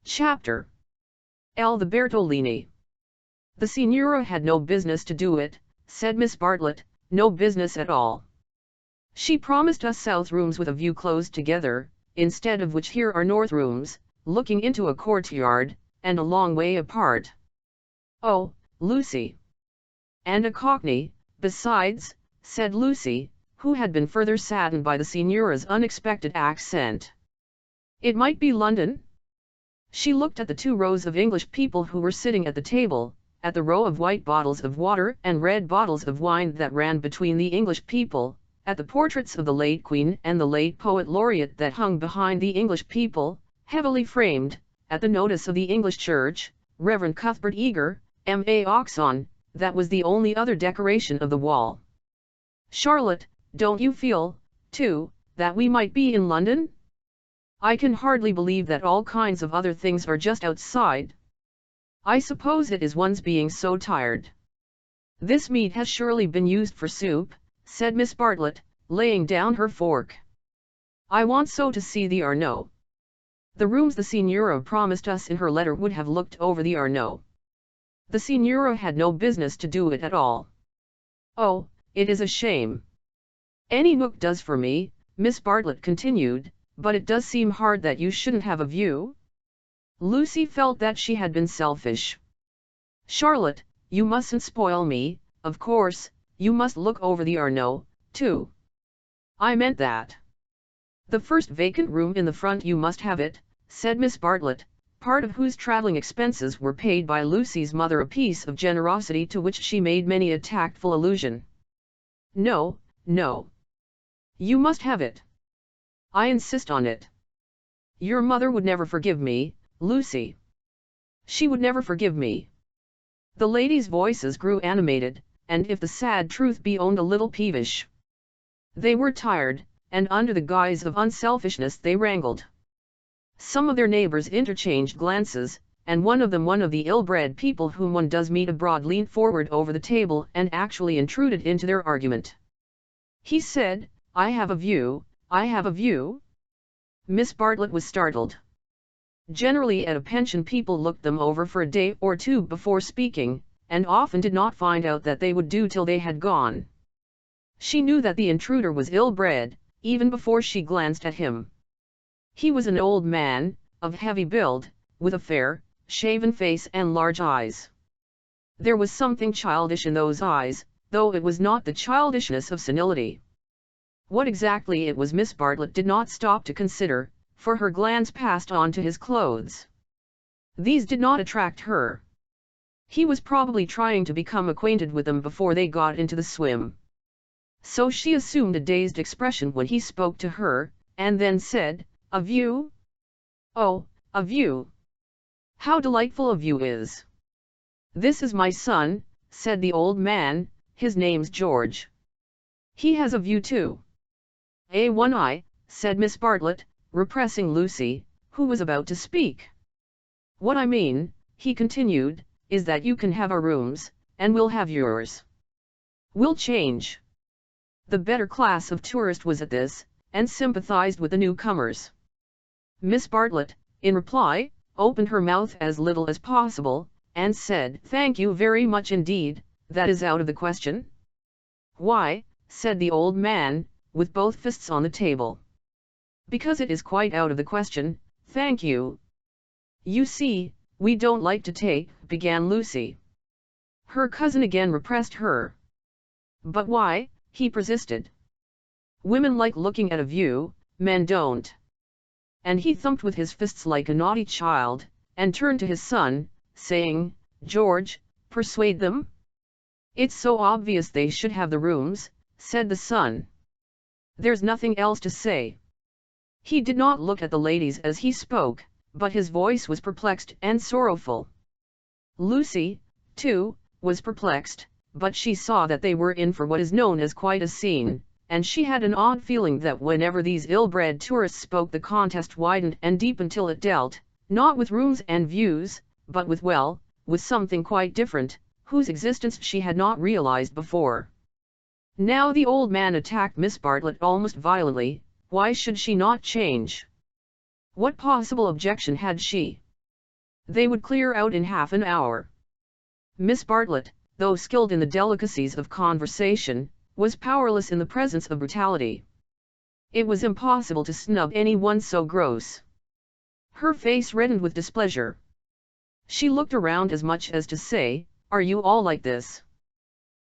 Chapter L. The Bertolini. The Signora had no business to do it, said Miss Bartlett, no business at all. She promised us south rooms with a view close together, instead of which here are north rooms, looking into a courtyard, and a long way apart. Oh, Lucy. And a cockney, besides, said Lucy, who had been further saddened by the Signora's unexpected accent. It might be London? She looked at the 2 rows of English people who were sitting at the table, at the row of white bottles of water and red bottles of wine that ran between the English people, at the portraits of the late Queen and the late Poet Laureate that hung behind the English people, heavily framed, at the notice of the English Church, Reverend Cuthbert Eager, M.A. Oxon, that was the only other decoration of the wall. Charlotte, don't you feel, too, that we might be in London? I can hardly believe that all kinds of other things are just outside. I suppose it is one's being so tired. This meat has surely been used for soup, said Miss Bartlett, laying down her fork. I want so to see the Arnault. The rooms the Signora promised us in her letter would have looked over the Arnault. The Signora had no business to do it at all. Oh, it is a shame. Any nook does for me, Miss Bartlett continued, but it does seem hard that you shouldn't have a view. Lucy felt that she had been selfish. Charlotte, you mustn't spoil me, of course, you must look over the Arnault, too. I meant that. The first vacant room in the front you must have it, said Miss Bartlett, part of whose travelling expenses were paid by Lucy's mother, a piece of generosity to which she made many a tactful allusion. No, no. You must have it. I insist on it. Your mother would never forgive me, Lucy. She would never forgive me. The ladies' voices grew animated, and if the sad truth be owned, a little peevish. They were tired, and under the guise of unselfishness they wrangled. Some of their neighbors interchanged glances, and one of the ill-bred people whom one does meet abroad leaned forward over the table and actually intruded into their argument. He said, I have a view, I have a view. Miss Bartlett was startled. Generally at a pension people looked them over for a day or 2 before speaking, and often did not find out that they would do till they had gone. She knew that the intruder was ill-bred, even before she glanced at him. He was an old man, of heavy build, with a fair, shaven face and large eyes. There was something childish in those eyes, though it was not the childishness of senility. What exactly it was Miss Bartlett did not stop to consider, for her glance passed on to his clothes. These did not attract her. He was probably trying to become acquainted with them before they got into the swim. So she assumed a dazed expression when he spoke to her, and then said, a view? Oh, a view. How delightful a view is. This is my son, said the old man, his name's George. He has a view too. A1I, said Miss Bartlett, repressing Lucy, who was about to speak. What I mean, he continued, is that you can have our rooms, and we'll have yours. We'll change. The better class of tourist was at this, and sympathized with the newcomers. Miss Bartlett, in reply, opened her mouth as little as possible, and said, thank you very much indeed, that is out of the question. Why, said the old man, with both fists on the table. Because it is quite out of the question, thank you. You see, we don't like to take, began Lucy. Her cousin again repressed her. But why, he persisted. Women like looking at a view, men don't. And he thumped with his fists like a naughty child, and turned to his son, saying, George, persuade them? It's so obvious they should have the rooms, said the son. There's nothing else to say. He did not look at the ladies as he spoke, but his voice was perplexed and sorrowful. Lucy, too, was perplexed, but she saw that they were in for what is known as quite a scene, and she had an odd feeling that whenever these ill-bred tourists spoke the contest widened and deepened till it dealt, not with rooms and views, but with something quite different, whose existence she had not realized before. Now the old man attacked Miss Bartlett almost violently. Why should she not change? What possible objection had she? They would clear out in half an hour. Miss Bartlett, though skilled in the delicacies of conversation, was powerless in the presence of brutality. It was impossible to snub anyone so gross. Her face reddened with displeasure. She looked around as much as to say, "Are you all like this?"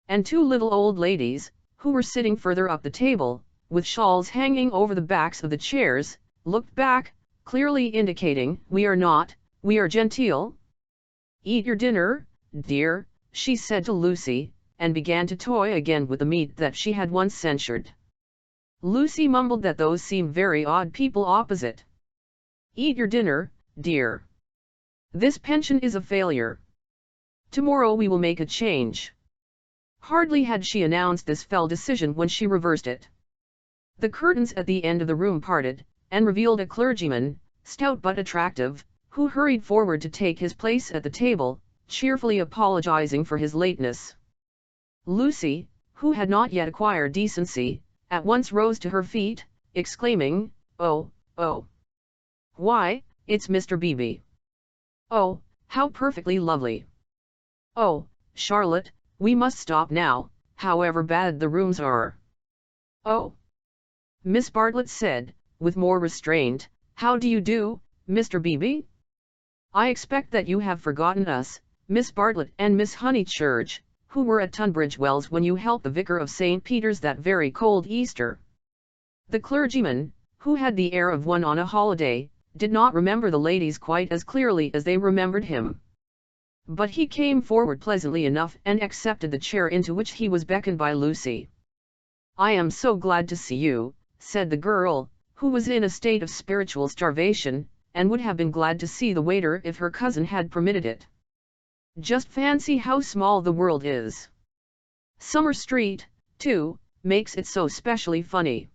And two little old ladies, who were sitting further up the table, with shawls hanging over the backs of the chairs, looked back, clearly indicating, "We are not, we are genteel." "Eat your dinner, dear," she said to Lucy, and began to toy again with the meat that she had once censured. Lucy mumbled that those seemed very odd people opposite. "Eat your dinner, dear. This pension is a failure. Tomorrow we will make a change." Hardly had she announced this fell decision when she reversed it. The curtains at the end of the room parted, and revealed a clergyman, stout but attractive, who hurried forward to take his place at the table, cheerfully apologizing for his lateness. Lucy, who had not yet acquired decency, at once rose to her feet, exclaiming, "Oh, oh! Why, it's Mr. Beebe! Oh, how perfectly lovely! Oh, Charlotte, we must stop now, however bad the rooms are." "Oh," Miss Bartlett said, with more restraint, "how do you do, Mr. Beebe? I expect that you have forgotten us, Miss Bartlett and Miss Honeychurch, who were at Tunbridge Wells when you helped the vicar of St. Peter's that very cold Easter." The clergyman, who had the air of one on a holiday, did not remember the ladies quite as clearly as they remembered him. But he came forward pleasantly enough and accepted the chair into which he was beckoned by Lucy. "I am so glad to see you," said the girl, who was in a state of spiritual starvation, and would have been glad to see the waiter if her cousin had permitted it. "Just fancy how small the world is. Summer Street, too, makes it so specially funny."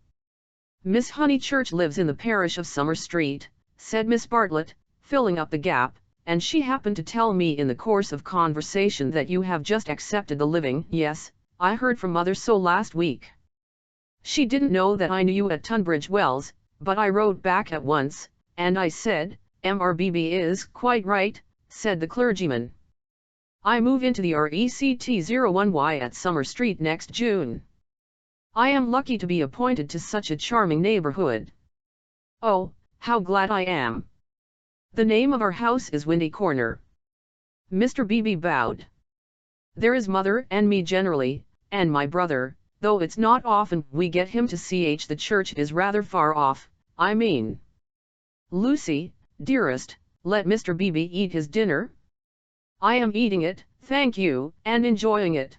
"Miss Honeychurch lives in the parish of Summer Street," said Miss Bartlett, filling up the gap, "and she happened to tell me in the course of conversation that you have just accepted the living." "Yes, I heard from mother so last week. She didn't know that I knew you at Tunbridge Wells, but I wrote back at once, and I said, Mr. is quite right," said the clergyman. "I move into the RECT01Y at Summer Street next June. I am lucky to be appointed to such a charming neighborhood. Oh, how glad I am. The name of our house is Windy Corner." Mr. Beebe bowed. "There is mother and me generally, and my brother, though it's not often we get him to CH. The church is rather far off, I mean. Lucy, dearest, let Mr. Beebe eat his dinner." "I am eating it, thank you, and enjoying it."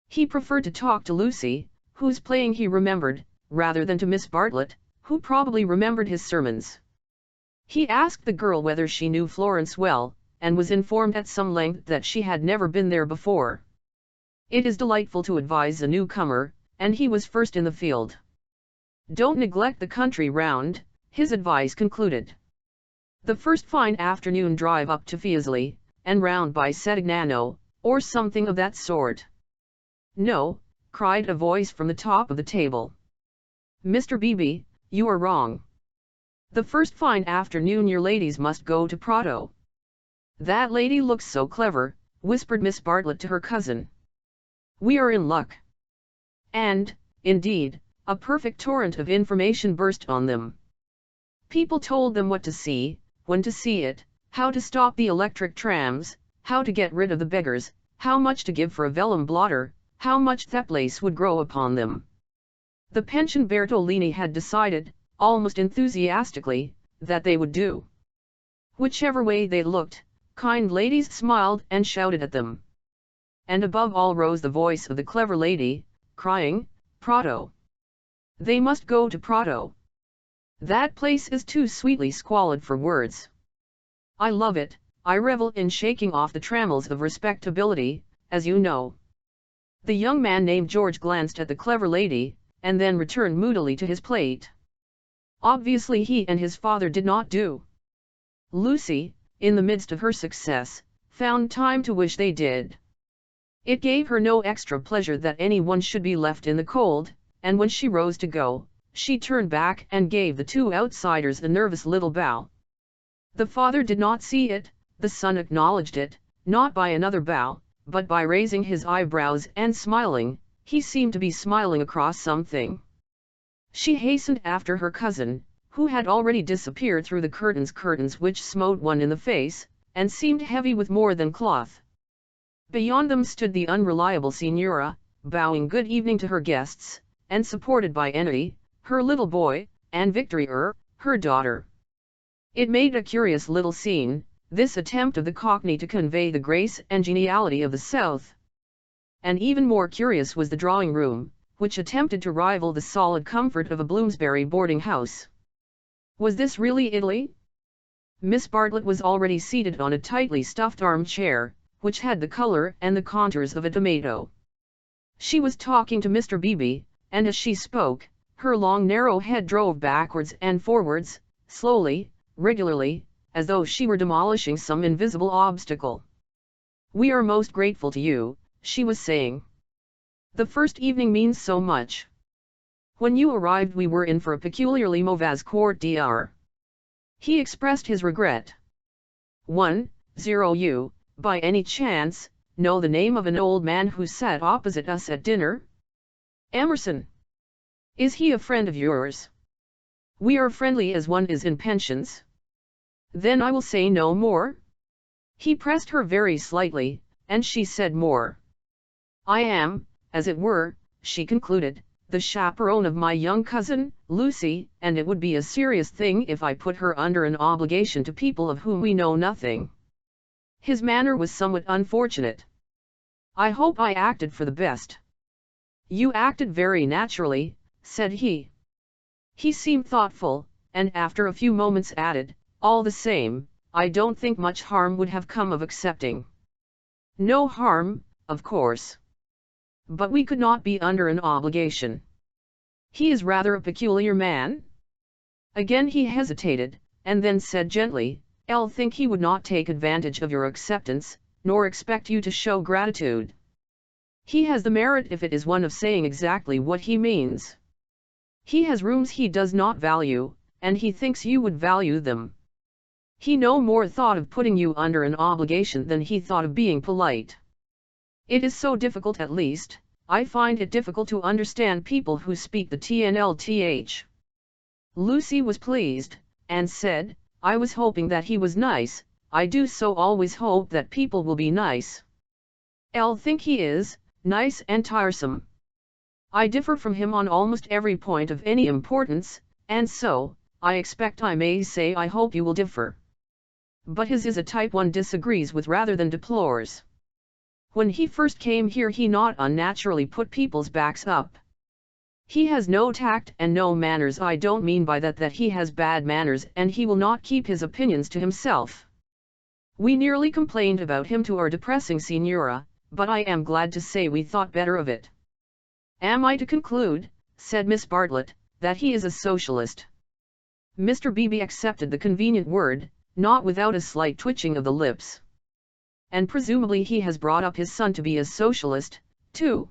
He preferred to talk to Lucy, whose playing he remembered, rather than to Miss Bartlett, who probably remembered his sermons. He asked the girl whether she knew Florence well, and was informed at some length that she had never been there before. It is delightful to advise a newcomer, and he was first in the field. "Don't neglect the country round," his advice concluded. "The first fine afternoon drive up to Fiesole, and round by Settignano, or something of that sort." "No," cried a voice from the top of the table. "Mr. Beebe, you are wrong. The first fine afternoon your ladies must go to Prato." "That lady looks so clever," whispered Miss Bartlett to her cousin. "We are in luck." And, indeed, a perfect torrent of information burst on them. People told them what to see, when to see it, how to stop the electric trams, how to get rid of the beggars, how much to give for a vellum blotter, how much Thepplace would grow upon them. The pension Bertolini had decided, almost enthusiastically, that they would do. Whichever way they looked, kind ladies smiled and shouted at them. And above all rose the voice of the clever lady, crying, "Prato! They must go to Prato! That place is too sweetly squalid for words. I love it, I revel in shaking off the trammels of respectability, as you know." The young man named George glanced at the clever lady, and then returned moodily to his plate. Obviously he and his father did not do. Lucy, in the midst of her success, found time to wish they did. It gave her no extra pleasure that anyone should be left in the cold, and when she rose to go, she turned back and gave the two outsiders a nervous little bow. The father did not see it, The son acknowledged it, not by another bow, but by raising his eyebrows and smiling. He seemed to be smiling across something. She hastened after her cousin, who had already disappeared through the curtains which smote one in the face, and seemed heavy with more than cloth. Beyond them stood the unreliable Signora, bowing good evening to her guests, and supported by Ennui, her little boy, and Victoire, her daughter. It made a curious little scene, this attempt of the Cockney to convey the grace and geniality of the South. And even more curious was the drawing-room, which attempted to rival the solid comfort of a Bloomsbury boarding house. Was this really Italy? Miss Bartlett was already seated on a tightly stuffed armchair, which had the color and the contours of a tomato. She was talking to Mr. Beebe, and as she spoke, her long narrow head drove backwards and forwards, slowly, regularly, as though she were demolishing some invisible obstacle. "We are most grateful to you," she was saying. "The first evening means so much. When you arrived we were in for a peculiarly mauvaise quart d'heure." He expressed his regret. 1-0 You, by any chance, know the name of an old man who sat opposite us at dinner? Emerson. Is he a friend of yours? We are friendly as one is in pensions. Then I will say no more? He pressed her very slightly, and she said more. "I am, as it were," she concluded, "the chaperone of my young cousin, Lucy, and it would be a serious thing if I put her under an obligation to people of whom we know nothing." His manner was somewhat unfortunate. "I hope I acted for the best." "You acted very naturally," said he. He seemed thoughtful, and after a few moments added, "All the same, I don't think much harm would have come of accepting." "No harm, of course. But we could not be under an obligation. He is rather a peculiar man." Again he hesitated, and then said gently, "I'll think he would not take advantage of your acceptance, nor expect you to show gratitude. He has the merit, if it is one, of saying exactly what he means. He has rooms he does not value, and he thinks you would value them. He no more thought of putting you under an obligation than he thought of being polite. It is so difficult, at least, I find it difficult to understand people who speak the TNLTH. Lucy was pleased, and said, "I was hoping that he was nice. I do so always hope that people will be nice. I'll think he is, nice and tiresome. I differ from him on almost every point of any importance, and so, I expect I may say I hope you will differ. But his is a type one disagrees with rather than deplores. When he first came here he not unnaturally put people's backs up. He has no tact and no manners. I don't mean by that he has bad manners, and he will not keep his opinions to himself. We nearly complained about him to our depressing Signora, but I am glad to say we thought better of it." "Am I to conclude," said Miss Bartlett, "that he is a socialist?" Mr. Beebe accepted the convenient word, not without a slight twitching of the lips. "And presumably he has brought up his son to be a socialist, too?"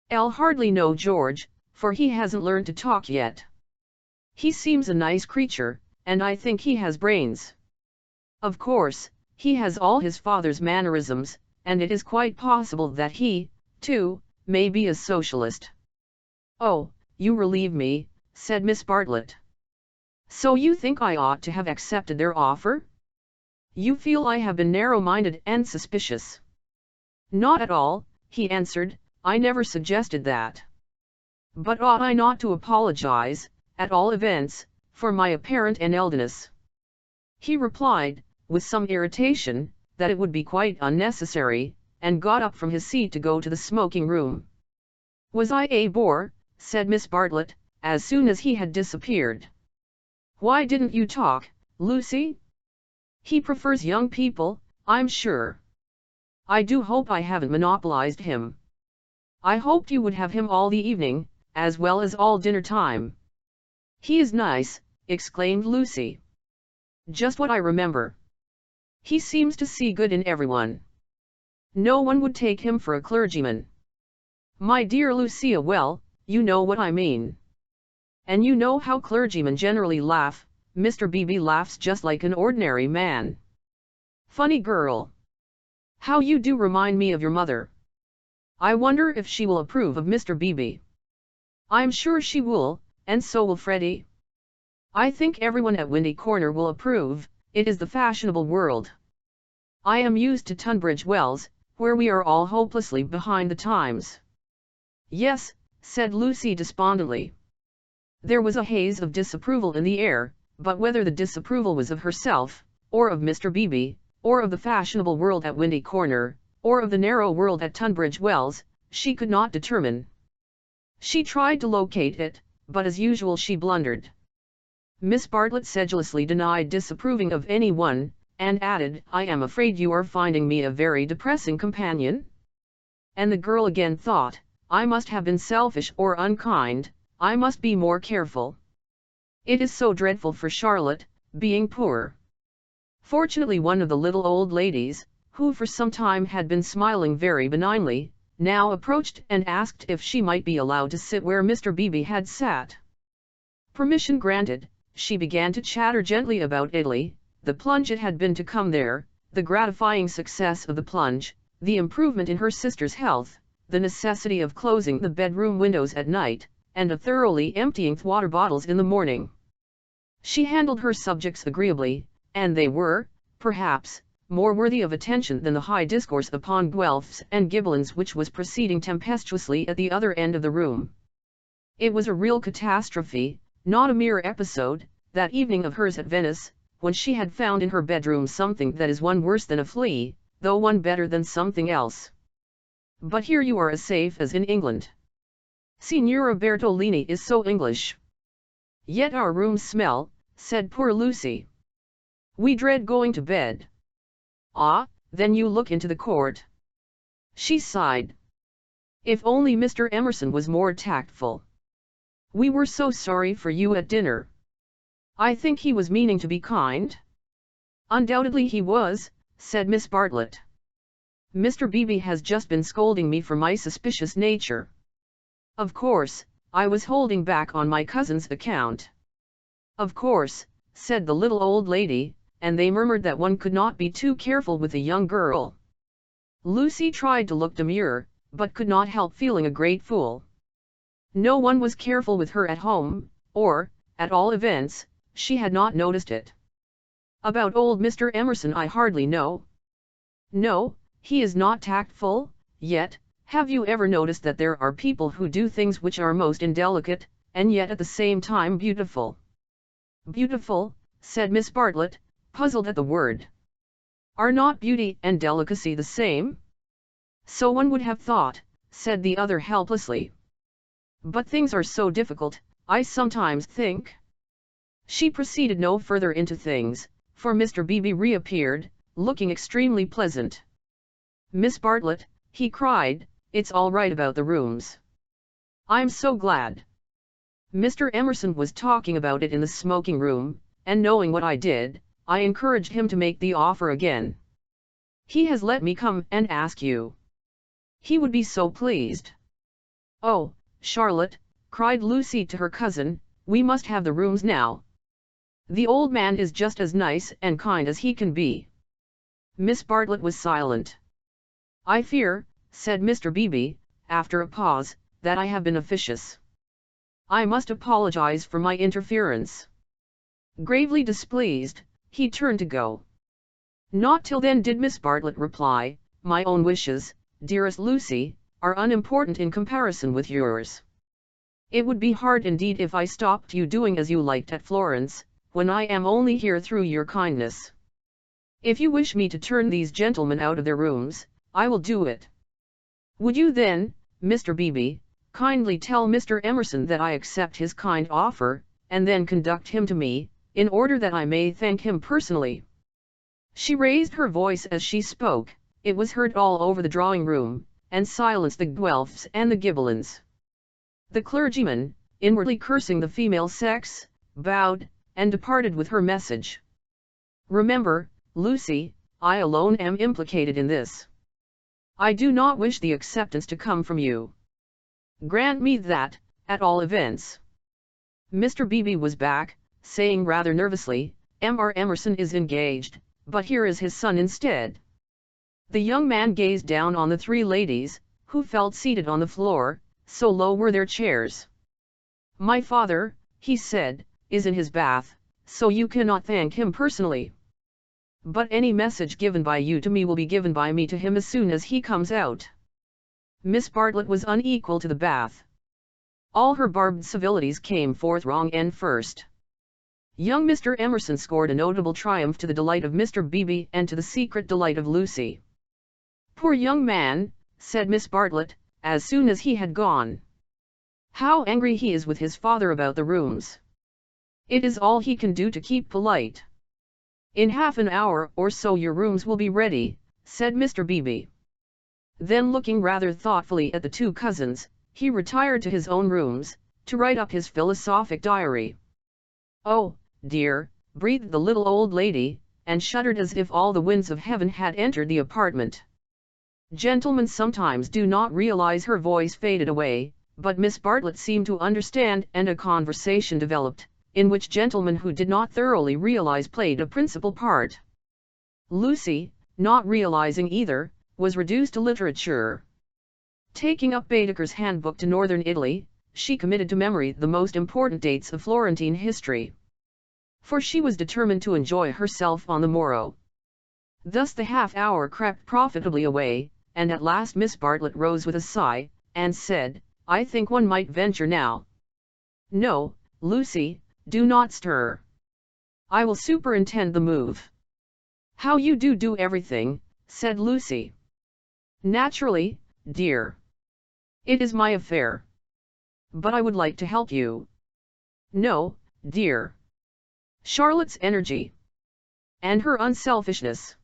"I'll hardly know George, for he hasn't learned to talk yet. He seems a nice creature, and I think he has brains. Of course, he has all his father's mannerisms, and it is quite possible that he, too, may be a socialist." "Oh, you relieve me," said Miss Bartlett. "So you think I ought to have accepted their offer? You feel I have been narrow-minded and suspicious." "Not at all," he answered, "I never suggested that. But ought I not to apologize, at all events, for my apparent uneldeness?" He replied, with some irritation, that it would be quite unnecessary, and got up from his seat to go to the smoking room. "Was I a bore?" said Miss Bartlett, as soon as he had disappeared. "Why didn't you talk, Lucy? He prefers young people, I'm sure. I do hope I haven't monopolized him. I hoped you would have him all the evening, as well as all dinner time." "He is nice," exclaimed Lucy. "Just what I remember. He seems to see good in everyone. No one would take him for a clergyman." "My dear Lucia, well, you know what I mean. And you know how clergymen generally laugh. Mr. Beebe laughs just like an ordinary man." Funny girl. How you do remind me of your mother. I wonder if she will approve of Mr. Beebe. I'm sure she will, and so will Freddie. I think everyone at Windy Corner will approve. It is the fashionable world. I am used to Tunbridge Wells, where we are all hopelessly behind the times. Yes, said Lucy despondently. There was a haze of disapproval in the air, but whether the disapproval was of herself, or of Mr. Beebe, or of the fashionable world at Windy Corner, or of the narrow world at Tunbridge Wells, she could not determine. She tried to locate it, but as usual she blundered. Miss Bartlett sedulously denied disapproving of anyone, and added, I am afraid you are finding me a very depressing companion? And the girl again thought, I must have been selfish or unkind, I must be more careful. It is so dreadful for Charlotte, being poor. Fortunately one of the little old ladies, who for some time had been smiling very benignly, now approached and asked if she might be allowed to sit where Mr. Beebe had sat. Permission granted, she began to chatter gently about Italy, the plunge it had been to come there, the gratifying success of the plunge, the improvement in her sister's health, the necessity of closing the bedroom windows at night, and of thoroughly emptying water bottles in the morning. She handled her subjects agreeably, and they were, perhaps, more worthy of attention than the high discourse upon Guelphs and Gibelins which was proceeding tempestuously at the other end of the room. It was a real catastrophe, not a mere episode, that evening of hers at Venice, when she had found in her bedroom something that is one worse than a flea, though one better than something else. But here you are as safe as in England. Signora Bertolini is so English. Yet our rooms smell, said poor Lucy. We dread going to bed. Ah, then you look into the court. She sighed. If only Mr. Emerson was more tactful. We were so sorry for you at dinner. I think he was meaning to be kind. Undoubtedly he was, said Miss Bartlett. Mr. Beebe has just been scolding me for my suspicious nature. Of course, I was holding back on my cousin's account. Of course, said the little old lady, and they murmured that one could not be too careful with a young girl. Lucy tried to look demure, but could not help feeling a great fool. No one was careful with her at home, or, at all events, she had not noticed it. About old Mr. Emerson I hardly know. No, he is not tactful, yet, have you ever noticed that there are people who do things which are most indelicate, and yet at the same time beautiful? Beautiful, said Miss Bartlett, puzzled at the word. Are not beauty and delicacy the same? So one would have thought, said the other helplessly. But things are so difficult, I sometimes think. She proceeded no further into things, for Mr. Beebe reappeared, looking extremely pleasant. Miss Bartlett, he cried, it's all right about the rooms. I'm so glad. Mr. Emerson was talking about it in the smoking room, and knowing what I did, I encouraged him to make the offer again. He has let me come and ask you. He would be so pleased. Oh, Charlotte, cried Lucy to her cousin, we must have the rooms now. The old man is just as nice and kind as he can be. Miss Bartlett was silent. I fear, said Mr. Beebe, after a pause, that I have been officious. I must apologize for my interference. Gravely displeased, he turned to go. Not till then did Miss Bartlett reply, my own wishes, dearest Lucy, are unimportant in comparison with yours. It would be hard indeed if I stopped you doing as you liked at Florence, when I am only here through your kindness. If you wish me to turn these gentlemen out of their rooms, I will do it. Would you then, Mr. Beebe, kindly tell Mr. Emerson that I accept his kind offer, and then conduct him to me, in order that I may thank him personally. She raised her voice as she spoke, it was heard all over the drawing-room, and silenced the Guelphs and the Gibelins. The clergyman, inwardly cursing the female sex, bowed, and departed with her message. Remember, Lucy, I alone am implicated in this. I do not wish the acceptance to come from you. Grant me that, at all events. Mr. Beebe was back, saying rather nervously, M.R. Emerson is engaged, but here is his son instead." The young man gazed down on the three ladies, who felt seated on the floor, so low were their chairs. "My father," he said, "is in his bath, so you cannot thank him personally. But any message given by you to me will be given by me to him as soon as he comes out." Miss Bartlett was unequal to the bath. All her barbed civilities came forth wrong end first. Young Mr. Emerson scored a notable triumph to the delight of Mr. Beebe and to the secret delight of Lucy. "Poor young man," said Miss Bartlett, as soon as he had gone. "How angry he is with his father about the rooms. It is all he can do to keep polite." "In half an hour or so your rooms will be ready," said Mr. Beebe. Then looking rather thoughtfully at the two cousins, he retired to his own rooms, to write up his philosophic diary. "Oh, dear," breathed the little old lady, and shuddered as if all the winds of heaven had entered the apartment. Gentlemen sometimes do not realize. Her voice faded away, but Miss Bartlett seemed to understand, and a conversation developed, in which gentlemen who did not thoroughly realize played a principal part. Lucy, not realizing either, was reduced to literature. Taking up Baedeker's Handbook to Northern Italy, she committed to memory the most important dates of Florentine history. For she was determined to enjoy herself on the morrow. Thus the half-hour crept profitably away, and at last Miss Bartlett rose with a sigh, and said, "I think one might venture now." "No, Lucy, do not stir. I will superintend the move." "How you do everything," said Lucy. "Naturally, dear. It is my affair. But I would like to help you." "No, dear." Charlotte's energy and her unselfishness.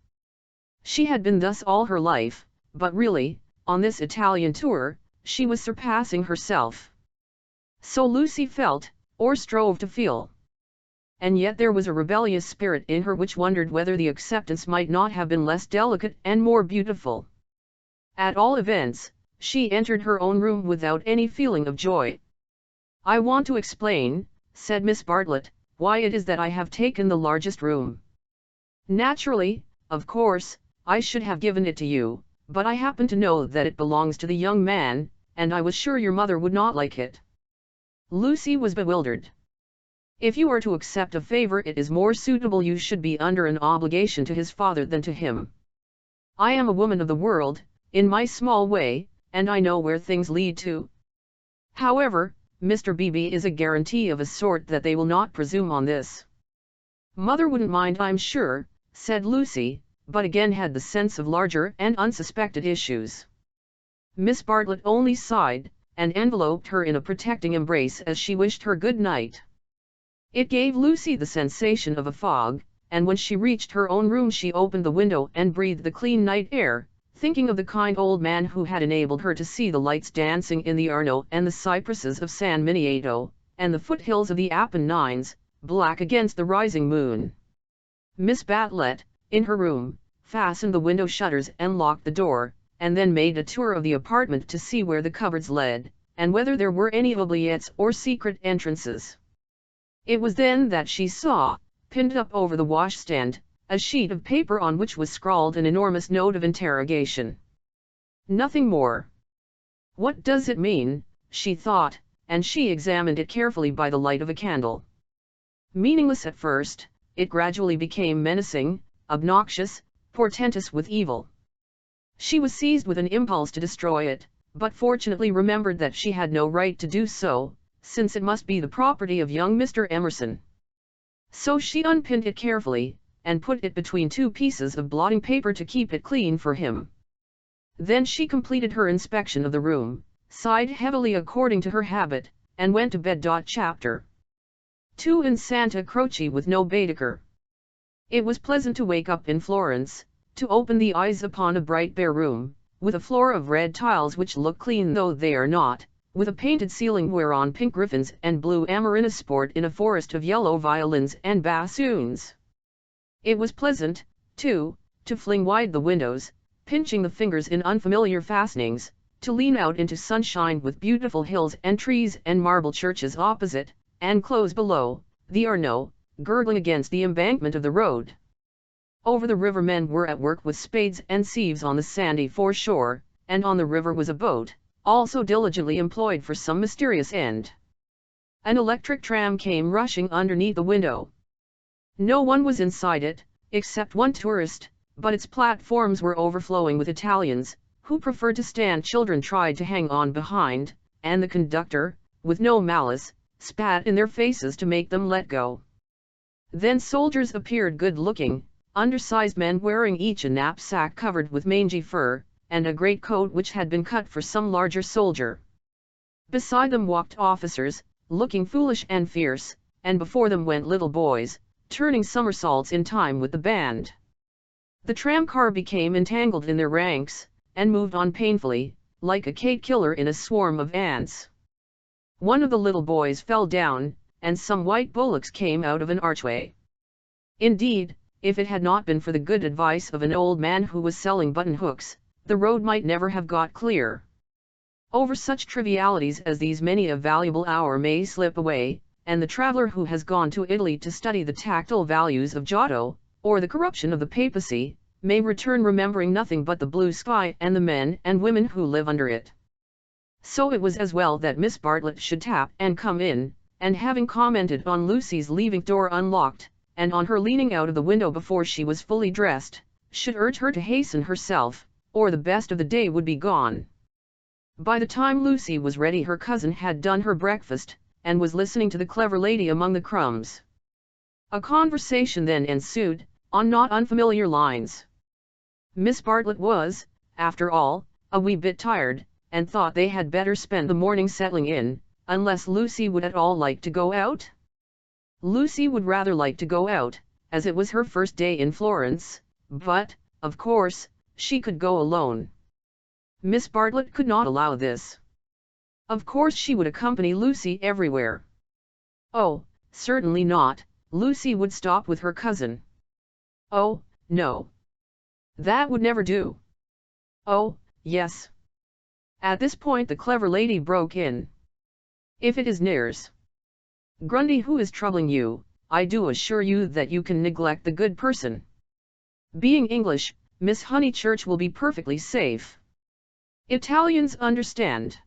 She had been thus all her life, but really, on this Italian tour, she was surpassing herself. So Lucy felt, or strove to feel. And yet there was a rebellious spirit in her which wondered whether the acceptance might not have been less delicate and more beautiful. At all events, she entered her own room without any feeling of joy. "I want to explain," said Miss Bartlett, "why it is that I have taken the largest room. Naturally, of course, I should have given it to you, but I happen to know that it belongs to the young man, and I was sure your mother would not like it." Lucy was bewildered. "If you are to accept a favor, it is more suitable you should be under an obligation to his father than to him. I am a woman of the world, in my small way, and I know where things lead to. However, Mr. Beebe is a guarantee of a sort that they will not presume on this." "Mother wouldn't mind, I'm sure," said Lucy, but again had the sense of larger and unsuspected issues. Miss Bartlett only sighed, and enveloped her in a protecting embrace as she wished her good night. It gave Lucy the sensation of a fog, and when she reached her own room she opened the window and breathed the clean night air, thinking of the kind old man who had enabled her to see the lights dancing in the Arno and the cypresses of San Miniato, and the foothills of the Apennines, black against the rising moon. Miss Bartlett, in her room, fastened the window shutters and locked the door, and then made a tour of the apartment to see where the cupboards led, and whether there were any oubliettes or secret entrances. It was then that she saw, pinned up over the washstand, a sheet of paper on which was scrawled an enormous note of interrogation. Nothing more. "What does it mean?" she thought, and she examined it carefully by the light of a candle. Meaningless at first, it gradually became menacing, obnoxious, portentous with evil. She was seized with an impulse to destroy it, but fortunately remembered that she had no right to do so, since it must be the property of young Mr. Emerson. So she unpinned it carefully, and put it between two pieces of blotting paper to keep it clean for him. Then she completed her inspection of the room, sighed heavily according to her habit, and went to bed. Chapter 2 In Santa Croce with no Baedeker. It was pleasant to wake up in Florence, to open the eyes upon a bright bare room, with a floor of red tiles which look clean though they are not, with a painted ceiling whereon pink griffins and blue amarynlis sport in a forest of yellow violins and bassoons. It was pleasant, too, to fling wide the windows, pinching the fingers in unfamiliar fastenings, to lean out into sunshine with beautiful hills and trees and marble churches opposite, and close below, the Arno, gurgling against the embankment of the road. Over the river men were at work with spades and sieves on the sandy foreshore, and on the river was a boat, also diligently employed for some mysterious end. An electric tram came rushing underneath the window. No one was inside it, except one tourist, but its platforms were overflowing with Italians, who preferred to stand. Children tried to hang on behind, and the conductor, with no malice, spat in their faces to make them let go. Then soldiers appeared, good-looking, undersized men wearing each a knapsack covered with mangy fur, and a great coat which had been cut for some larger soldier. Beside them walked officers, looking foolish and fierce, and before them went little boys, turning somersaults in time with the band. The tramcar became entangled in their ranks, and moved on painfully, like a cat killer in a swarm of ants. One of the little boys fell down, and some white bullocks came out of an archway. Indeed, if it had not been for the good advice of an old man who was selling button hooks, the road might never have got clear. Over such trivialities as these many a valuable hour may slip away, and the traveler who has gone to Italy to study the tactile values of Giotto, or the corruption of the papacy, may return remembering nothing but the blue sky and the men and women who live under it. So it was as well that Miss Bartlett should tap and come in, and having commented on Lucy's leaving door unlocked, and on her leaning out of the window before she was fully dressed, should urge her to hasten herself, or the best of the day would be gone. By the time Lucy was ready, her cousin had done her breakfast, and was listening to the clever lady among the crumbs. A conversation then ensued, on not unfamiliar lines. Miss Bartlett was, after all, a wee bit tired, and thought they had better spend the morning settling in, unless Lucy would at all like to go out. Lucy would rather like to go out, as it was her first day in Florence, but, of course, she could go alone. Miss Bartlett could not allow this. Of course she would accompany Lucy everywhere. Oh, certainly not, Lucy would stop with her cousin. Oh, no. That would never do. Oh, yes. At this point the clever lady broke in. If it is Nares Grundy who is troubling you, I do assure you that you can neglect the good person. Being English, Miss Honeychurch will be perfectly safe. Italians understand.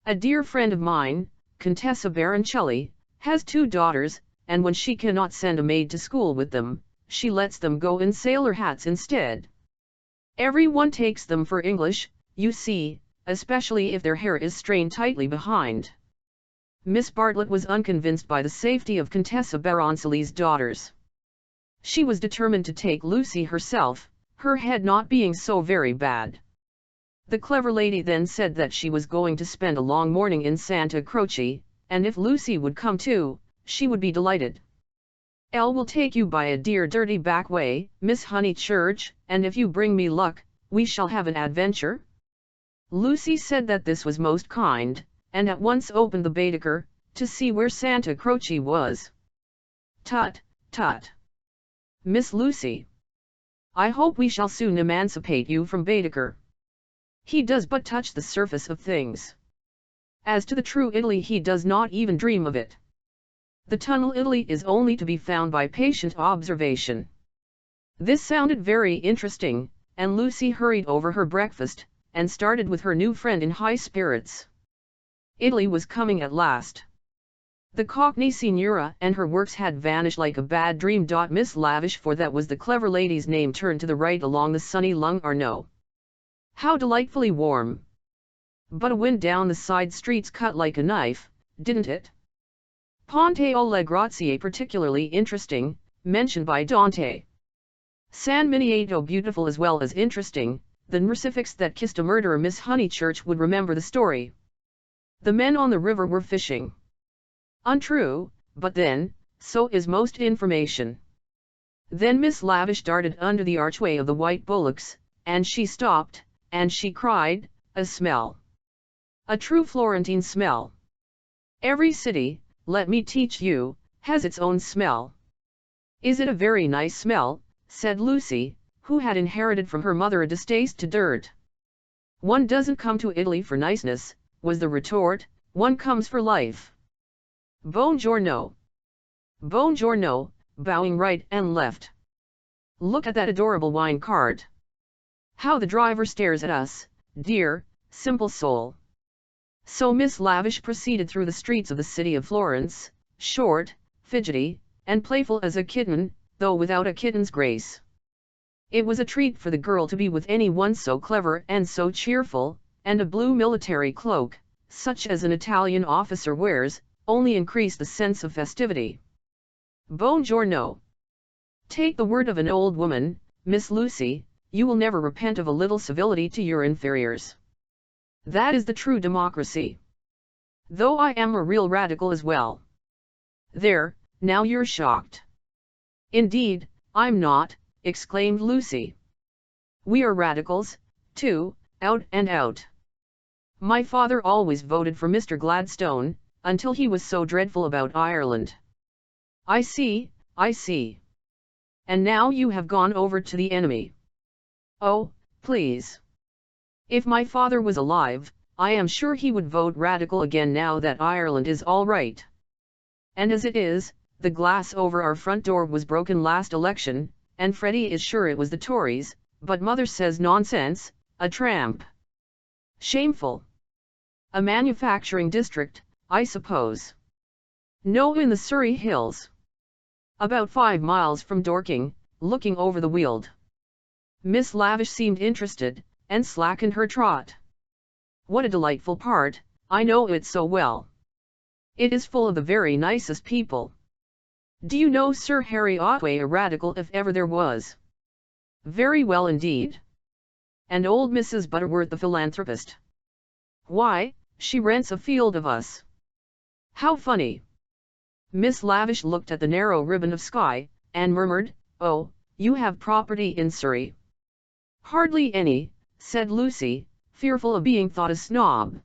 A dear friend of mine, Contessa Baroncelli, has 2 daughters, and when she cannot send a maid to school with them, she lets them go in sailor hats instead. Everyone takes them for English, you see, especially if their hair is strained tightly behind. Miss Bartlett was unconvinced by the safety of Contessa Baroncelli's daughters. She was determined to take Lucy herself, her head not being so very bad. The clever lady then said that she was going to spend a long morning in Santa Croce, and if Lucy would come too, she would be delighted. Elle will take you by a dear dirty back way, Miss Honeychurch, and if you bring me luck, we shall have an adventure. Lucy said that this was most kind, and at once opened the Baedeker, to see where Santa Croce was. Tut, tut. Miss Lucy. I hope we shall soon emancipate you from Baedeker. He does but touch the surface of things. As to the true Italy, he does not even dream of it. The tunnel Italy is only to be found by patient observation. This sounded very interesting, and Lucy hurried over her breakfast, and started with her new friend in high spirits. Italy was coming at last. The Cockney Signora and her works had vanished like a bad dream. Miss Lavish, for that was the clever lady's name, turned to the right along the sunny Lung Arno. How delightfully warm! But a wind down the side streets cut like a knife, didn't it? Ponte alle Grazie particularly interesting, mentioned by Dante. San Miniato beautiful as well as interesting, the crucifix that kissed a murderer. Miss Honeychurch would remember the story. The men on the river were fishing. Untrue, but then, so is most information. Then Miss Lavish darted under the archway of the White Bullocks, and she stopped, and she cried, a smell. A true Florentine smell. Every city, let me teach you, has its own smell. Is it a very nice smell? Said Lucy, who had inherited from her mother a distaste to dirt. One doesn't come to Italy for niceness, was the retort, one comes for life. Buongiorno. Buongiorno, bowing right and left. Look at that adorable wine cart. How the driver stares at us, dear, simple soul. So Miss Lavish proceeded through the streets of the city of Florence, short, fidgety, and playful as a kitten, though without a kitten's grace. It was a treat for the girl to be with anyone so clever and so cheerful, and a blue military cloak, such as an Italian officer wears, only increased the sense of festivity. Buongiorno. Take the word of an old woman, Miss Lucy, you will never repent of a little civility to your inferiors. That is the true democracy. Though I am a real radical as well. There, now you're shocked. Indeed, I'm not, exclaimed Lucy. We are radicals, too, out and out. My father always voted for Mr. Gladstone, until he was so dreadful about Ireland. I see, I see. And now you have gone over to the enemy. Oh, please. If my father was alive, I am sure he would vote radical again now that Ireland is all right. And as it is, the glass over our front door was broken last election, and Freddie is sure it was the Tories, but mother says nonsense, a tramp. Shameful. A manufacturing district, I suppose. No, in the Surrey Hills. About 5 miles from Dorking, looking over the Weald. Miss Lavish seemed interested, and slackened her trot. What a delightful part, I know it so well. It is full of the very nicest people. Do you know Sir Harry Otway, a radical if ever there was? Very well indeed. And old Mrs. Butterworth, the philanthropist. Why, she rents a field of us. How funny. Miss Lavish looked at the narrow ribbon of sky, and murmured, oh, you have property in Surrey. Hardly any, said Lucy, fearful of being thought a snob.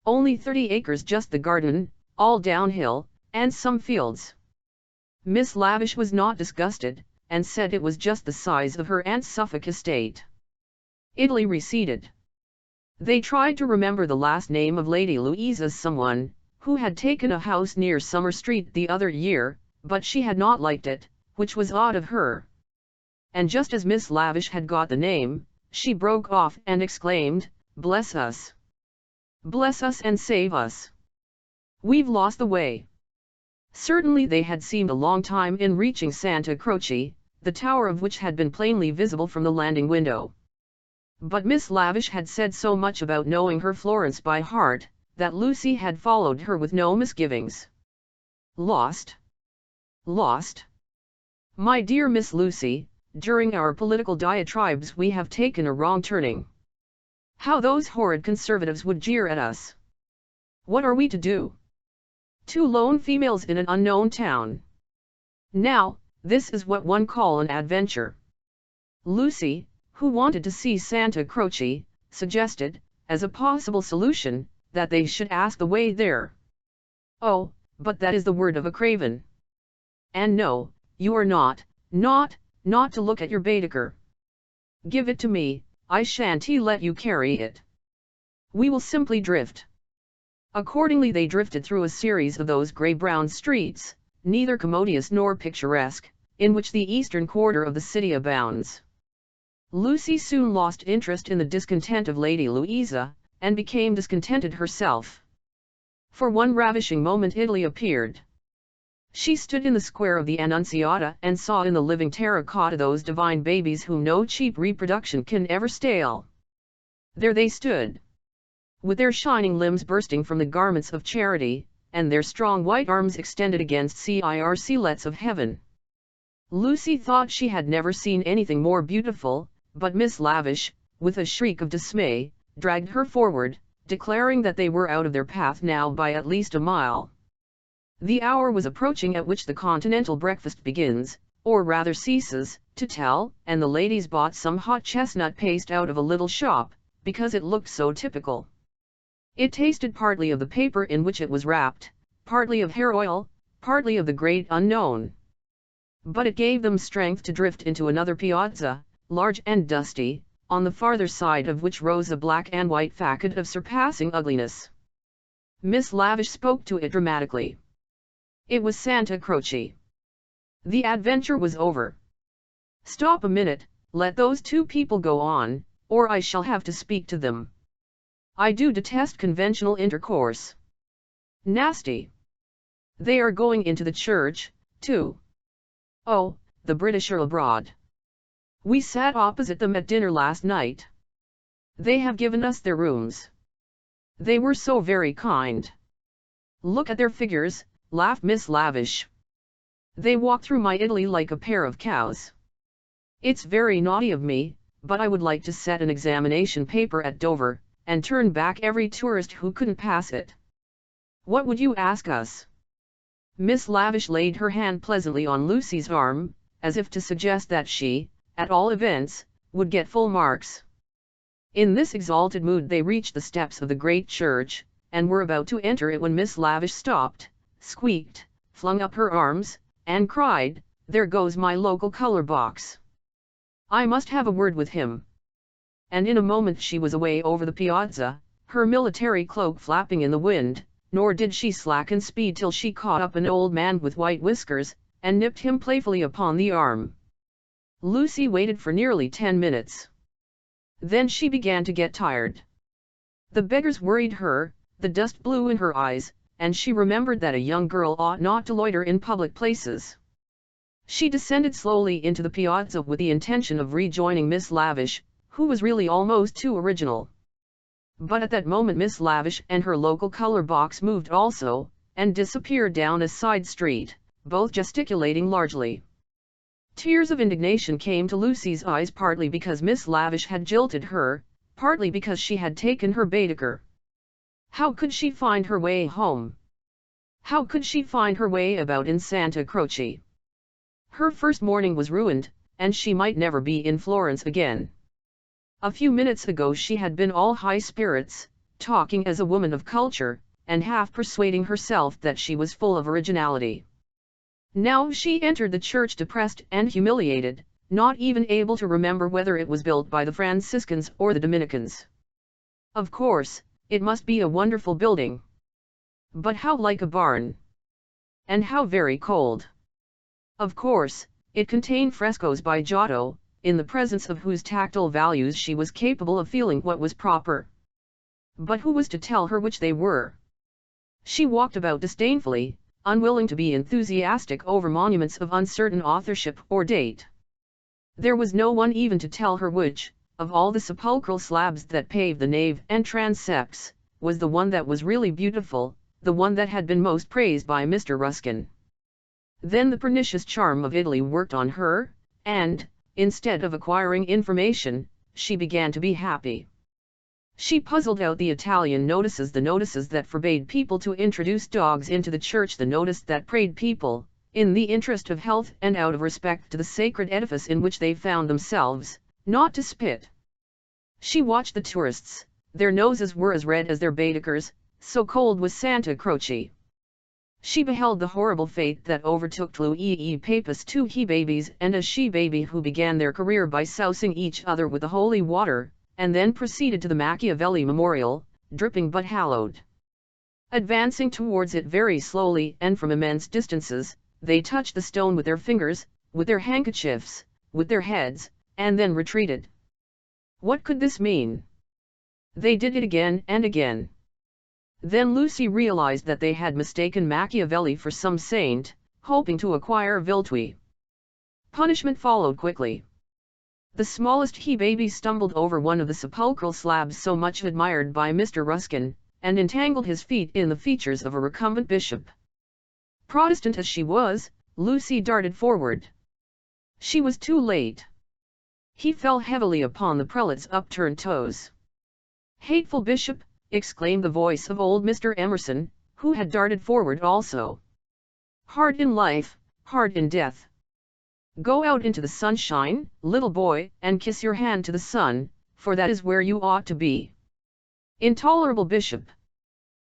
Only 30 acres, just the garden, all downhill, and some fields. Miss Lavish was not disgusted, and said it was just the size of her aunt's Suffolk estate. Italy receded. They tried to remember the last name of Lady Louisa's someone, who had taken a house near Summer Street the other year, but she had not liked it, which was odd of her. And just as Miss Lavish had got the name, she broke off and exclaimed, bless us! Bless us and save us! We've lost the way. Certainly they had seemed a long time in reaching Santa Croce, the tower of which had been plainly visible from the landing window. But Miss Lavish had said so much about knowing her Florence by heart, that Lucy had followed her with no misgivings. Lost? Lost? My dear Miss Lucy, during our political diatribes we have taken a wrong turning. How those horrid conservatives would jeer at us! What are we to do? 2 lone females in an unknown town. Now, this is what one call an adventure. Lucy, who wanted to see Santa Croce, suggested, as a possible solution, that they should ask the way there. Oh, but that is the word of a craven. And no, you are not to look at your Baedeker. Give it to me, I shan't let you carry it. We will simply drift. Accordingly they drifted through a series of those grey-brown streets, neither commodious nor picturesque, in which the eastern quarter of the city abounds. Lucy soon lost interest in the discontent of Lady Louisa, and became discontented herself. For one ravishing moment Italy appeared. She stood in the square of the Annunziata and saw in the living terracotta those divine babies whom no cheap reproduction can ever stale. There they stood, with their shining limbs bursting from the garments of charity, and their strong white arms extended against circlets of heaven. Lucy thought she had never seen anything more beautiful, but Miss Lavish, with a shriek of dismay, dragged her forward, declaring that they were out of their path now by at least a mile. The hour was approaching at which the continental breakfast begins, or rather ceases, to tell, and the ladies bought some hot chestnut paste out of a little shop, because it looked so typical. It tasted partly of the paper in which it was wrapped, partly of hair oil, partly of the great unknown. But it gave them strength to drift into another piazza, large and dusty, on the farther side of which rose a black and white facade of surpassing ugliness. Miss Lavish spoke to it dramatically. It was Santa Croce. The adventure was over. Stop a minute, let those two people go on, or I shall have to speak to them. I do detest conventional intercourse. Nasty. They are going into the church, too. Oh, the British are abroad. We sat opposite them at dinner last night. They have given us their rooms. They were so very kind. Look at their figures, laughed Miss Lavish. They walk through my Italy like a pair of cows. It's very naughty of me, but I would like to set an examination paper at Dover, and turn back every tourist who couldn't pass it. What would you ask us? Miss Lavish laid her hand pleasantly on Lucy's arm, as if to suggest that she, at all events, would get full marks. In this exalted mood they reached the steps of the great church, and were about to enter it when Miss Lavish stopped, squeaked, flung up her arms, and cried, "There goes my local colour box. I must have a word with him." And in a moment she was away over the piazza, her military cloak flapping in the wind, nor did she slacken speed till she caught up an old man with white whiskers, and nipped him playfully upon the arm. Lucy waited for nearly 10 minutes. Then she began to get tired. The beggars worried her, the dust blew in her eyes, and she remembered that a young girl ought not to loiter in public places. She descended slowly into the piazza with the intention of rejoining Miss Lavish, who was really almost too original. But at that moment Miss Lavish and her local colour box moved also, and disappeared down a side street, both gesticulating largely. Tears of indignation came to Lucy's eyes, partly because Miss Lavish had jilted her, partly because she had taken her Baedeker. How could she find her way home? How could she find her way about in Santa Croce? Her first morning was ruined, and she might never be in Florence again. A few minutes ago she had been all high spirits, talking as a woman of culture, and half persuading herself that she was full of originality. Now she entered the church depressed and humiliated, not even able to remember whether it was built by the Franciscans or the Dominicans. Of course, it must be a wonderful building. But how like a barn! And how very cold! Of course, it contained frescoes by Giotto, in the presence of whose tactile values she was capable of feeling what was proper. But who was to tell her which they were? She walked about disdainfully, unwilling to be enthusiastic over monuments of uncertain authorship or date. There was no one even to tell her which, of all the sepulchral slabs that paved the nave and transepts, was the one that was really beautiful, the one that had been most praised by Mr. Ruskin. Then the pernicious charm of Italy worked on her, and, instead of acquiring information, she began to be happy. She puzzled out the Italian notices, the notices that forbade people to introduce dogs into the church, the notice that prayed people, in the interest of health and out of respect to the sacred edifice in which they found themselves, not to spit. She watched the tourists. Their noses were as red as their Baedekers, so cold was Santa Croce. She beheld the horrible fate that overtook Louis Papist, two he-babies and a she-baby who began their career by sousing each other with the holy water, and then proceeded to the Machiavelli Memorial, dripping but hallowed. Advancing towards it very slowly and from immense distances, they touched the stone with their fingers, with their handkerchiefs, with their heads, and then retreated. What could this mean? They did it again and again. Then Lucy realized that they had mistaken Machiavelli for some saint, hoping to acquire Villetui. Punishment followed quickly. The smallest he-baby stumbled over one of the sepulchral slabs so much admired by Mr. Ruskin, and entangled his feet in the features of a recumbent bishop. Protestant as she was, Lucy darted forward. She was too late. He fell heavily upon the prelate's upturned toes. "Hateful bishop!" exclaimed the voice of old Mr. Emerson, who had darted forward also. "Hard in life, hard in death. Go out into the sunshine, little boy, and kiss your hand to the sun, for that is where you ought to be. Intolerable bishop!"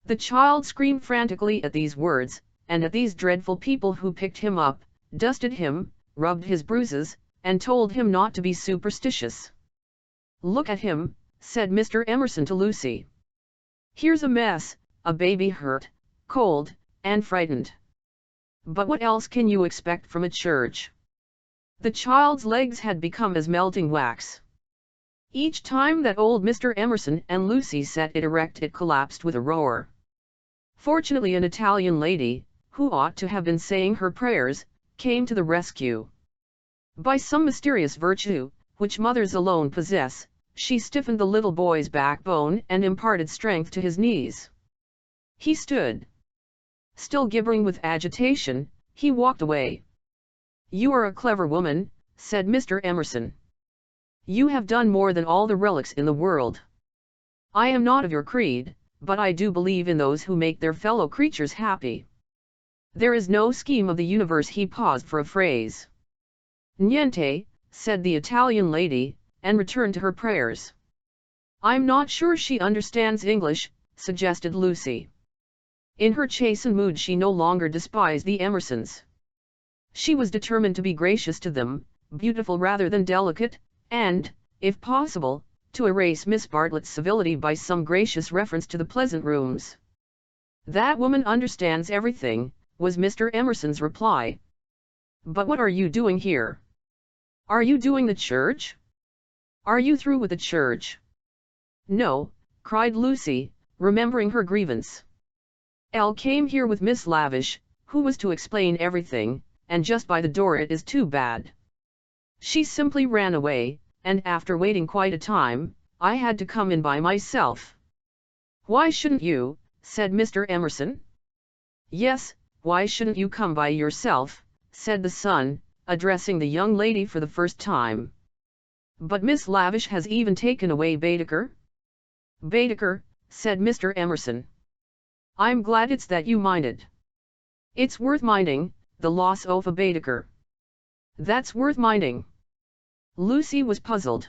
The child screamed frantically at these words, and at these dreadful people who picked him up, dusted him, rubbed his bruises, and told him not to be superstitious. "Look at him," said Mr. Emerson to Lucy. "Here's a mess, a baby hurt, cold, and frightened. But what else can you expect from a church? The child's legs had become as melting wax. Each time that old Mr. Emerson and Lucy set it erect it collapsed with a roar. Fortunately an Italian lady, who ought to have been saying her prayers, came to the rescue. By some mysterious virtue, which mothers alone possess, she stiffened the little boy's backbone and imparted strength to his knees. He stood. Still gibbering with agitation, he walked away. "You are a clever woman," said Mr. Emerson. "You have done more than all the relics in the world. I am not of your creed, but I do believe in those who make their fellow creatures happy. There is no scheme of the universe." He paused for a phrase. "Niente," said the Italian lady, and returned to her prayers. "I'm not sure she understands English," suggested Lucy. In her chastened mood she no longer despised the Emersons. She was determined to be gracious to them, beautiful rather than delicate, and, if possible, to erase Miss Bartlett's civility by some gracious reference to the pleasant rooms. "That woman understands everything," was Mr. Emerson's reply. "But what are you doing here? Are you doing the church? Are you through with the church?" "No," cried Lucy, remembering her grievance. "Elle came here with Miss Lavish, who was to explain everything, and just by the door. It is too bad. She simply ran away, and after waiting quite a time, I had to come in by myself." "Why shouldn't you?" said Mr. Emerson. "Yes, why shouldn't you come by yourself?" said the son, addressing the young lady for the first time. "But Miss Lavish has even taken away Baedeker." "Baedeker," said Mr. Emerson. "I'm glad it's that you minded. It's worth minding, the loss of a Baedeker. That's worth minding." Lucy was puzzled.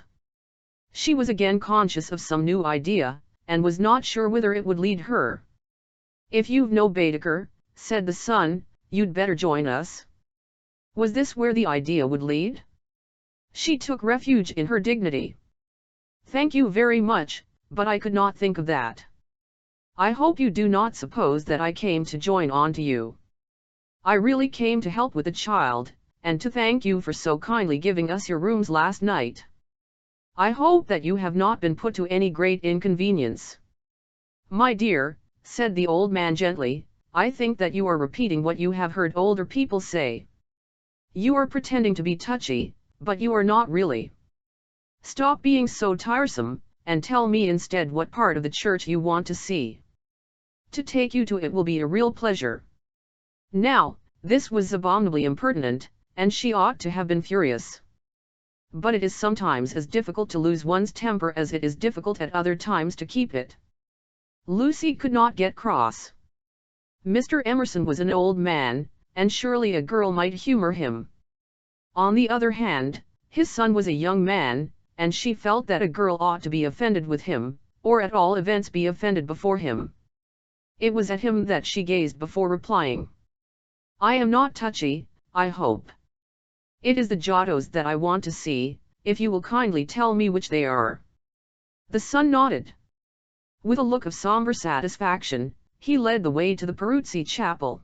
She was again conscious of some new idea, and was not sure whither it would lead her. "If you've no Baedeker," said the son, "you'd better join us." Was this where the idea would lead? She took refuge in her dignity. "Thank you very much, but I could not think of that. I hope you do not suppose that I came to join on to you. I really came to help with the child, and to thank you for so kindly giving us your rooms last night. I hope that you have not been put to any great inconvenience." "My dear," said the old man gently, "I think that you are repeating what you have heard older people say. You are pretending to be touchy, but you are not really. Stop being so tiresome, and tell me instead what part of the church you want to see. To take you to it will be a real pleasure." Now, this was abominably impertinent, and she ought to have been furious. But it is sometimes as difficult to lose one's temper as it is difficult at other times to keep it. Lucy could not get cross. Mr. Emerson was an old man, and surely a girl might humor him. On the other hand, his son was a young man, and she felt that a girl ought to be offended with him, or at all events be offended before him. It was at him that she gazed before replying. "I am not touchy, I hope. It is the Giottos that I want to see, if you will kindly tell me which they are." The son nodded. With a look of somber satisfaction, he led the way to the Peruzzi chapel.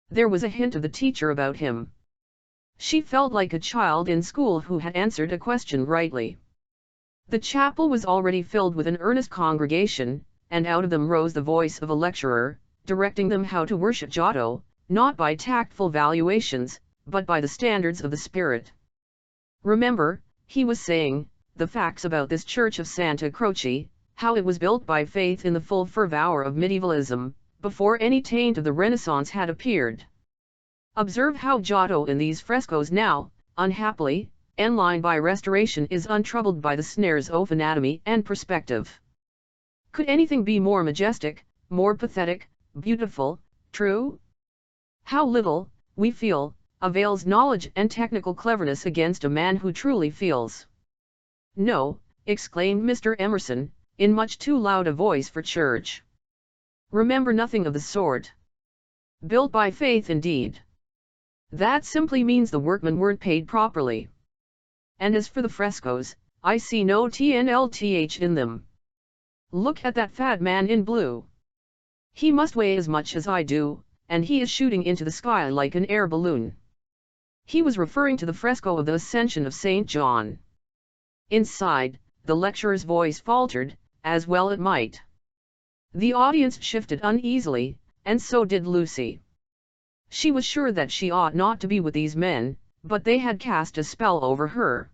There was a hint of the teacher about him. She felt like a child in school who had answered a question rightly. The chapel was already filled with an earnest congregation, and out of them rose the voice of a lecturer, directing them how to worship Giotto, not by tactful valuations, but by the standards of the Spirit. "Remember," he was saying, "the facts about this church of Santa Croce, how it was built by faith in the full fervour of medievalism, before any taint of the Renaissance had appeared. Observe how Giotto in these frescoes now, unhappily, enlined by restoration, is untroubled by the snares of anatomy and perspective. Could anything be more majestic, more pathetic, beautiful, true? How little, we feel, avails knowledge and technical cleverness against a man who truly feels." "No," exclaimed Mr. Emerson, in much too loud a voice for church. "Remember nothing of the sort. Built by faith indeed. That simply means the workmen weren't paid properly. And as for the frescoes, I see no TNLTH in them. Look at that fat man in blue. He must weigh as much as I do, and he is shooting into the sky like an air balloon. He was referring to the fresco of the Ascension of St. John. Inside, the lecturer's voice faltered, as well it might. The audience shifted uneasily, and so did Lucy. She was sure that she ought not to be with these men, but they had cast a spell over her.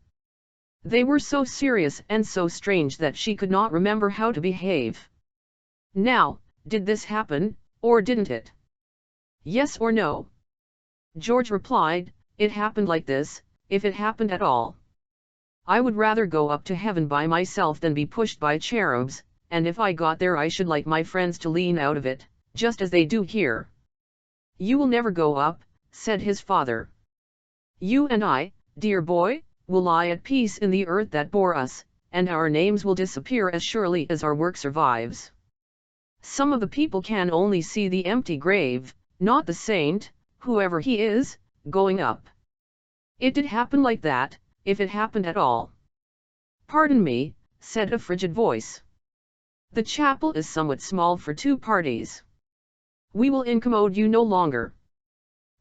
They were so serious and so strange that she could not remember how to behave. Now, did this happen, or didn't it? Yes or no? George replied, it happened like this, if it happened at all. I would rather go up to heaven by myself than be pushed by cherubs, and if I got there I should like my friends to lean out of it, just as they do here. You will never go up, said his father. You and I, dear boy, will lie at peace in the earth that bore us, and our names will disappear as surely as our work survives. Some of the people can only see the empty grave, not the saint, whoever he is, going up. It did happen like that, if it happened at all. Pardon me, said a frigid voice. The chapel is somewhat small for 2 parties. We will incommode you no longer.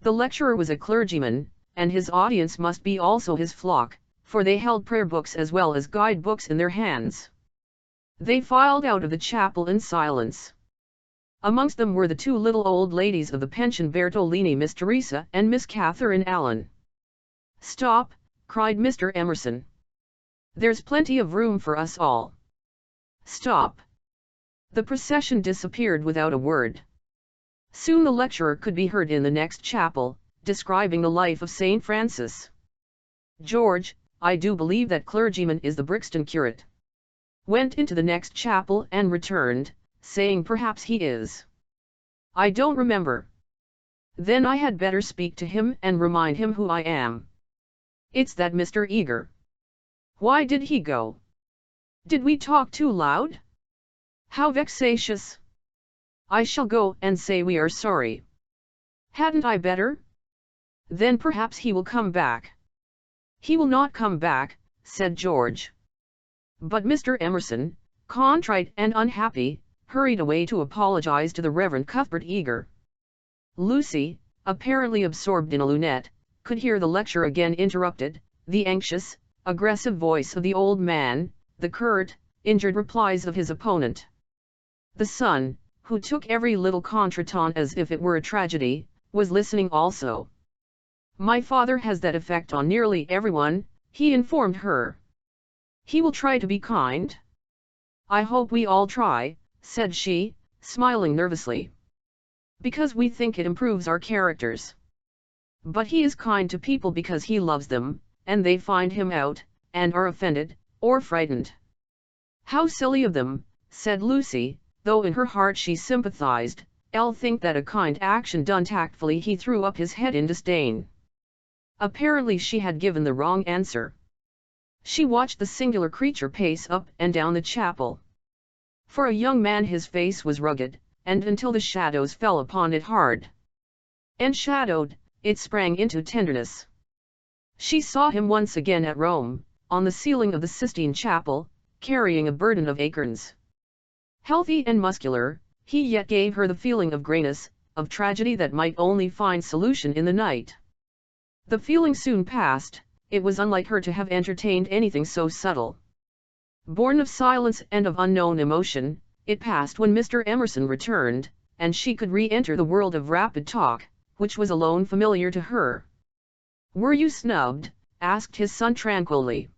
The lecturer was a clergyman, and his audience must be also his flock, for they held prayer books as well as guide books in their hands. They filed out of the chapel in silence. Amongst them were the 2 little old ladies of the pension Bertolini, Miss Teresa and Miss Catherine Allen. Stop, cried Mr. Emerson. There's plenty of room for us all. Stop. The procession disappeared without a word. Soon the lecturer could be heard in the next chapel, describing the life of St. Francis. George, I do believe that clergyman is the Brixton curate. Went into the next chapel and returned, saying perhaps he is. I don't remember. Then I had better speak to him and remind him who I am. It's that Mr. Eager. Why did he go? Did we talk too loud? How vexatious! I shall go and say we are sorry. Hadn't I better? Then perhaps he will come back. He will not come back, said George. But Mr. Emerson, contrite and unhappy, hurried away to apologize to the Reverend Cuthbert Eager. Lucy, apparently absorbed in a lunette, could hear the lecture again interrupted, the anxious, aggressive voice of the old man, the curt, injured replies of his opponent. The son, who took every little contretemps as if it were a tragedy, was listening also. My father has that effect on nearly everyone, he informed her. He will try to be kind. I hope we all try, said she, smiling nervously. Because we think it improves our characters. But he is kind to people because he loves them, and they find him out, and are offended, or frightened. How silly of them, said Lucy, though in her heart she sympathized. I'll think that a kind action done tactfully. He threw up his head in disdain. Apparently she had given the wrong answer. She watched the singular creature pace up and down the chapel. For a young man his face was rugged, and until the shadows fell upon it hard and shadowed, it sprang into tenderness. She saw him once again at Rome, on the ceiling of the Sistine Chapel, carrying a burden of acorns. Healthy and muscular, he yet gave her the feeling of grayness, of tragedy that might only find solution in the night. The feeling soon passed. It was unlike her to have entertained anything so subtle. Born of silence and of unknown emotion, it passed when Mr. Emerson returned, and she could re-enter the world of rapid talk, which was alone familiar to her. "Were you snubbed?" asked his son tranquilly.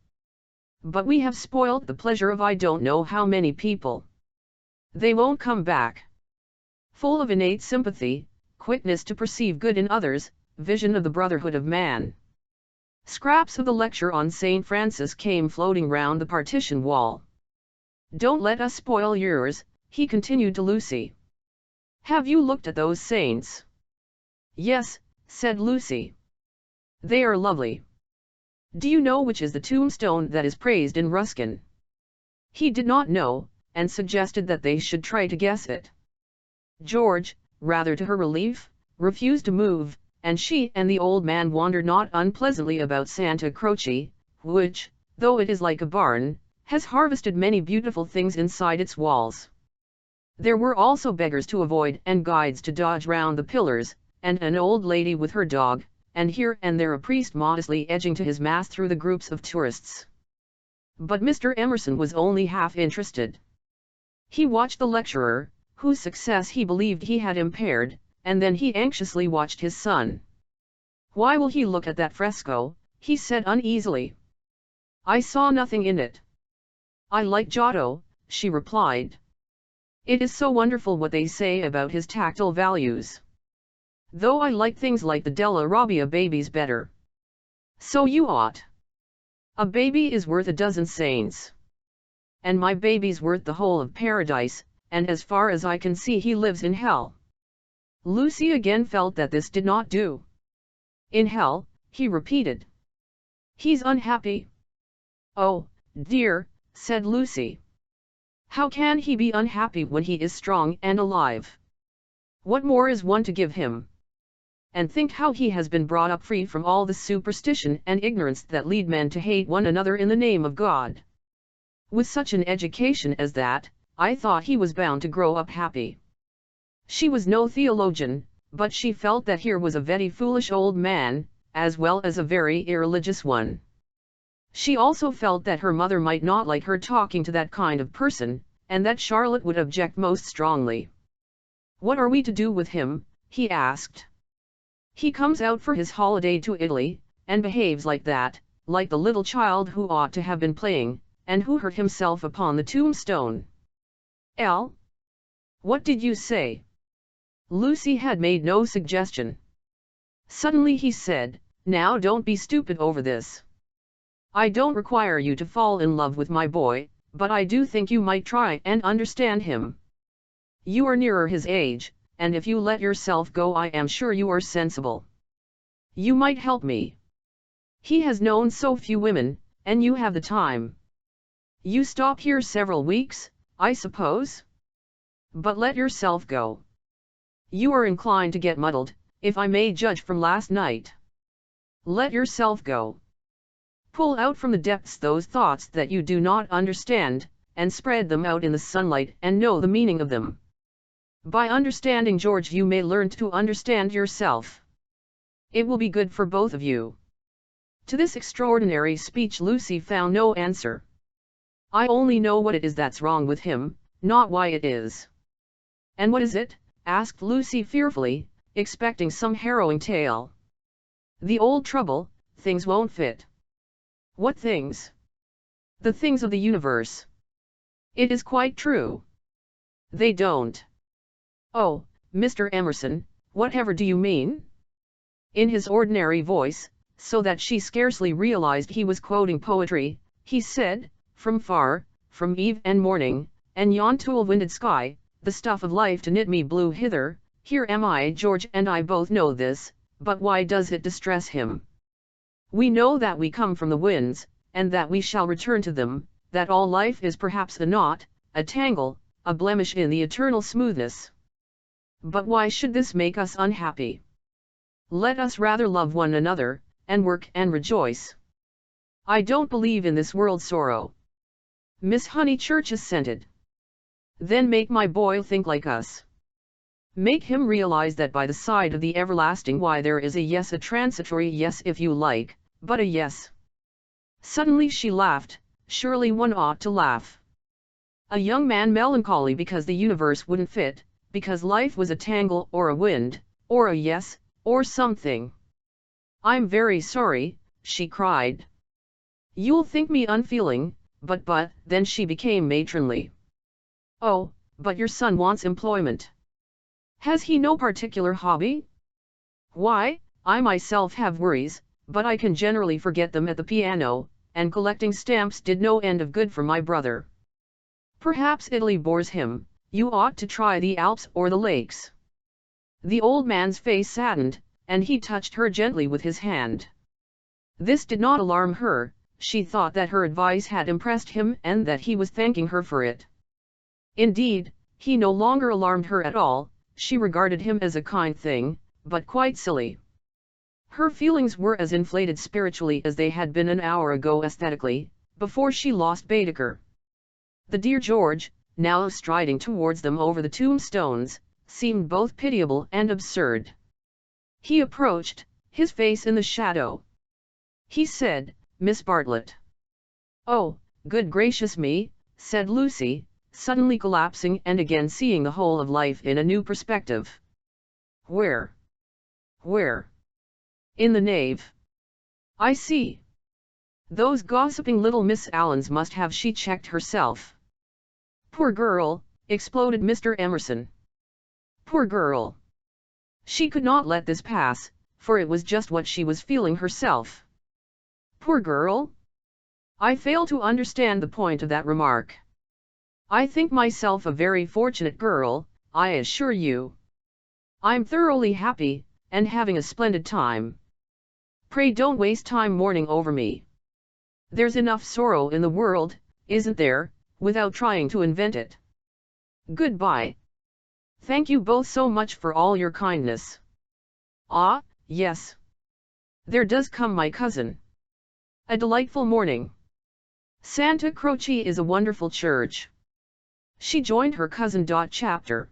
"But we have spoilt the pleasure of I don't know how many people. They won't come back." Full of innate sympathy, quickness to perceive good in others, vision of the brotherhood of man. Scraps of the lecture on St. Francis came floating round the partition wall. "Don't let us spoil yours," he continued to Lucy. "Have you looked at those saints?" "Yes," said Lucy. "They are lovely. Do you know which is the tombstone that is praised in Ruskin?" He did not know, and suggested that they should try to guess it. George, rather to her relief, refused to move, and she and the old man wandered not unpleasantly about Santa Croce, which, though it is like a barn, has harvested many beautiful things inside its walls. There were also beggars to avoid and guides to dodge round the pillars, and an old lady with her dog, and here and there a priest modestly edging to his mass through the groups of tourists. But Mr. Emerson was only half interested. He watched the lecturer, whose success he believed he had impaired, and then he anxiously watched his son. "Why will he look at that fresco?" he said uneasily. "I saw nothing in it." "I like Giotto," she replied. "It is so wonderful what they say about his tactile values. Though I like things like the Della Robbia babies better." "So you ought. A baby is worth a dozen saints. And my baby's worth the whole of paradise, and as far as I can see he lives in hell." Lucy again felt that this did not do. "In hell," he repeated. "He's unhappy." "Oh, dear," said Lucy. "How can he be unhappy when he is strong and alive? What more is one to give him? And think how he has been brought up free from all the superstition and ignorance that lead men to hate one another in the name of God. With such an education as that, I thought he was bound to grow up happy." She was no theologian, but she felt that here was a very foolish old man, as well as a very irreligious one. She also felt that her mother might not like her talking to that kind of person, and that Charlotte would object most strongly. "What are we to do with him?" he asked. "He comes out for his holiday to Italy, and behaves like that, like the little child who ought to have been playing, and who hurt himself upon the tombstone." "El? What did you say?" Lucy had made no suggestion. Suddenly he said, "Now don't be stupid over this. I don't require you to fall in love with my boy, but I do think you might try and understand him. You are nearer his age, and if you let yourself go I am sure you are sensible. You might help me. He has known so few women, and you have the time. You stop here several weeks, I suppose? But let yourself go. You are inclined to get muddled, if I may judge from last night. Let yourself go. Pull out from the depths those thoughts that you do not understand, and spread them out in the sunlight and know the meaning of them. By understanding George you may learn to understand yourself. It will be good for both of you." To this extraordinary speech Lucy found no answer. "I only know what it is that's wrong with him, not why it is." "And what is it?" asked Lucy fearfully, expecting some harrowing tale. "The old trouble, things won't fit." "What things?" "The things of the universe." "It is quite true." "They don't." "Oh, Mr. Emerson, whatever do you mean?" In his ordinary voice, so that she scarcely realized he was quoting poetry, he said, "From far, from eve and morning, and yon tulle-winded sky, the stuff of life to knit me blew hither, here am I. George and I both know this, but why does it distress him? We know that we come from the winds, and that we shall return to them, that all life is perhaps a knot, a tangle, a blemish in the eternal smoothness. But why should this make us unhappy? Let us rather love one another, and work and rejoice. I don't believe in this world sorrow." Miss Honeychurch assented. "Then make my boy think like us. Make him realize that by the side of the everlasting why there is a yes, a transitory yes if you like, but a yes." Suddenly she laughed. Surely one ought to laugh. A young man melancholy because the universe wouldn't fit, because life was a tangle or a wind, or a yes, or something. "I'm very sorry," she cried. "You'll think me unfeeling, but then she became matronly. "Oh, but your son wants employment. Has he no particular hobby?" "Why, I myself have worries, but I can generally forget them at the piano, and collecting stamps did no end of good for my brother." "Perhaps Italy bores him. You ought to try the Alps or the lakes." The old man's face saddened, and he touched her gently with his hand. This did not alarm her. She thought that her advice had impressed him and that he was thanking her for it. Indeed, he no longer alarmed her at all. She regarded him as a kind thing, but quite silly. Her feelings were as inflated spiritually as they had been an hour ago aesthetically, before she lost Baedeker. The dear George, now striding towards them over the tombstones, seemed both pitiable and absurd. He approached, his face in the shadow. He said, "Miss Bartlett." "Oh, good gracious me," said Lucy, suddenly collapsing and again seeing the whole of life in a new perspective. "Where? Where?" "In the nave." "I see. Those gossiping little Miss Allens must have." She checked herself. "Poor girl," exploded Mr. Emerson. "Poor girl." She could not let this pass, for it was just what she was feeling herself. "Poor girl? I fail to understand the point of that remark. I think myself a very fortunate girl, I assure you. I'm thoroughly happy, and having a splendid time. Pray don't waste time mourning over me. There's enough sorrow in the world, isn't there, without trying to invent it. Goodbye. Thank you both so much for all your kindness. Ah, yes. There does come my cousin. A delightful morning. Santa Croce is a wonderful church." She joined her cousin. Chapter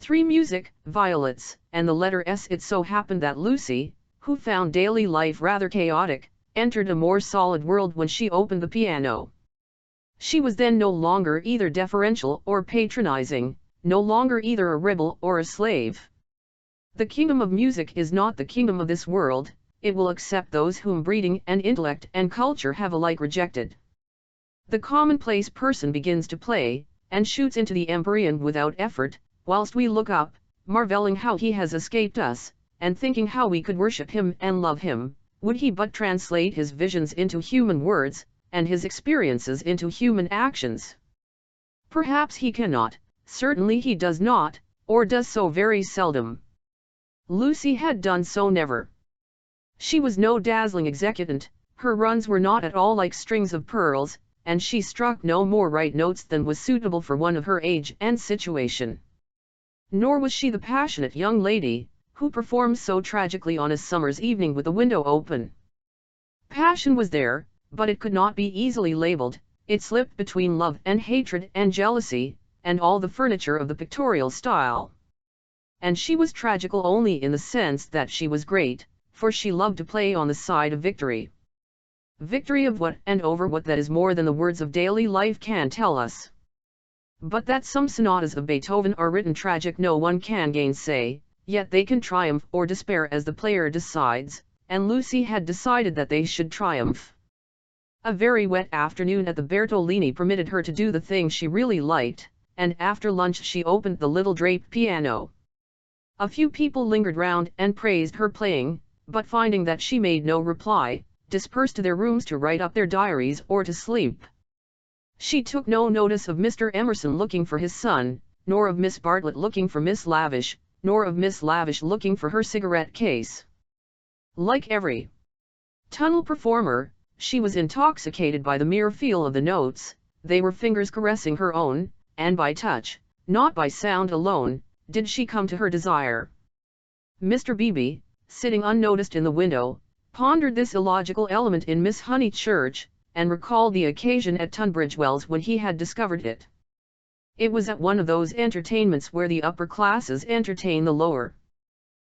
3 Music, violets, and the letter S. It so happened that Lucy, who found daily life rather chaotic, entered a more solid world when she opened the piano. She was then no longer either deferential or patronizing, no longer either a rebel or a slave. The kingdom of music is not the kingdom of this world, it will accept those whom breeding and intellect and culture have alike rejected. The commonplace person begins to play, and shoots into the empyrean without effort, whilst we look up, marvelling how he has escaped us, and thinking how we could worship him and love him, would he but translate his visions into human words, and his experiences into human actions. Perhaps he cannot, certainly he does not, or does so very seldom. Lucy had done so never. She was no dazzling executant, her runs were not at all like strings of pearls, and she struck no more right notes than was suitable for one of her age and situation. Nor was she the passionate young lady, who performs so tragically on a summer's evening with the window open. Passion was there, but it could not be easily labeled, it slipped between love and hatred and jealousy, and all the furniture of the pictorial style. And she was tragical only in the sense that she was great, for she loved to play on the side of victory. Victory of what and over what, that is more than the words of daily life can tell us. But that some sonatas of Beethoven are written tragic no one can gainsay, yet they can triumph or despair as the player decides, and Lucy had decided that they should triumph. A very wet afternoon at the Bertolini permitted her to do the thing she really liked, and after lunch she opened the little draped piano. A few people lingered round and praised her playing, but finding that she made no reply, dispersed to their rooms to write up their diaries or to sleep. She took no notice of Mr. Emerson looking for his son, nor of Miss Bartlett looking for Miss Lavish, nor of Miss Lavish looking for her cigarette case. Like every tunnel performer, she was intoxicated by the mere feel of the notes, they were fingers caressing her own, and by touch, not by sound alone, did she come to her desire. Mr. Beebe, sitting unnoticed in the window, pondered this illogical element in Miss Honeychurch, and recalled the occasion at Tunbridge Wells when he had discovered it. It was at one of those entertainments where the upper classes entertain the lower.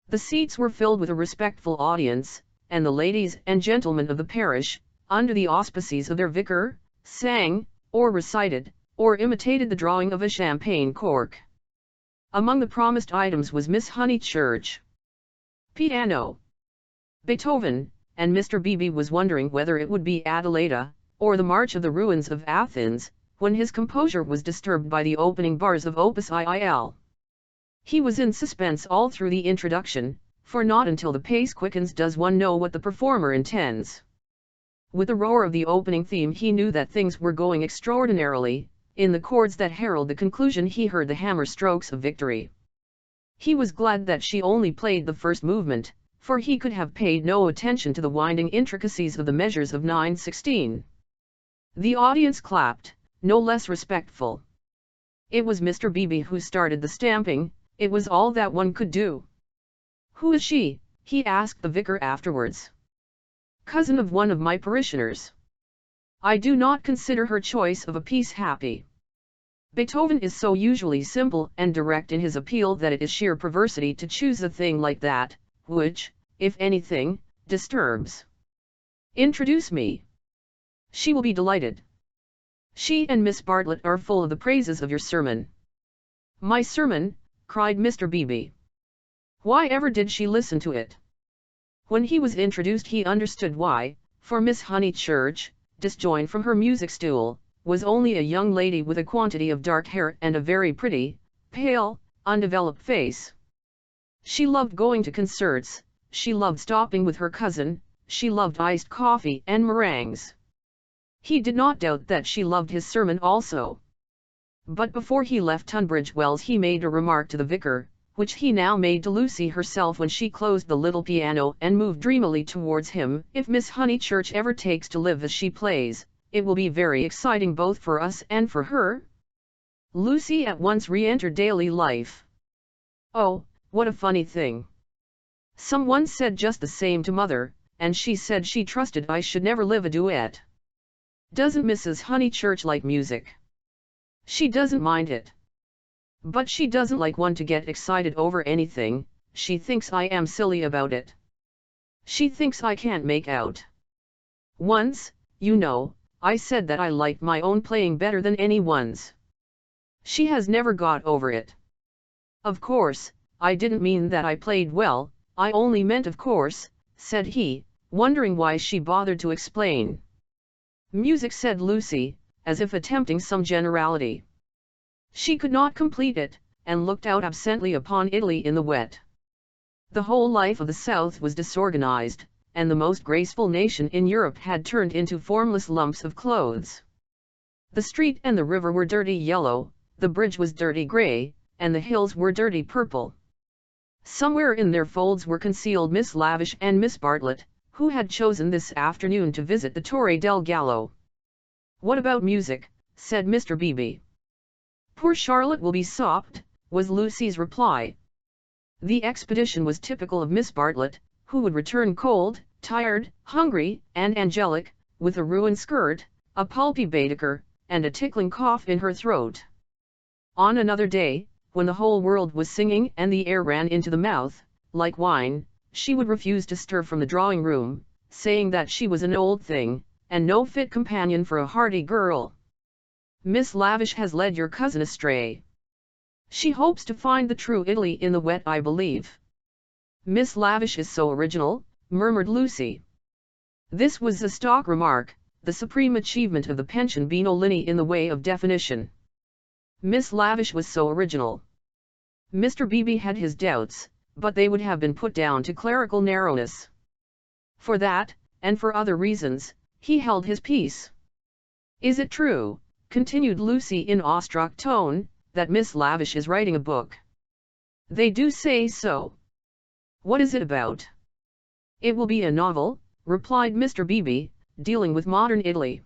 The seats were filled with a respectful audience, and the ladies and gentlemen of the parish, under the auspices of their vicar, sang, or recited, or imitated the drawing of a champagne cork. Among the promised items was Miss Honeychurch. Piano. Beethoven, and Mr. Beebe was wondering whether it would be Adelaida, or the March of the Ruins of Athens, when his composure was disturbed by the opening bars of Opus Il. He was in suspense all through the introduction, for not until the pace quickens does one know what the performer intends. With the roar of the opening theme he knew that things were going extraordinarily. In the chords that herald the conclusion he heard the hammer strokes of victory. He was glad that she only played the first movement, for he could have paid no attention to the winding intricacies of the measures of 9/16. The audience clapped, no less respectful. It was Mr. Beebe who started the stamping, it was all that one could do. "Who is she?" he asked the vicar afterwards. "Cousin of one of my parishioners. I do not consider her choice of a piece happy. Beethoven is so usually simple and direct in his appeal that it is sheer perversity to choose a thing like that, which, if anything, disturbs. Introduce me. She will be delighted. She and Miss Bartlett are full of the praises of your sermon. My sermon, cried Mr. Beebe. Why ever did she listen to it? When he was introduced he understood why, for Miss Honeychurch, disjoined from her music stool, was only a young lady with a quantity of dark hair and a very pretty, pale, undeveloped face. She loved going to concerts, she loved stopping with her cousin, she loved iced coffee and meringues. He did not doubt that she loved his sermon also. But before he left Tunbridge Wells he made a remark to the vicar, which he now made to Lucy herself when she closed the little piano and moved dreamily towards him. If Miss Honeychurch ever takes to live as she plays, it will be very exciting both for us and for her. Lucy at once re-entered daily life. Oh, what a funny thing. Someone said just the same to Mother, and she said she trusted I should never live a duet. Doesn't Mrs. Honeychurch like music? She doesn't mind it. But she doesn't like one to get excited over anything, she thinks I am silly about it. She thinks I can't make out. Once, you know, I said that I liked my own playing better than anyone's. She has never got over it. Of course, I didn't mean that I played well, I only meant of course, said he, wondering why she bothered to explain. Music, said Lucy, as if attempting some generality. She could not complete it, and looked out absently upon Italy in the wet. The whole life of the South was disorganized, and the most graceful nation in Europe had turned into formless lumps of clothes. The street and the river were dirty yellow, the bridge was dirty gray, and the hills were dirty purple. Somewhere in their folds were concealed Miss Lavish and Miss Bartlett, who had chosen this afternoon to visit the Torre del Gallo. What about music? Said Mr. Beebe. Poor Charlotte will be sopped, was Lucy's reply. The expedition was typical of Miss Bartlett, who would return cold, tired, hungry, and angelic, with a ruined skirt, a pulpy Baedeker, and a tickling cough in her throat. On another day, when the whole world was singing and the air ran into the mouth, like wine, she would refuse to stir from the drawing-room, saying that she was an old thing, and no fit companion for a hearty girl. Miss Lavish has led your cousin astray. She hopes to find the true Italy in the wet, I believe. Miss Lavish is so original, murmured Lucy. This was a stock remark, the supreme achievement of the Pensionbino Linny in the way of definition. Miss Lavish was so original. Mr. Beebe had his doubts, but they would have been put down to clerical narrowness. For that, and for other reasons, he held his peace. Is it true, continued Lucy in awestruck tone, that Miss Lavish is writing a book? They do say so. What is it about? It will be a novel, replied Mr. Beebe, dealing with modern Italy.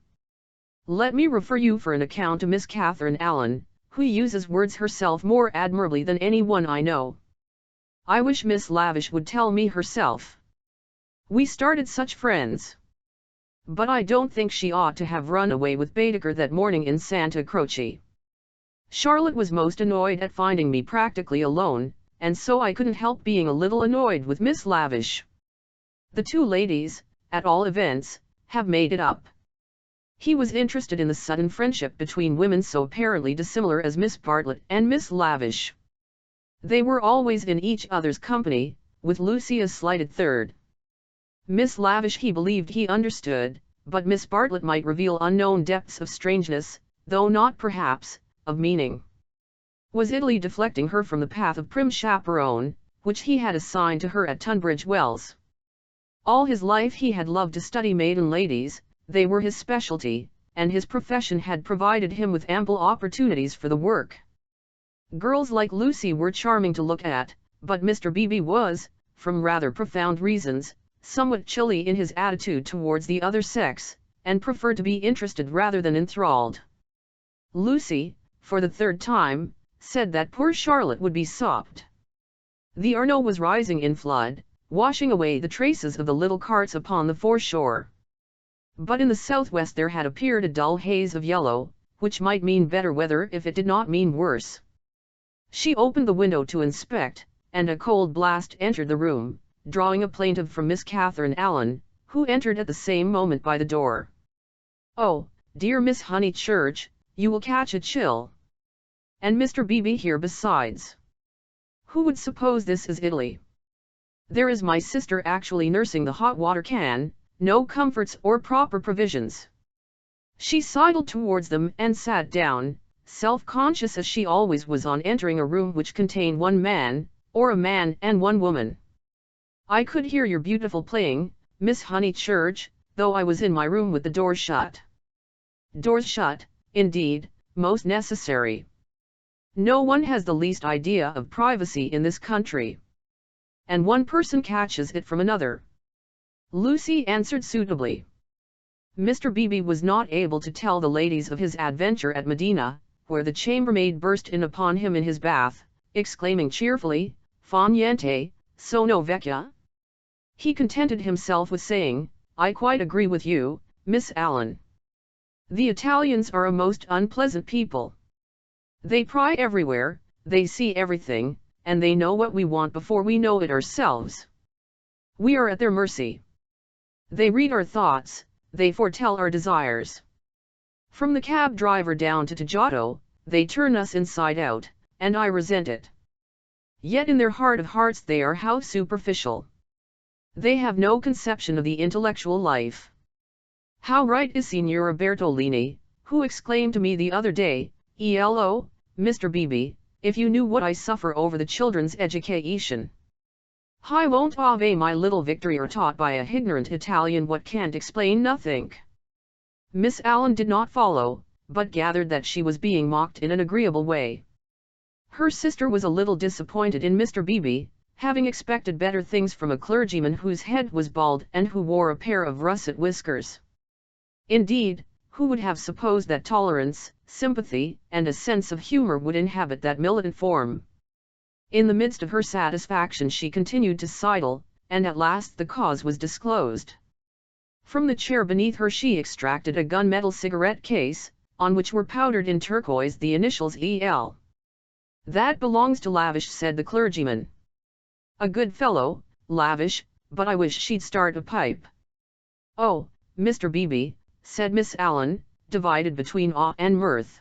Let me refer you for an account to Miss Catherine Allen, who uses words herself more admirably than anyone I know. I wish Miss Lavish would tell me herself. We started such friends. But I don't think she ought to have run away with Baedeker that morning in Santa Croce. Charlotte was most annoyed at finding me practically alone, and so I couldn't help being a little annoyed with Miss Lavish. The two ladies, at all events, have made it up. He was interested in the sudden friendship between women so apparently dissimilar as Miss Bartlett and Miss Lavish. They were always in each other's company, with Lucy a slighted third. Miss Lavish he believed he understood, but Miss Bartlett might reveal unknown depths of strangeness, though not perhaps, of meaning. Was Italy deflecting her from the path of prim chaperone, which he had assigned to her at Tunbridge Wells? All his life he had loved to study maiden ladies, they were his specialty, and his profession had provided him with ample opportunities for the work. Girls like Lucy were charming to look at, but Mr. Beebe was, from rather profound reasons, somewhat chilly in his attitude towards the other sex, and preferred to be interested rather than enthralled. Lucy, for the third time, said that poor Charlotte would be sopped. The Arno was rising in flood, washing away the traces of the little carts upon the foreshore. But in the southwest there had appeared a dull haze of yellow, which might mean better weather if it did not mean worse. She opened the window to inspect, and a cold blast entered the room, drawing a plaintive from Miss Catherine Allen, who entered at the same moment by the door. "Oh, dear Miss Honeychurch, you will catch a chill. And Mr. Beebe here besides. Who would suppose this is Italy? There is my sister actually nursing the hot water can, no comforts or proper provisions." She sidled towards them and sat down, self-conscious as she always was on entering a room which contained one man, or a man and one woman. "I could hear your beautiful playing, Miss Honeychurch, though I was in my room with the door shut." Doors shut, indeed, most necessary. No one has the least idea of privacy in this country. And one person catches it from another. Lucy answered suitably. Mr. Beebe was not able to tell the ladies of his adventure at Medina, where the chambermaid burst in upon him in his bath, exclaiming cheerfully, "Fa niente, sono vecchia." He contented himself with saying, "I quite agree with you, Miss Allen. The Italians are a most unpleasant people. They pry everywhere, they see everything, and they know what we want before we know it ourselves. We are at their mercy. They read our thoughts, they foretell our desires. From the cab driver down to Giotto, they turn us inside out, and I resent it. Yet in their heart of hearts they are how superficial. They have no conception of the intellectual life. How right is Signora Bertolini, who exclaimed to me the other day, 'Elo, Mr. Beebe, if you knew what I suffer over the children's education. I won't have my little Victory taught by a ignorant Italian what can't explain nothing.'" Miss Allen did not follow, but gathered that she was being mocked in an agreeable way. Her sister was a little disappointed in Mr. Beebe, having expected better things from a clergyman whose head was bald and who wore a pair of russet whiskers. Indeed, who would have supposed that tolerance, sympathy, and a sense of humor would inhabit that militant form? In the midst of her satisfaction she continued to sidle, and at last the cause was disclosed. From the chair beneath her she extracted a gun-metal cigarette case, on which were powdered in turquoise the initials E.L. "That belongs to Lavish," said the clergyman. "A good fellow, Lavish, but I wish she'd start a pipe." "Oh, Mr. Beebe," said Miss Allen, divided between awe and mirth.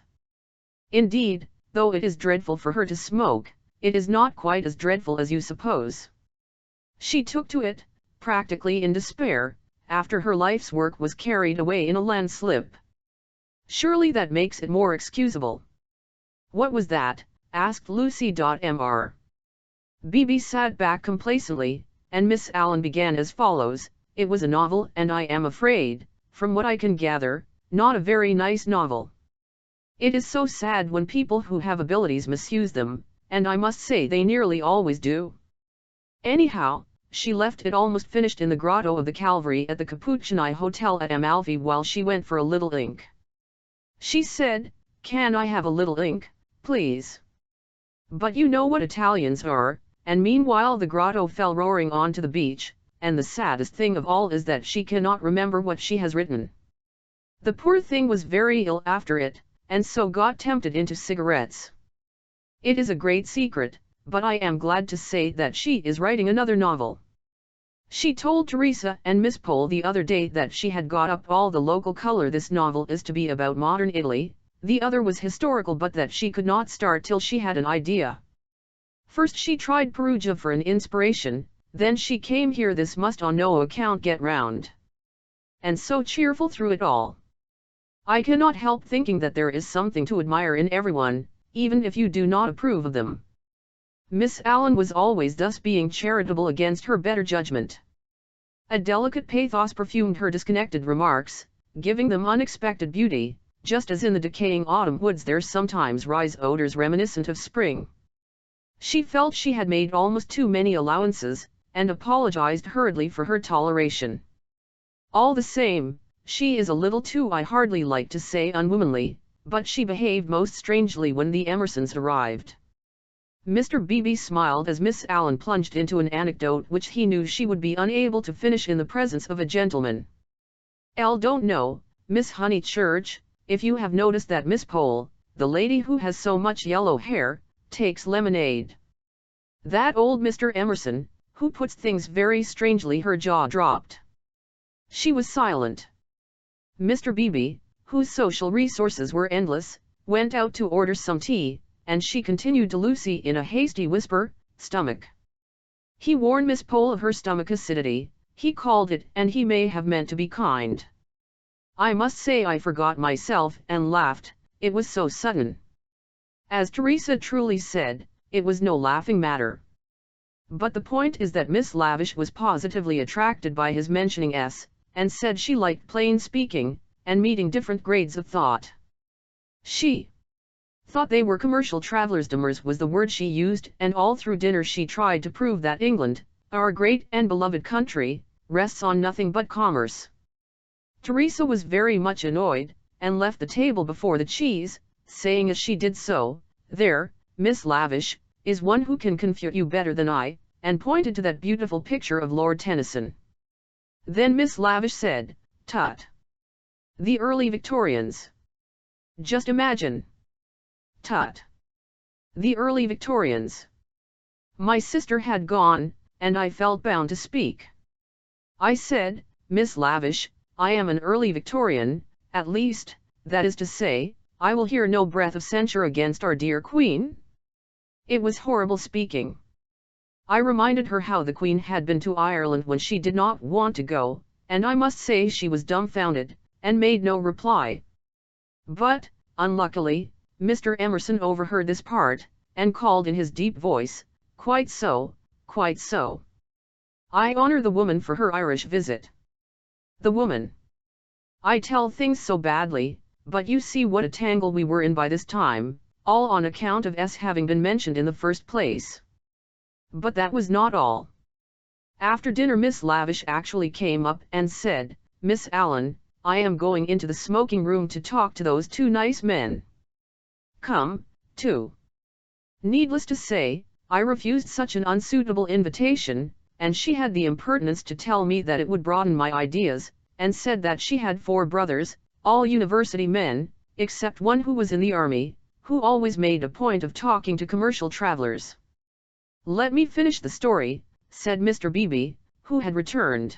"Indeed, though it is dreadful for her to smoke, it is not quite as dreadful as you suppose. She took to it, practically in despair, after her life's work was carried away in a landslip. Surely that makes it more excusable." "What was that?" asked Lucy. Mr. Beebe sat back complacently, and Miss Allen began as follows, "It was a novel, and I am afraid, from what I can gather, not a very nice novel. It is so sad when people who have abilities misuse them, and I must say they nearly always do. Anyhow, she left it almost finished in the Grotto of the Calvary at the Capucini Hotel at Amalfi while she went for a little ink. She said, 'Can I have a little ink, please?' But you know what Italians are, and meanwhile the Grotto fell roaring on to the beach, and the saddest thing of all is that she cannot remember what she has written. The poor thing was very ill after it, and so got tempted into cigarettes. It is a great secret, but I am glad to say that she is writing another novel. She told Teresa and Miss Pole the other day that she had got up all the local color. This novel is to be about modern Italy, the other was historical, but that she could not start till she had an idea. First she tried Perugia for an inspiration, then she came here. This must on no account get round. And so cheerful through it all. I cannot help thinking that there is something to admire in everyone, even if you do not approve of them." Miss Allen was always thus being charitable against her better judgment. A delicate pathos perfumed her disconnected remarks, giving them unexpected beauty, just as in the decaying autumn woods there sometimes rise odors reminiscent of spring. She felt she had made almost too many allowances, and apologized hurriedly for her toleration. All the same, she is a little too, I hardly like to say unwomanly, but she behaved most strangely when the Emersons arrived. Mr. Beebe smiled as Miss Allen plunged into an anecdote which he knew she would be unable to finish in the presence of a gentleman. "Don't know, Miss Honeychurch, if you have noticed that Miss Pole, the lady who has so much yellow hair, takes lemonade. That old Mr. Emerson, who puts things very strangely. Her jaw dropped. She was silent. Mr. Beebe, whose social resources were endless, went out to order some tea, and she continued to Lucy in a hasty whisper, "Stomach." He warned Miss Pole of her stomach acidity, he called it, and he may have meant to be kind. I must say I forgot myself and laughed, it was so sudden. As Teresa truly said, it was no laughing matter. But the point is that Miss Lavish was positively attracted by his mentioning S, and said she liked plain speaking, and meeting different grades of thought. She thought they were commercial travelers. Demers was the word she used, and all through dinner she tried to prove that England, our great and beloved country, rests on nothing but commerce. Teresa was very much annoyed, and left the table before the cheese, saying as she did so, "There, Miss Lavish, is one who can confute you better than I," and pointed to that beautiful picture of Lord Tennyson. Then Miss Lavish said, "Tut! The early Victorians. Just imagine! Tut! The early Victorians." My sister had gone, and I felt bound to speak. I said, "Miss Lavish, I am an early Victorian, at least, that is to say, I will hear no breath of censure against our dear Queen." It was horrible speaking. I reminded her how the Queen had been to Ireland when she did not want to go, and I must say she was dumbfounded, and made no reply. But, unluckily, Mr. Emerson overheard this part, and called in his deep voice, "Quite so, quite so. I honor the woman for her Irish visit." The woman. I tell things so badly, but you see what a tangle we were in by this time, all on account of S having been mentioned in the first place. But that was not all. After dinner Miss Lavish actually came up and said, "Miss Allen, I am going into the smoking room to talk to those two nice men. Come, too." Needless to say, I refused such an unsuitable invitation, and she had the impertinence to tell me that it would broaden my ideas, and said that she had 4 brothers, all university men, except one who was in the army, who always made a point of talking to commercial travelers. "Let me finish the story," said Mr. Beebe, who had returned.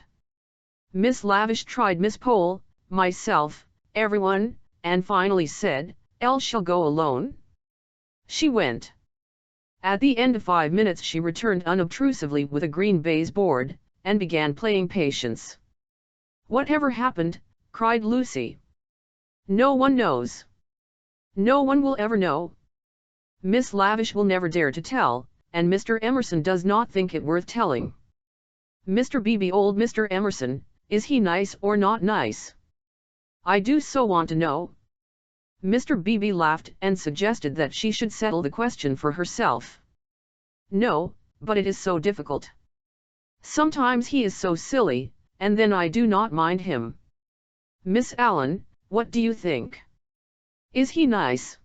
Miss Lavish tried Miss Pole, myself, everyone, and finally said, "Elle shall go alone." She went. At the end of 5 minutes she returned unobtrusively with a green baize board, and began playing Patience. "Whatever happened?" cried Lucy. "No one knows. No one will ever know. Miss Lavish will never dare to tell, and Mr. Emerson does not think it worth telling. Mr. Beebe, old Mr. Emerson, is he nice or not nice? I do so want to know." Mr. Beebe laughed and suggested that she should settle the question for herself. "No, but it is so difficult. Sometimes he is so silly, and then I do not mind him. Miss Allen, what do you think? Is he nice?"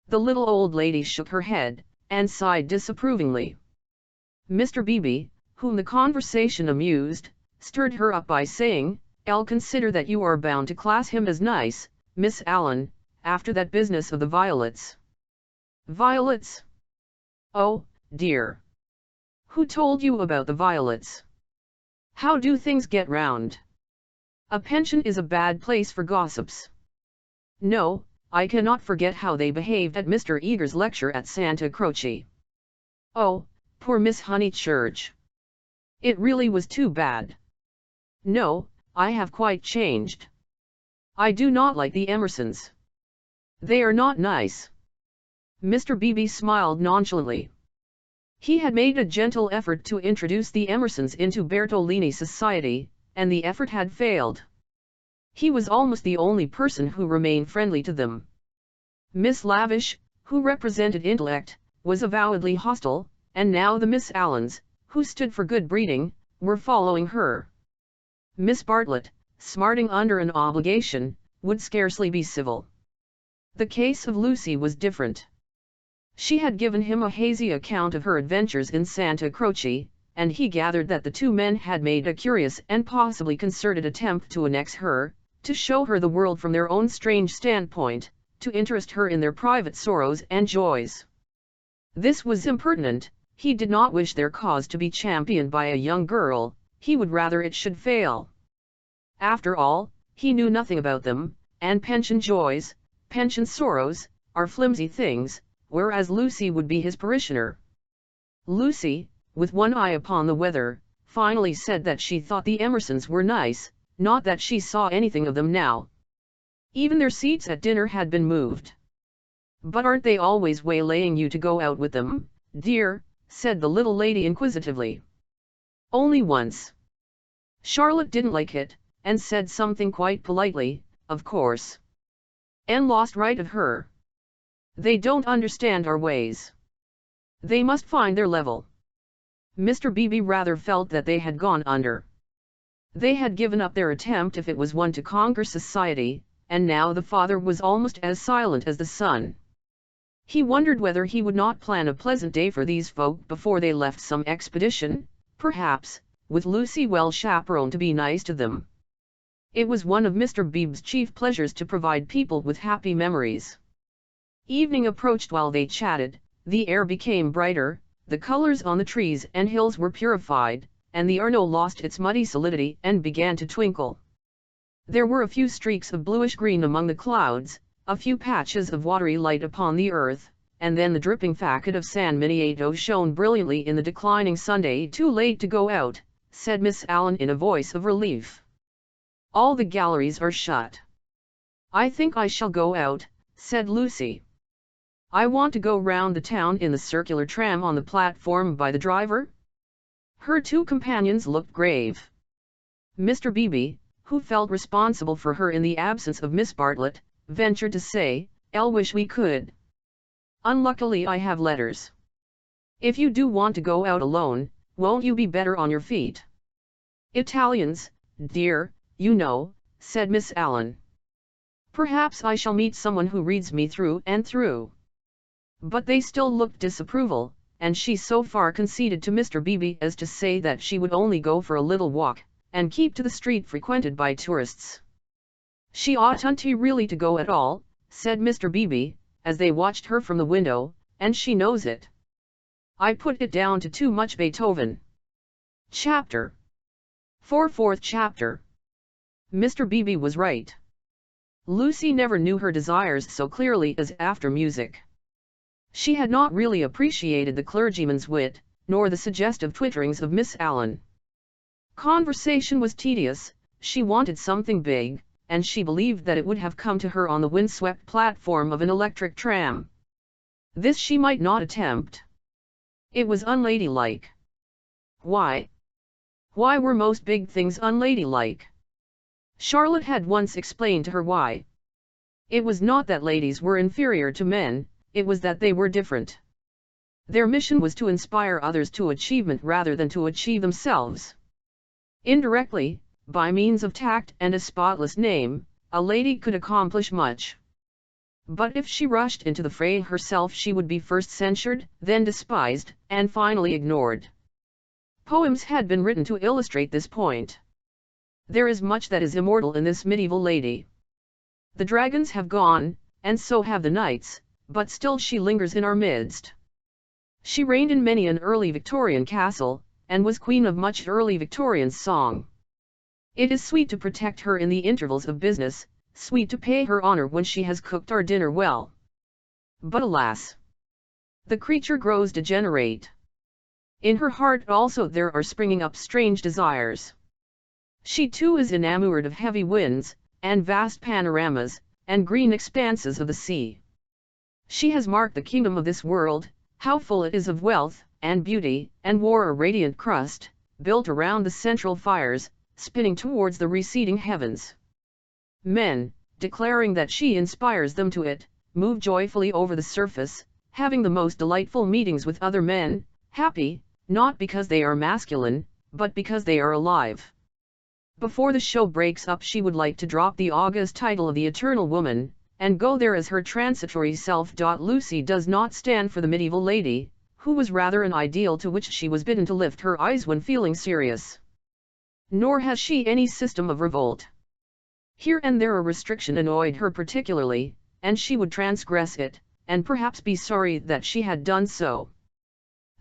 The little old lady shook her head, and sighed disapprovingly. Mr. Beebe, whom the conversation amused, stirred her up by saying, "I'll consider that you are bound to class him as nice, Miss Allen, after that business of the violets." "Violets? Oh, dear! Who told you about the violets? How do things get round? A pension is a bad place for gossips. No, I cannot forget how they behaved at Mr. Eager's lecture at Santa Croce. Oh, poor Miss Honeychurch! It really was too bad. No, I have quite changed. I do not like the Emersons. They are not nice." Mr. Beebe smiled nonchalantly. He had made a gentle effort to introduce the Emersons into Bertolini society, and the effort had failed. He was almost the only person who remained friendly to them. Miss Lavish, who represented intellect, was avowedly hostile, and now the Miss Allens, who stood for good breeding, were following her. Miss Bartlett, smarting under an obligation, would scarcely be civil. The case of Lucy was different. She had given him a hazy account of her adventures in Santa Croce, and he gathered that the 2 men had made a curious and possibly concerted attempt to annex her, to show her the world from their own strange standpoint, to interest her in their private sorrows and joys. This was impertinent, He did not wish their cause to be championed by a young girl, he would rather it should fail. After all, he knew nothing about them, and pension joys, pension sorrows, are flimsy things, whereas Lucy would be his parishioner. Lucy, with one eye upon the weather, finally said that she thought the Emersons were nice, not that she saw anything of them now. Even their seats at dinner had been moved. "But aren't they always waylaying you to go out with them, dear?" said the little lady inquisitively. "Only once." Charlotte didn't like it, and said something quite politely, "Of course." And lost right of her. "They don't understand our ways. They must find their level." Mr. Beebe rather felt that they had gone under. They had given up their attempt if it was one to conquer society, and now the father was almost as silent as the son. He wondered whether he would not plan a pleasant day for these folk before they left some expedition, perhaps, with Lucy well chaperoned to be nice to them. It was one of Mr. Beebe's chief pleasures to provide people with happy memories. Evening approached while they chatted, the air became brighter, the colors on the trees and hills were purified, and the Arno lost its muddy solidity and began to twinkle. There were a few streaks of bluish-green among the clouds, a few patches of watery light upon the earth, and then the dripping facade of San Miniato shone brilliantly in the declining Sunday. "Too late to go out," said Miss Allen in a voice of relief. "All the galleries are shut." "I think I shall go out," said Lucy. "I want to go round the town in the circular tram on the platform by the driver." Her two companions looked grave. Mr. Beebe, who felt responsible for her in the absence of Miss Bartlett, ventured to say, "I wish we could. Unluckily I have letters." "If you do want to go out alone, won't you be better on your feet?" "Italians, dear, you know," said Miss Allen. "Perhaps I shall meet someone who reads me through and through." But they still looked disapproval, and she so far conceded to Mr. Beebe as to say that she would only go for a little walk, and keep to the street frequented by tourists. "She oughtn't really to go at all," said Mr. Beebe, as they watched her from the window, "and she knows it. I put it down to too much Beethoven." Chapter 4 Fourth Chapter. Mr. Beebe was right. Lucy never knew her desires so clearly as after music. She had not really appreciated the clergyman's wit, nor the suggestive twitterings of Miss Allen. Conversation was tedious, she wanted something big, and she believed that it would have come to her on the windswept platform of an electric tram. This she might not attempt. It was unladylike. Why? Why were most big things unladylike? Charlotte had once explained to her why. It was not that ladies were inferior to men, it was that they were different. Their mission was to inspire others to achievement rather than to achieve themselves. Indirectly, by means of tact and a spotless name, a lady could accomplish much. But if she rushed into the fray herself, she would be first censured, then despised, and finally ignored. Poems had been written to illustrate this point. There is much that is immortal in this medieval lady. The dragons have gone, and so have the knights, but still she lingers in our midst. She reigned in many an early Victorian castle, and was queen of much early Victorian song. It is sweet to protect her in the intervals of business, sweet to pay her honor when she has cooked our dinner well. But alas! The creature grows degenerate. In her heart also there are springing up strange desires. She too is enamored of heavy winds, and vast panoramas, and green expanses of the sea. She has marked the kingdom of this world, how full it is of wealth, and beauty, and wore a radiant crust, built around the central fires, spinning towards the receding heavens. Men, declaring that she inspires them to it, move joyfully over the surface, having the most delightful meetings with other men, happy, not because they are masculine, but because they are alive. Before the show breaks up she would like to drop the august title of the Eternal Woman, and go there as her transitory self. Lucy does not stand for the medieval lady, who was rather an ideal to which she was bidden to lift her eyes when feeling serious. Nor has she any system of revolt. Here and there a restriction annoyed her particularly, and she would transgress it, and perhaps be sorry that she had done so.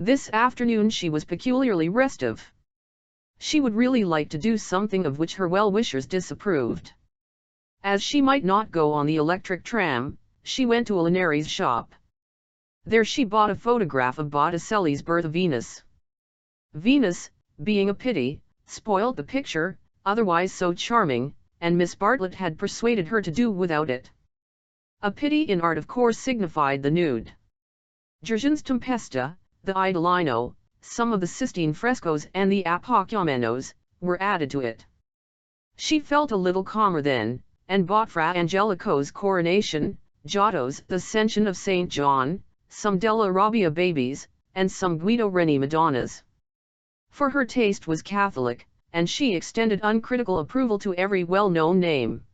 This afternoon she was peculiarly restive. She would really like to do something of which her well-wishers disapproved. As she might not go on the electric tram, she went to a Linari's shop. There she bought a photograph of Botticelli's Birth of Venus. Venus, being a pity, spoilt the picture, otherwise so charming, and Miss Bartlett had persuaded her to do without it. A pity in art of course signified the nude. Giorgione's Tempesta, the Idolino, some of the Sistine frescoes and the Apocchiamenos, were added to it. She felt a little calmer then, and bought Fra Angelico's Coronation, Giotto's The Ascension of St. John, some Della Robbia babies, and some Guido Reni Madonnas. For her taste was Catholic, and she extended uncritical approval to every well-known name.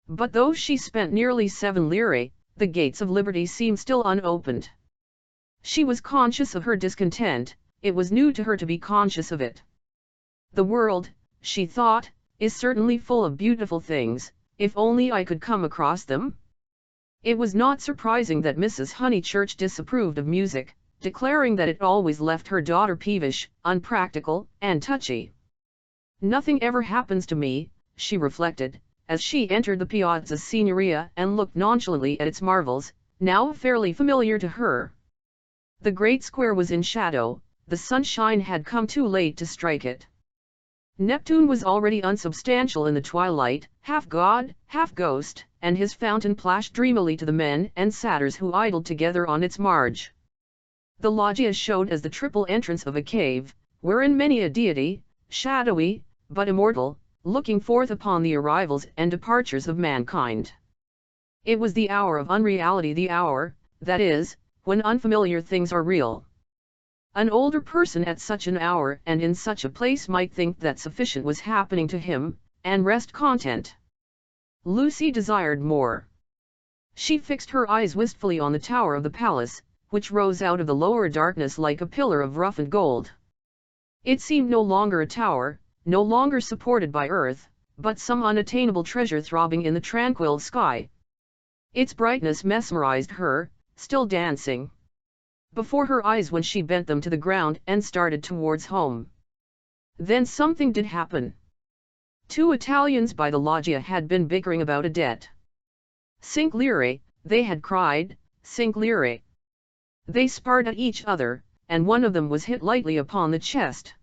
But though she spent nearly 7 lire, the gates of liberty seemed still unopened. She was conscious of her discontent, it was new to her to be conscious of it. The world, she thought, is certainly full of beautiful things, if only I could come across them. It was not surprising that Mrs. Honeychurch disapproved of music, declaring that it always left her daughter peevish, unpractical, and touchy. Nothing ever happens to me, she reflected, as she entered the Piazza Signoria and looked nonchalantly at its marvels, now fairly familiar to her. The great square was in shadow, the sunshine had come too late to strike it. Neptune was already unsubstantial in the twilight, half god, half ghost, and his fountain plashed dreamily to the men and satyrs who idled together on its marge. The loggia showed as the triple entrance of a cave, wherein many a deity, shadowy, but immortal, looking forth upon the arrivals and departures of mankind. It was the hour of unreality, the hour, that is, when unfamiliar things are real. An older person at such an hour and in such a place might think that sufficient was happening to him, and rest content. Lucy desired more. She fixed her eyes wistfully on the tower of the palace, which rose out of the lower darkness like a pillar of roughened gold. It seemed no longer a tower, no longer supported by earth, but some unattainable treasure throbbing in the tranquil sky. Its brightness mesmerized her, still dancing before her eyes when she bent them to the ground and started towards home. Then something did happen. 2 Italians by the loggia had been bickering about a debt. 5 lire, they had cried, 5 lire. They sparred at each other, and one of them was hit lightly upon the chest.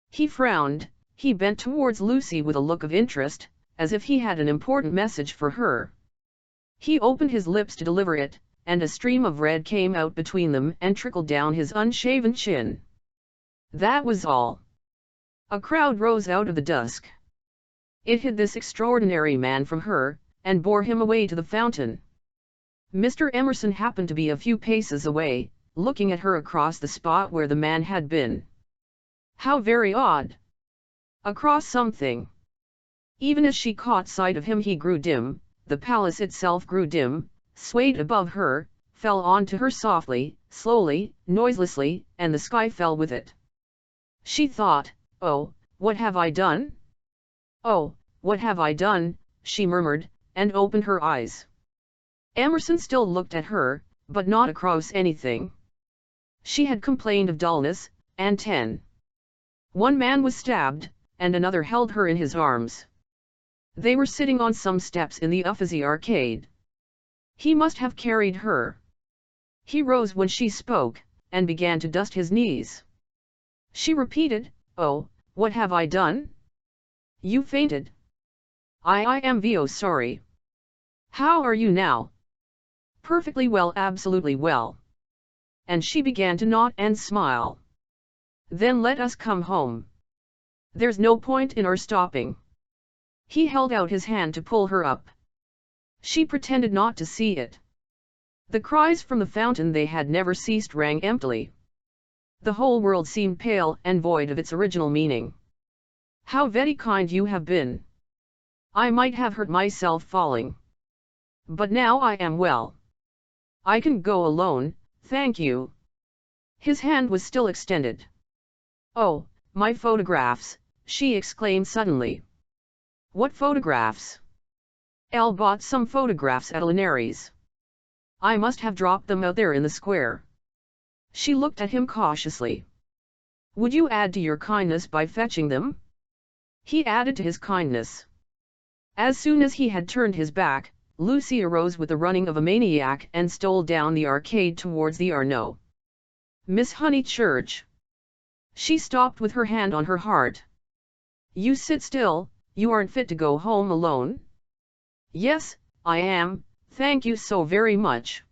He frowned, he bent towards Lucy with a look of interest, as if he had an important message for her. He opened his lips to deliver it, and a stream of red came out between them and trickled down his unshaven chin. That was all. A crowd rose out of the dusk. It hid this extraordinary man from her, and bore him away to the fountain. Mr. Emerson happened to be a few paces away, looking at her across the spot where the man had been. How very odd! Across something. Even as she caught sight of him he grew dim, the palace itself grew dim, swayed above her, fell onto her softly, slowly, noiselessly, and the sky fell with it. She thought, "Oh, what have I done? Oh, what have I done?" she murmured, and opened her eyes. Emerson still looked at her, but not across anything. She had complained of dullness, and 10. One man was stabbed, and another held her in his arms. They were sitting on some steps in the Uffizi arcade. He must have carried her. He rose when she spoke, and began to dust his knees. She repeated, "Oh, what have I done?" "You fainted." I am sorry. How are you now?" "Perfectly well, absolutely well." And she began to nod and smile. "Then let us come home. There's no point in our stopping." He held out his hand to pull her up. She pretended not to see it. The cries from the fountain they had never ceased rang emptily. The whole world seemed pale and void of its original meaning. "How very kind you have been. I might have hurt myself falling. But now I am well. I can go alone, thank you." His hand was still extended. "Oh, my photographs," she exclaimed suddenly. "What photographs?" "Elle bought some photographs at Linari's. I must have dropped them out there in the square." She looked at him cautiously. Would you add to your kindness by fetching them? He added to his kindness. As soon as he had turned his back, Lucy arose with the running of a maniac and stole down the arcade towards the Arno. Miss Honeychurch. She stopped with her hand on her heart. You sit still, you aren't fit to go home alone? Yes, I am, thank you so very much.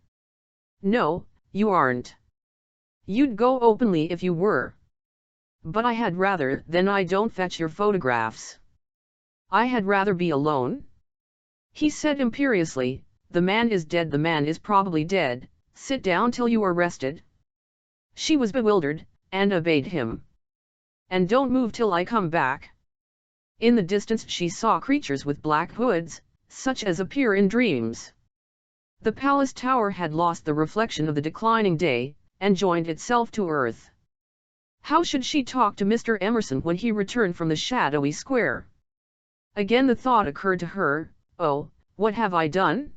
No, you aren't. You'd go openly if you were. But I had rather than I don't fetch your photographs. I had rather be alone. He said imperiously, the man is dead, the man is probably dead, sit down till you are rested. She was bewildered, and obeyed him. And don't move till I come back. In the distance she saw creatures with black hoods, such as appear in dreams. The palace tower had lost the reflection of the declining day, and joined itself to earth. How should she talk to Mr. Emerson when he returned from the shadowy square? Again the thought occurred to her, oh, what have I done?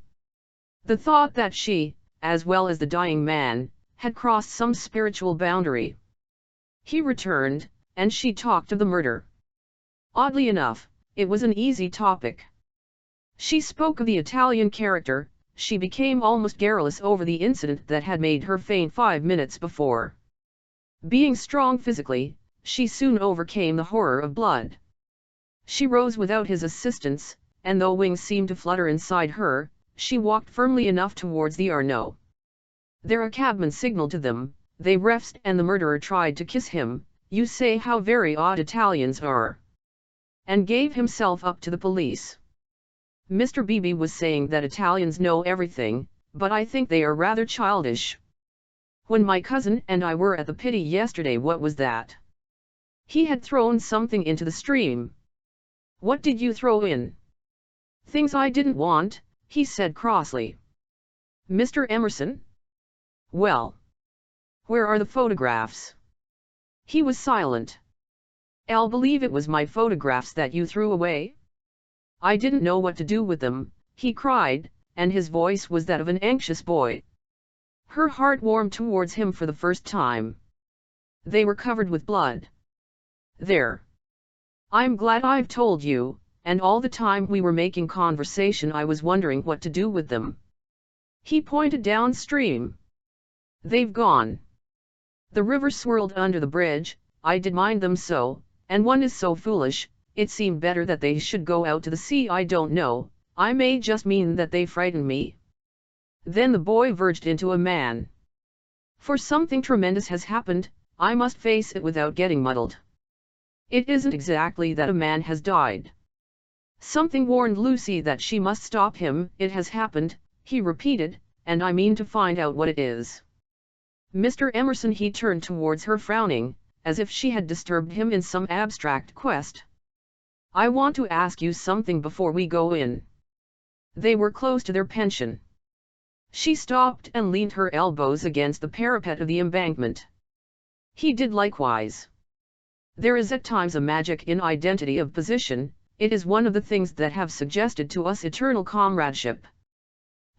The thought that she, as well as the dying man, had crossed some spiritual boundary. He returned, and she talked of the murder. Oddly enough, it was an easy topic. She spoke of the Italian character, she became almost garrulous over the incident that had made her faint 5 minutes before. Being strong physically, she soon overcame the horror of blood. She rose without his assistance, and though wings seemed to flutter inside her, she walked firmly enough towards the Arno. There a cabman signalled to them, they refed and the murderer tried to kiss him, you say how very odd Italians are. And gave himself up to the police. Mr. Beebe was saying that Italians know everything, but I think they are rather childish. When my cousin and I were at the Pitti yesterday, what was that? He had thrown something into the stream. What did you throw in? Things I didn't want, he said crossly. Mr. Emerson? Well. Where are the photographs? He was silent. I'll believe it was my photographs that you threw away? I didn't know what to do with them, he cried, and his voice was that of an anxious boy. Her heart warmed towards him for the first time. They were covered with blood. There. I'm glad I've told you, and all the time we were making conversation I was wondering what to do with them. He pointed downstream. They've gone. The river swirled under the bridge, I did mind them so, and one is so foolish, it seemed better that they should go out to the sea. I don't know, I may just mean that they frightened me. Then the boy verged into a man. For something tremendous has happened, I must face it without getting muddled. It isn't exactly that a man has died. Something warned Lucy that she must stop him. It has happened, he repeated, and I mean to find out what it is. Mr. Emerson, he turned towards her frowning, as if she had disturbed him in some abstract quest. I want to ask you something before we go in. They were close to their pension. She stopped and leaned her elbows against the parapet of the embankment. He did likewise. There is at times a magic in identity of position, it is one of the things that have suggested to us eternal comradeship.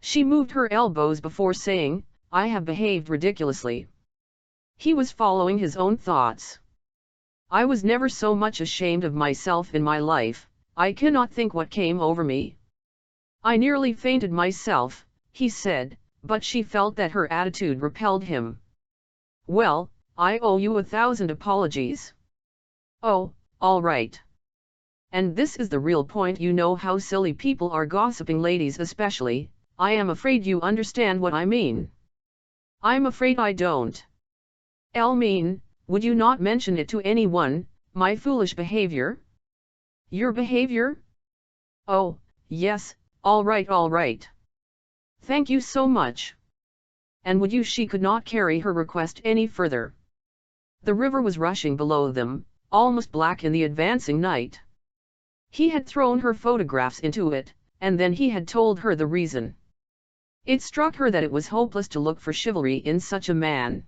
She moved her elbows before saying, I have behaved ridiculously. He was following his own thoughts. I was never so much ashamed of myself in my life, I cannot think what came over me. I nearly fainted myself, he said, but she felt that her attitude repelled him. Well, I owe you 1,000 apologies. Oh, all right. And this is the real point. You know how silly people are, gossiping ladies especially. I am afraid you understand what I mean. I'm afraid I don't. I mean, would you not mention it to anyone, my foolish behavior? Your behavior? Oh, yes, all right, all right. Thank you so much. And would you? She could not carry her request any further. The river was rushing below them, almost black in the advancing night. He had thrown her photographs into it, and then he had told her the reason. It struck her that it was hopeless to look for chivalry in such a man.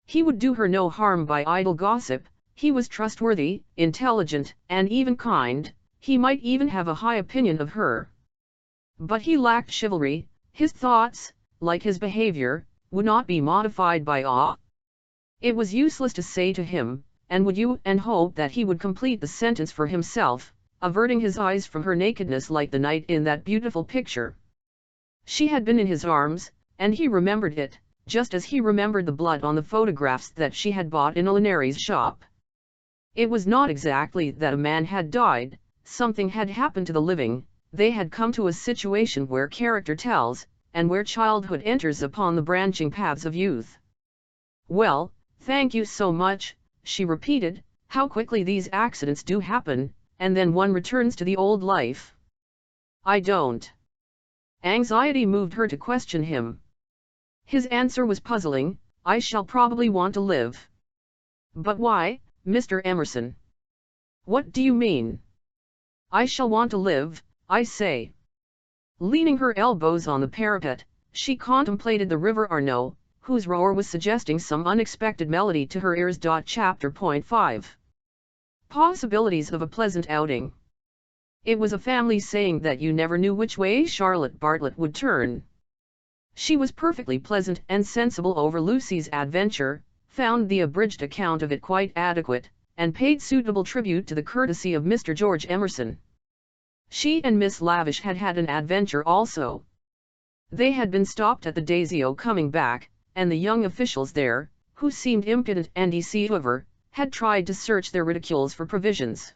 He would do her no harm by idle gossip, he was trustworthy, intelligent, and even kind, he might even have a high opinion of her. But he lacked chivalry, his thoughts, like his behavior, would not be modified by awe. It was useless to say to him, "And would you?" and hope that he would complete the sentence for himself, averting his eyes from her nakedness like the night in that beautiful picture. She had been in his arms, and he remembered it, just as he remembered the blood on the photographs that she had bought in a Linares shop. It was not exactly that a man had died, something had happened to the living, they had come to a situation where character tells, and where childhood enters upon the branching paths of youth. "Well, thank you so much," she repeated. "How quickly these accidents do happen, and then one returns to the old life." "I don't." Anxiety moved her to question him. His answer was puzzling. "I shall probably want to live." "But why, Mr. Emerson?" "What do you mean?" "I shall want to live, I say." Leaning her elbows on the parapet, she contemplated the river Arno, whose roar was suggesting some unexpected melody to her ears. Chapter 5. Possibilities of a pleasant outing. It was a family saying that you never knew which way Charlotte Bartlett would turn. She was perfectly pleasant and sensible over Lucy's adventure, found the abridged account of it quite adequate, and paid suitable tribute to the courtesy of Mr. George Emerson. She and Miss Lavish had had an adventure also. They had been stopped at the Daisio coming back, and the young officials there, who seemed impudent and deceiver, had tried to search their reticules for provisions.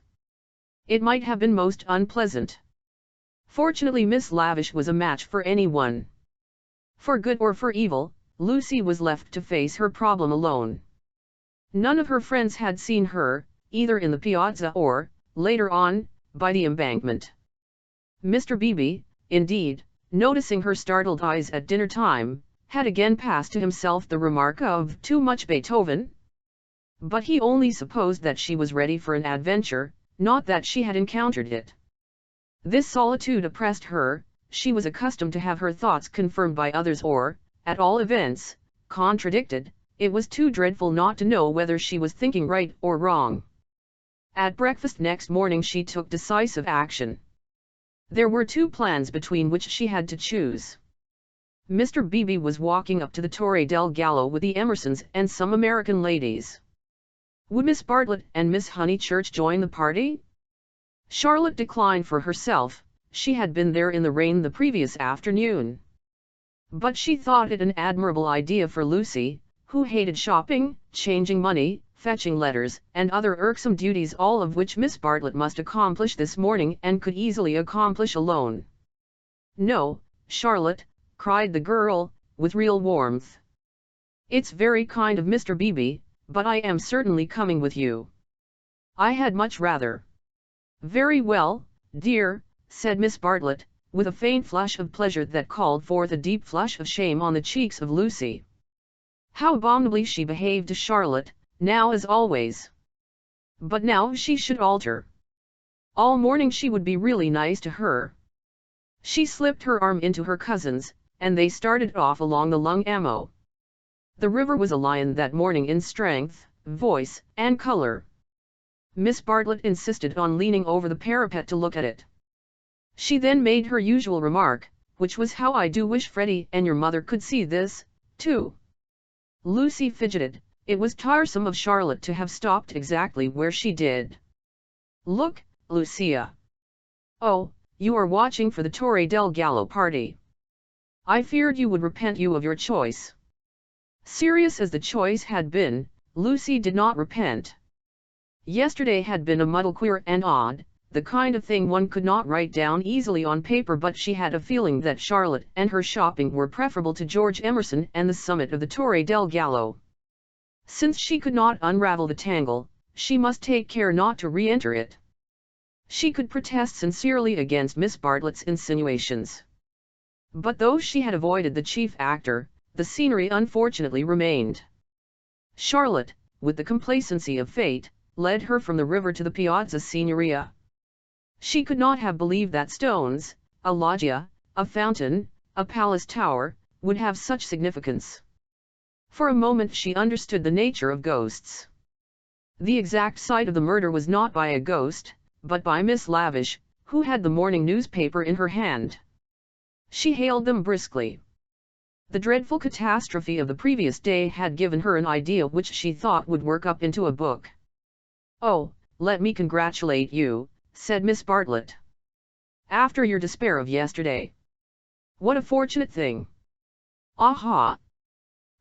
It might have been most unpleasant. Fortunately Miss Lavish was a match for anyone. For good or for evil, Lucy was left to face her problem alone. None of her friends had seen her, either in the piazza or, later on, by the embankment. Mr. Beebe, indeed, noticing her startled eyes at dinner time, had again passed to himself the remark of "too much Beethoven?" But he only supposed that she was ready for an adventure, not that she had encountered it. This solitude oppressed her. She was accustomed to have her thoughts confirmed by others or, at all events, contradicted. It was too dreadful not to know whether she was thinking right or wrong. At breakfast next morning she took decisive action. There were two plans between which she had to choose. Mr. Beebe was walking up to the Torre del Gallo with the Emersons and some American ladies. Would Miss Bartlett and Miss Honeychurch join the party? Charlotte declined for herself. She had been there in the rain the previous afternoon. But she thought it an admirable idea for Lucy, who hated shopping, changing money, fetching letters, and other irksome duties, all of which Miss Bartlett must accomplish this morning and could easily accomplish alone. "No, Charlotte," cried the girl, with real warmth. "It's very kind of Mr. Beebe, but I am certainly coming with you. I had much rather." "Very well, dear," said Miss Bartlett, with a faint flush of pleasure that called forth a deep flush of shame on the cheeks of Lucy. How abominably she behaved to Charlotte, now as always. But now she should alter. All morning she would be really nice to her. She slipped her arm into her cousin's, and they started off along the Lung Amo. The river was a lion that morning in strength, voice, and color. Miss Bartlett insisted on leaning over the parapet to look at it. She then made her usual remark, which was, "How I do wish Freddie and your mother could see this, too." Lucy fidgeted. It was tiresome of Charlotte to have stopped exactly where she did. "Look, Lucia. Oh, you are watching for the Torre del Gallo party. I feared you would repent you of your choice." Serious as the choice had been, Lucy did not repent. Yesterday had been a muddle, queer and odd, the kind of thing one could not write down easily on paper, but she had a feeling that Charlotte and her shopping were preferable to George Emerson and the summit of the Torre del Gallo. Since she could not unravel the tangle, she must take care not to re-enter it. She could protest sincerely against Miss Bartlett's insinuations. But though she had avoided the chief actor, the scenery unfortunately remained. Charlotte, with the complacency of fate, led her from the river to the Piazza Signoria. She could not have believed that stones, a loggia, a fountain, a palace tower, would have such significance. For a moment she understood the nature of ghosts. The exact site of the murder was not by a ghost, but by Miss Lavish, who had the morning newspaper in her hand. She hailed them briskly. The dreadful catastrophe of the previous day had given her an idea which she thought would work up into a book. "Oh, let me congratulate you," said Miss Bartlett. "After your despair of yesterday. What a fortunate thing! Aha!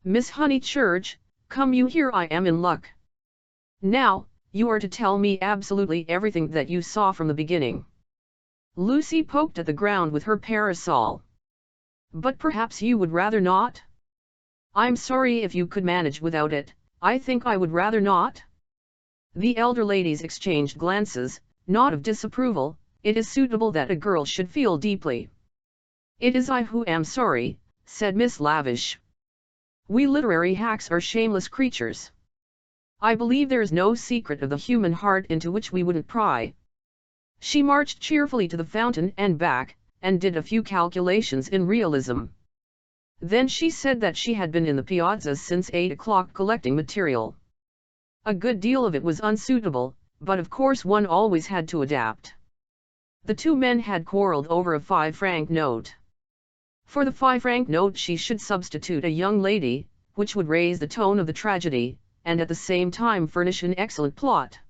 Miss Honeychurch, come you here, I am in luck. Now, you are to tell me absolutely everything that you saw from the beginning." Lucy poked at the ground with her parasol. "But perhaps you would rather not?" "I'm sorry if you could manage without it, I think I would rather not." The elder ladies exchanged glances, not of disapproval. It is suitable that a girl should feel deeply. "It is I who am sorry," said Miss Lavish. "We literary hacks are shameless creatures. I believe there's no secret of the human heart into which we wouldn't pry." She marched cheerfully to the fountain and back, and did a few calculations in realism. Then she said that she had been in the piazzas since 8 o'clock collecting material. A good deal of it was unsuitable, but of course one always had to adapt. The two men had quarreled over a 5-franc note. For the 5-franc note she should substitute a young lady, which would raise the tone of the tragedy, and at the same time furnish an excellent plot.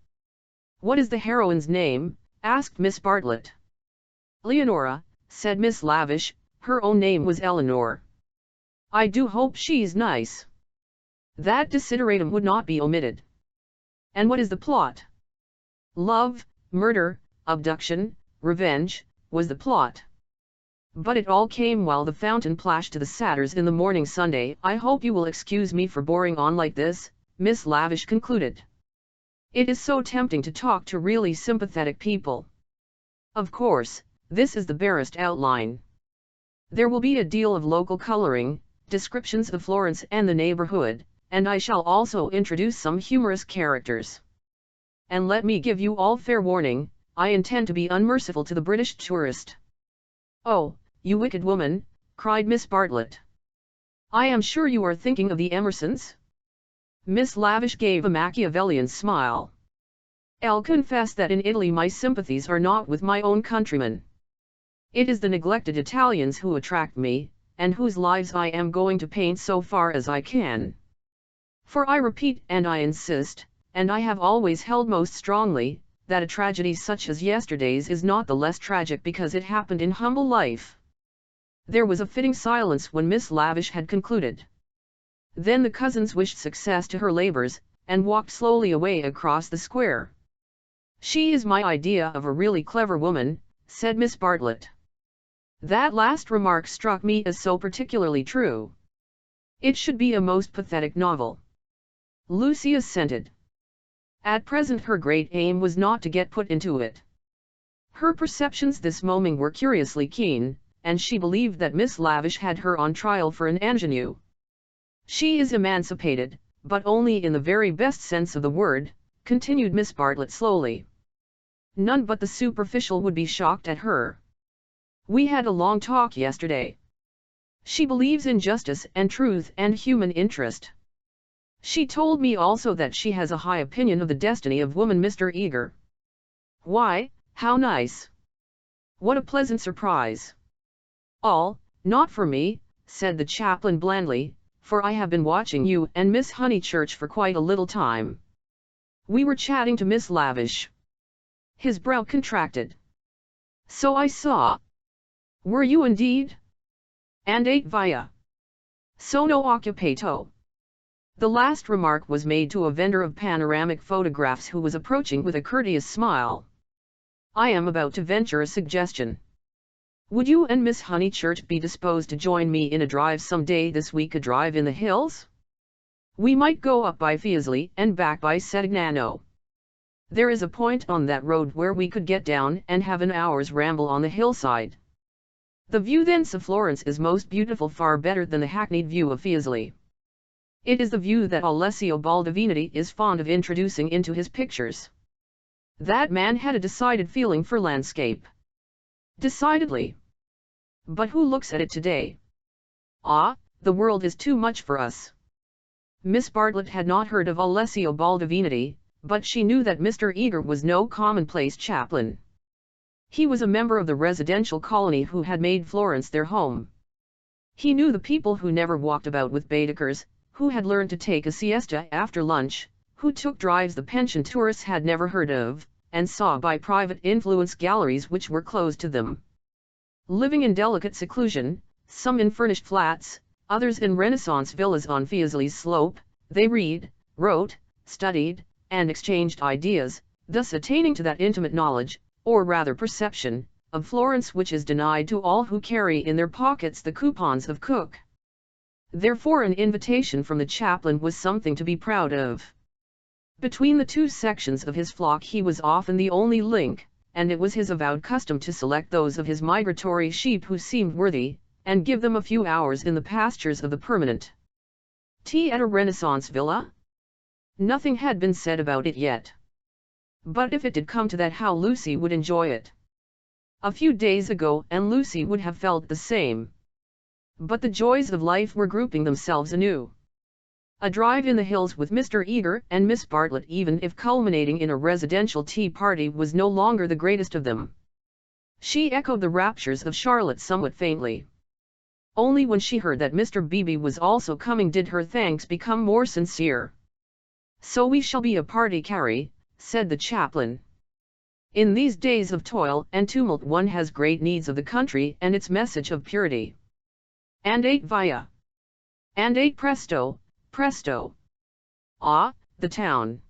"What is the heroine's name?" asked Miss Bartlett. "Leonora," said Miss Lavish, "her own name was Eleanor. I do hope she's nice." That desideratum would not be omitted. "And what is the plot?" "Love, murder, abduction, revenge," was the plot. But it all came while the fountain plashed to the Satyrs in the morning Sunday. "I hope you will excuse me for boring on like this," Miss Lavish concluded. "It is so tempting to talk to really sympathetic people. Of course, this is the barest outline. There will be a deal of local coloring, descriptions of Florence and the neighborhood, and I shall also introduce some humorous characters. And let me give you all fair warning, I intend to be unmerciful to the British tourist." "Oh, you wicked woman," cried Miss Bartlett. "I am sure you are thinking of the Emersons?" Miss Lavish gave a Machiavellian smile. "I'll confess that in Italy my sympathies are not with my own countrymen. It is the neglected Italians who attract me, and whose lives I am going to paint so far as I can. For I repeat and I insist, and I have always held most strongly, that a tragedy such as yesterday's is not the less tragic because it happened in humble life." There was a fitting silence when Miss Lavish had concluded. Then the cousins wished success to her labors, and walked slowly away across the square. "She is my idea of a really clever woman," said Miss Bartlett. That last remark struck me as so particularly true. "It should be a most pathetic novel." Lucy assented. At present her great aim was not to get put into it. Her perceptions this moment were curiously keen, and she believed that Miss Lavish had her on trial for an ingenue. "She is emancipated, but only in the very best sense of the word," continued Miss Bartlett slowly. "None but the superficial would be shocked at her. We had a long talk yesterday. She believes in justice and truth and human interest. She told me also that she has a high opinion of the destiny of woman." Mr. Eager. "Why, how nice! What a pleasant surprise!" "All, not for me," said the chaplain blandly, "for I have been watching you and Miss Honeychurch for quite a little time. We were chatting to Miss Lavish." His brow contracted. "So I saw." "Were you indeed? And ate via sono occupato." The last remark was made to a vendor of panoramic photographs who was approaching with a courteous smile. "I am about to venture a suggestion. Would you and Miss Honeychurch be disposed to join me in a drive some day this week, a drive in the hills? We might go up by Fiesole and back by Settignano. There is a point on that road where we could get down and have an hour's ramble on the hillside. The view thence of Florence is most beautiful, far better than the hackneyed view of Fiesole. It is the view that Alessio Baldovinetti is fond of introducing into his pictures. That man had a decided feeling for landscape." "Decidedly. But who looks at it today? Ah, the world is too much for us." Miss Bartlett had not heard of Alessio Baldovinetti, but she knew that Mr. Eager was no commonplace chaplain. He was a member of the residential colony who had made Florence their home. He knew the people who never walked about with Baedekers, who had learned to take a siesta after lunch, who took drives the pension tourists had never heard of, and saw by private influence galleries which were closed to them. Living in delicate seclusion, some in furnished flats, others in Renaissance villas on Fiesoli's slope, they read, wrote, studied, and exchanged ideas, thus attaining to that intimate knowledge, or rather perception, of Florence which is denied to all who carry in their pockets the coupons of Cook. Therefore an invitation from the chaplain was something to be proud of. Between the two sections of his flock he was often the only link, and it was his avowed custom to select those of his migratory sheep who seemed worthy, and give them a few hours in the pastures of the permanent. Tea at a Renaissance villa? Nothing had been said about it yet. But if it did come to that, how Lucy would enjoy it. A few days ago and Lucy would have felt the same. But the joys of life were grouping themselves anew. A drive in the hills with Mr. Eager and Miss Bartlett, even if culminating in a residential tea party, was no longer the greatest of them. She echoed the raptures of Charlotte somewhat faintly. Only when she heard that Mr. Beebe was also coming did her thanks become more sincere. "So we shall be a party, Carrie," said the chaplain. "In these days of toil and tumult one has great needs of the country and its message of purity. And eight via. And eight presto, presto. Ah, the town.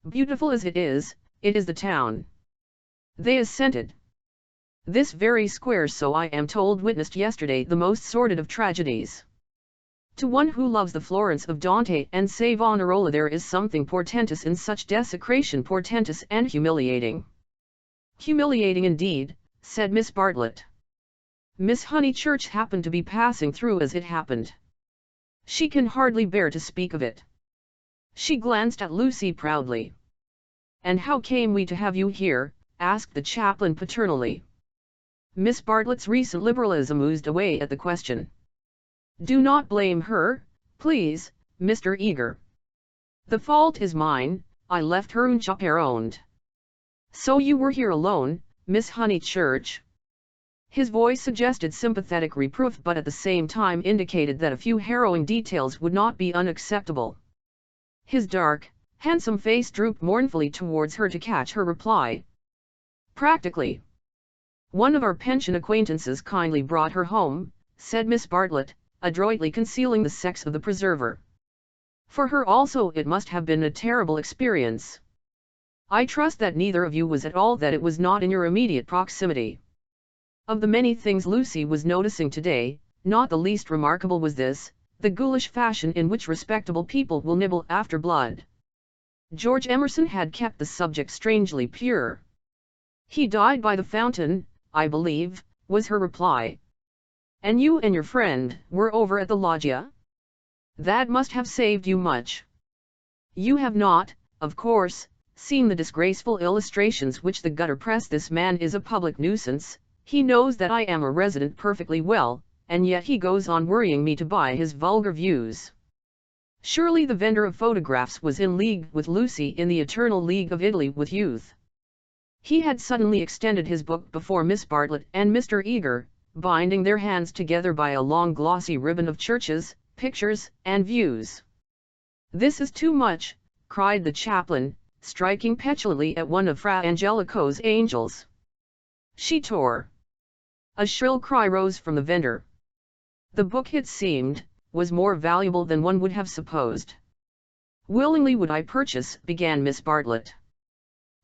Beautiful as it is the town." They assented. This very square, so I am told, witnessed yesterday the most sordid of tragedies. To one who loves the Florence of Dante and Savonarola there is something portentous in such desecration, portentous and humiliating. "Humiliating indeed," said Miss Bartlett. Miss Honeychurch happened to be passing through as it happened. She can hardly bear to speak of it. She glanced at Lucy proudly. "And how came we to have you here?" asked the chaplain paternally. Miss Bartlett's recent liberalism oozed away at the question. "Do not blame her, please, Mr. Eager. The fault is mine, I left her unchaperoned." "So you were here alone, Miss Honeychurch?" His voice suggested sympathetic reproof, but at the same time indicated that a few harrowing details would not be unacceptable. His dark, handsome face drooped mournfully towards her to catch her reply. "Practically. One of our pension acquaintances kindly brought her home," said Miss Bartlett, adroitly concealing the sex of the preserver. "For her also it must have been a terrible experience. I trust that neither of you was at all, that it was not in your immediate proximity." Of the many things Lucy was noticing today, not the least remarkable was this, the ghoulish fashion in which respectable people will nibble after blood. George Emerson had kept the subject strangely pure. "He died by the fountain, I believe," was her reply. "And you and your friend were over at the loggia? That must have saved you much. You have not, of course, seen the disgraceful illustrations which the gutter press. This man is a public nuisance. He knows that I am a resident perfectly well, and yet he goes on worrying me to buy his vulgar views." Surely the vendor of photographs was in league with Lucy in the eternal league of Italy with youth. He had suddenly extended his book before Miss Bartlett and Mr. Eager, binding their hands together by a long glossy ribbon of churches, pictures, and views. "This is too much," cried the chaplain, striking petulantly at one of Fra Angelico's angels. She tore. A shrill cry rose from the vendor. The book, it seemed, was more valuable than one would have supposed. "Willingly would I purchase," began Miss Bartlett.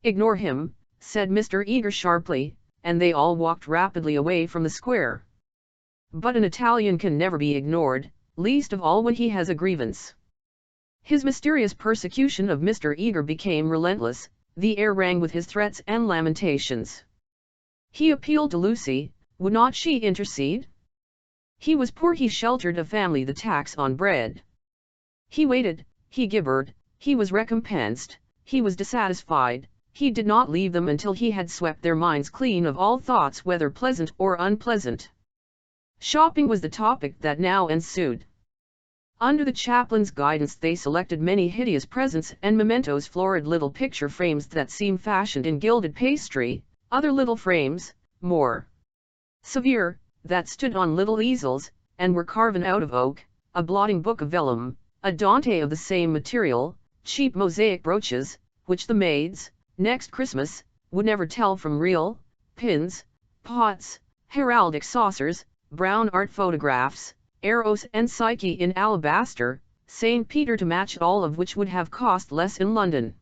"Ignore him," said Mr. Eager sharply, and they all walked rapidly away from the square. But an Italian can never be ignored, least of all when he has a grievance. His mysterious persecution of Mr. Eager became relentless, the air rang with his threats and lamentations. He appealed to Lucy, would not she intercede? He was poor, he sheltered a family, the tax on bread. He waited, he gibbered, he was recompensed, he was dissatisfied, he did not leave them until he had swept their minds clean of all thoughts whether pleasant or unpleasant. Shopping was the topic that now ensued. Under the chaplain's guidance they selected many hideous presents and mementos, florid little picture frames that seemed fashioned in gilded pastry, other little frames, more severe, that stood on little easels, and were carven out of oak, a blotting book of vellum, a Dante of the same material, cheap mosaic brooches, which the maids, next Christmas, would never tell from real, pins, pots, heraldic saucers, brown art photographs, Eros and Psyche in alabaster, St. Peter to match, all of which would have cost less in London.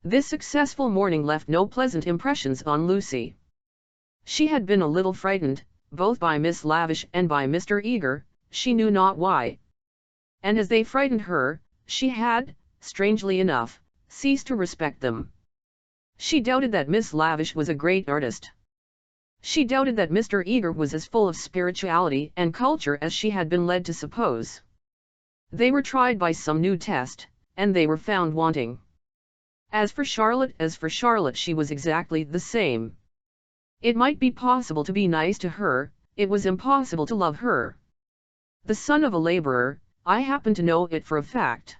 This successful morning left no pleasant impressions on Lucy. She had been a little frightened, both by Miss Lavish and by Mr. Eager, she knew not why. And as they frightened her, she had, strangely enough, ceased to respect them. She doubted that Miss Lavish was a great artist. She doubted that Mr. Eager was as full of spirituality and culture as she had been led to suppose. They were tried by some new test, and they were found wanting. As for Charlotte, she was exactly the same. It might be possible to be nice to her, it was impossible to love her. The son of a laborer, I happen to know it for a fact.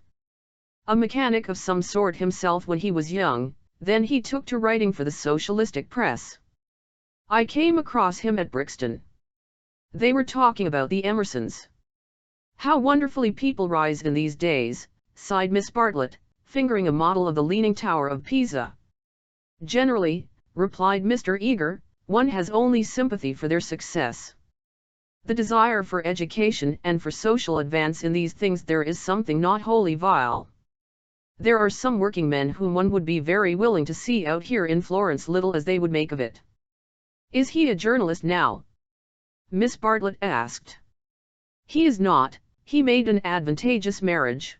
A mechanic of some sort himself when he was young, then he took to writing for the socialistic press. I came across him at Brixton. They were talking about the Emersons. How wonderfully people rise in these days, sighed Miss Bartlett, fingering a model of the Leaning Tower of Pisa. Generally, replied Mr. Eager, one has only sympathy for their success. The desire for education and for social advance in these things, there is something not wholly vile. There are some working men whom one would be very willing to see out here in Florence, little as they would make of it. Is he a journalist now? Miss Bartlett asked. He is not, he made an advantageous marriage.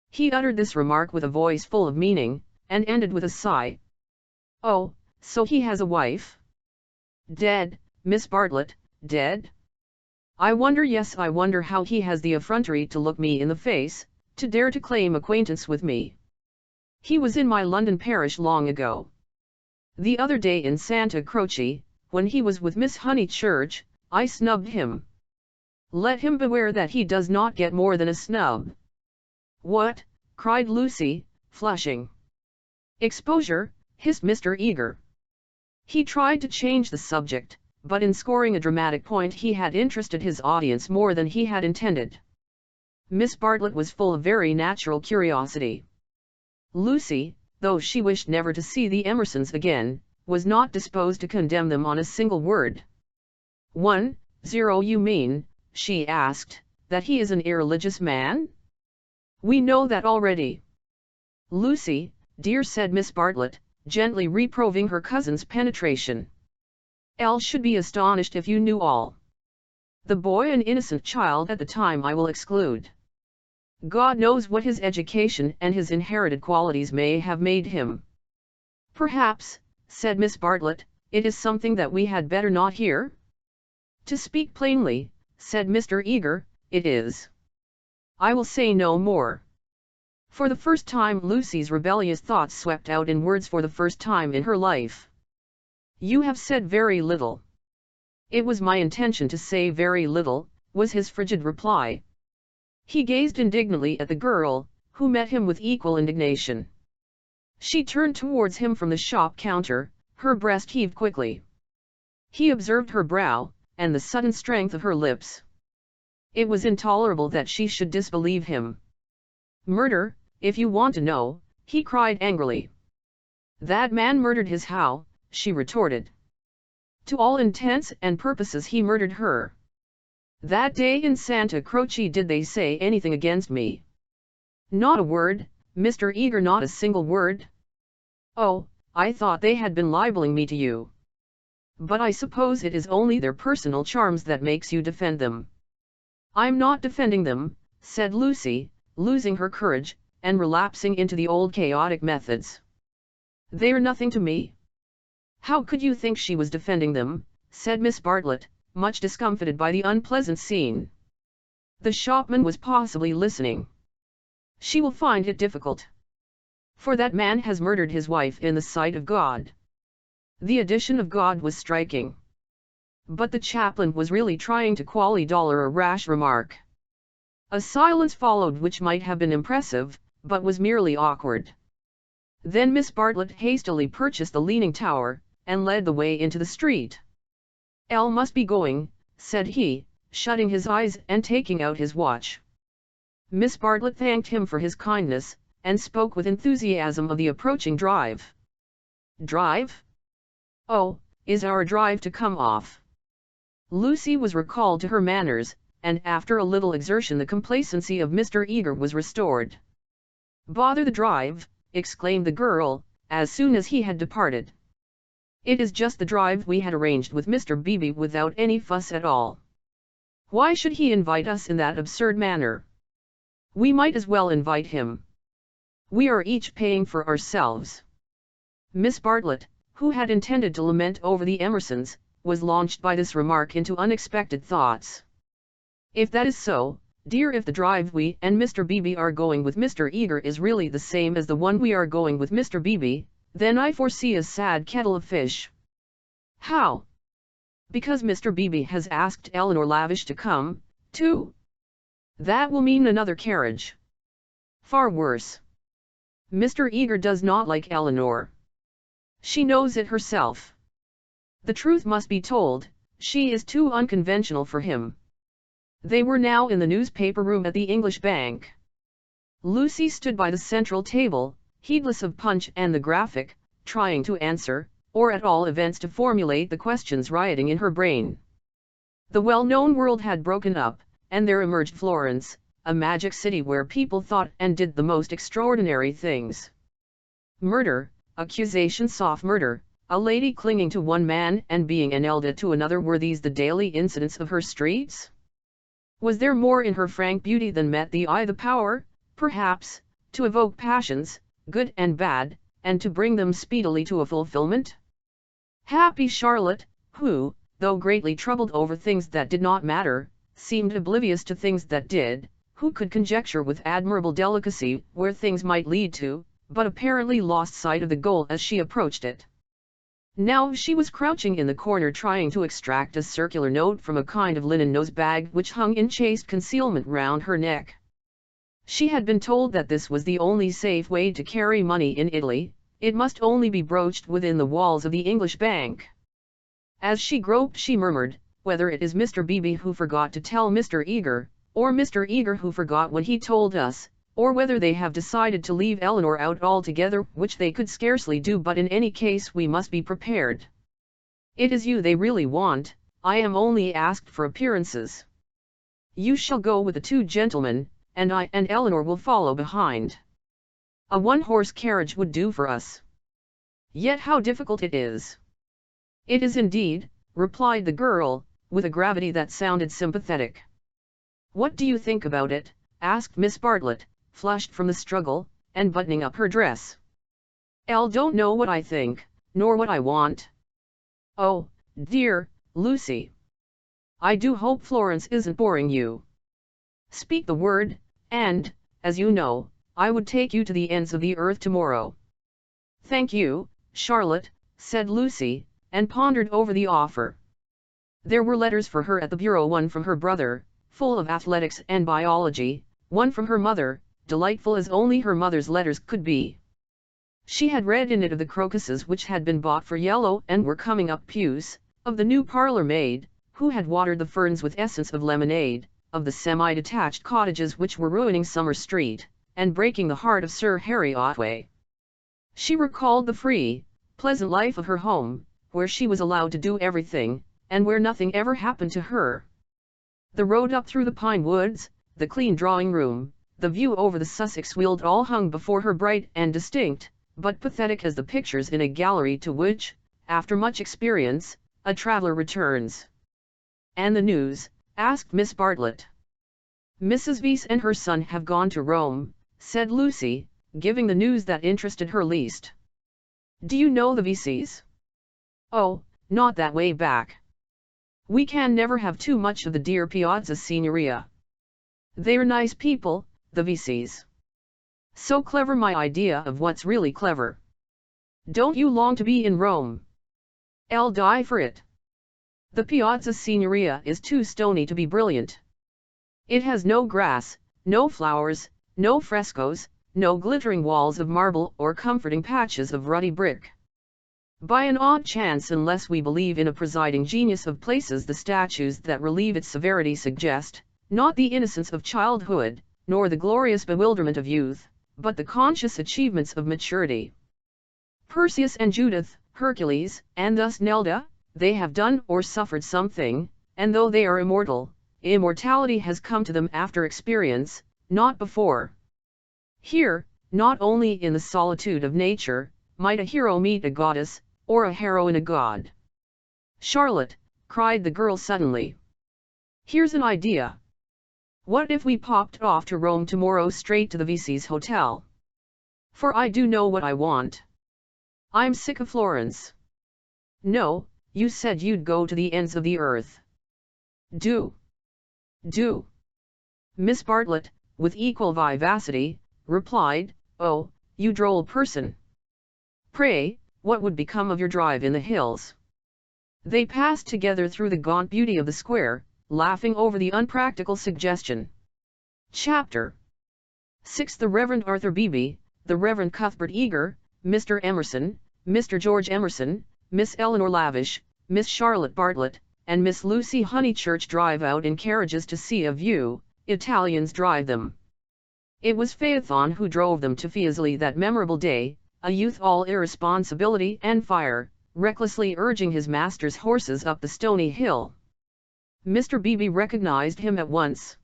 He uttered this remark with a voice full of meaning, and ended with a sigh. Oh, so he has a wife? Dead, Miss Bartlett, dead? I wonder, yes, I wonder how he has the effrontery to look me in the face, to dare to claim acquaintance with me. He was in my London parish long ago. The other day in Santa Croce, when he was with Miss Honeychurch, I snubbed him. Let him beware that he does not get more than a snub. What? Cried Lucy, flushing. Exposure, hissed Mr. Eager. He tried to change the subject, but in scoring a dramatic point he had interested his audience more than he had intended. Miss Bartlett was full of very natural curiosity. Lucy, though she wished never to see the Emersons again, was not disposed to condemn them on a single word. 1-0 You mean, she asked, that he is an irreligious man? We know that already. Lucy, dear, said Miss Bartlett, gently reproving her cousin's penetration. Elle should be astonished if you knew all. The boy an innocent child at the time I will exclude. God knows what his education and his inherited qualities may have made him. Perhaps, said Miss Bartlett, it is something that we had better not hear? To speak plainly, said Mr. Eager, it is. I will say no more. For the first time Lucy's rebellious thoughts swept out in words for the first time in her life. You have said very little. It was my intention to say very little, was his frigid reply. He gazed indignantly at the girl, who met him with equal indignation. She turned towards him from the shop counter, her breast heaved quickly. He observed her brow, and the sudden strength of her lips. It was intolerable that she should disbelieve him. Murder, if you want to know, he cried angrily. That man murdered his how, she retorted. To all intents and purposes he murdered her. That day in Santa Croce did they say anything against me? Not a word, Mr. Eager, not a single word. Oh, I thought they had been libeling me to you. But I suppose it is only their personal charms that makes you defend them. I'm not defending them, said Lucy, losing her courage, and relapsing into the old chaotic methods. They're nothing to me. How could you think she was defending them, said Miss Bartlett, much discomfited by the unpleasant scene. The shopman was possibly listening. She will find it difficult. For that man has murdered his wife in the sight of God. The addition of God was striking. But the chaplain was really trying to dollar a rash remark. A silence followed which might have been impressive, but was merely awkward. Then Miss Bartlett hastily purchased the Leaning Tower, and led the way into the street. Elle must be going, said he, shutting his eyes and taking out his watch. Miss Bartlett thanked him for his kindness, and spoke with enthusiasm of the approaching drive. Drive? Oh, is our drive to come off? Lucy was recalled to her manners, and after a little exertion the complacency of Mr. Eager was restored. Bother the drive, exclaimed the girl, as soon as he had departed. It is just the drive we had arranged with Mr. Beebe without any fuss at all. Why should he invite us in that absurd manner? We might as well invite him. We are each paying for ourselves. Miss Bartlett, who had intended to lament over the Emersons, was launched by this remark into unexpected thoughts. If that is so, dear, if the drive we and Mr. Beebe are going with Mr. Eager is really the same as the one we are going with Mr. Beebe, then I foresee a sad kettle of fish. How? Because Mr. Beebe has asked Eleanor Lavish to come, too. That will mean another carriage. Far worse. Mr. Eager does not like Eleanor. She knows it herself. The truth must be told, she is too unconventional for him. They were now in the newspaper room at the English Bank. Lucy stood by the central table, heedless of Punch and the Graphic, trying to answer, or at all events to formulate the questions rioting in her brain. The well-known world had broken up, and there emerged Florence, a magic city where people thought and did the most extraordinary things. Murder, accusations of murder, a lady clinging to one man and being ennobled to another, were these the daily incidents of her streets? Was there more in her frank beauty than met the eye the power, perhaps, to evoke passions, good and bad, and to bring them speedily to a fulfillment? Happy Charlotte, who, though greatly troubled over things that did not matter, seemed oblivious to things that did, who could conjecture with admirable delicacy where things might lead to, but apparently lost sight of the goal as she approached it. Now she was crouching in the corner trying to extract a circular note from a kind of linen nose-bag which hung in chaste concealment round her neck. She had been told that this was the only safe way to carry money in Italy, it must only be broached within the walls of the English Bank. As she groped she murmured, whether it is Mr. Beebe who forgot to tell Mr. Eager, or Mr. Eager who forgot when he told us, or whether they have decided to leave Eleanor out altogether, which they could scarcely do, but in any case we must be prepared. It is you they really want, I am only asked for appearances. You shall go with the two gentlemen, and I and Eleanor will follow behind. A one-horse carriage would do for us. Yet how difficult it is. It is indeed, replied the girl, with a gravity that sounded sympathetic. What do you think about it? Asked Miss Bartlett, flushed from the struggle, and buttoning up her dress. Don't know what I think, nor what I want. Oh, dear, Lucy. I do hope Florence isn't boring you. Speak the word, and, as you know, I would take you to the ends of the earth tomorrow. Thank you, Charlotte, said Lucy, and pondered over the offer. There were letters for her at the bureau, one from her brother, full of athletics and biology, one from her mother, delightful as only her mother's letters could be. She had read in it of the crocuses which had been bought for yellow and were coming up puce, of the new parlour maid, who had watered the ferns with essence of lemonade, of the semi-detached cottages which were ruining Summer Street, and breaking the heart of Sir Harry Otway. She recalled the free, pleasant life of her home, where she was allowed to do everything, and where nothing ever happened to her. The road up through the pine woods, the clean drawing-room, the view over the Sussex Weald, all hung before her bright and distinct, but pathetic as the pictures in a gallery to which, after much experience, a traveller returns. And the news? Asked Miss Bartlett. Mrs. Vyse and her son have gone to Rome, said Lucy, giving the news that interested her least. Do you know the Vyses? Oh, not that way back. We can never have too much of the dear Piazza Signoria. They're nice people, the Vyses. So clever, my idea of what's really clever. Don't you long to be in Rome? I'll die for it. The Piazza Signoria is too stony to be brilliant. It has no grass, no flowers, no frescoes, no glittering walls of marble or comforting patches of ruddy brick. By an odd chance, unless we believe in a presiding genius of places, the statues that relieve its severity suggest, not the innocence of childhood, nor the glorious bewilderment of youth, but the conscious achievements of maturity. Perseus and Judith, Hercules, and thus Nelda, they have done or suffered something, and though they are immortal, immortality has come to them after experience, not before. Here, not only in the solitude of nature, might a hero meet a goddess, or a heroine a god. Charlotte, cried the girl suddenly. Here's an idea. What if we popped off to Rome tomorrow straight to the Vicis Hotel? For I do know what I want. I'm sick of Florence. No, you said you'd go to the ends of the earth. Do. Miss Bartlett, with equal vivacity, replied, oh, you droll person. Pray, what would become of your drive in the hills? They passed together through the gaunt beauty of the square, laughing over the unpractical suggestion. Chapter 6. The Reverend Arthur Beebe, the Reverend Cuthbert Eager, Mr. Emerson, Mr. George Emerson, Miss Eleanor Lavish, Miss Charlotte Bartlett, and Miss Lucy Honeychurch drive out in carriages to see a view. Italians drive them. It was Phaethon who drove them to Fiesole that memorable day, a youth all irresponsibility and fire, recklessly urging his master's horses up the stony hill. Mr. Beebe recognized him at once.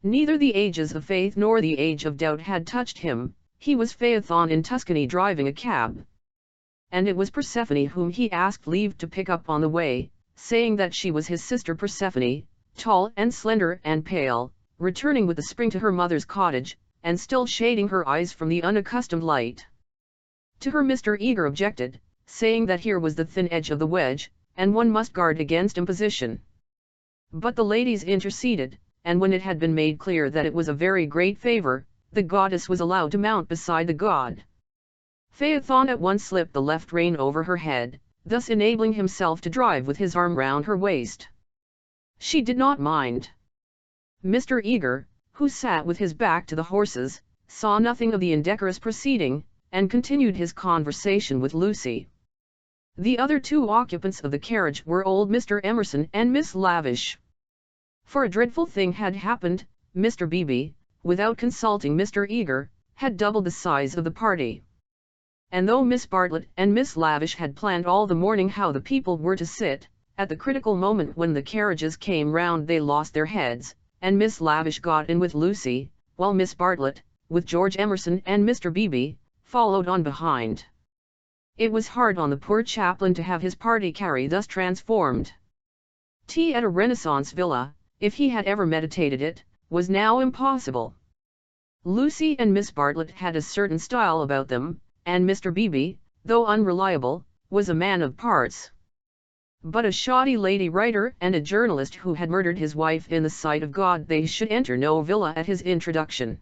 Neither the ages of faith nor the age of doubt had touched him. He was Phaethon in Tuscany driving a cab. And it was Persephone whom he asked leave to pick up on the way, saying that she was his sister Persephone, tall and slender and pale, returning with the spring to her mother's cottage, and still shading her eyes from the unaccustomed light. To her Mr. Eager objected, saying that here was the thin edge of the wedge, and one must guard against imposition. But the ladies interceded, and when it had been made clear that it was a very great favor, the goddess was allowed to mount beside the god. Phaethon at once slipped the left rein over her head, thus enabling himself to drive with his arm round her waist. She did not mind. Mr. Eager, who sat with his back to the horses, saw nothing of the indecorous proceeding, and continued his conversation with Lucy. The other two occupants of the carriage were old Mr. Emerson and Miss Lavish. For a dreadful thing had happened. Mr. Beebe, without consulting Mr. Eager, had doubled the size of the party. And though Miss Bartlett and Miss Lavish had planned all the morning how the people were to sit, at the critical moment when the carriages came round they lost their heads, and Miss Lavish got in with Lucy, while Miss Bartlett, with George Emerson and Mr. Beebe, followed on behind. It was hard on the poor chaplain to have his party carry thus transformed. Tea at a Renaissance villa, if he had ever meditated it, was now impossible. Lucy and Miss Bartlett had a certain style about them, and Mr. Beebe, though unreliable, was a man of parts. But a shoddy lady writer and a journalist who had murdered his wife in the sight of God, they should enter no villa at his introduction.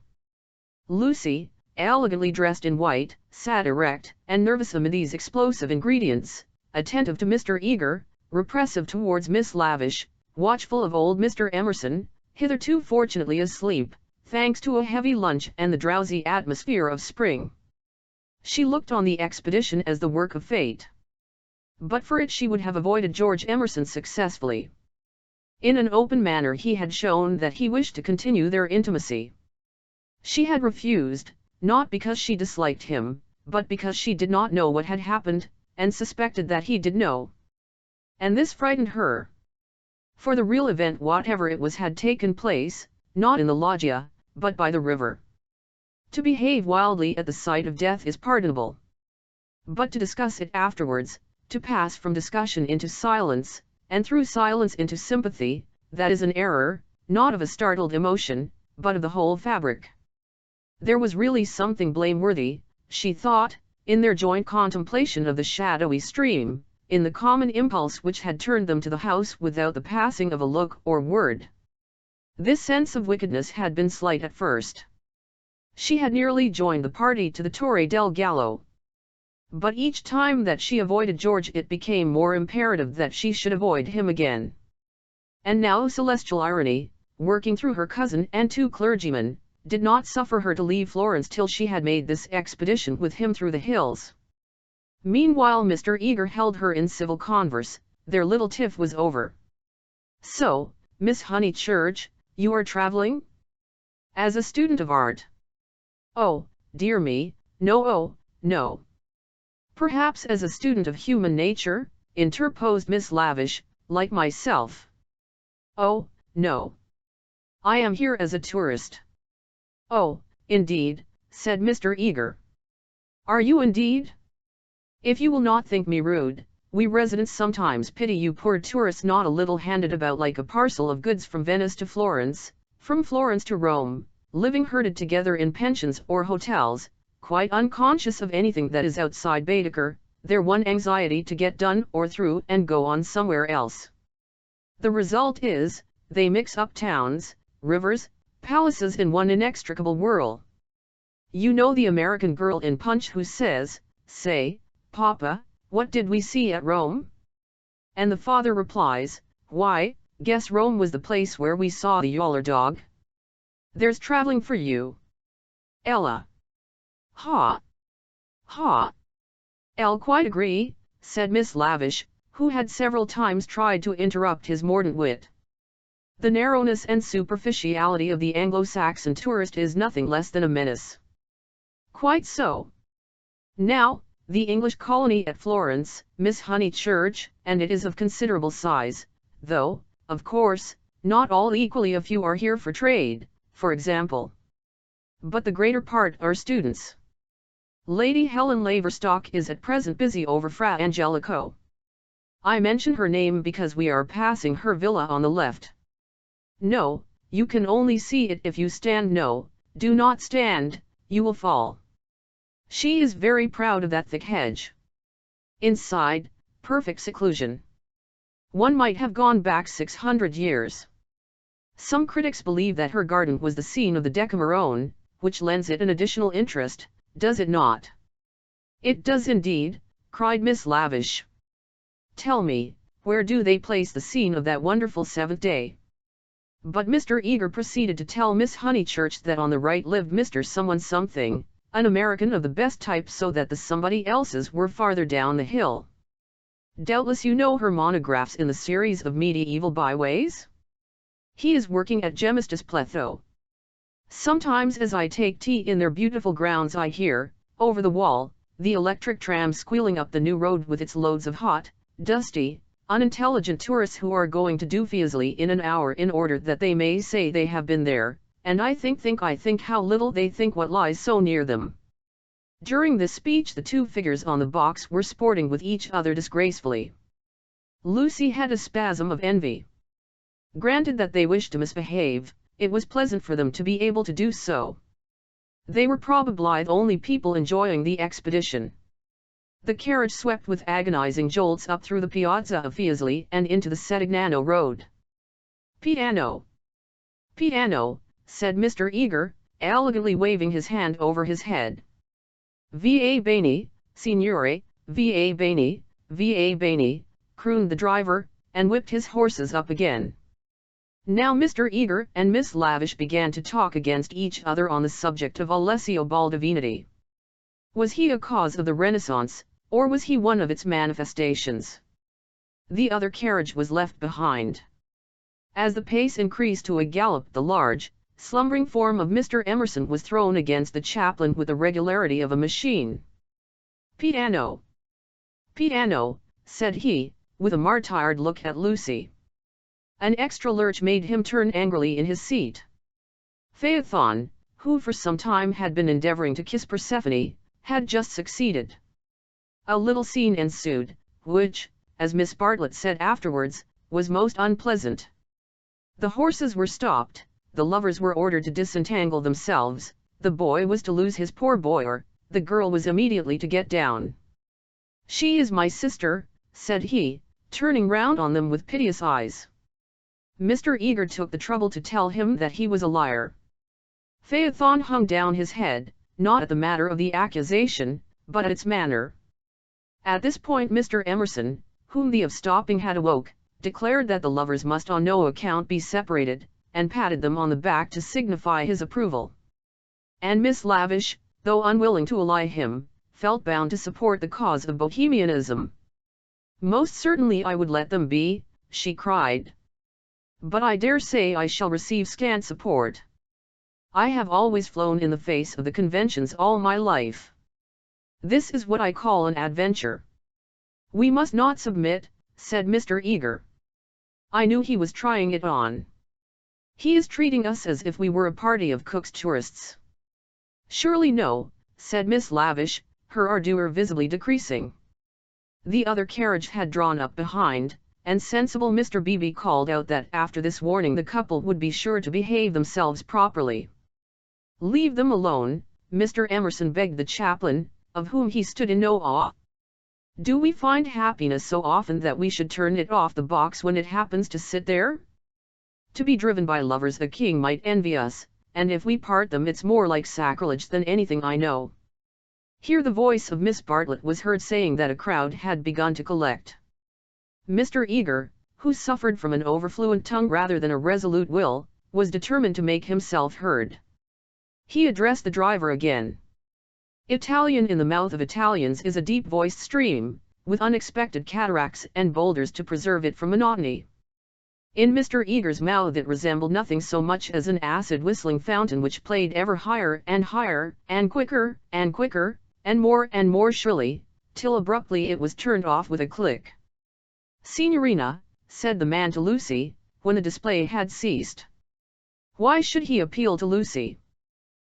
Lucy, elegantly dressed in white, sat erect and nervous amid these explosive ingredients, attentive to Mr. Eager, repressive towards Miss Lavish, watchful of old Mr. Emerson, hitherto fortunately asleep, thanks to a heavy lunch and the drowsy atmosphere of spring. She looked on the expedition as the work of fate. But for it she would have avoided George Emerson successfully. In an open manner he had shown that he wished to continue their intimacy. She had refused, not because she disliked him, but because she did not know what had happened, and suspected that he did know. And this frightened her. For the real event, whatever it was, had taken place, not in the loggia, but by the river. To behave wildly at the sight of death is pardonable. But to discuss it afterwards, to pass from discussion into silence, and through silence into sympathy, that is an error, not of a startled emotion, but of the whole fabric. There was really something blameworthy, she thought, in their joint contemplation of the shadowy stream, in the common impulse which had turned them to the house without the passing of a look or word. This sense of wickedness had been slight at first. She had nearly joined the party to the Torre del Gallo. But each time that she avoided George it became more imperative that she should avoid him again. And now celestial irony, working through her cousin and two clergymen, did not suffer her to leave Florence till she had made this expedition with him through the hills. Meanwhile Mr. Eager held her in civil converse, their little tiff was over. "So, Miss Honeychurch, you are traveling? As a student of art?" "Oh, dear me, no, oh, no." "Perhaps as a student of human nature?" interposed Miss Lavish, "like myself." "Oh, no. I am here as a tourist." "Oh, indeed," said Mr. Eager. "Are you indeed? If you will not think me rude, we residents sometimes pity you poor tourists not a little handed about like a parcel of goods from Venice to Florence, from Florence to Rome, living herded together in pensions or hotels, quite unconscious of anything that is outside Baedeker, their one anxiety to get done or through and go on somewhere else. The result is, they mix up towns, rivers, palaces in one inextricable whirl. You know the American girl in Punch who says, 'Say, Papa, what did we see at Rome?' And the father replies, 'Why, guess Rome was the place where we saw the yaller dog.' There's traveling for you. Ella." "Ha! Ha! I'll quite agree," said Miss Lavish, who had several times tried to interrupt his mordant wit. "The narrowness and superficiality of the Anglo-Saxon tourist is nothing less than a menace." "Quite so. Now, the English colony at Florence, Miss Honeychurch, and it is of considerable size, though, of course, not all equally. A few are here for trade, for example. But the greater part are students. Lady Helen Laverstock is at present busy over Fra Angelico. I mention her name because we are passing her villa on the left. No, you can only see it if you stand. No, do not stand, you will fall. She is very proud of that thick hedge. Inside, perfect seclusion. One might have gone back 600 years. Some critics believe that her garden was the scene of the Decameron, which lends it an additional interest, does it not?" "It does indeed," cried Miss Lavish. "Tell me, where do they place the scene of that wonderful seventh day?" But Mr. Eager proceeded to tell Miss Honeychurch that on the right lived Mr. Someone Something, an American of the best type, so that the somebody else's were farther down the hill. Doubtless you know her monographs in the series of medieval byways? He is working at Gemistus Pletho. Sometimes as I take tea in their beautiful grounds I hear, over the wall, the electric tram squealing up the new road with its loads of hot, dusty, unintelligent tourists who are going to Duffisley in an hour in order that they may say they have been there, and I think how little they think what lies so near them." During this speech the two figures on the box were sporting with each other disgracefully. Lucy had a spasm of envy. Granted that they wished to misbehave, it was pleasant for them to be able to do so. They were probably the only people enjoying the expedition. The carriage swept with agonizing jolts up through the piazza of Fiesole and into the Settignano road. "Piano! Piano!" said Mr. Eager, elegantly waving his hand over his head. "Va bene, signore, va bene," crooned the driver, and whipped his horses up again. Now Mr. Eager and Miss Lavish began to talk against each other on the subject of Alessio Baldovinetti. Was he a cause of the Renaissance, or was he one of its manifestations? The other carriage was left behind. As the pace increased to a gallop the large, slumbering form of Mr. Emerson was thrown against the chaplain with the regularity of a machine. "Piano! Piano!" said he, with a martyred look at Lucy. An extra lurch made him turn angrily in his seat. Phaethon, who for some time had been endeavoring to kiss Persephone, had just succeeded. A little scene ensued, which, as Miss Bartlett said afterwards, was most unpleasant. The horses were stopped, the lovers were ordered to disentangle themselves, the boy was to lose his pourboire, the girl was immediately to get down. "She is my sister," said he, turning round on them with piteous eyes. Mr. Eager took the trouble to tell him that he was a liar. Phaethon hung down his head, not at the matter of the accusation, but at its manner. At this point Mr. Emerson, whom the of stopping had awoke, declared that the lovers must on no account be separated, and patted them on the back to signify his approval. And Miss Lavish, though unwilling to ally him, felt bound to support the cause of Bohemianism. "Most certainly I would let them be," she cried. "But I dare say I shall receive scant support. I have always flown in the face of the conventions all my life. This is what I call an adventure." "We must not submit," said Mr. Eager. I knew he was trying it on. "He is treating us as if we were a party of Cook's tourists." "Surely no," said Miss Lavish, her ardor visibly decreasing. The other carriage had drawn up behind, and sensible Mr. Beebe called out that after this warning the couple would be sure to behave themselves properly. "Leave them alone," Mr. Emerson begged the chaplain, of whom he stood in no awe. "Do we find happiness so often that we should turn it off the box when it happens to sit there? To be driven by lovers a king might envy us, and if we part them it's more like sacrilege than anything I know." Here the voice of Miss Bartlett was heard saying that a crowd had begun to collect. Mr. Eager, who suffered from an overfluent tongue rather than a resolute will, was determined to make himself heard. He addressed the driver again. Italian in the mouth of Italians is a deep-voiced stream, with unexpected cataracts and boulders to preserve it from monotony. In Mr. Eager's mouth it resembled nothing so much as an acid-whistling fountain which played ever higher, and quicker, and more shrilly, till abruptly it was turned off with a click. "Signorina," said the man to Lucy, when the display had ceased. Why should he appeal to Lucy?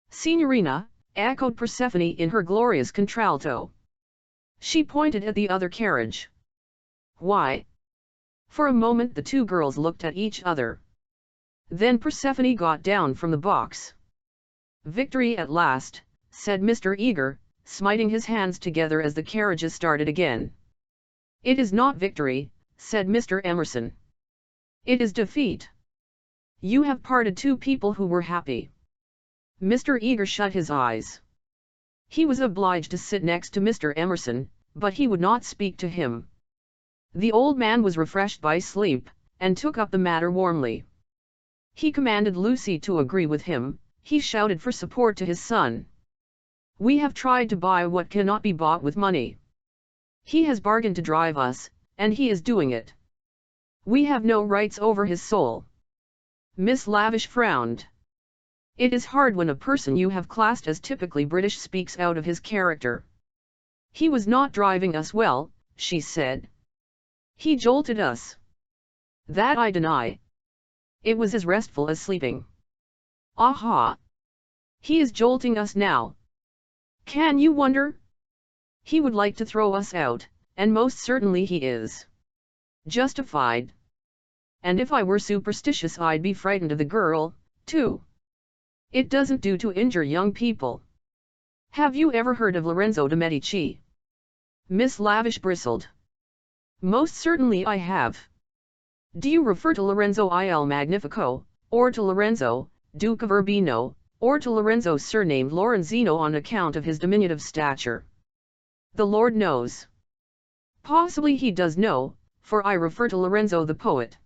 "Signorina," echoed Persephone in her glorious contralto. She pointed at the other carriage. "Why?" For a moment the two girls looked at each other. Then Persephone got down from the box. "Victory at last," said Mr. Eager, smiting his hands together as the carriages started again. "It is not victory," said Mr. Emerson. "It is defeat. You have parted two people who were happy." Mr. Eager shut his eyes. He was obliged to sit next to Mr. Emerson, but he would not speak to him. The old man was refreshed by sleep, and took up the matter warmly. He commanded Lucy to agree with him, he shouted for support to his son. "We have tried to buy what cannot be bought with money. He has bargained to drive us, and he is doing it. We have no rights over his soul." Miss Lavish frowned. It is hard when a person you have classed as typically British speaks out of his character. "He was not driving us well," she said. "He jolted us." "That I deny. It was as restful as sleeping." "Aha! He is jolting us now. Can you wonder? He would like to throw us out, and most certainly he is. Justified. And if I were superstitious I'd be frightened of the girl, too. It doesn't do to injure young people. Have you ever heard of Lorenzo de' Medici?" Miss Lavish bristled. "Most certainly I have. Do you refer to Lorenzo il Magnifico, or to Lorenzo, Duke of Urbino, or to Lorenzo surnamed Lorenzino on account of his diminutive stature? The Lord knows. Possibly he does know, for I refer to Lorenzo the poet.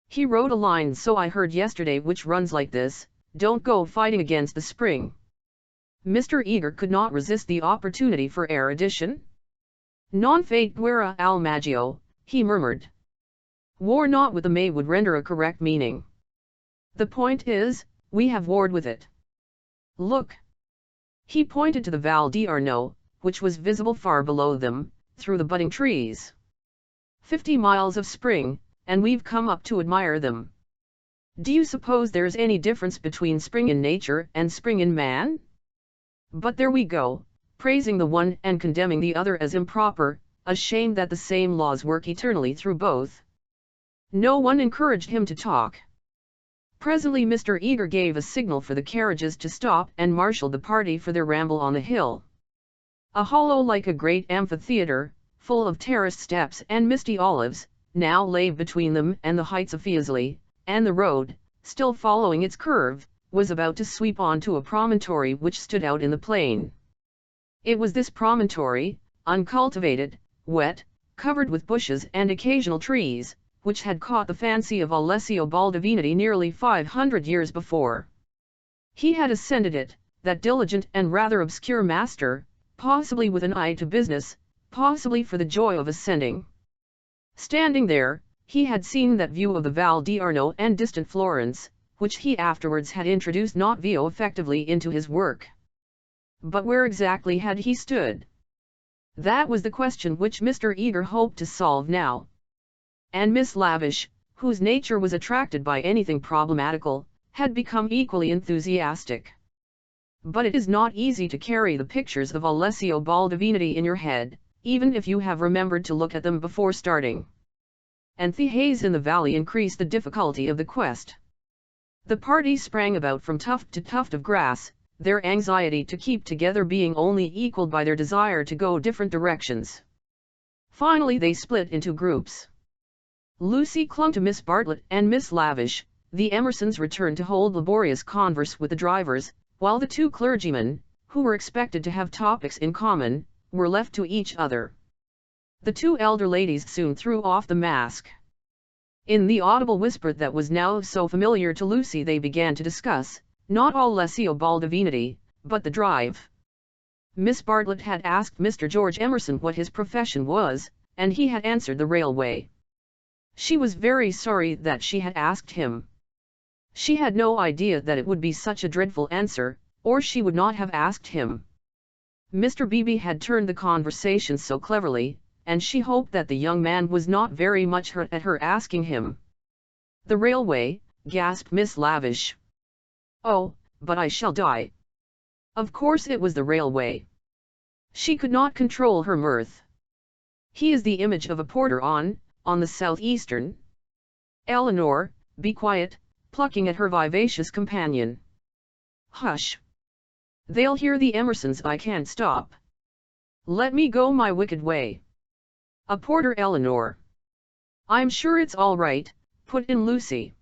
He wrote a line so I heard yesterday which runs like this: 'Don't go fighting against the spring.'" Mr. Eager could not resist the opportunity for erudition. "Non fate guerra al maggio," he murmured. "War not with the May would render a correct meaning. The point is, we have warred with it. Look." He pointed to the Val di Arno, which was visible far below them, through the budding trees. 50 miles of spring, and we've come up to admire them. Do you suppose there's any difference between spring in nature and spring in man? But there we go, praising the one and condemning the other as improper, ashamed that the same laws work eternally through both." No one encouraged him to talk. Presently Mr. Eager gave a signal for the carriages to stop and marshaled the party for their ramble on the hill. A hollow like a great amphitheatre, full of terraced steps and misty olives, now lay between them and the heights of Fiesole, and the road, still following its curve, was about to sweep on to a promontory which stood out in the plain. It was this promontory, uncultivated, wet, covered with bushes and occasional trees, which had caught the fancy of Alessio Baldovinetti nearly 500 years before. He had ascended it, that diligent and rather obscure master, possibly with an eye to business, possibly for the joy of ascending. Standing there, he had seen that view of the Val di Arno and distant Florence, which he afterwards had introduced not vio effectively into his work. But where exactly had he stood? That was the question which Mr. Eager hoped to solve now. And Miss Lavish, whose nature was attracted by anything problematical, had become equally enthusiastic. But it is not easy to carry the pictures of Alessio Baldovinati in your head, even if you have remembered to look at them before starting. And the haze in the valley increased the difficulty of the quest. The party sprang about from tuft to tuft of grass, their anxiety to keep together being only equaled by their desire to go different directions. Finally they split into groups. Lucy clung to Miss Bartlett and Miss Lavish, the Emersons returned to hold laborious converse with the drivers, while the two clergymen, who were expected to have topics in common, were left to each other. The two elder ladies soon threw off the mask. In the audible whisper that was now so familiar to Lucy they began to discuss, not Alessio Baldovinati, but the drive. Miss Bartlett had asked Mr. George Emerson what his profession was, and he had answered the railway. She was very sorry that she had asked him. She had no idea that it would be such a dreadful answer, or she would not have asked him. Mr. Beebe had turned the conversation so cleverly, and she hoped that the young man was not very much hurt at her asking him. "The railway," gasped Miss Lavish. "Oh, but I shall die." Of course it was the railway. She could not control her mirth. "He is the image of a porter on the Southeastern." "Eleanor, be quiet," plucking at her vivacious companion. "Hush! They'll hear the Emersons. I can't stop. Let me go my wicked way." "A porter, Eleanor." "I'm sure it's all right," put in Lucy.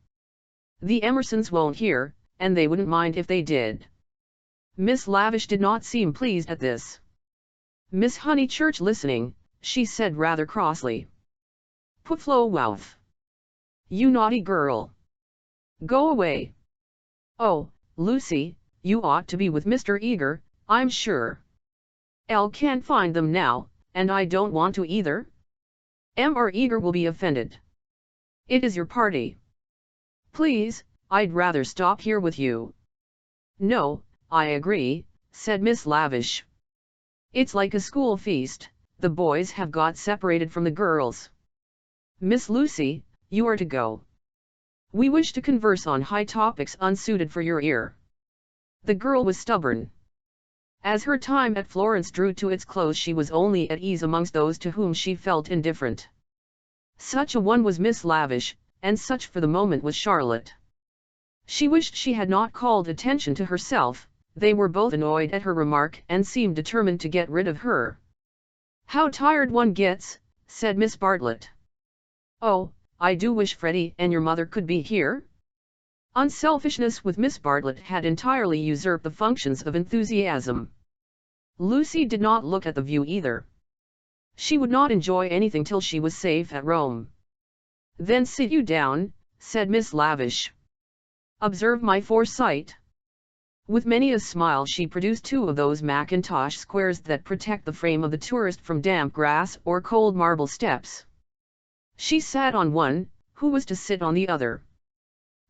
"The Emersons won't hear, and they wouldn't mind if they did." Miss Lavish did not seem pleased at this. "Miss Honeychurch listening," she said rather crossly. "Puflo wouth! You naughty girl! Go away." "Oh, Lucy, you ought to be with Mr. Eager, I'm sure." "Elle can't find them now, and I don't want to either." "Mr. Eager will be offended. It is your party." "Please, I'd rather stop here with you." "No, I agree," said Miss Lavish. "It's like a school feast, the boys have got separated from the girls." "Miss Lucy, you are to go. We wish to converse on high topics unsuited for your ear." The girl was stubborn. As her time at Florence drew to its close she was only at ease amongst those to whom she felt indifferent. Such a one was Miss Lavish, and such for the moment was Charlotte. She wished she had not called attention to herself. They were both annoyed at her remark and seemed determined to get rid of her. "How tired one gets," said Miss Bartlett. "Oh, I do wish Freddie and your mother could be here." Unselfishness with Miss Bartlett had entirely usurped the functions of enthusiasm. Lucy did not look at the view either. She would not enjoy anything till she was safe at Rome. "Then sit you down," said Miss Lavish. "Observe my foresight." With many a smile she produced two of those mackintosh squares that protect the frame of the tourist from damp grass or cold marble steps. She sat on one, who was to sit on the other?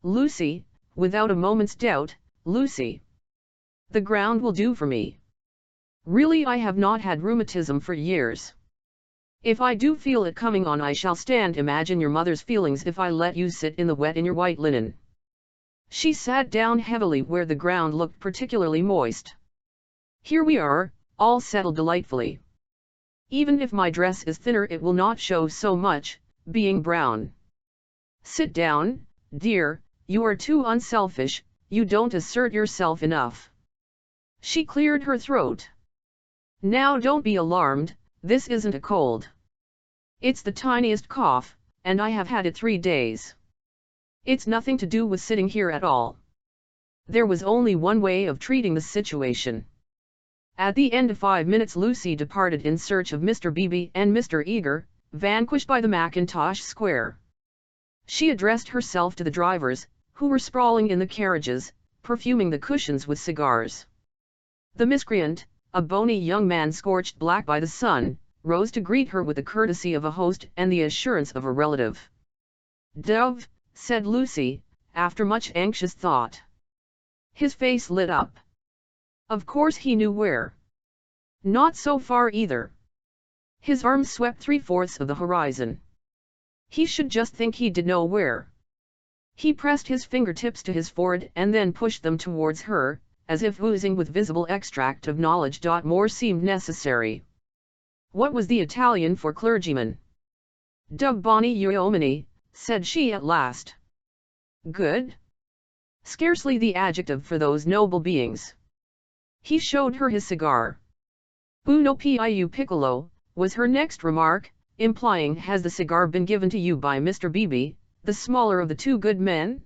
Lucy, without a moment's doubt, Lucy. "The ground will do for me. Really I have not had rheumatism for years. If I do feel it coming on I shall stand. Imagine your mother's feelings if I let you sit in the wet in your white linen." She sat down heavily where the ground looked particularly moist. "Here we are, all settled delightfully. Even if my dress is thinner it will not show so much, being brown. Sit down, dear, you are too unselfish, you don't assert yourself enough." She cleared her throat. "Now don't be alarmed, this isn't a cold. It's the tiniest cough, and I have had it 3 days. It's nothing to do with sitting here at all." There was only one way of treating the situation. At the end of 5 minutes Lucy departed in search of Mr. Beebe and Mr. Eager, vanquished by the mackintosh square. She addressed herself to the drivers, who were sprawling in the carriages, perfuming the cushions with cigars. "The miscreant, a bony young man scorched black by the sun, rose to greet her with the courtesy of a host and the assurance of a relative. "Dove," said Lucy, after much anxious thought. His face lit up. Of course he knew where. Not so far either. His arms swept 3/4 of the horizon. He should just think he did know where. He pressed his fingertips to his forehead and then pushed them towards her, as if oozing with visible extract of knowledge. More seemed necessary. What was the Italian for clergyman? "Dove boni uomini," said she at last. Good? Scarcely the adjective for those noble beings. He showed her his cigar. "Uno più piccolo," was her next remark, implying, "Has the cigar been given to you by Mr. Beebe, the smaller of the two good men?"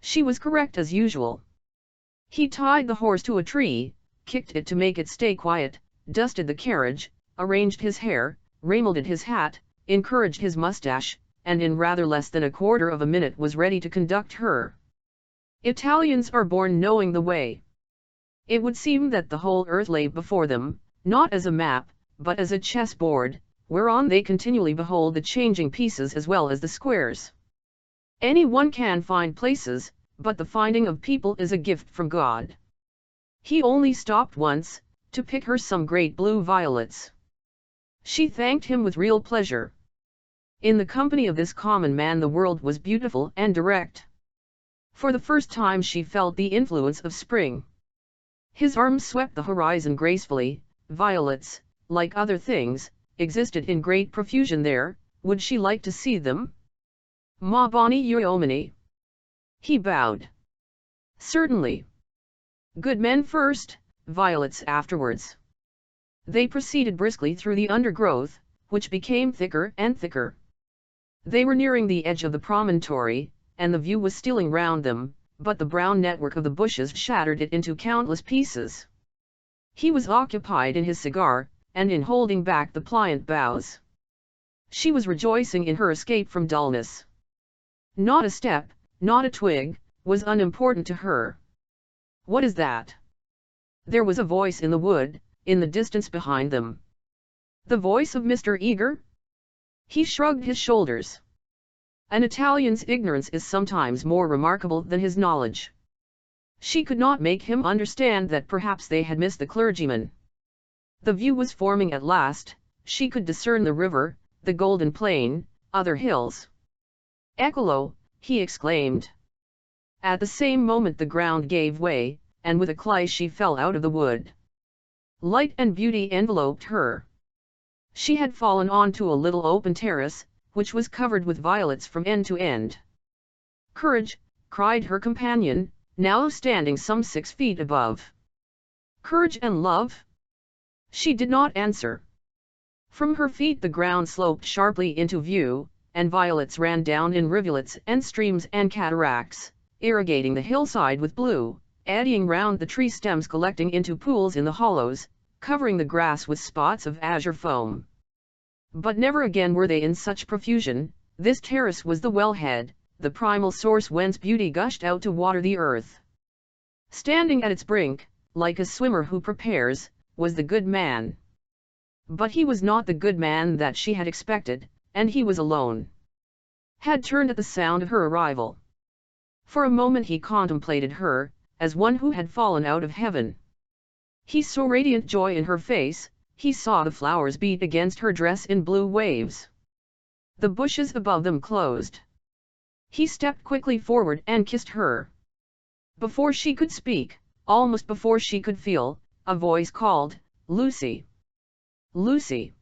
She was correct as usual. He tied the horse to a tree, kicked it to make it stay quiet, dusted the carriage, arranged his hair, remolded his hat, encouraged his mustache, and in rather less than a quarter of a minute was ready to conduct her. Italians are born knowing the way. It would seem that the whole earth lay before them, not as a map, but as a chessboard, whereon they continually behold the changing pieces as well as the squares. Any one can find places, but the finding of people is a gift from God. He only stopped once, to pick her some great blue violets. She thanked him with real pleasure. In the company of this common man the world was beautiful and direct. For the first time she felt the influence of spring. His arms swept the horizon gracefully. Violets, like other things, existed in great profusion there. Would she like to see them? "Ma boni uomini." He bowed. "Certainly. Good men first, violets afterwards." They proceeded briskly through the undergrowth, which became thicker and thicker. They were nearing the edge of the promontory, and the view was stealing round them, but the brown network of the bushes shattered it into countless pieces. He was occupied in his cigar, and in holding back the pliant boughs. She was rejoicing in her escape from dullness. Not a step, not a twig, was unimportant to her. "What is that?" There was a voice in the wood, in the distance behind them. The voice of Mr. Eager? He shrugged his shoulders. An Italian's ignorance is sometimes more remarkable than his knowledge. She could not make him understand that perhaps they had missed the clergyman. The view was forming at last. She could discern the river, the golden plain, other hills. "Eccolo!" he exclaimed. At the same moment the ground gave way, and with a cry she fell out of the wood. Light and beauty enveloped her. She had fallen on to a little open terrace, which was covered with violets from end to end. "Courage!" cried her companion, now standing some 6 feet above. "Courage and love?" She did not answer. From her feet the ground sloped sharply into view, and violets ran down in rivulets and streams and cataracts, irrigating the hillside with blue, eddying round the tree stems, collecting into pools in the hollows, covering the grass with spots of azure foam. But never again were they in such profusion. This terrace was the wellhead, the primal source whence beauty gushed out to water the earth. Standing at its brink, like a swimmer who prepares, was the good man. But he was not the good man that she had expected, and he was alone. Had turned at the sound of her arrival. For a moment he contemplated her, as one who had fallen out of heaven. He saw radiant joy in her face, he saw the flowers beat against her dress in blue waves. The bushes above them closed. He stepped quickly forward and kissed her. Before she could speak, almost before she could feel, a voice called, "Lucy! Lucy!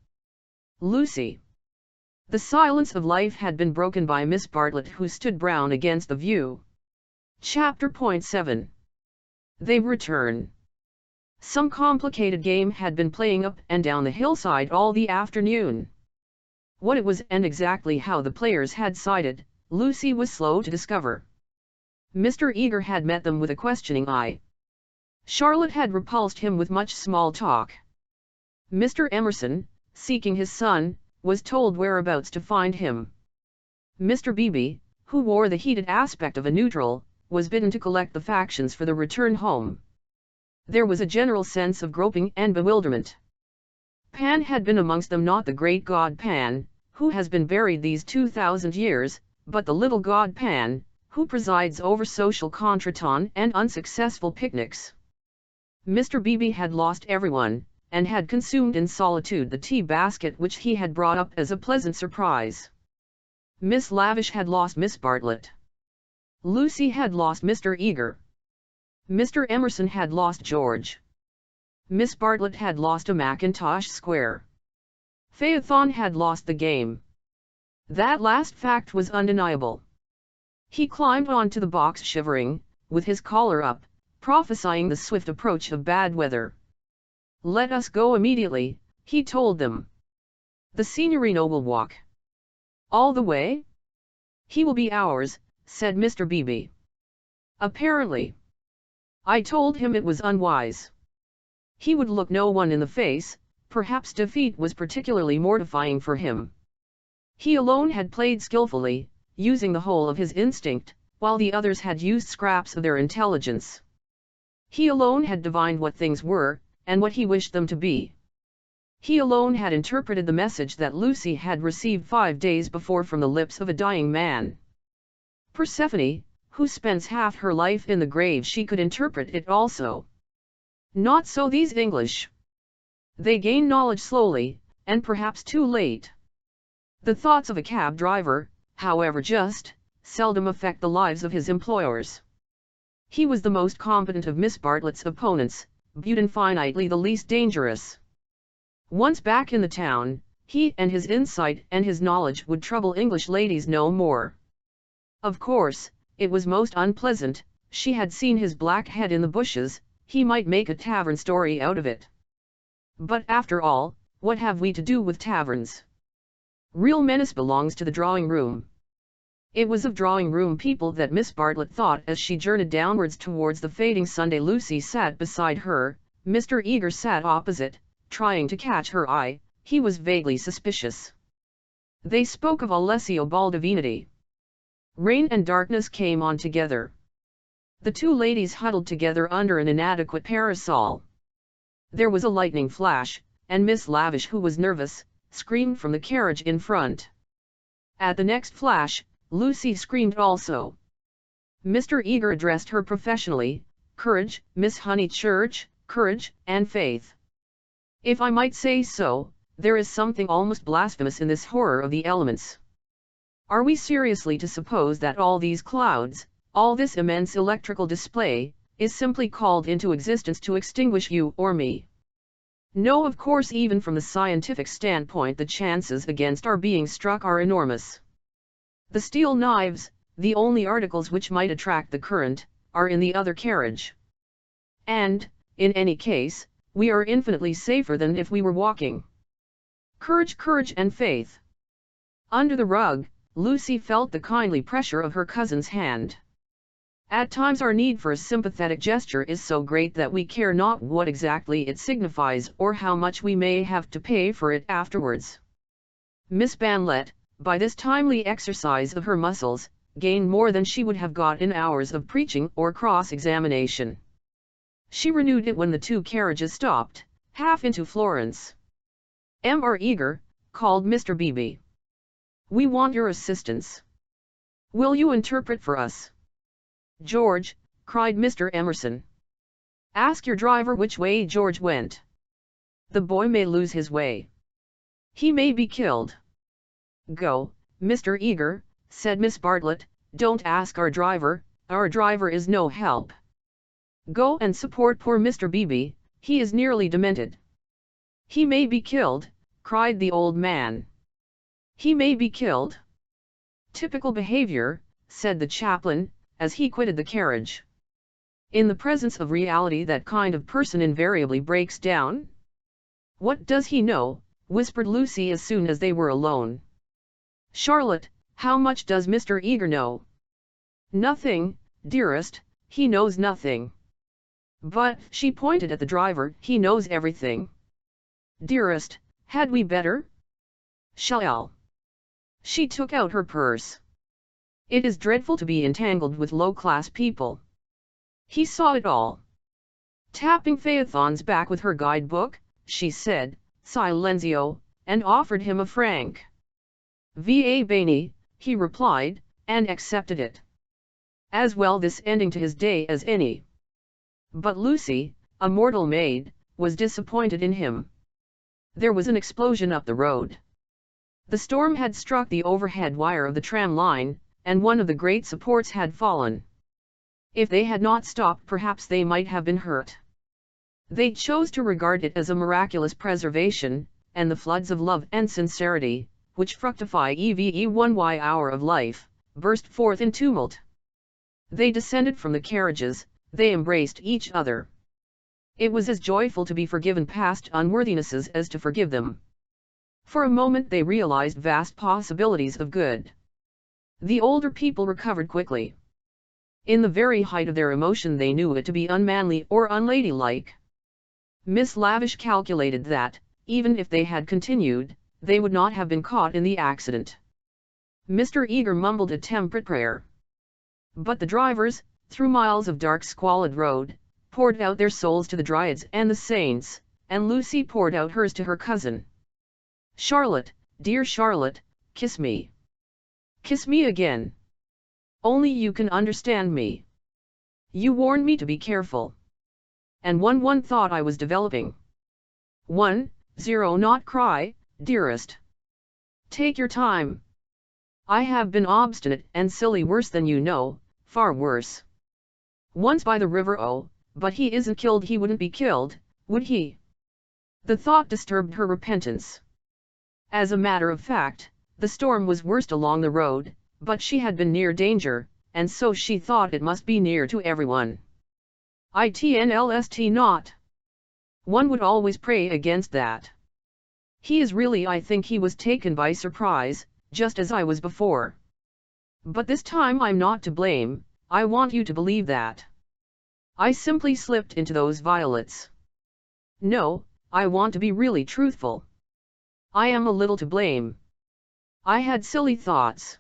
Lucy!" The silence of life had been broken by Miss Bartlett, who stood brown against the view. Chapter 7. They return. Some complicated game had been playing up and down the hillside all the afternoon. What it was and exactly how the players had sided, Lucy was slow to discover. Mr. Eager had met them with a questioning eye. Charlotte had repulsed him with much small talk. Mr. Emerson, seeking his son, was told whereabouts to find him. Mr. Beebe, who wore the heated aspect of a neutral, was bidden to collect the factions for the return home. There was a general sense of groping and bewilderment. Pan had been amongst them, not the great god Pan, who has been buried these 2,000 years, but the little god Pan, who presides over social contretemps and unsuccessful picnics. Mr. Beebe had lost everyone, and had consumed in solitude the tea basket which he had brought up as a pleasant surprise. Miss Lavish had lost Miss Bartlett. Lucy had lost Mr. Eager. Mr. Emerson had lost George. Miss Bartlett had lost a Mackintosh square. Phaethon had lost the game. That last fact was undeniable. He climbed onto the box shivering, with his collar up, prophesying the swift approach of bad weather. "Let us go immediately," he told them. "The Signorino will walk." "All the way?" "He will be ours," said Mr. Beebe. "Apparently. I told him it was unwise. He would look no one in the face, perhaps defeat was particularly mortifying for him. He alone had played skillfully, using the whole of his instinct, while the others had used scraps of their intelligence. He alone had divined what things were, and what he wished them to be. He alone had interpreted the message that Lucy had received 5 days before from the lips of a dying man. Persephone, who spends half her life in the grave, she could interpret it also. Not so these English. They gain knowledge slowly, and perhaps too late. The thoughts of a cab driver, however just, seldom affect the lives of his employers. He was the most competent of Miss Bartlett's opponents, but infinitely the least dangerous. Once back in the town, he and his insight and his knowledge would trouble English ladies no more. Of course, it was most unpleasant. She had seen his black head in the bushes. He might make a tavern story out of it. But after all, what have we to do with taverns? Real menace belongs to the drawing room. It was of drawing room people that Miss Bartlett thought as she journeyed downwards towards the fading Sunday. Lucy sat beside her, Mr. Eager sat opposite, trying to catch her eye. He was vaguely suspicious. They spoke of Alessio Baldovinati. Rain and darkness came on together. The two ladies huddled together under an inadequate parasol. There was a lightning flash, and Miss Lavish, who was nervous, screamed from the carriage in front. At the next flash, Lucy screamed also. Mr. Eager addressed her professionally: "Courage, Miss Honeychurch, courage and faith. If I might say so, there is something almost blasphemous in this horror of the elements. Are we seriously to suppose that all these clouds, all this immense electrical display, is simply called into existence to extinguish you or me? No, of course, even from the scientific standpoint the chances against our being struck are enormous. The steel knives, the only articles which might attract the current, are in the other carriage. And, in any case, we are infinitely safer than if we were walking. Courage, courage and faith." Under the rug, Lucy felt the kindly pressure of her cousin's hand. At times our need for a sympathetic gesture is so great that we care not what exactly it signifies or how much we may have to pay for it afterwards. Miss Banlett, by this timely exercise of her muscles, gained more than she would have got in hours of preaching or cross-examination. She renewed it when the two carriages stopped, half into Florence. "M.R. Eager," called Mr. Beebe. "We want your assistance. Will you interpret for us?" "George," cried Mr. Emerson. "Ask your driver which way George went. The boy may lose his way. He may be killed." "Go, Mr. Eager," said Miss Bartlett, "don't ask our driver is no help. Go and support poor Mr. Beebe, he is nearly demented." "He may be killed," cried the old man. "He may be killed." "Typical behavior," said the chaplain, as he quitted the carriage. "In the presence of reality that kind of person invariably breaks down." "What does he know?" whispered Lucy as soon as they were alone. "Charlotte, how much does Mr. Eager know?" "Nothing, dearest, he knows nothing." "But," she pointed at the driver, "he knows everything." "Dearest, had we better?" "Shall?" She took out her purse. "It is dreadful to be entangled with low-class people." He saw it all. Tapping Phaethon's back with her guidebook, she said, "Silenzio," and offered him a franc. "Va bene," he replied, and accepted it. As well this ending to his day as any. But Lucy, a mortal maid, was disappointed in him. There was an explosion up the road. The storm had struck the overhead wire of the tram line, and one of the great supports had fallen. If they had not stopped, perhaps they might have been hurt. They chose to regard it as a miraculous preservation, and the floods of love and sincerity, which fructify every 1 hour of life, burst forth in tumult. They descended from the carriages, they embraced each other. It was as joyful to be forgiven past unworthinesses as to forgive them. For a moment they realized vast possibilities of good. The older people recovered quickly. In the very height of their emotion they knew it to be unmanly or unladylike. Miss Lavish calculated that, even if they had continued, they would not have been caught in the accident. Mr. Eager mumbled a temperate prayer. But the drivers, through miles of dark squalid road, poured out their souls to the Dryads and the Saints, and Lucy poured out hers to her cousin. "Charlotte, dear Charlotte, kiss me. Kiss me again. Only you can understand me. You warned me to be careful. And one thought I was developing. 1-0 not cry, dearest. Take your time. I have been obstinate and silly, worse than you know, far worse. Once by the river, oh, but he isn't killed. He wouldn't be killed, would he?" The thought disturbed her repentance. As a matter of fact, the storm was worst along the road, but she had been near danger, and so she thought it must be near to everyone. Itnlst not. One would always pray against that. He is really, I think he was taken by surprise, just as I was before. But this time I'm not to blame. I want you to believe that. I simply slipped into those violets. No, I want to be really truthful. I am a little to blame. I had silly thoughts.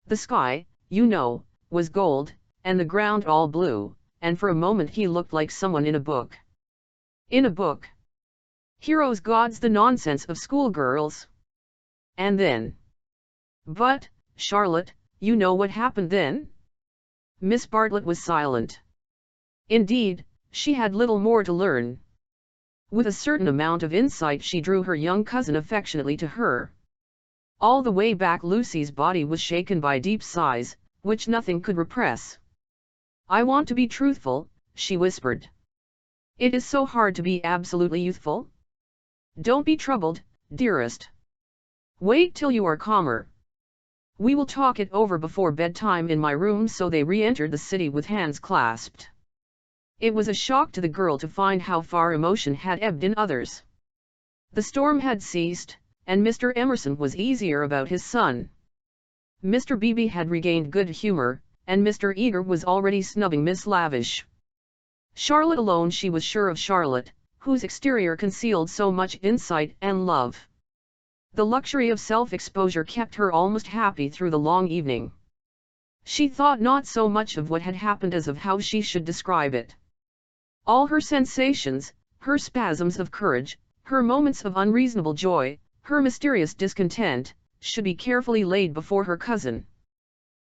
The sky, you know, was gold, and the ground all blue, and for a moment he looked like someone in a book. In a book. Heroes, gods, the nonsense of schoolgirls. And then. But, Charlotte, you know what happened then? Miss Bartlett was silent. Indeed, she had little more to learn. With a certain amount of insight she drew her young cousin affectionately to her. All the way back Lucy's body was shaken by deep sighs, which nothing could repress. "I want to be truthful," she whispered. "It is so hard to be absolutely youthful. Don't be troubled, dearest. Wait till you are calmer. We will talk it over before bedtime in my room." So they re-entered the city with hands clasped. It was a shock to the girl to find how far emotion had ebbed in others. The storm had ceased, and Mr. Emerson was easier about his son. Mr. Beebe had regained good humor, and Mr. Eager was already snubbing Miss Lavish. Charlotte alone, she was sure of Charlotte, whose exterior concealed so much insight and love. The luxury of self-exposure kept her almost happy through the long evening. She thought not so much of what had happened as of how she should describe it. All her sensations, her spasms of courage, her moments of unreasonable joy, her mysterious discontent, should be carefully laid before her cousin.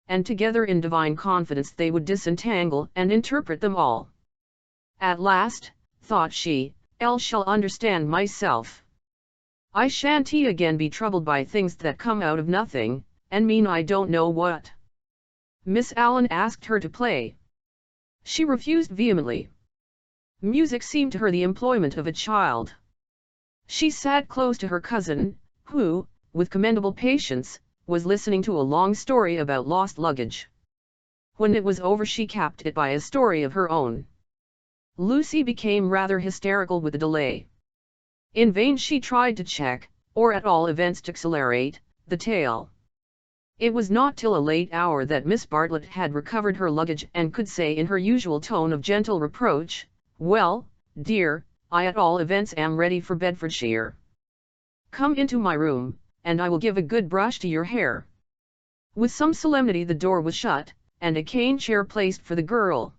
And together in divine confidence they would disentangle and interpret them all. At last, thought she, Elle shall understand myself. I shan't again be troubled by things that come out of nothing, and mean I don't know what. Miss Allen asked her to play. She refused vehemently. Music seemed to her the employment of a child. She sat close to her cousin, who, with commendable patience, was listening to a long story about lost luggage. When it was over she capped it by a story of her own. Lucy became rather hysterical with the delay. In vain she tried to check, or at all events to accelerate, the tale. It was not till a late hour that Miss Bartlett had recovered her luggage and could say in her usual tone of gentle reproach, "Well, dear, I at all events am ready for Bedfordshire. Come into my room, and I will give a good brush to your hair." With some solemnity the door was shut, and a cane chair placed for the girl.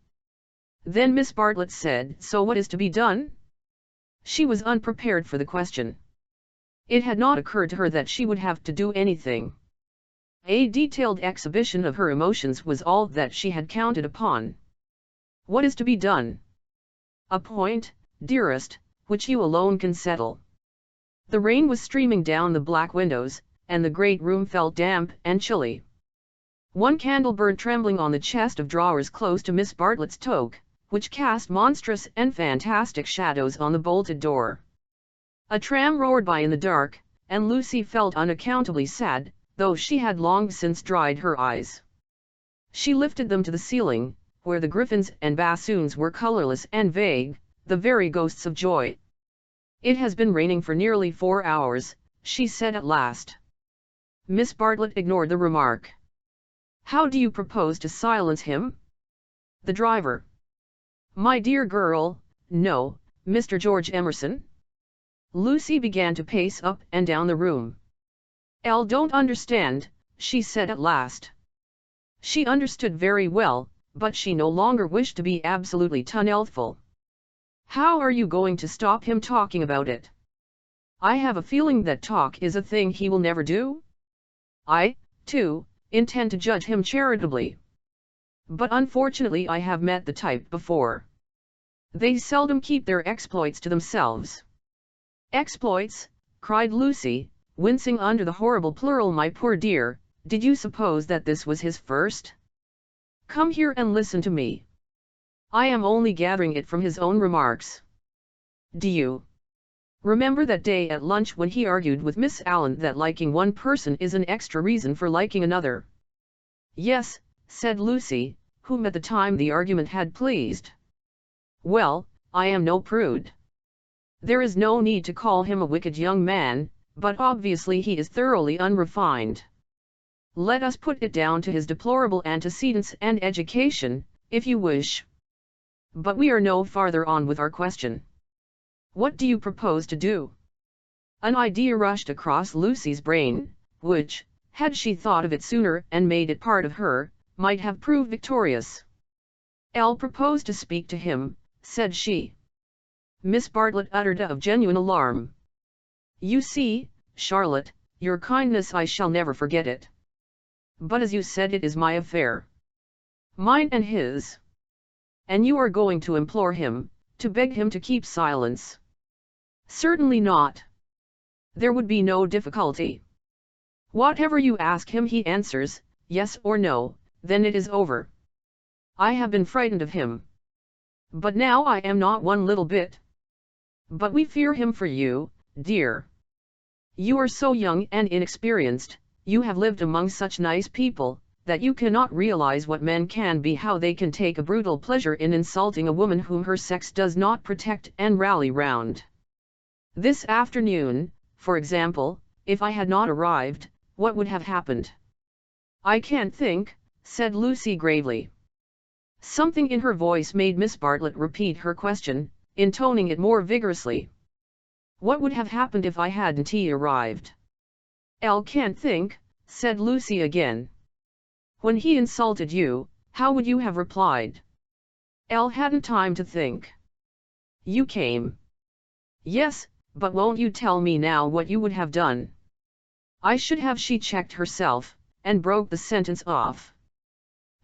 Then Miss Bartlett said, "So what is to be done?" She was unprepared for the question. It had not occurred to her that she would have to do anything. A detailed exhibition of her emotions was all that she had counted upon. "What is to be done?" "A point, dearest, which you alone can settle." The rain was streaming down the black windows, and the great room felt damp and chilly. One candle burned trembling on the chest of drawers close to Miss Bartlett's toque, which cast monstrous and fantastic shadows on the bolted door. A tram roared by in the dark, and Lucy felt unaccountably sad, though she had long since dried her eyes. She lifted them to the ceiling, where the griffins and bassoons were colorless and vague, the very ghosts of joy. "It has been raining for nearly 4 hours, she said at last. Miss Bartlett ignored the remark. "How do you propose to silence him?" "The driver." "My dear girl, no, Mr. George Emerson." Lucy began to pace up and down the room. "Elle don't understand," she said at last. She understood very well, but she no longer wished to be absolutely unhelpful. "How are you going to stop him talking about it?" "I have a feeling that talk is a thing he will never do. I, too, intend to judge him charitably. But unfortunately I have met the type before. They seldom keep their exploits to themselves." "Exploits?" cried Lucy, wincing under the horrible plural. "My poor dear, did you suppose that this was his first? Come here and listen to me. I am only gathering it from his own remarks. Do you remember that day at lunch when he argued with Miss Allen that liking one person is an extra reason for liking another?" "Yes," said Lucy, whom at the time the argument had pleased. "Well, I am no prude. There is no need to call him a wicked young man, but obviously he is thoroughly unrefined. Let us put it down to his deplorable antecedents and education, if you wish. But we are no farther on with our question. What do you propose to do?" An idea rushed across Lucy's brain, which, had she thought of it sooner and made it part of her, might have proved victorious. "Elle proposed to speak to him," said she. Miss Bartlett uttered a of genuine alarm. "You see, Charlotte, your kindness, I shall never forget it. But as you said, it is my affair. Mine and his. And you are going to implore him, to beg him to keep silence?" "Certainly not. There would be no difficulty. Whatever you ask him he answers, yes or no, then it is over. I have been frightened of him. But now I am not one little bit. But we fear him for you, dear. You are so young and inexperienced, you have lived among such nice people, that you cannot realize what men can be, how they can take a brutal pleasure in insulting a woman whom her sex does not protect and rally round. This afternoon, for example, if I had not arrived, what would have happened?" "I can't think," said Lucy gravely. Something in her voice made Miss Bartlett repeat her question, intoning it more vigorously. "What would have happened if I hadn't arrived?" "Elle can't think," said Lucy again. "When he insulted you, how would you have replied?" Elle hadn't time to think. "You came." "Yes, but won't you tell me now what you would have done?" "I should have—" She checked herself, and broke the sentence off.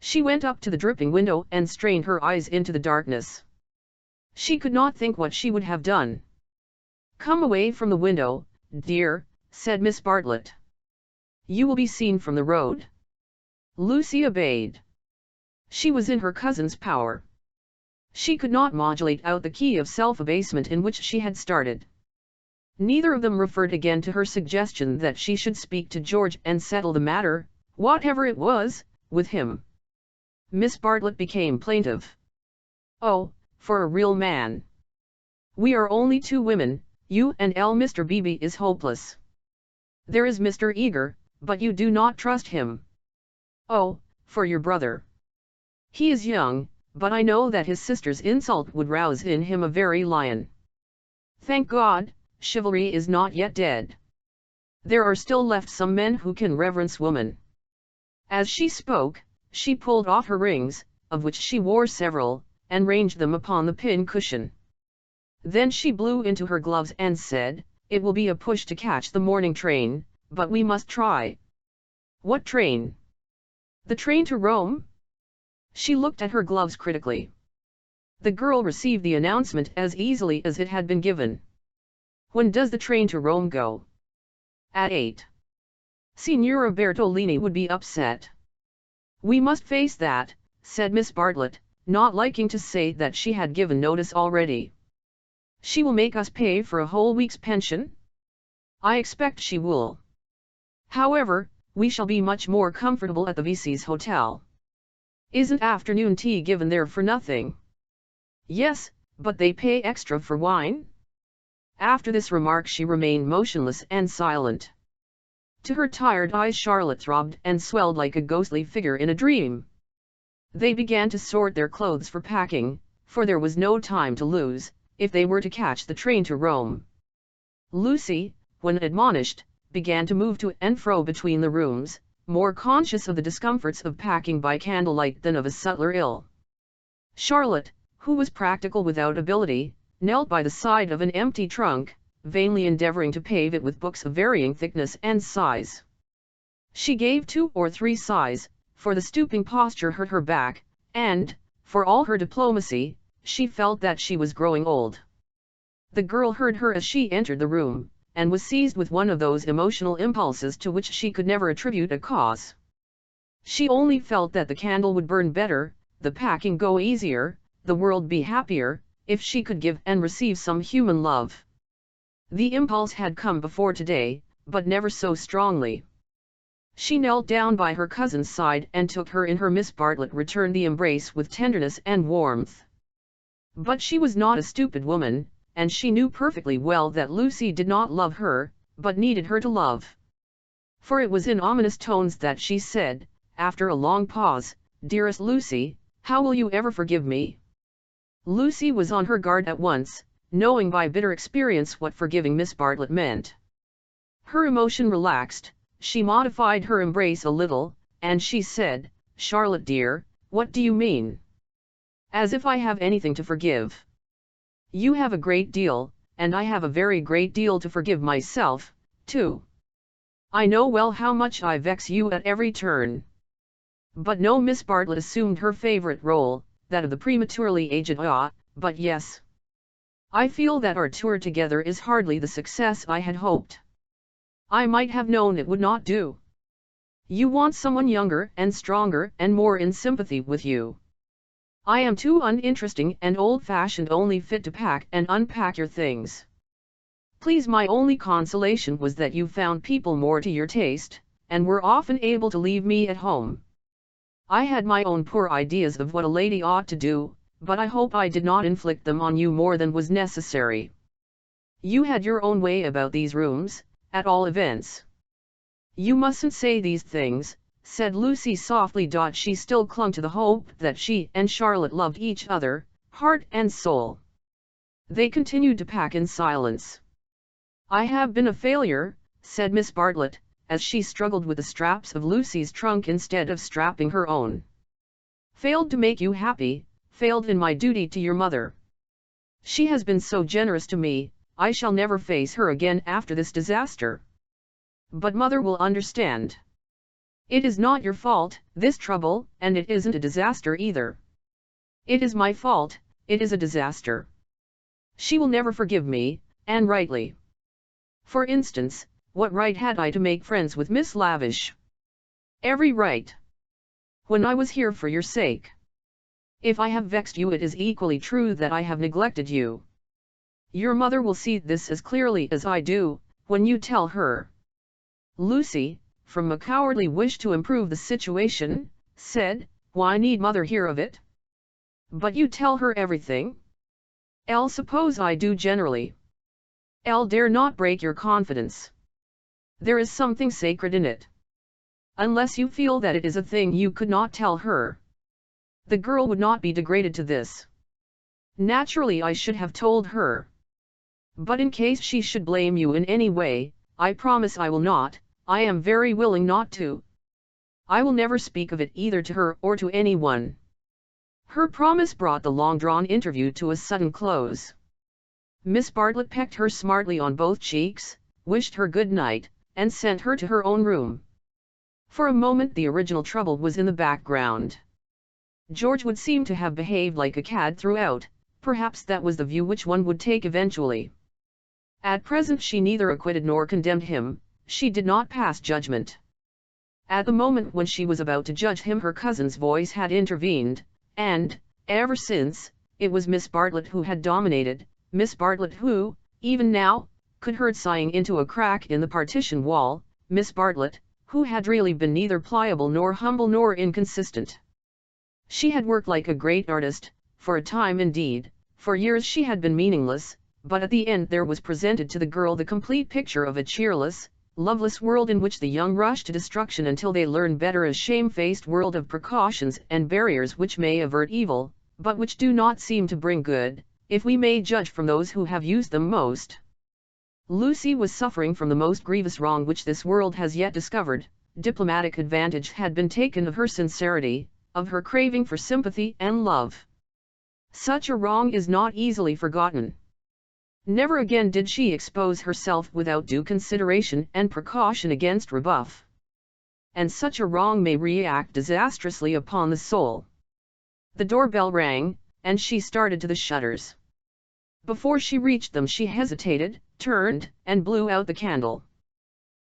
She went up to the dripping window and strained her eyes into the darkness. She could not think what she would have done. "Come away from the window, dear," said Miss Bartlett. "You will be seen from the road." Lucy obeyed. She was in her cousin's power. She could not modulate out the key of self-abasement in which she had started. Neither of them referred again to her suggestion that she should speak to George and settle the matter, whatever it was, with him. Miss Bartlett became plaintive. "Oh, for a real man. We are only 2 women, you and Elle. Mr. Beebe is hopeless. There is Mr. Eager, but you do not trust him. Oh, for your brother. He is young, but I know that his sister's insult would rouse in him a very lion. Thank God, chivalry is not yet dead. There are still left some men who can reverence woman." As she spoke, she pulled off her rings, of which she wore several, and ranged them upon the pin cushion. Then she blew into her gloves and said, "It will be a push to catch the morning train, but we must try." "What train?" "The train to Rome?" She looked at her gloves critically. The girl received the announcement as easily as it had been given. "When does the train to Rome go?" "At 8. Signora Bertolini would be upset." "We must face that," said Miss Bartlett, not liking to say that she had given notice already. "She will make us pay for a whole week's pension?" "I expect she will. However, we shall be much more comfortable at the Vices Hotel." "Isn't afternoon tea given there for nothing?" "Yes, but they pay extra for wine." After this remark she remained motionless and silent. To her tired eyes Charlotte throbbed and swelled like a ghostly figure in a dream. They began to sort their clothes for packing, for there was no time to lose, if they were to catch the train to Rome. Lucy, when admonished, began to move to and fro between the rooms, more conscious of the discomforts of packing by candlelight than of a subtler ill. Charlotte, who was practical without ability, knelt by the side of an empty trunk, vainly endeavoring to pave it with books of varying thickness and size. She gave 2 or 3 sighs, for the stooping posture hurt her back, and, for all her diplomacy, she felt that she was growing old. The girl heard her as she entered the room, and was seized with one of those emotional impulses to which she could never attribute a cause. She only felt that the candle would burn better, the packing go easier, the world be happier, if she could give and receive some human love. The impulse had come before today, but never so strongly. She knelt down by her cousin's side and took her in her. Miss Bartlett returned the embrace with tenderness and warmth. But she was not a stupid woman, and she knew perfectly well that Lucy did not love her, but needed her to love. For it was in ominous tones that she said, after a long pause, "Dearest Lucy, how will you ever forgive me?" Lucy was on her guard at once, knowing by bitter experience what forgiving Miss Bartlett meant. Her emotion relaxed, she modified her embrace a little, and she said, "Charlotte dear, what do you mean? As if I have anything to forgive. You have a great deal, and I have a very great deal to forgive myself, too. I know well how much I vex you at every turn." But no, Miss Bartlett assumed her favorite role, that of the prematurely aged. But yes. I feel that our tour together is hardly the success I had hoped. I might have known it would not do. You want someone younger and stronger and more in sympathy with you. I am too uninteresting and old-fashioned, only fit to pack and unpack your things. Please, my only consolation was that you found people more to your taste, and were often able to leave me at home. I had my own poor ideas of what a lady ought to do, but I hope I did not inflict them on you more than was necessary. You had your own way about these rooms, at all events." "You mustn't say these things," said Lucy softly. She still clung to the hope that she and Charlotte loved each other, heart and soul. They continued to pack in silence. "I have been a failure," said Miss Bartlett, as she struggled with the straps of Lucy's trunk instead of strapping her own. "Failed to make you happy, failed in my duty to your mother. She has been so generous to me, I shall never face her again after this disaster. But mother will understand. It is not your fault, this trouble, and it isn't a disaster either. It is my fault, it is a disaster. She will never forgive me, and rightly. For instance, what right had I to make friends with Miss Lavish? Every right. When I was here for your sake. If I have vexed you, it is equally true that I have neglected you. Your mother will see this as clearly as I do, when you tell her." Lucy, from a cowardly wish to improve the situation, said, "Why need mother hear of it? But you tell her everything?" "Elle suppose I do generally. Elle dare not break your confidence. There is something sacred in it. Unless you feel that it is a thing you could not tell her. The girl would not be degraded to this. Naturally I should have told her. But in case she should blame you in any way, I promise I will not, I am very willing not to. I will never speak of it either to her or to anyone. Her promise brought the long-drawn interview to a sudden close. Miss Bartlett pecked her smartly on both cheeks, wished her good night, and sent her to her own room. For a moment the original trouble was in the background. George would seem to have behaved like a cad throughout, perhaps that was the view which one would take eventually. At present she neither acquitted nor condemned him, she did not pass judgment. At the moment when she was about to judge him her cousin's voice had intervened, and, ever since, it was Miss Bartlett who had dominated, Miss Bartlett who, even now, could heard sighing into a crack in the partition wall, Miss Bartlett, who had really been neither pliable nor humble nor inconsistent. She had worked like a great artist, for a time indeed, for years she had been meaningless, but at the end there was presented to the girl the complete picture of a cheerless, loveless world in which the young rush to destruction until they learn better, a shamefaced world of precautions and barriers which may avert evil, but which do not seem to bring good, if we may judge from those who have used them most. Lucy was suffering from the most grievous wrong which this world has yet discovered. Diplomatic advantage had been taken of her sincerity, of her craving for sympathy and love. Such a wrong is not easily forgotten. Never again did she expose herself without due consideration and precaution against rebuff. And such a wrong may react disastrously upon the soul. The doorbell rang, and she started to the shutters. Before she reached them she hesitated, turned, and blew out the candle.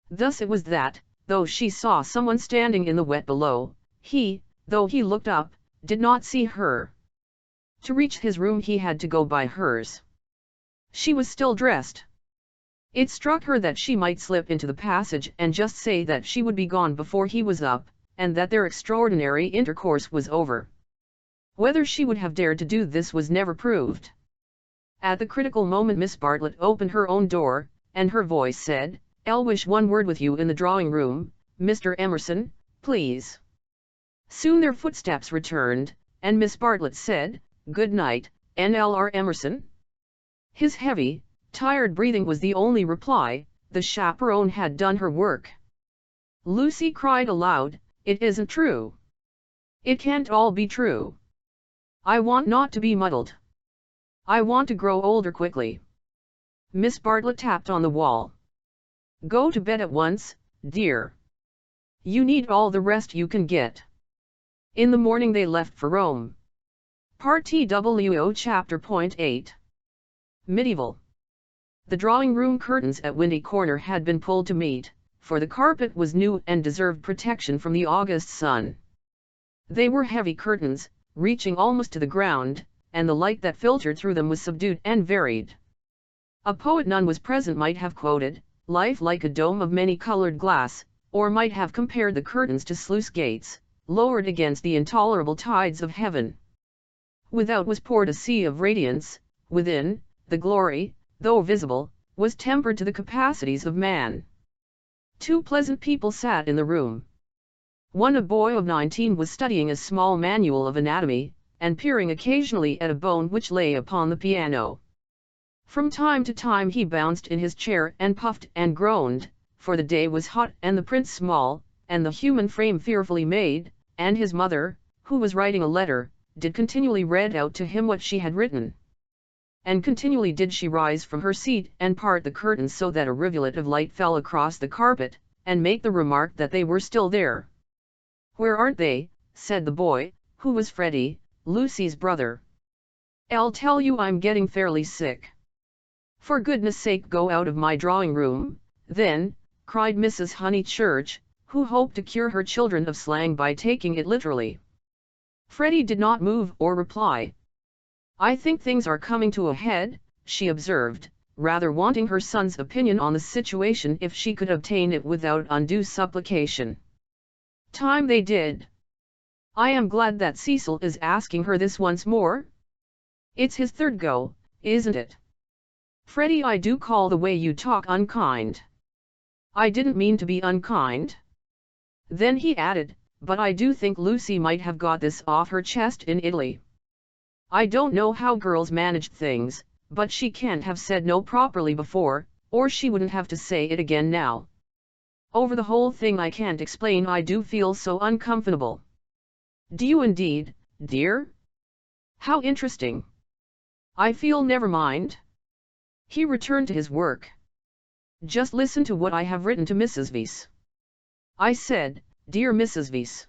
Thus it was that, though she saw someone standing in the wet below, he, though he looked up, did not see her. To reach his room he had to go by hers. She was still dressed. It struck her that she might slip into the passage and just say that she would be gone before he was up, and that their extraordinary intercourse was over. Whether she would have dared to do this was never proved. At the critical moment Miss Bartlett opened her own door, and her voice said, "I'll wish one word with you in the drawing-room, Mr. Emerson, please." Soon their footsteps returned, and Miss Bartlett said, "Good night, N.L.R. Emerson." His heavy, tired breathing was the only reply. The chaperone had done her work. Lucy cried aloud, "It isn't true. It can't all be true. I want not to be muddled. I want to grow older quickly." Miss Bartlett tapped on the wall. "Go to bed at once, dear. You need all the rest you can get." In the morning they left for Rome. Part TWO Chapter Point 8. Medieval. The drawing-room curtains at Windy Corner had been pulled to meet, for the carpet was new and deserved protection from the August sun. They were heavy curtains, reaching almost to the ground, and the light that filtered through them was subdued and varied. A poet none was present might have quoted, "Life like a dome of many-colored glass," or might have compared the curtains to sluice gates, lowered against the intolerable tides of heaven. Without was poured a sea of radiance, within, the glory, though visible, was tempered to the capacities of man. Two pleasant people sat in the room. One, a boy of 19, was studying a small manual of anatomy, and peering occasionally at a bone which lay upon the piano. From time to time he bounced in his chair and puffed and groaned, for the day was hot and the print small, and the human frame fearfully made, and his mother, who was writing a letter, did continually read out to him what she had written. And continually did she rise from her seat and part the curtains so that a rivulet of light fell across the carpet, and make the remark that they were still there. "Where aren't they?" said the boy, who was Freddie, Lucy's brother. "I'll tell you I'm getting fairly sick." "For goodness sake go out of my drawing-room, then," cried Mrs. Honeychurch, who hoped to cure her children of slang by taking it literally. Freddie did not move or reply. "I think things are coming to a head," she observed, rather wanting her son's opinion on the situation if she could obtain it without undue supplication. "Time they did. I am glad that Cecil is asking her this once more. It's his third go, isn't it? Freddie, I do call the way you talk unkind." "I didn't mean to be unkind." Then he added, "But I do think Lucy might have got this off her chest in Italy. I don't know how girls managed things, but she can't have said no properly before, or she wouldn't have to say it again now. Over the whole thing I can't explain, I do feel so uncomfortable." "Do you indeed, dear?" How interesting. I feel never mind. He returned to his work. Just listen to what I have written to Mrs. Vyse. I said, Dear Mrs. Vyse.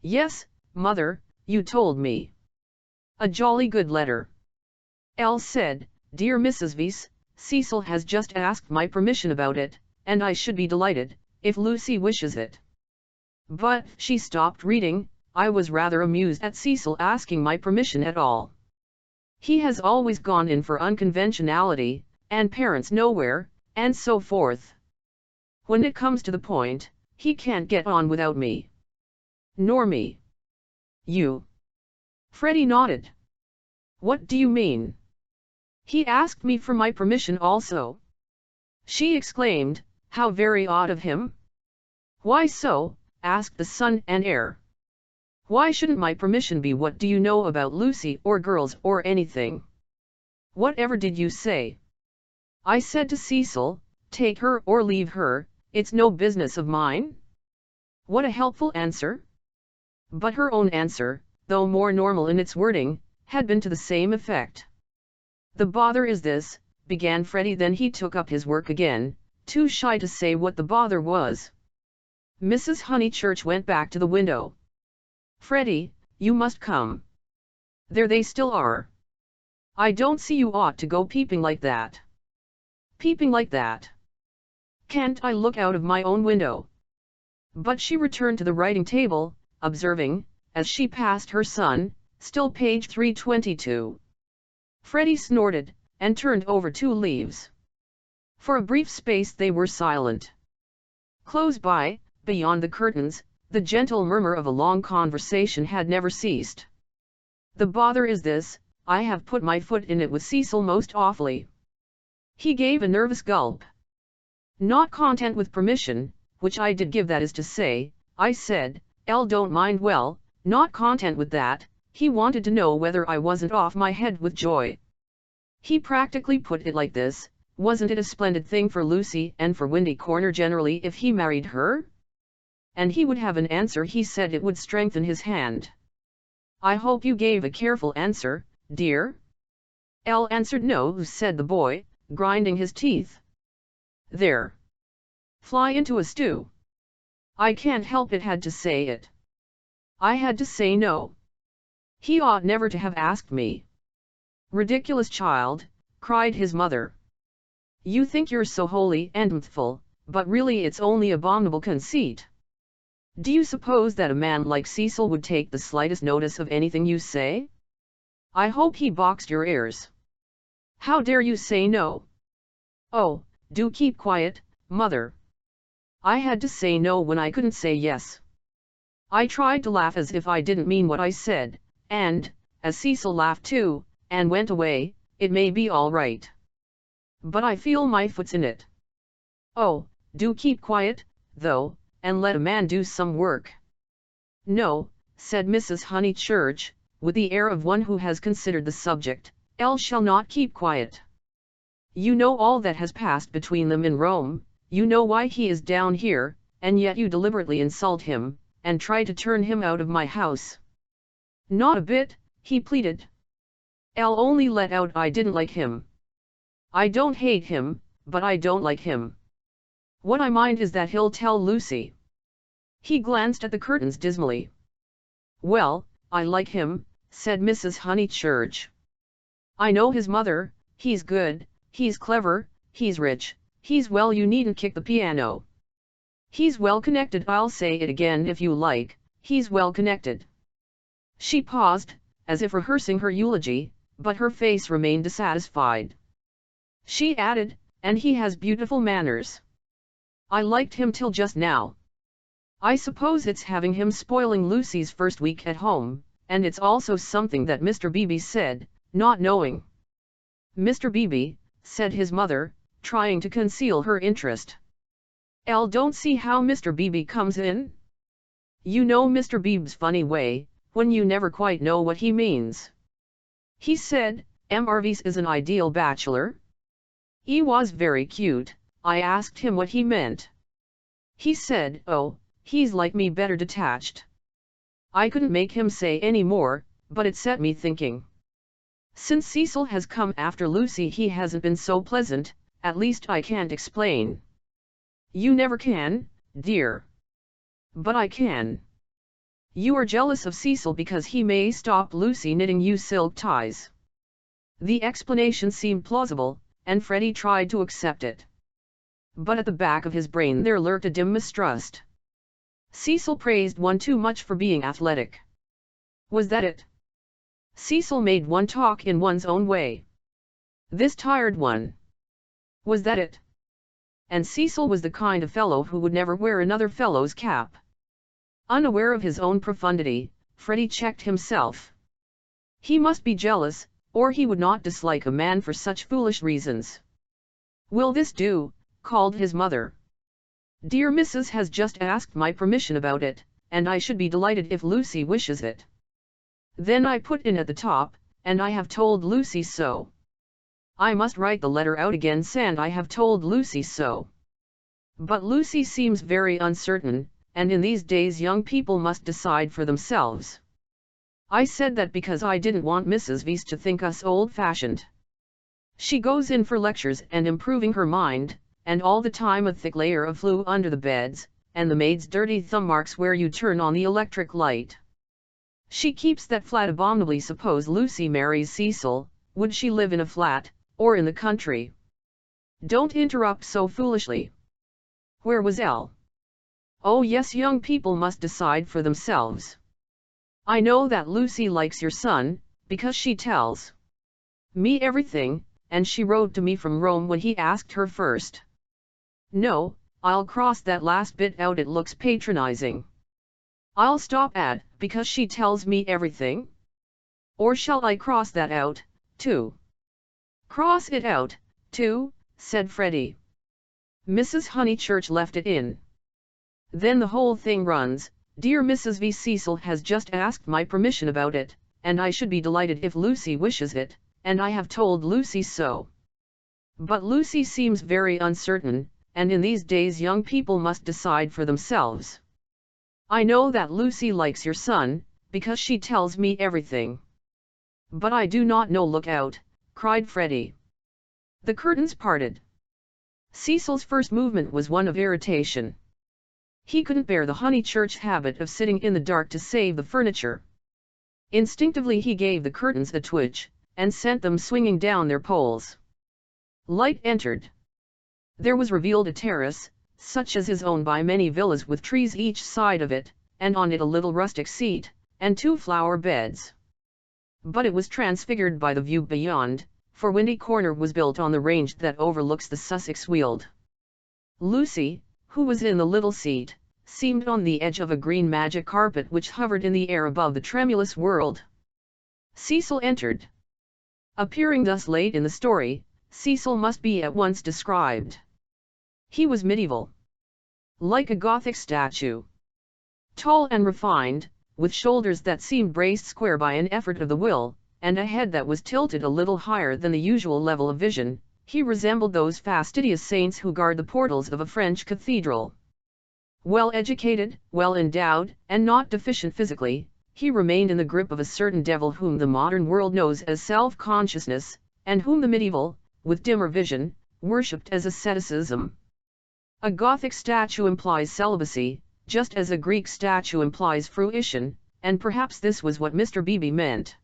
Yes, mother, you told me. A jolly good letter. Elle said, Dear Mrs. Vyse, Cecil has just asked my permission about it, and I should be delighted, if Lucy wishes it. But, she stopped reading. I was rather amused at Cecil asking my permission at all. He has always gone in for unconventionality, and parents nowhere, and so forth. When it comes to the point, he can't get on without me. Nor me. You. Freddie nodded. What do you mean? He asked me for my permission also. She exclaimed, How very odd of him. Why so? Asked the son and heir. Why shouldn't my permission be? What do you know about Lucy or girls or anything? Whatever did you say? I said to Cecil, take her or leave her, it's no business of mine. What a helpful answer. But her own answer, though more normal in its wording, had been to the same effect. The bother is this, began Freddie, then he took up his work again, too shy to say what the bother was. Mrs. Honeychurch went back to the window. Freddie, you must come. There they still are. I don't see you ought to go peeping like that. Peeping like that. Can't I look out of my own window? But she returned to the writing table, observing, as she passed her son, still page 322. Freddie snorted, and turned over 2 leaves. For a brief space they were silent. Close by, beyond the curtains, the gentle murmur of a long conversation had never ceased. The bother is this, I have put my foot in it with Cecil most awfully. He gave a nervous gulp. Not content with permission, which I did give, that is to say, I said, Elle don't mind, well, not content with that, he wanted to know whether I wasn't off my head with joy. He practically put it like this, wasn't it a splendid thing for Lucy and for Windy Corner generally if he married her? And he would have an answer. He said it would strengthen his hand. I hope you gave a careful answer, dear? Elle answered no, said the boy, grinding his teeth. There. Fly into a stew. I can't help it, had to say it. I had to say no. He ought never to have asked me. Ridiculous child, cried his mother. You think you're so holy and mirthful, but really it's only abominable conceit. Do you suppose that a man like Cecil would take the slightest notice of anything you say? I hope he boxed your ears. How dare you say no? Oh, do keep quiet, mother. I had to say no when I couldn't say yes. I tried to laugh as if I didn't mean what I said, and, as Cecil laughed too, and went away, it may be all right. But I feel my foot's in it. Oh, do keep quiet, though, and let a man do some work. No, said Mrs. Honeychurch, with the air of one who has considered the subject, Elle shall not keep quiet. You know all that has passed between them in Rome, you know why he is down here, and yet you deliberately insult him, and try to turn him out of my house. Not a bit, he pleaded. Elle only let out I didn't like him. I don't hate him, but I don't like him. What I mind is that he'll tell Lucy. He glanced at the curtains dismally. Well, I like him, said Mrs. Honeychurch. I know his mother, he's good, he's clever, he's rich, he's well, you needn't kick the piano. He's well connected, I'll say it again if you like, he's well connected. She paused, as if rehearsing her eulogy, but her face remained dissatisfied. She added, and he has beautiful manners. I liked him till just now. I suppose it's having him spoiling Lucy's first week at home, and it's also something that Mr. Beebe said, not knowing. Mr. Beebe, said his mother, trying to conceal her interest. Elle don't see how Mr. Beebe comes in. You know Mr. Beebe's funny way, when you never quite know what he means. He said, Mr. Vyse is an ideal bachelor. He was very cute. I asked him what he meant. He said, oh, he's like me, better detached. I couldn't make him say any more, but it set me thinking. Since Cecil has come after Lucy, he hasn't been so pleasant, at least I can't explain. You never can, dear. But I can. You are jealous of Cecil because he may stop Lucy knitting you silk ties. The explanation seemed plausible, and Freddie tried to accept it. But at the back of his brain there lurked a dim mistrust. Cecil praised one too much for being athletic. Was that it? Cecil made one talk in one's own way. This tired one. Was that it? And Cecil was the kind of fellow who would never wear another fellow's cap. Unaware of his own profundity, Freddie checked himself. He must be jealous, or he would not dislike a man for such foolish reasons. Will this do? Called his mother. Dear Mrs. has just asked my permission about it, and I should be delighted if Lucy wishes it. Then I put in at the top, and I have told Lucy so. I must write the letter out again, and I have told Lucy so. But Lucy seems very uncertain, and in these days young people must decide for themselves. I said that because I didn't want Mrs. V's to think us old-fashioned. She goes in for lectures and improving her mind, and all the time a thick layer of glue under the beds, and the maid's dirty thumb marks where you turn on the electric light. She keeps that flat abominably. Suppose Lucy marries Cecil, would she live in a flat, or in the country? Don't interrupt so foolishly. Where was Elle? Oh yes, young people must decide for themselves. I know that Lucy likes your son, because she tells me everything, and she wrote to me from Rome when he asked her first. No, I'll cross that last bit out, it looks patronizing. I'll stop at, because she tells me everything? Or shall I cross that out, too? Cross it out, too, said Freddie. Mrs. Honeychurch left it in. Then the whole thing runs, Dear Mrs. V. Cecil has just asked my permission about it, and I should be delighted if Lucy wishes it, and I have told Lucy so. But Lucy seems very uncertain, and in these days young people must decide for themselves. I know that Lucy likes your son, because she tells me everything. But I do not know. Look out, cried Freddie. The curtains parted. Cecil's first movement was one of irritation. He couldn't bear the Honeychurch habit of sitting in the dark to save the furniture. Instinctively he gave the curtains a twitch, and sent them swinging down their poles. Light entered. There was revealed a terrace, such as is owned by many villas, with trees each side of it, and on it a little rustic seat, and 2 flower beds. But it was transfigured by the view beyond, for Windy Corner was built on the range that overlooks the Sussex Weald. Lucy, who was in the little seat, seemed on the edge of a green magic carpet which hovered in the air above the tremulous world. Cecil entered. Appearing thus late in the story, Cecil must be at once described. He was medieval. Like a Gothic statue. Tall and refined, with shoulders that seemed braced square by an effort of the will, and a head that was tilted a little higher than the usual level of vision, he resembled those fastidious saints who guard the portals of a French cathedral. Well educated, well endowed, and not deficient physically, he remained in the grip of a certain devil whom the modern world knows as self-consciousness, and whom the medieval, with dimmer vision, worshipped as asceticism. A Gothic statue implies celibacy, just as a Greek statue implies fruition, and perhaps this was what Mr. Beebe meant.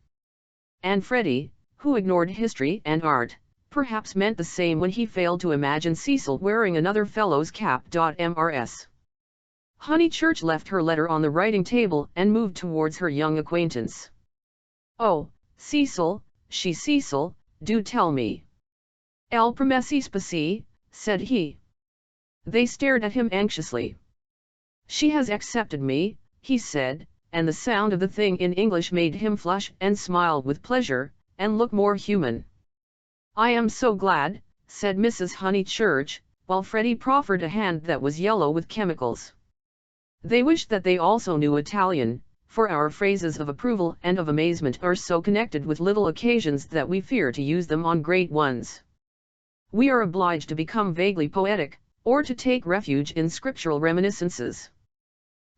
And Freddie, who ignored history and art, perhaps meant the same when he failed to imagine Cecil wearing another fellow's cap. Mrs. Honeychurch left her letter on the writing table and moved towards her young acquaintance. Oh, Cecil, Cecil, do tell me. Elle promesse passer, said he. They stared at him anxiously. She has accepted me, he said, and the sound of the thing in English made him flush and smile with pleasure, and look more human. I am so glad, said Mrs. Honeychurch, while Freddie proffered a hand that was yellow with chemicals. They wished that they also knew Italian, for our phrases of approval and of amazement are so connected with little occasions that we fear to use them on great ones. We are obliged to become vaguely poetic, or to take refuge in scriptural reminiscences.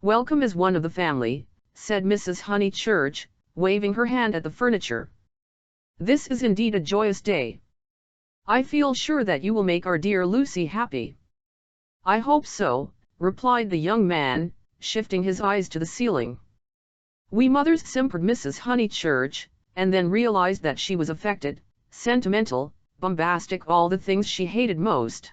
Welcome as one of the family, said Mrs. Honeychurch, waving her hand at the furniture. "This is indeed a joyous day. I feel sure that you will make our dear Lucy happy." "I hope so," replied the young man, shifting his eyes to the ceiling. "We mothers," simpered Mrs. Honeychurch, and then realized that she was affected, sentimental, bombastic, all the things she hated most.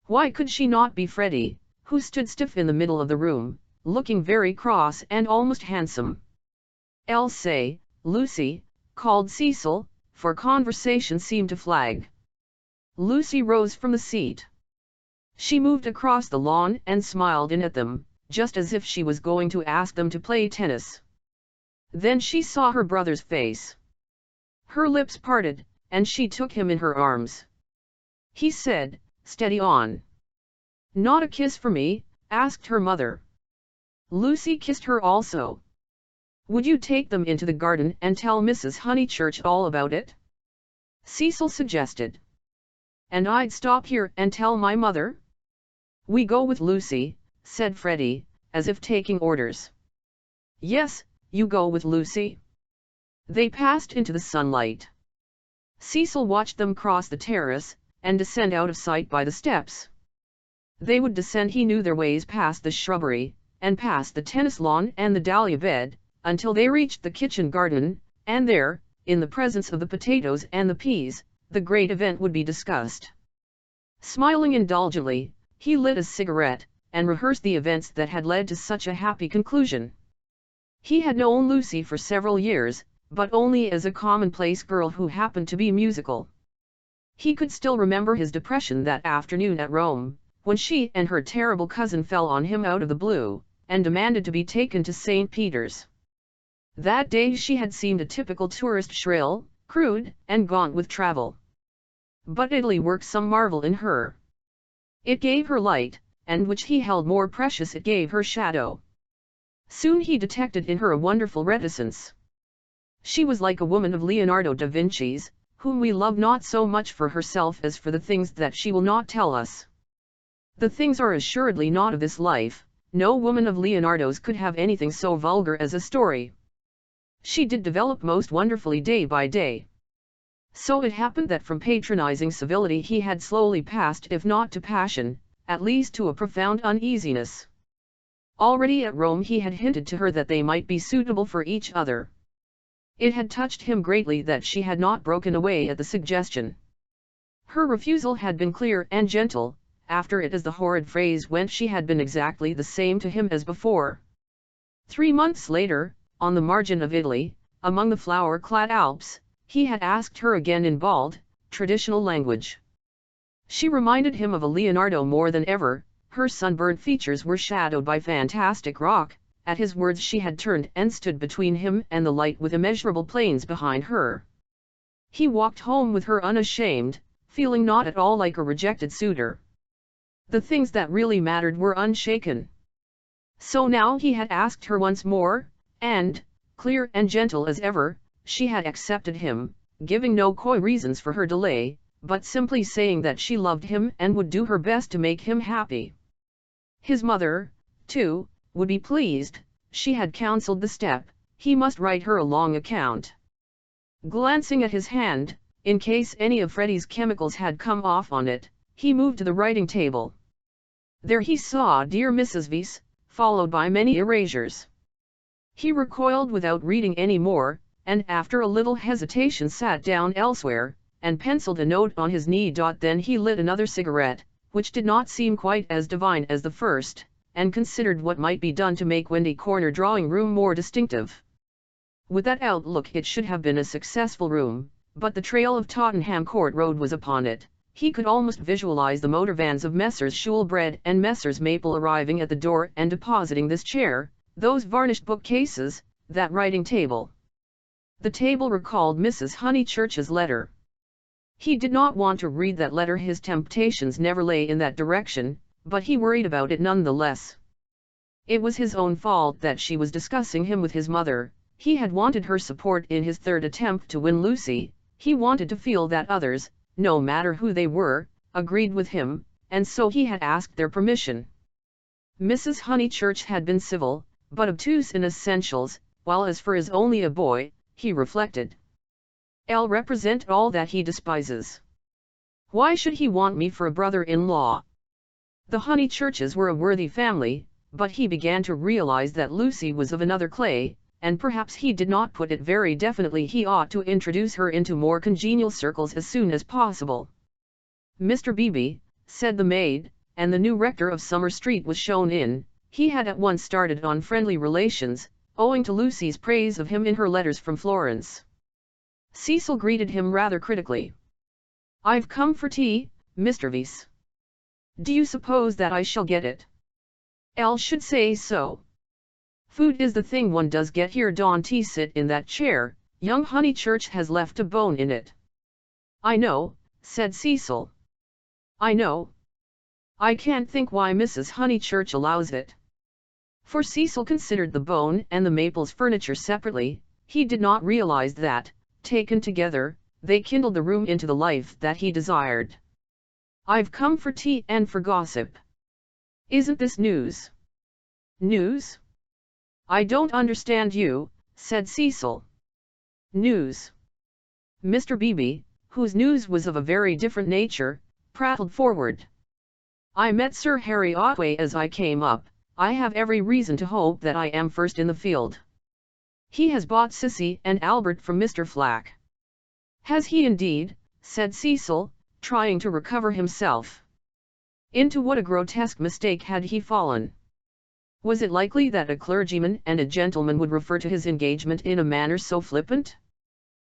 Why could she not be Freddie, who stood stiff in the middle of the room, looking very cross and almost handsome? "I'll say, Lucy," called Cecil, for conversation seemed to flag. Lucy rose from the seat. She moved across the lawn and smiled in at them, just as if she was going to ask them to play tennis. Then she saw her brother's face. Her lips parted, and she took him in her arms. He said, "Steady on." "Not a kiss for me?" asked her mother. Lucy kissed her also. "Would you take them into the garden and tell Mrs. Honeychurch all about it?" Cecil suggested. "And I'd stop here and tell my mother?" "We go with Lucy," said Freddie, as if taking orders. "Yes, you go with Lucy." They passed into the sunlight. Cecil watched them cross the terrace, and descend out of sight by the steps. They would descend, he knew their ways, past the shrubbery, and past the tennis lawn and the dahlia bed, until they reached the kitchen garden, and there, in the presence of the potatoes and the peas, the great event would be discussed. Smiling indulgently, he lit a cigarette, and rehearsed the events that had led to such a happy conclusion. He had known Lucy for several years, but only as a commonplace girl who happened to be musical. He could still remember his depression that afternoon at Rome, when she and her terrible cousin fell on him out of the blue, and demanded to be taken to St. Peter's. That day she had seemed a typical tourist, shrill, crude, and gaunt with travel. But Italy worked some marvel in her. It gave her light, and which he held more precious, it gave her shadow. Soon he detected in her a wonderful reticence. She was like a woman of Leonardo da Vinci's, whom we love not so much for herself as for the things that she will not tell us. The things are assuredly not of this life. No woman of Leonardo's could have anything so vulgar as a story. She did develop most wonderfully day by day. So it happened that from patronizing civility he had slowly passed, if not to passion, at least to a profound uneasiness. Already at Rome he had hinted to her that they might be suitable for each other. It had touched him greatly that she had not broken away at the suggestion. Her refusal had been clear and gentle. After it, as the horrid phrase went, she had been exactly the same to him as before. 3 months later, on the margin of Italy, among the flower-clad Alps, he had asked her again in bald, traditional language. She reminded him of a Leonardo more than ever. Her sunburnt features were shadowed by fantastic rock. At his words she had turned and stood between him and the light, with immeasurable plains behind her. He walked home with her unashamed, feeling not at all like a rejected suitor. The things that really mattered were unshaken. So now he had asked her once more, and, clear and gentle as ever, she had accepted him, giving no coy reasons for her delay, but simply saying that she loved him and would do her best to make him happy. His mother, too, would be pleased. She had counseled the step. He must write her a long account. Glancing at his hand, in case any of Freddie's chemicals had come off on it, he moved to the writing table. There he saw "Dear Mrs. Vyse," followed by many erasures. He recoiled without reading any more, and after a little hesitation sat down elsewhere, and penciled a note on his knee. Then he lit another cigarette, which did not seem quite as divine as the first, and considered what might be done to make Wendy Corner drawing room more distinctive. With that outlook it should have been a successful room, but the trail of Tottenham Court Road was upon it. He could almost visualize the motor vans of Messrs. Shoolbred and Messrs. Maple arriving at the door and depositing this chair, those varnished bookcases, that writing table. The table recalled Mrs. Honeychurch's letter. He did not want to read that letter. His temptations never lay in that direction, but he worried about it nonetheless. It was his own fault that she was discussing him with his mother. He had wanted her support in his third attempt to win Lucy. He wanted to feel that others, no matter who they were, agreed with him, and so he had asked their permission. Mrs. Honeychurch had been civil, but obtuse in essentials, while as for his only a boy, he reflected, I'll represent all that he despises. Why should he want me for a brother-in-law? The Honeychurches were a worthy family, but he began to realize that Lucy was of another clay, and perhaps he did not put it very definitely. He ought to introduce her into more congenial circles as soon as possible. Mr. Beebe, said the maid, and the new rector of Summer Street was shown in. He had at once started on friendly relations, owing to Lucy's praise of him in her letters from Florence. Cecil greeted him rather critically. I've come for tea, Mr. Vyse. Do you suppose that I shall get it? L should say so. Food is the thing one does get here. Don't sit in that chair, young Honeychurch has left a bone in it. I know, said Cecil. I know. I can't think why Mrs. Honeychurch allows it. For Cecil considered the bone and the Maples furniture separately. He did not realize that, taken together, they kindled the room into the life that he desired. I've come for tea and for gossip. Isn't this news? News? I don't understand you, said Cecil. News. Mr. Beebe, whose news was of a very different nature, prattled forward. I met Sir Harry Otway as I came up. I have every reason to hope that I am first in the field. He has bought Sissy and Albert from Mr. Flack. Has he indeed? Said Cecil, trying to recover himself. Into what a grotesque mistake had he fallen? Was it likely that a clergyman and a gentleman would refer to his engagement in a manner so flippant?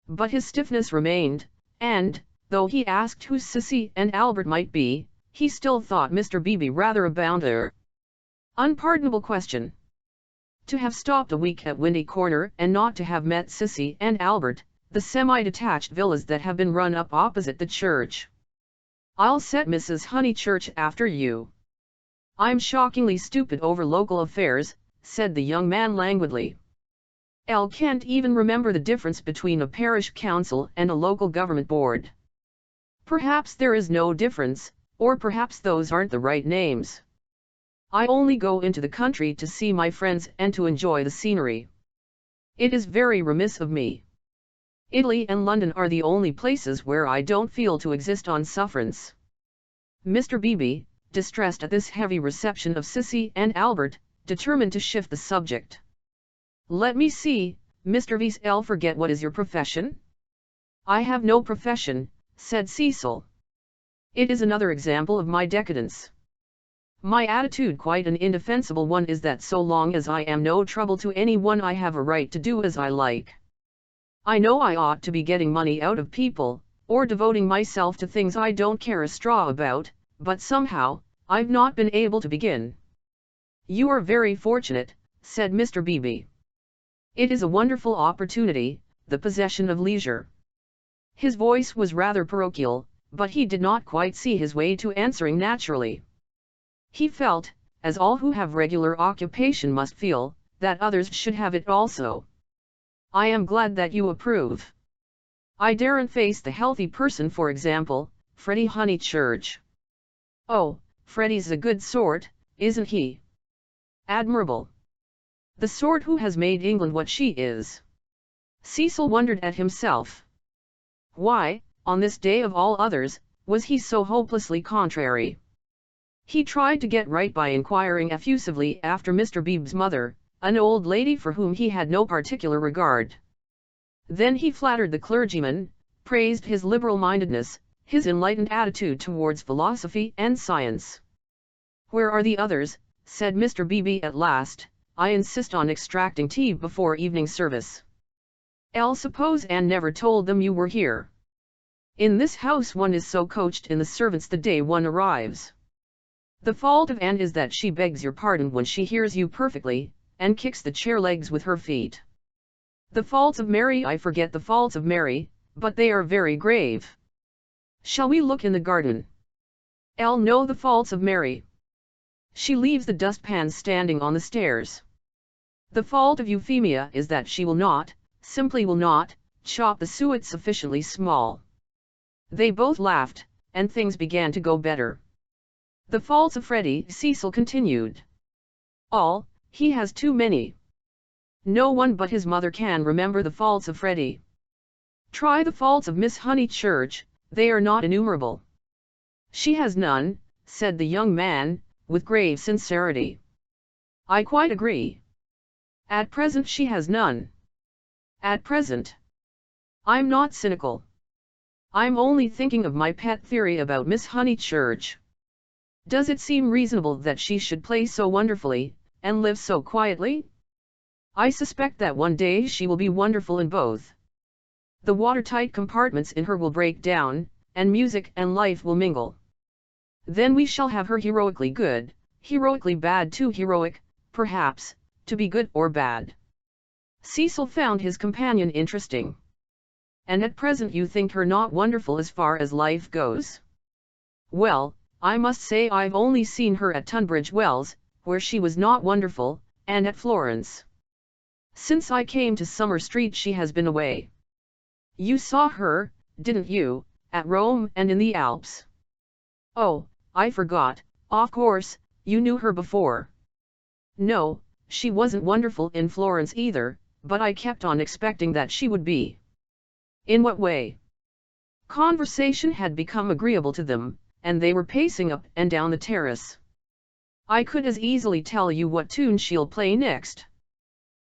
But his stiffness remained, and, though he asked who Sissy and Albert might be, he still thought Mr. Beebe rather a bounder. Unpardonable question. To have stopped a week at Windy Corner and not to have met Sissy and Albert, the semi-detached villas that have been run up opposite the church. I'll set Mrs. Honeychurch after you. I'm shockingly stupid over local affairs, said the young man languidly. L can't even remember the difference between a parish council and a local government board. Perhaps there is no difference, or perhaps those aren't the right names. I only go into the country to see my friends and to enjoy the scenery. It is very remiss of me. Italy and London are the only places where I don't feel to exist on sufferance. Mr. Beebe, distressed at this heavy reception of Sissy and Albert, determined to shift the subject. Let me see, Mr. Vyse, forget what is your profession? I have no profession, said Cecil. It is another example of my decadence. My attitude, quite an indefensible one, is that so long as I am no trouble to anyone I have a right to do as I like. I know I ought to be getting money out of people, or devoting myself to things I don't care a straw about, but somehow, I've not been able to begin. You are very fortunate, said Mr. Beebe. It is a wonderful opportunity, the possession of leisure. His voice was rather parochial, but he did not quite see his way to answering naturally. He felt, as all who have regular occupation must feel, that others should have it also. I am glad that you approve. I daren't face the healthy person, for example, Freddie Honeychurch. Oh, Freddie's a good sort, isn't he? Admirable. The sort who has made England what she is. Cecil wondered at himself. Why, on this day of all others, was he so hopelessly contrary? He tried to get right by inquiring effusively after Mr. Beebe's mother, an old lady for whom he had no particular regard. Then he flattered the clergyman, praised his liberal-mindedness, his enlightened attitude towards philosophy and science. Where are the others? Said Mr. Beebe at last. I insist on extracting tea before evening service. Suppose Anne never told them you were here. In this house one is so coached in the servants the day one arrives. The fault of Anne is that she begs your pardon when she hears you perfectly, and kicks the chair legs with her feet. The faults of Mary, I forget the faults of Mary, but they are very grave. Shall we look in the garden? Know the faults of Mary. She leaves the dustpan standing on the stairs. The fault of Euphemia is that she will not, simply will not, chop the suet sufficiently small. They both laughed, and things began to go better. The faults of Freddie, Cecil continued. He has too many. No one but his mother can remember the faults of Freddie. Try the faults of Miss Honeychurch, they are not innumerable. She has none, said the young man, with grave sincerity. I quite agree. At present she has none. At present. I'm not cynical. I'm only thinking of my pet theory about Miss Honeychurch. Does it seem reasonable that she should play so wonderfully, and live so quietly? I suspect that one day she will be wonderful in both. The watertight compartments in her will break down, and music and life will mingle. Then we shall have her heroically good, heroically bad, too heroic, perhaps, to be good or bad. Cecil found his companion interesting. And at present you think her not wonderful as far as life goes? Well, I must say I've only seen her at Tunbridge Wells, where she was not wonderful, and at Florence. Since I came to Summer Street she has been away. You saw her, didn't you, at Rome and in the Alps? Oh, I forgot, of course, you knew her before. No, she wasn't wonderful in Florence either, but I kept on expecting that she would be. In what way? Conversation had become agreeable to them, and they were pacing up and down the terrace. I could as easily tell you what tune she'll play next.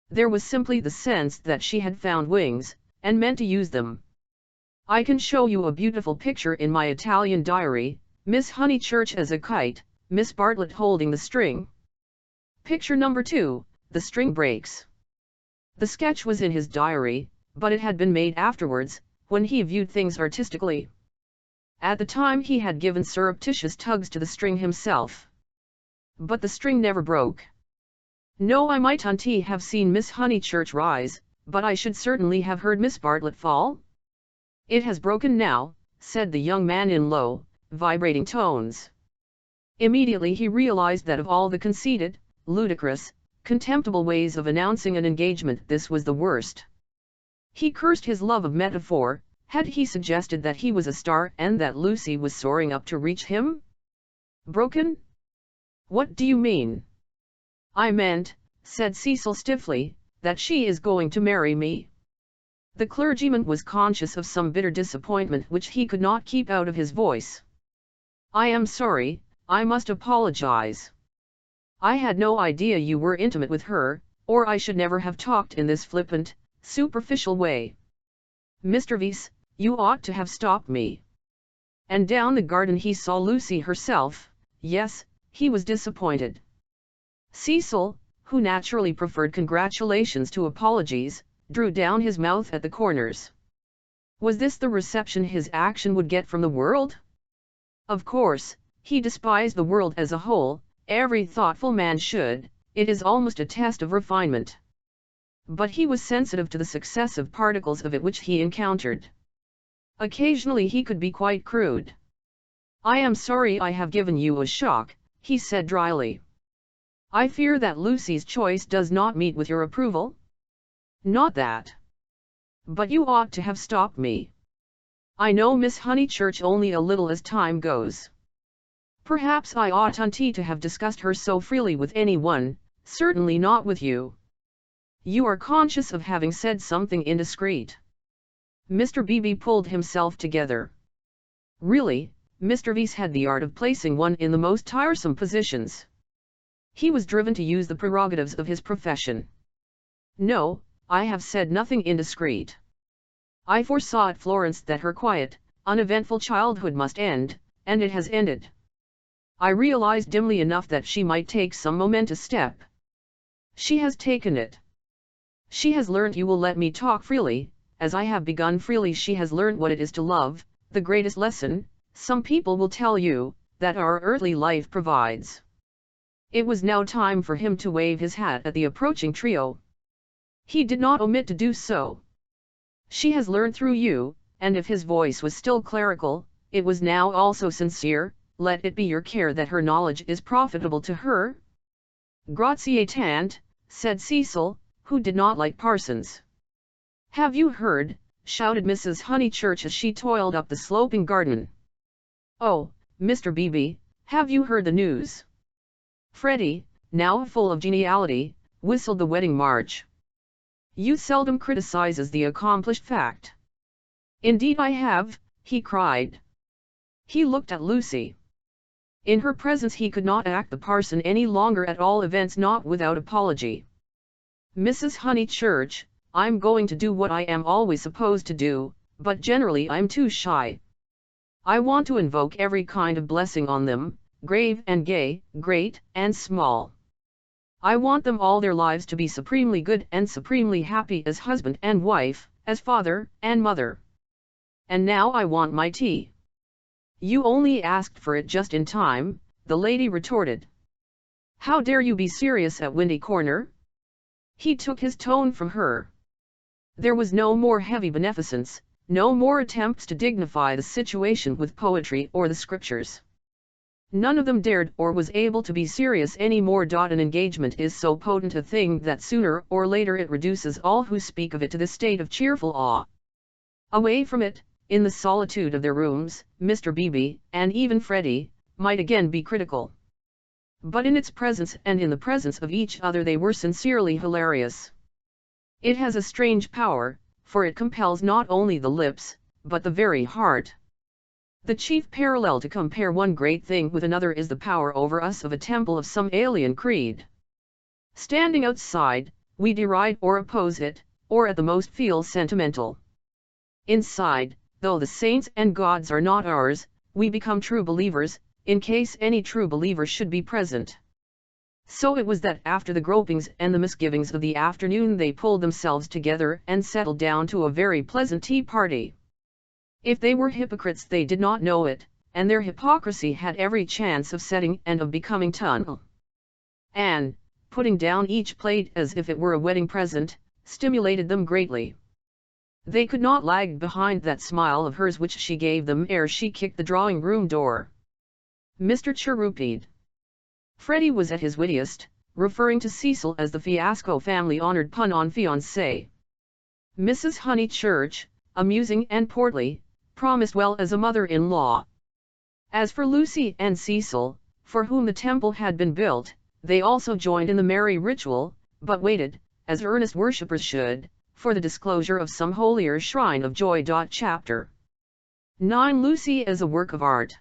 There was simply the sense that she had found wings, and meant to use them. I can show you a beautiful picture in my Italian diary, Miss Honeychurch as a kite, Miss Bartlett holding the string. Picture number 2, the string breaks. The sketch was in his diary, but it had been made afterwards, when he viewed things artistically. At the time he had given surreptitious tugs to the string himself. But the string never broke. No, I mightn't have seen Miss Honeychurch rise, but I should certainly have heard Miss Bartlett fall. It has broken now, said the young man in low, vibrating tones. Immediately he realized that of all the conceited, ludicrous, contemptible ways of announcing an engagement this was the worst. He cursed his love of metaphor. Had he suggested that he was a star and that Lucy was soaring up to reach him? Broken? What do you mean? I meant, said Cecil stiffly, that she is going to marry me. The clergyman was conscious of some bitter disappointment which he could not keep out of his voice. I am sorry, I must apologize. I had no idea you were intimate with her, or I should never have talked in this flippant, superficial way. Mr. Vyse, you ought to have stopped me. And down the garden he saw Lucy herself. Yes, he was disappointed. Cecil, who naturally preferred congratulations to apologies, drew down his mouth at the corners. Was this the reception his action would get from the world? Of course, he despised the world as a whole, every thoughtful man should, it is almost a test of refinement. But he was sensitive to the successive particles of it which he encountered. Occasionally he could be quite crude. I am sorry I have given you a shock, he said dryly. I fear that Lucy's choice does not meet with your approval? Not that. But you ought to have stopped me. I know Miss Honeychurch only a little as time goes. Perhaps I oughtn't to have discussed her so freely with anyone, certainly not with you. You are conscious of having said something indiscreet. Mr. Beebe pulled himself together. Really, Mr. Vyse had the art of placing one in the most tiresome positions. He was driven to use the prerogatives of his profession. No, I have said nothing indiscreet. I foresaw at Florence that her quiet, uneventful childhood must end, and it has ended. I realized dimly enough that she might take some momentous step. She has taken it. She has learnt, you will let me talk freely, as I have begun freely, she has learnt what it is to love, the greatest lesson, some people will tell you, that our earthly life provides. It was now time for him to wave his hat at the approaching trio. He did not omit to do so. She has learnt through you, and if his voice was still clerical, it was now also sincere, let it be your care that her knowledge is profitable to her. Grazie tant, said Cecil, who did not like parsons. Have you heard? Shouted Mrs. Honeychurch as she toiled up the sloping garden. Oh, Mr. Beebe, have you heard the news? Freddie, now full of geniality, whistled the wedding march. Youth seldom criticizes the accomplished fact. Indeed I have, he cried. He looked at Lucy. In her presence he could not act the parson any longer, at all events not without apology. Mrs. Honeychurch, I'm going to do what I am always supposed to do, but generally I'm too shy. I want to invoke every kind of blessing on them, grave and gay, great and small. I want them all their lives to be supremely good and supremely happy as husband and wife, as father and mother. And now I want my tea. You only asked for it just in time, the lady retorted. How dare you be serious at Windy Corner? He took his tone from her. There was no more heavy beneficence, no more attempts to dignify the situation with poetry or the scriptures. None of them dared or was able to be serious any more. An engagement is so potent a thing that sooner or later it reduces all who speak of it to the state of cheerful awe. Away from it, in the solitude of their rooms, Mr. Beebe, and even Freddie, might again be critical. But in its presence and in the presence of each other they were sincerely hilarious. It has a strange power, for it compels not only the lips, but the very heart. The chief parallel to compare one great thing with another is the power over us of a temple of some alien creed. Standing outside, we deride or oppose it, or at the most feel sentimental. Inside, though the saints and gods are not ours, we become true believers, in case any true believer should be present. So it was that after the gropings and the misgivings of the afternoon they pulled themselves together and settled down to a very pleasant tea party. If they were hypocrites they did not know it, and their hypocrisy had every chance of setting and of becoming tunnel. Anne, putting down each plate as if it were a wedding present, stimulated them greatly. They could not lag behind that smile of hers which she gave them ere she kicked the drawing-room door. Mr. chirrupied. Freddie was at his wittiest, referring to Cecil as the fiasco family-honored pun on fiancé. Mrs. Honeychurch, amusing and portly, promised well as a mother-in-law. As for Lucy and Cecil, for whom the temple had been built, they also joined in the merry ritual, but waited, as earnest worshippers should, for the disclosure of some holier shrine of joy. Chapter 9 Lucy as a work of art.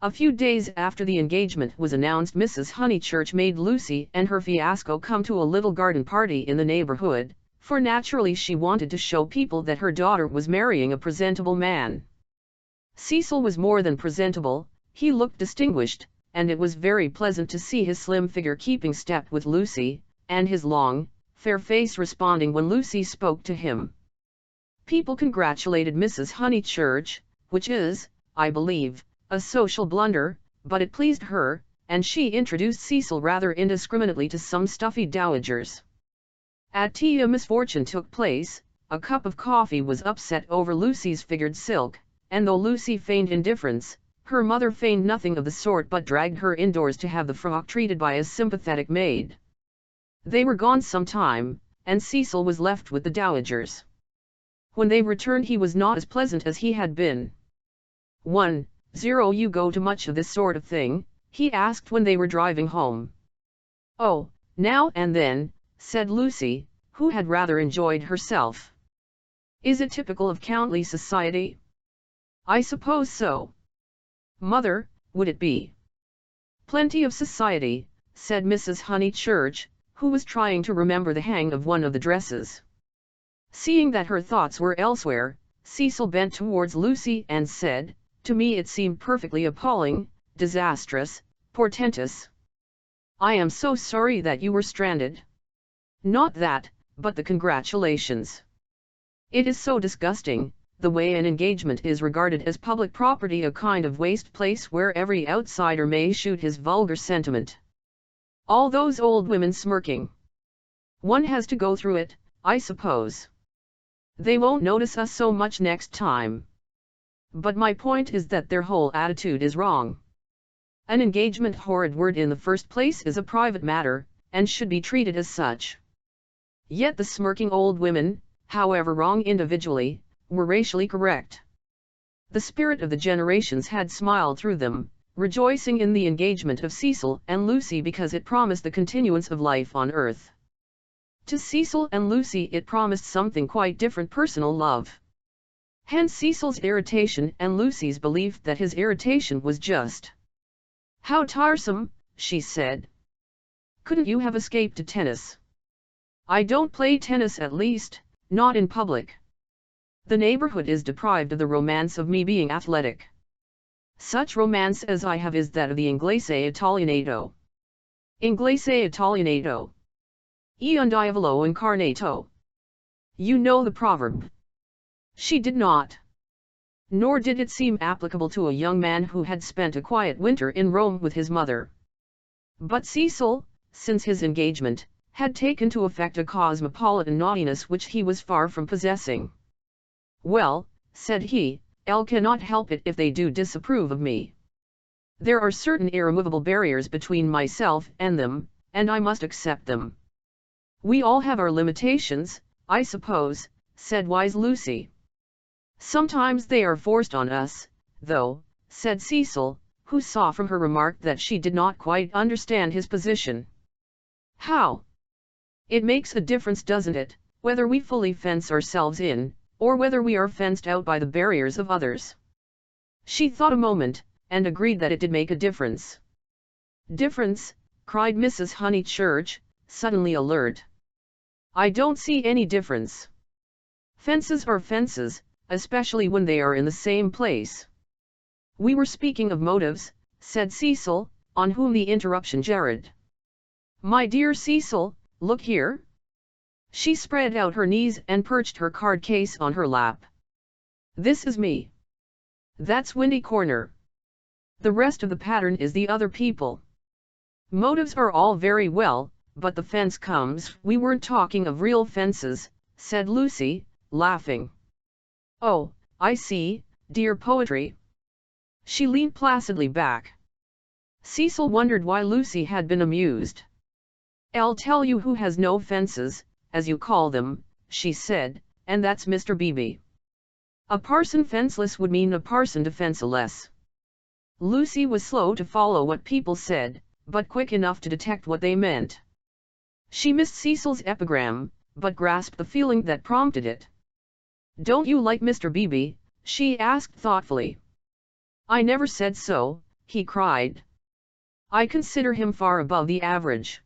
A few days after the engagement was announced Mrs. Honeychurch made Lucy and her fiasco come to a little garden party in the neighborhood, for naturally she wanted to show people that her daughter was marrying a presentable man. Cecil was more than presentable, he looked distinguished, and it was very pleasant to see his slim figure keeping step with Lucy, and his long, fair face responding when Lucy spoke to him. People congratulated Mrs. Honeychurch, which is, I believe, a social blunder, but it pleased her, and she introduced Cecil rather indiscriminately to some stuffy dowagers. At tea a misfortune took place, a cup of coffee was upset over Lucy's figured silk, and though Lucy feigned indifference, her mother feigned nothing of the sort but dragged her indoors to have the frock treated by a sympathetic maid. They were gone some time, and Cecil was left with the dowagers. When they returned he was not as pleasant as he had been. 1-0 You go to much of this sort of thing? He asked when they were driving home. Oh, now and then, said Lucy, who had rather enjoyed herself. Is it typical of county society? I suppose so. Mother, would it be? Plenty of society, said Mrs. Honeychurch, who was trying to remember the hang of one of the dresses. Seeing that her thoughts were elsewhere, Cecil bent towards Lucy and said, to me it seemed perfectly appalling, disastrous, portentous. I am so sorry that you were stranded. Not that, but the congratulations. It is so disgusting, the way an engagement is regarded as public property, a kind of waste place where every outsider may shoot his vulgar sentiment. All those old women smirking. One has to go through it, I suppose. They won't notice us so much next time. But my point is that their whole attitude is wrong. An engagement, horrid word, in the first place is a private matter, and should be treated as such. Yet the smirking old women, however wrong individually, were racially correct. The spirit of the generations had smiled through them, rejoicing in the engagement of Cecil and Lucy because it promised the continuance of life on earth. To Cecil and Lucy it promised something quite different: personal love. Hence Cecil's irritation and Lucy's belief that his irritation was just. "How tiresome," she said. "Couldn't you have escaped to tennis?" "I don't play tennis, at least, not in public. The neighborhood is deprived of the romance of me being athletic. Such romance as I have is that of the inglese italianato." Inglese italianato. E un diavolo incarnato. You know the proverb. She did not. Nor did it seem applicable to a young man who had spent a quiet winter in Rome with his mother. But Cecil, since his engagement, had taken to affect a cosmopolitan naughtiness which he was far from possessing. "Well," said he, "I cannot help it if they do disapprove of me. There are certain irremovable barriers between myself and them, and I must accept them." "We all have our limitations, I suppose," said wise Lucy. "Sometimes they are forced on us, though," said Cecil, who saw from her remark that she did not quite understand his position. "How?" "It makes a difference, doesn't it, whether we fully fence ourselves in, or whether we are fenced out by the barriers of others?" She thought a moment, and agreed that it did make a difference. "Difference?" cried Mrs. Honeychurch, suddenly alert. "I don't see any difference. Fences are fences, especially when they are in the same place." "We were speaking of motives," said Cecil, on whom the interruption jarred. "My dear Cecil, look here." She spread out her knees and perched her card case on her lap. "This is me. That's Windy Corner. The rest of the pattern is the other people. Motives are all very well, but the fence comes—" "We weren't talking of real fences," said Lucy, laughing. "Oh, I see, dear, poetry." She leaned placidly back. Cecil wondered why Lucy had been amused. "I'll tell you who has no fences, as you call them," she said, "and that's Mr. Beebe. A parson fenceless would mean a parson defenseless." Lucy was slow to follow what people said, but quick enough to detect what they meant. She missed Cecil's epigram, but grasped the feeling that prompted it. "Don't you like Mr. Beebe?" she asked thoughtfully. "I never said so," he cried. "I consider him far above the average.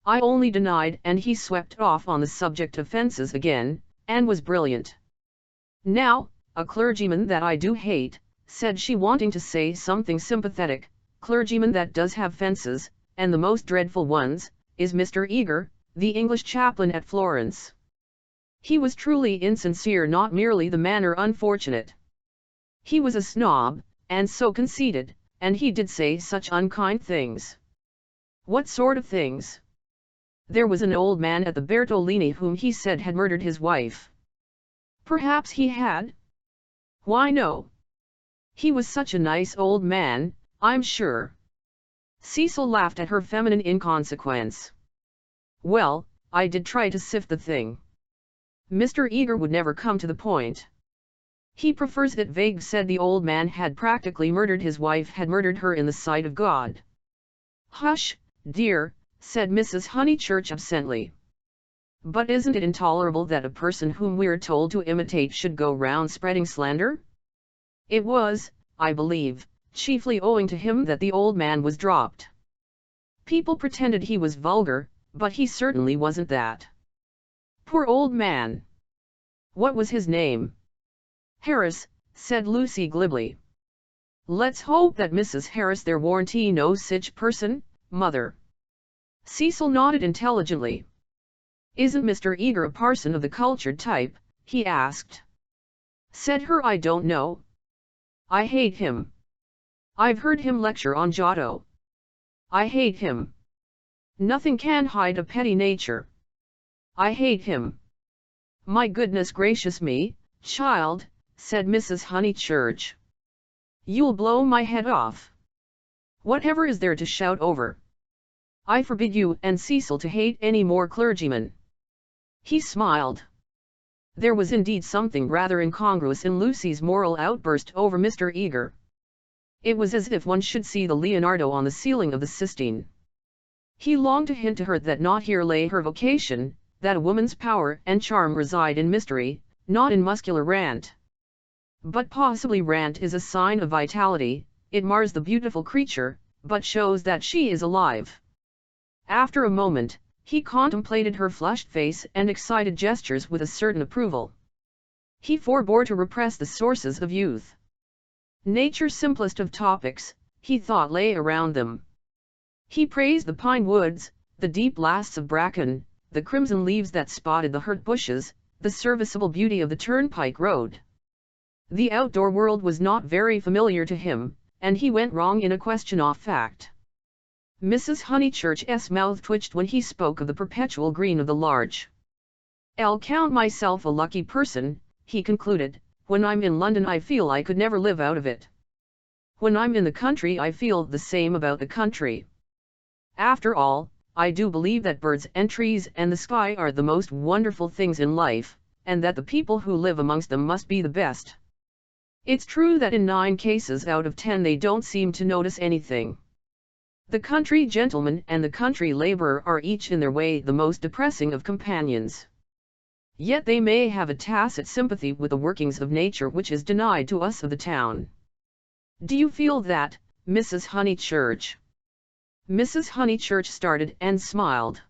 I only denied," and he swept off on the subject of fences again, and was brilliant. "Now, a clergyman that I do hate," said she, wanting to say something sympathetic, "clergyman that does have fences, and the most dreadful ones, is Mr. Eager, the English chaplain at Florence. He was truly insincere, not merely the manner unfortunate. He was a snob, and so conceited, and he did say such unkind things." "What sort of things?" "There was an old man at the Bertolini whom he said had murdered his wife." "Perhaps he had?" "Why, no. He was such a nice old man, I'm sure." Cecil laughed at her feminine inconsequence. "Well, I did try to sift the thing. Mr. Eager would never come to the point. He prefers it vague. Said the old man had practically murdered his wife, had murdered her in the sight of God." "Hush, dear," said Mrs. Honeychurch absently. "But isn't it intolerable that a person whom we're told to imitate should go round spreading slander? It was, I believe, chiefly owing to him that the old man was dropped. People pretended he was vulgar, but he certainly wasn't that. Poor old man." "What was his name?" "Harris," said Lucy glibly. "Let's hope that Mrs. Harris there warn't no sich person, mother." Cecil nodded intelligently. "Isn't Mr. Eager a parson of the cultured type?" he asked. Said her, "I don't know. I hate him. I've heard him lecture on Giotto. I hate him. Nothing can hide a petty nature. I hate him." "My goodness gracious me, child," said Mrs. Honeychurch. "You'll blow my head off. Whatever is there to shout over? I forbid you and Cecil to hate any more clergymen." He smiled. There was indeed something rather incongruous in Lucy's moral outburst over Mr. Eager. It was as if one should see the Leonardo on the ceiling of the Sistine. He longed to hint to her that not here lay her vocation, that a woman's power and charm reside in mystery, not in muscular rant. But possibly rant is a sign of vitality, it mars the beautiful creature, but shows that she is alive. After a moment, he contemplated her flushed face and excited gestures with a certain approval. He forbore to repress the sources of youth. Nature's simplest of topics, he thought, lay around them. He praised the pine woods, the deep lasts of bracken, the crimson leaves that spotted the hurt bushes, the serviceable beauty of the turnpike road. The outdoor world was not very familiar to him, and he went wrong in a question of fact. Mrs. Honeychurch's mouth twitched when he spoke of the perpetual green of the larch. "I'll count myself a lucky person," he concluded. "When I'm in London I feel I could never live out of it. When I'm in the country I feel the same about the country. After all, I do believe that birds and trees and the sky are the most wonderful things in life, and that the people who live amongst them must be the best. It's true that in 9 cases out of 10 they don't seem to notice anything. The country gentleman and the country laborer are each in their way the most depressing of companions. Yet they may have a tacit sympathy with the workings of nature which is denied to us of the town. Do you feel that, Mrs. Honeychurch?" Mrs. Honeychurch started and smiled.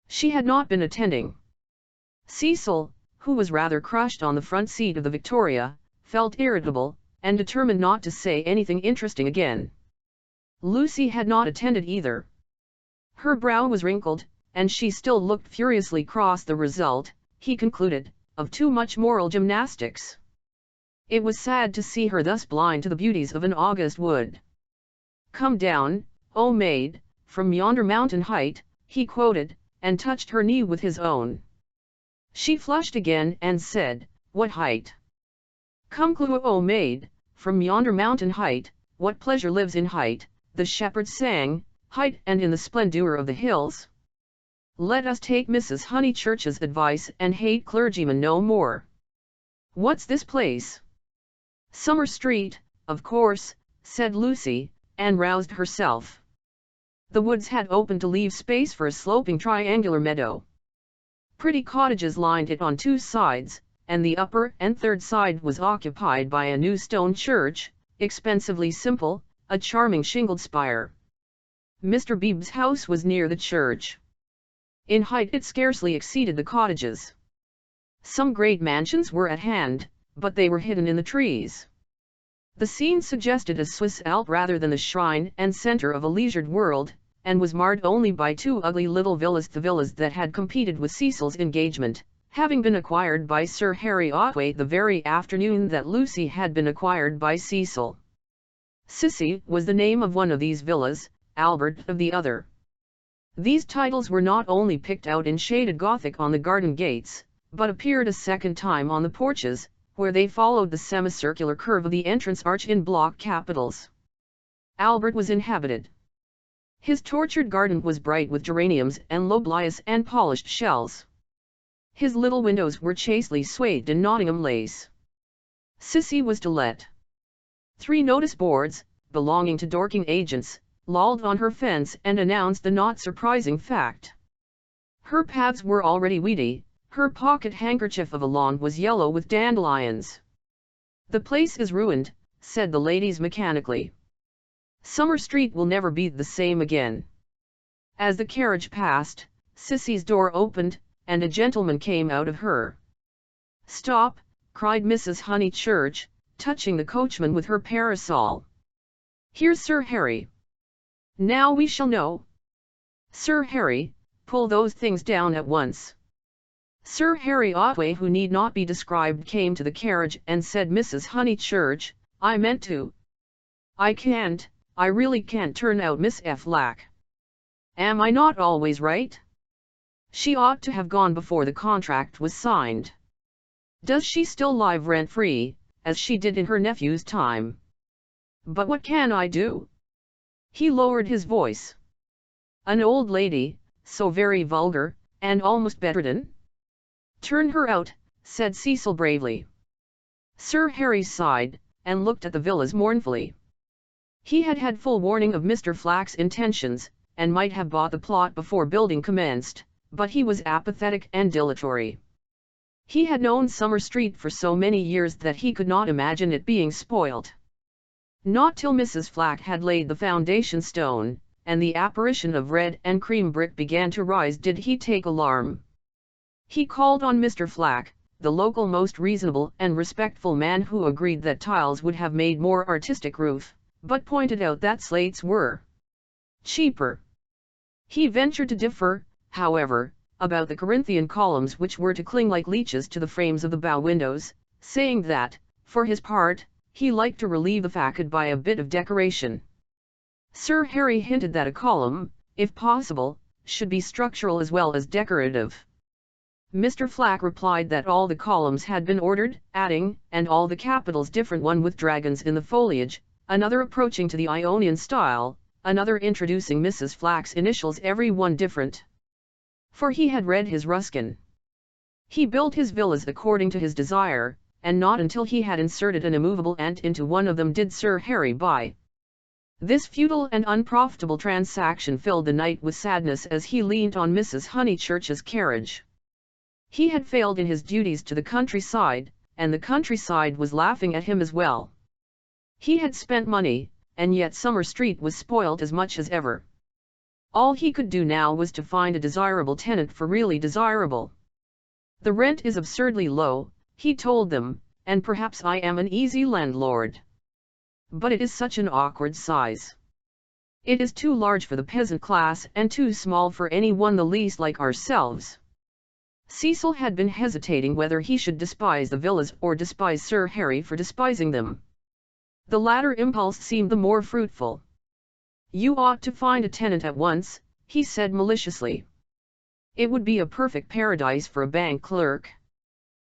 She had not been attending. Cecil, who was rather crushed on the front seat of the Victoria, felt irritable, and determined not to say anything interesting again. Lucy had not attended either. Her brow was wrinkled, and she still looked furiously cross, the result, he concluded, of too much moral gymnastics. It was sad to see her thus blind to the beauties of an August wood. "Come down, O maid, from yonder mountain height," he quoted, and touched her knee with his own. She flushed again and said, "What height?" "Come clew, O maid, from yonder mountain height, what pleasure lives in height," the shepherd sang, "height and in the splendour of the hills. Let us take Mrs. Honeychurch's advice and hate clergymen no more. What's this place?" "Summer Street, of course," said Lucy, and roused herself. The woods had opened to leave space for a sloping triangular meadow. Pretty cottages lined it on 2 sides, and the upper and third side was occupied by a new stone church, expensively simple, a charming shingled spire. Mr. Beebe's house was near the church. In height it scarcely exceeded the cottages. Some great mansions were at hand, but they were hidden in the trees. The scene suggested a Swiss Alp rather than the shrine and centre of a leisured world, and was marred only by 2 ugly little villas, the villas that had competed with Cecil's engagement, having been acquired by Sir Harry Otway the very afternoon that Lucy had been acquired by Cecil. Sissy was the name of one of these villas, Albert of the other. These titles were not only picked out in shaded Gothic on the garden gates, but appeared a second time on the porches, where they followed the semicircular curve of the entrance arch in block capitals. Albert was inhabited. His tortured garden was bright with geraniums and lobelias and polished shells. His little windows were chastely swathed in Nottingham lace. Sissy was to let. 3 notice boards, belonging to Dorking agents, lolled on her fence and announced the not surprising fact. Her paths were already weedy, her pocket handkerchief of a lawn was yellow with dandelions. "The place is ruined," said the ladies mechanically. "Summer Street will never be the same again." As the carriage passed, Sissy's door opened, and a gentleman came out of her. "Stop," cried Mrs. Honeychurch, touching the coachman with her parasol. "Here's Sir Harry. Now we shall know. Sir Harry, pull those things down at once." Sir Harry Otway, who need not be described, came to the carriage and said, "Mrs. Honeychurch, I meant to. I really can't turn out Miss Flack. Am I not always right? She ought to have gone before the contract was signed. Does she still live rent-free, as she did in her nephew's time? But what can I do?" He lowered his voice. "An old lady, so very vulgar, and almost bedridden?" "Turn her out," said Cecil bravely. Sir Harry sighed, and looked at the villas mournfully. He had had full warning of Mr. Flack's intentions, and might have bought the plot before building commenced, but he was apathetic and dilatory. He had known Summer Street for so many years that he could not imagine it being spoilt. Not till Mrs. Flack had laid the foundation stone, and the apparition of red and cream brick began to rise, did he take alarm. He called on Mr. Flack, the local most reasonable and respectful man, who agreed that tiles would have made more artistic roof, but pointed out that slates were cheaper. He ventured to differ, however, about the Corinthian columns which were to cling like leeches to the frames of the bow windows, saying that, for his part, he liked to relieve the facade by a bit of decoration. Sir Harry hinted that a column, if possible, should be structural as well as decorative. Mr. Flack replied that all the columns had been ordered, adding, and all the capitals different, one with dragons in the foliage, another approaching to the Ionian style, another introducing Mrs. Flack's initials, every one different. For he had read his Ruskin. He built his villas according to his desire, and not until he had inserted an immovable ant into one of them did Sir Harry buy. This futile and unprofitable transaction filled the knight with sadness as he leaned on Mrs. Honeychurch's carriage. He had failed in his duties to the countryside, and the countryside was laughing at him as well. He had spent money, and yet Summer Street was spoilt as much as ever. All he could do now was to find a desirable tenant for really desirable. The rent is absurdly low, he told them, and perhaps I am an easy landlord. But it is such an awkward size. It is too large for the peasant class and too small for anyone the least like ourselves. Cecil had been hesitating whether he should despise the villas or despise Sir Harry for despising them. The latter impulse seemed the more fruitful. "You ought to find a tenant at once," he said maliciously. "It would be a perfect paradise for a bank clerk."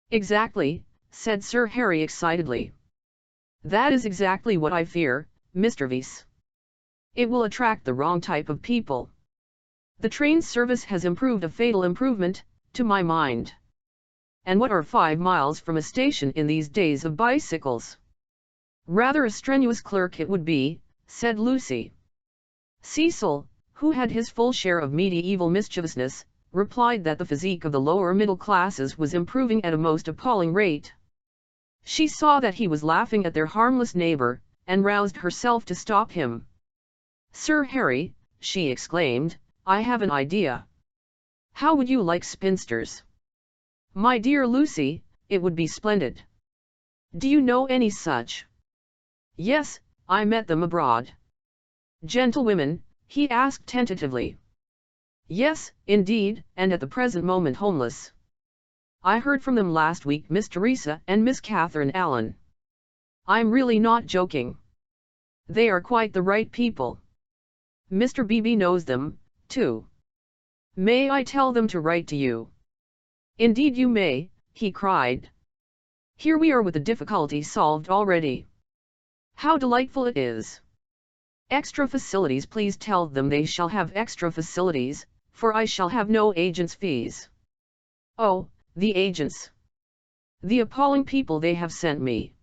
"Exactly," said Sir Harry excitedly. "That is exactly what I fear, Mr. Vyse. It will attract the wrong type of people. The train service has improved, a fatal improvement, to my mind. And what are 5 miles from a station in these days of bicycles?" "Rather a strenuous clerk it would be," said Lucy. Cecil, who had his full share of medieval mischievousness, replied that the physique of the lower middle classes was improving at a most appalling rate. She saw that he was laughing at their harmless neighbor, and roused herself to stop him. "Sir Harry," she exclaimed, "I have an idea. How would you like spinsters?" "My dear Lucy, it would be splendid. Do you know any such?" "Yes, I met them abroad." "Gentlewomen?" he asked tentatively. "Yes, indeed, and at the present moment homeless. I heard from them last week, Miss Teresa and Miss Catherine Allen. I'm really not joking. They are quite the right people. Mr. Beebe knows them, too. May I tell them to write to you?" "Indeed you may," he cried. "Here we are with the difficulty solved already. How delightful it is! Extra facilities, please tell them they shall have extra facilities, for I shall have no agents' fees. Oh, the agents! The appalling people they have sent me.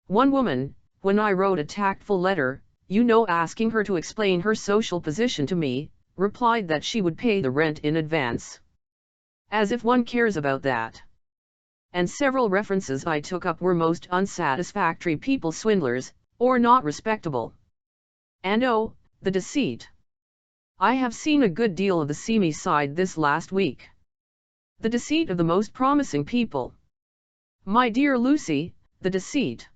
One woman, when I wrote a tactful letter, you know, asking her to explain her social position to me, replied that she would pay the rent in advance. As if one cares about that! And several references I took up were most unsatisfactory people, swindlers, or not respectable. And oh, the deceit! I have seen a good deal of the seamy side this last week. The deceit of the most promising people. My dear Lucy, the deceit!"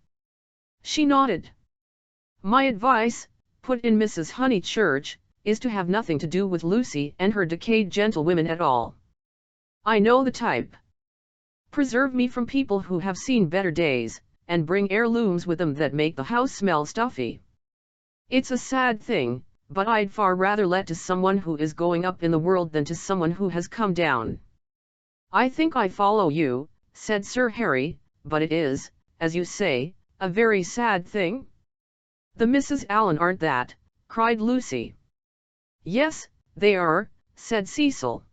She nodded. "My advice," put in Mrs. Honeychurch, "is to have nothing to do with Lucy and her decayed gentlewomen at all. I know the type. Preserve me from people who have seen better days, and bring heirlooms with them that make the house smell stuffy. It's a sad thing, but I'd far rather let to someone who is going up in the world than to someone who has come down." "I think I follow you," said Sir Harry, "but it is, as you say, a very sad thing." "The Misses Allen aren't that," cried Lucy. "Yes, they are," said Cecil.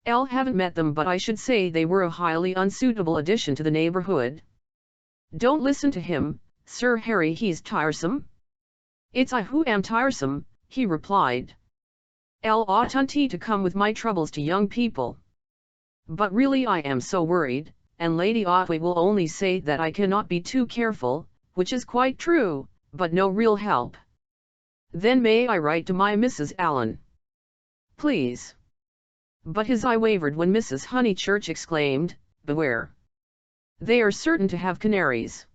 "Haven't met them, but I should say they were a highly unsuitable addition to the neighborhood." "Don't listen to him, Sir Harry, he's tiresome." "It's I who am tiresome," he replied. Elle oughtn't to come with my troubles to young people. But really I am so worried, and Lady Otway will only say that I cannot be too careful, which is quite true, but no real help. Then may I write to my Mrs. Allen? Please. But his eye wavered when Mrs. Honeychurch exclaimed, "Beware! They are certain to have canaries.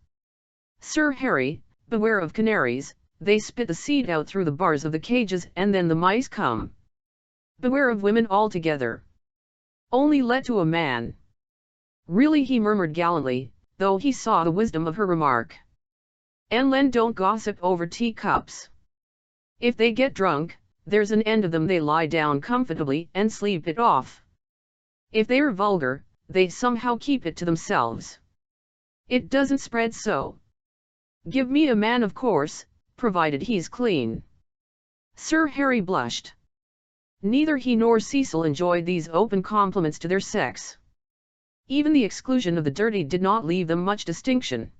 Sir Harry, beware of canaries, they spit the seed out through the bars of the cages and then the mice come. Beware of women altogether. Only let to a man." "Really," he murmured gallantly, though he saw the wisdom of her remark. "And Len don't gossip over teacups. If they get drunk, there's an end of them. They lie down comfortably and sleep it off. If they're vulgar, they somehow keep it to themselves. It doesn't spread so. Give me a man, of course, provided he's clean." Sir Harry blushed. Neither he nor Cecil enjoyed these open compliments to their sex. Even the exclusion of the dirty did not leave them much distinction.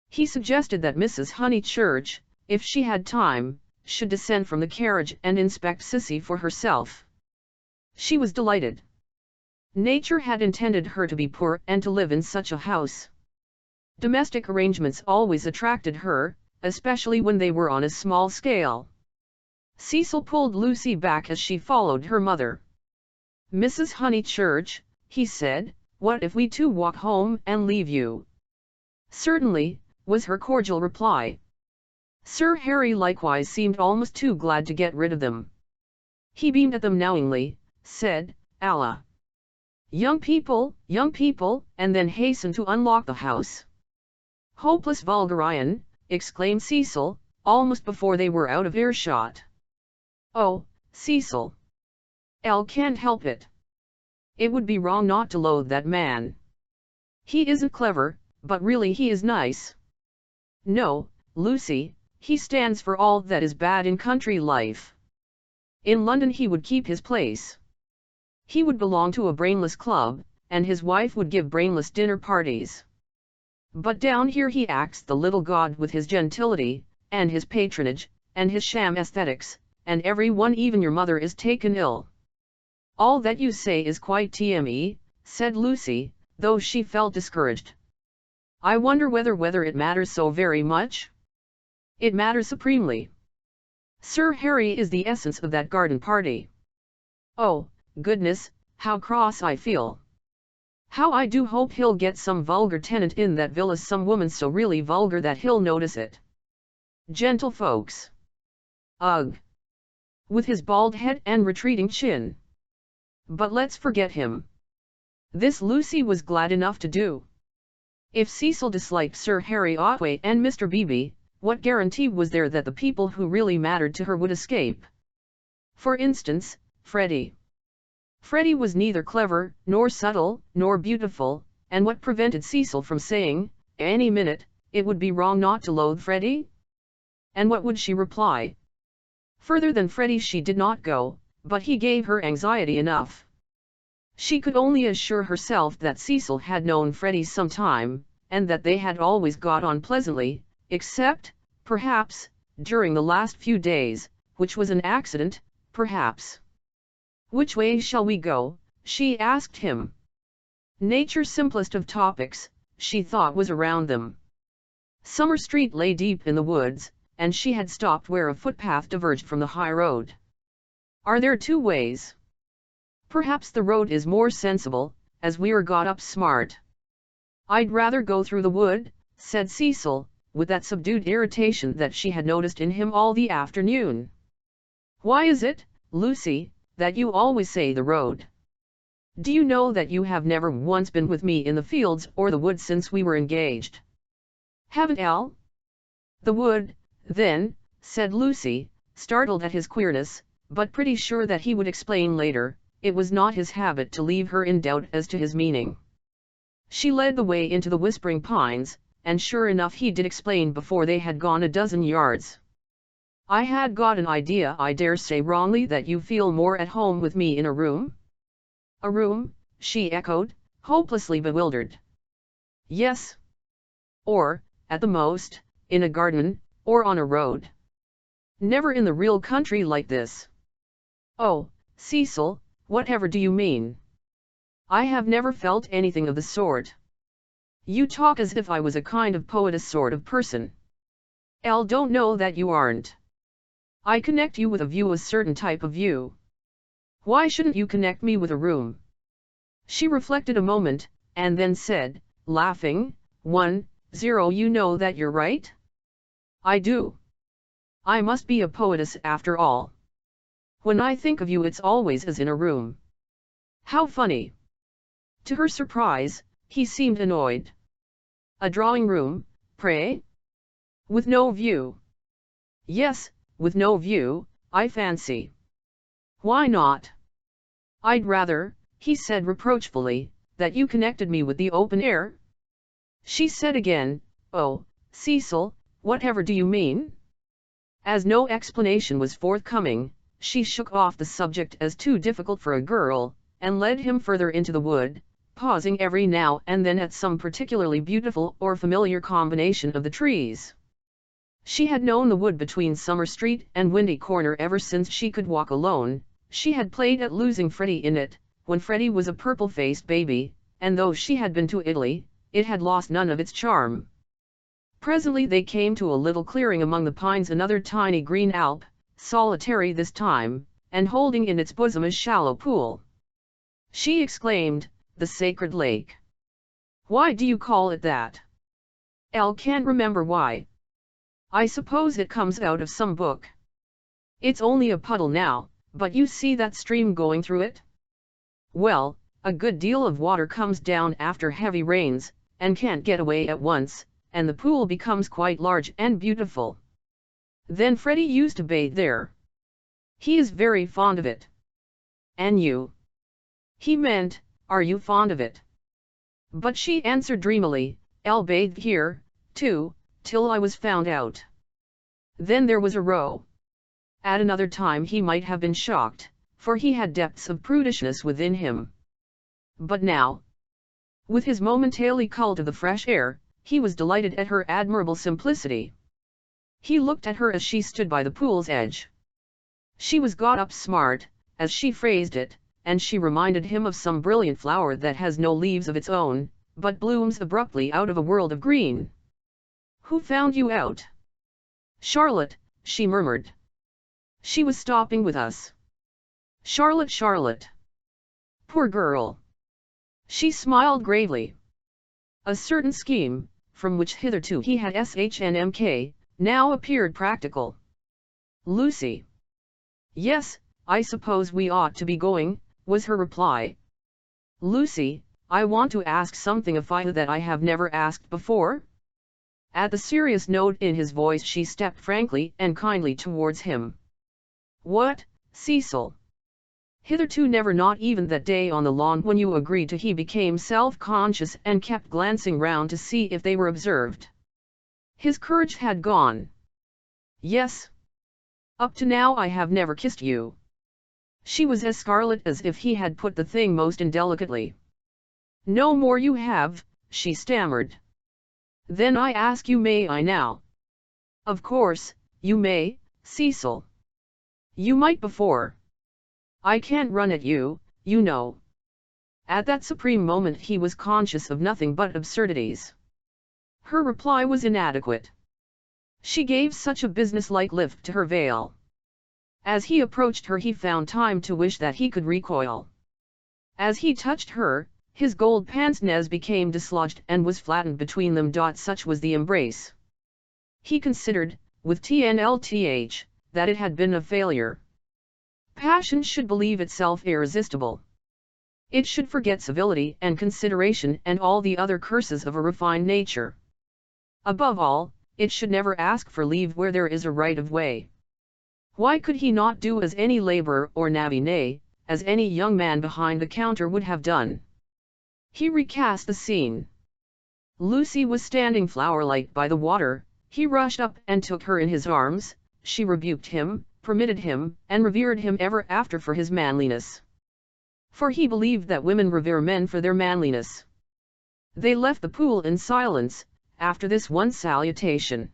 He suggested that Mrs. Honeychurch, if she had time, should descend from the carriage and inspect Sissy for herself. She was delighted. Nature had intended her to be poor and to live in such a house. Domestic arrangements always attracted her, especially when they were on a small scale. Cecil pulled Lucy back as she followed her mother. "Mrs. Honeychurch," he said, "what if we too walk home and leave you?" "Certainly," was her cordial reply. Sir Harry likewise seemed almost too glad to get rid of them. He beamed at them knowingly, said, "Allah! Young people," and then hastened to unlock the house. "Hopeless vulgarian," exclaimed Cecil, almost before they were out of earshot. "Oh, Cecil! Elle can't help it. It would be wrong not to loathe that man. He isn't clever, but really he is nice. No, Lucy, he stands for all that is bad in country life. In London he would keep his place. He would belong to a brainless club, and his wife would give brainless dinner parties. But down here he acts the little god with his gentility, and his patronage, and his sham aesthetics, and everyone, even your mother, is taken ill." "All that you say is quite TME, said Lucy, though she felt discouraged. "I wonder whether it matters so very much?" "It matters supremely. Sir Harry is the essence of that garden party. Oh, goodness, how cross I feel! How I do hope he'll get some vulgar tenant in that villa, some woman so really vulgar that he'll notice it. Gentlefolks. Ugh! With his bald head and retreating chin. But let's forget him." This Lucy was glad enough to do. If Cecil disliked Sir Harry Otway and Mr. Beebe, what guarantee was there that the people who really mattered to her would escape? For instance, Freddie. Freddie was neither clever, nor subtle, nor beautiful, and what prevented Cecil from saying, any minute, it would be wrong not to loathe Freddie? And what would she reply? Further than Freddie she did not go, but he gave her anxiety enough. She could only assure herself that Cecil had known Freddie some time, and that they had always got on pleasantly, except, perhaps, during the last few days, which was an accident, perhaps. "Which way shall we go?" she asked him. Nature's simplest of topics, she thought, was around them. Summer Street lay deep in the woods, and she had stopped where a footpath diverged from the high road. "Are there two ways?" "Perhaps the road is more sensible, as we're got up smart." "I'd rather go through the wood," said Cecil, with that subdued irritation that she had noticed in him all the afternoon. "Why is it, Lucy, that you always say the road? Do you know that you have never once been with me in the fields or the wood since we were engaged?" "Haven't, Elle?" "The wood, then," said Lucy, startled at his queerness, but pretty sure that he would explain later. It was not his habit to leave her in doubt as to his meaning. She led the way into the whispering pines, and sure enough he did explain before they had gone a dozen yards. "I had got an idea, I dare say wrongly, that you feel more at home with me in a room?" "A room?" she echoed, hopelessly bewildered. "Yes. Or, at the most, in a garden, or on a road. Never in the real country like this." "Oh, Cecil, whatever do you mean? I have never felt anything of the sort. You talk as if I was a kind of poetess sort of person. Elle don't know that you aren't. I connect you with a view, a certain type of view. Why shouldn't you connect me with a room?" She reflected a moment, and then said, laughing, 1-0 You know that you're right? I do. I must be a poetess after all. When I think of you it's always as in a room. How funny. To her surprise, he seemed annoyed. A drawing room, pray? With no view? Yes, with no view, I fancy. Why not? I'd rather, he said reproachfully, that you connected me with the open air. She said again, "Oh, Cecil, whatever do you mean?" As no explanation was forthcoming, she shook off the subject as too difficult for a girl, and led him further into the wood, pausing every now and then at some particularly beautiful or familiar combination of the trees. She had known the wood between Summer Street and Windy Corner ever since she could walk alone. She had played at losing Freddie in it, when Freddie was a purple-faced baby, and though she had been to Italy, it had lost none of its charm. Presently they came to a little clearing among the pines, another tiny green alp, solitary this time, and holding in its bosom a shallow pool. She exclaimed, "The sacred lake! Why do you call it that?" Elle can't remember why. I suppose it comes out of some book. It's only a puddle now, but you see that stream going through it? Well, a good deal of water comes down after heavy rains, and can't get away at once, and the pool becomes quite large and beautiful. Then Freddie used to bathe there. He is very fond of it. And you? He meant, are you fond of it? But she answered dreamily, Elle bathed here, too, till I was found out. Then there was a row. At another time he might have been shocked, for he had depths of prudishness within him. But now, with his momentary cult of the fresh air, he was delighted at her admirable simplicity. He looked at her as she stood by the pool's edge. She was got up smart, as she phrased it, and she reminded him of some brilliant flower that has no leaves of its own, but blooms abruptly out of a world of green. "Who found you out?" "Charlotte," she murmured. "She was stopping with us." "Charlotte, Charlotte. Poor girl." She smiled gravely. A certain scheme, from which hitherto he had SHNMK, now appeared practical. "Lucy." "Yes, I suppose we ought to be going," was her reply. "Lucy, I want to ask something of you that I have never asked before." At the serious note in his voice she stepped frankly and kindly towards him. "What, Cecil?" Hitherto never, not even that day on the lawn when you agreed to. He became self-conscious and kept glancing round to see if they were observed. His courage had gone. "Yes. Up to now I have never kissed you." She was as scarlet as if he had put the thing most indelicately. "No more you have," she stammered. "Then I ask you, may I now?" "Of course, you may, Cecil. You might before. I can't run at you, you know." At that supreme moment he was conscious of nothing but absurdities. Her reply was inadequate. She gave such a businesslike lift to her veil. As he approached her he found time to wish that he could recoil. As he touched her, his gold pince-nez became dislodged and was flattened between them. Such was the embrace. He considered, with TNLTH, that it had been a failure. Passion should believe itself irresistible. It should forget civility and consideration and all the other curses of a refined nature. Above all, it should never ask for leave where there is a right of way. Why could he not do as any laborer or navvy, nay, as any young man behind the counter would have done? He recast the scene. Lucy was standing flower-like by the water. He rushed up and took her in his arms. She rebuked him, permitted him, and revered him ever after for his manliness. For he believed that women revere men for their manliness. They left the pool in silence, after this one salutation.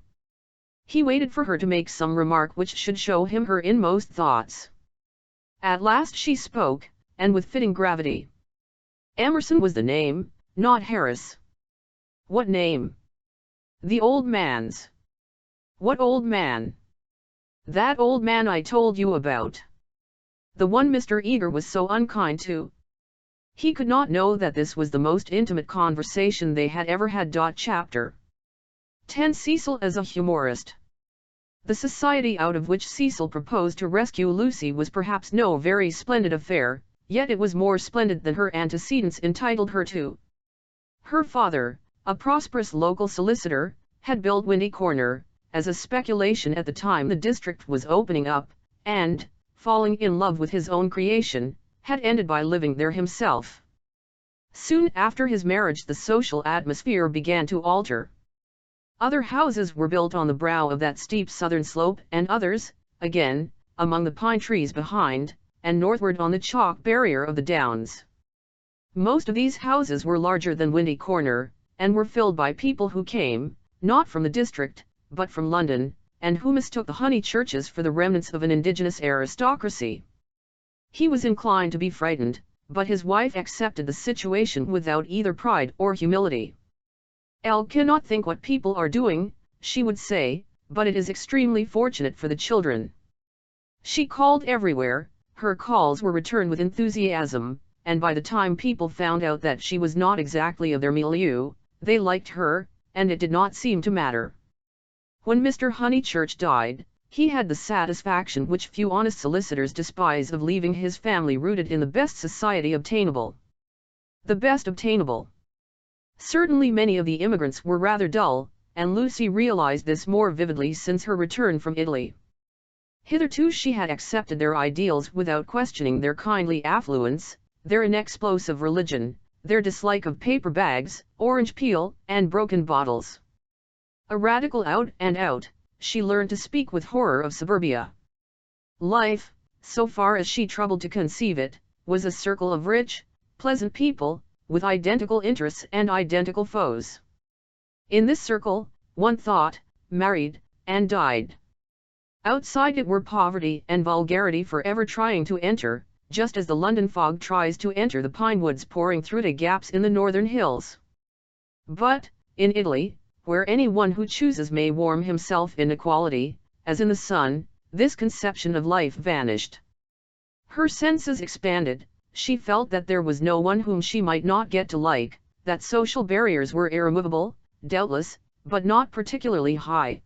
He waited for her to make some remark which should show him her inmost thoughts. At last she spoke, and with fitting gravity. Emerson was the name, not Harris. What name? The old man's. What old man? That old man I told you about. The one Mr. Eager was so unkind to. He could not know that this was the most intimate conversation they had ever had. Chapter 10. Cecil as a humorist. The society out of which Cecil proposed to rescue Lucy was perhaps no very splendid affair, yet it was more splendid than her antecedents entitled her to. Her father, a prosperous local solicitor, had built Windy Corner, as a speculation at the time the district was opening up, and, falling in love with his own creation, had ended by living there himself. Soon after his marriage the social atmosphere began to alter. Other houses were built on the brow of that steep southern slope, and others, again, among the pine trees behind, and northward on the chalk barrier of the downs. Most of these houses were larger than Windy Corner, and were filled by people who came, not from the district, but from London, and who mistook the Honeychurches for the remnants of an indigenous aristocracy. He was inclined to be frightened, but his wife accepted the situation without either pride or humility. "Elle cannot think what people are doing," she would say, "but it is extremely fortunate for the children." She called everywhere, her calls were returned with enthusiasm, and by the time people found out that she was not exactly of their milieu, they liked her, and it did not seem to matter. When Mr. Honeychurch died, he had the satisfaction which few honest solicitors despise of leaving his family rooted in the best society obtainable. The best obtainable. Certainly many of the immigrants were rather dull, and Lucy realized this more vividly since her return from Italy. Hitherto she had accepted their ideals without questioning their kindly affluence, their inexplosive religion, their dislike of paper bags, orange peel, and broken bottles. A radical out and out, she learned to speak with horror of suburbia. Life, so far as she troubled to conceive it, was a circle of rich, pleasant people, with identical interests and identical foes. In this circle, one thought, married, and died. Outside it were poverty and vulgarity forever trying to enter, just as the London fog tries to enter the pine woods pouring through the gaps in the northern hills. But, in Italy, where anyone who chooses may warm himself in equality, as in the sun, this conception of life vanished. Her senses expanded, she felt that there was no one whom she might not get to like, that social barriers were irremovable, doubtless, but not particularly high.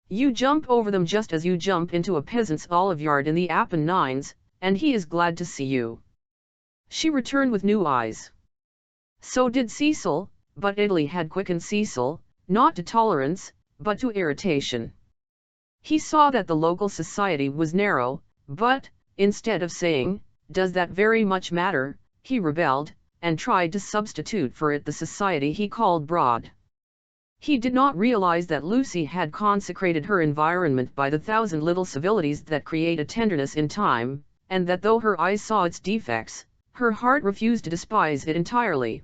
You jump over them just as you jump into a peasant's olive yard in the Apennines, and he is glad to see you. She returned with new eyes. So did Cecil, but Italy had quickened Cecil, not to tolerance, but to irritation. He saw that the local society was narrow, but, instead of saying, "Does that very much matter?" he rebelled, and tried to substitute for it the society he called broad. He did not realize that Lucy had consecrated her environment by the thousand little civilities that create a tenderness in time, and that though her eyes saw its defects, her heart refused to despise it entirely.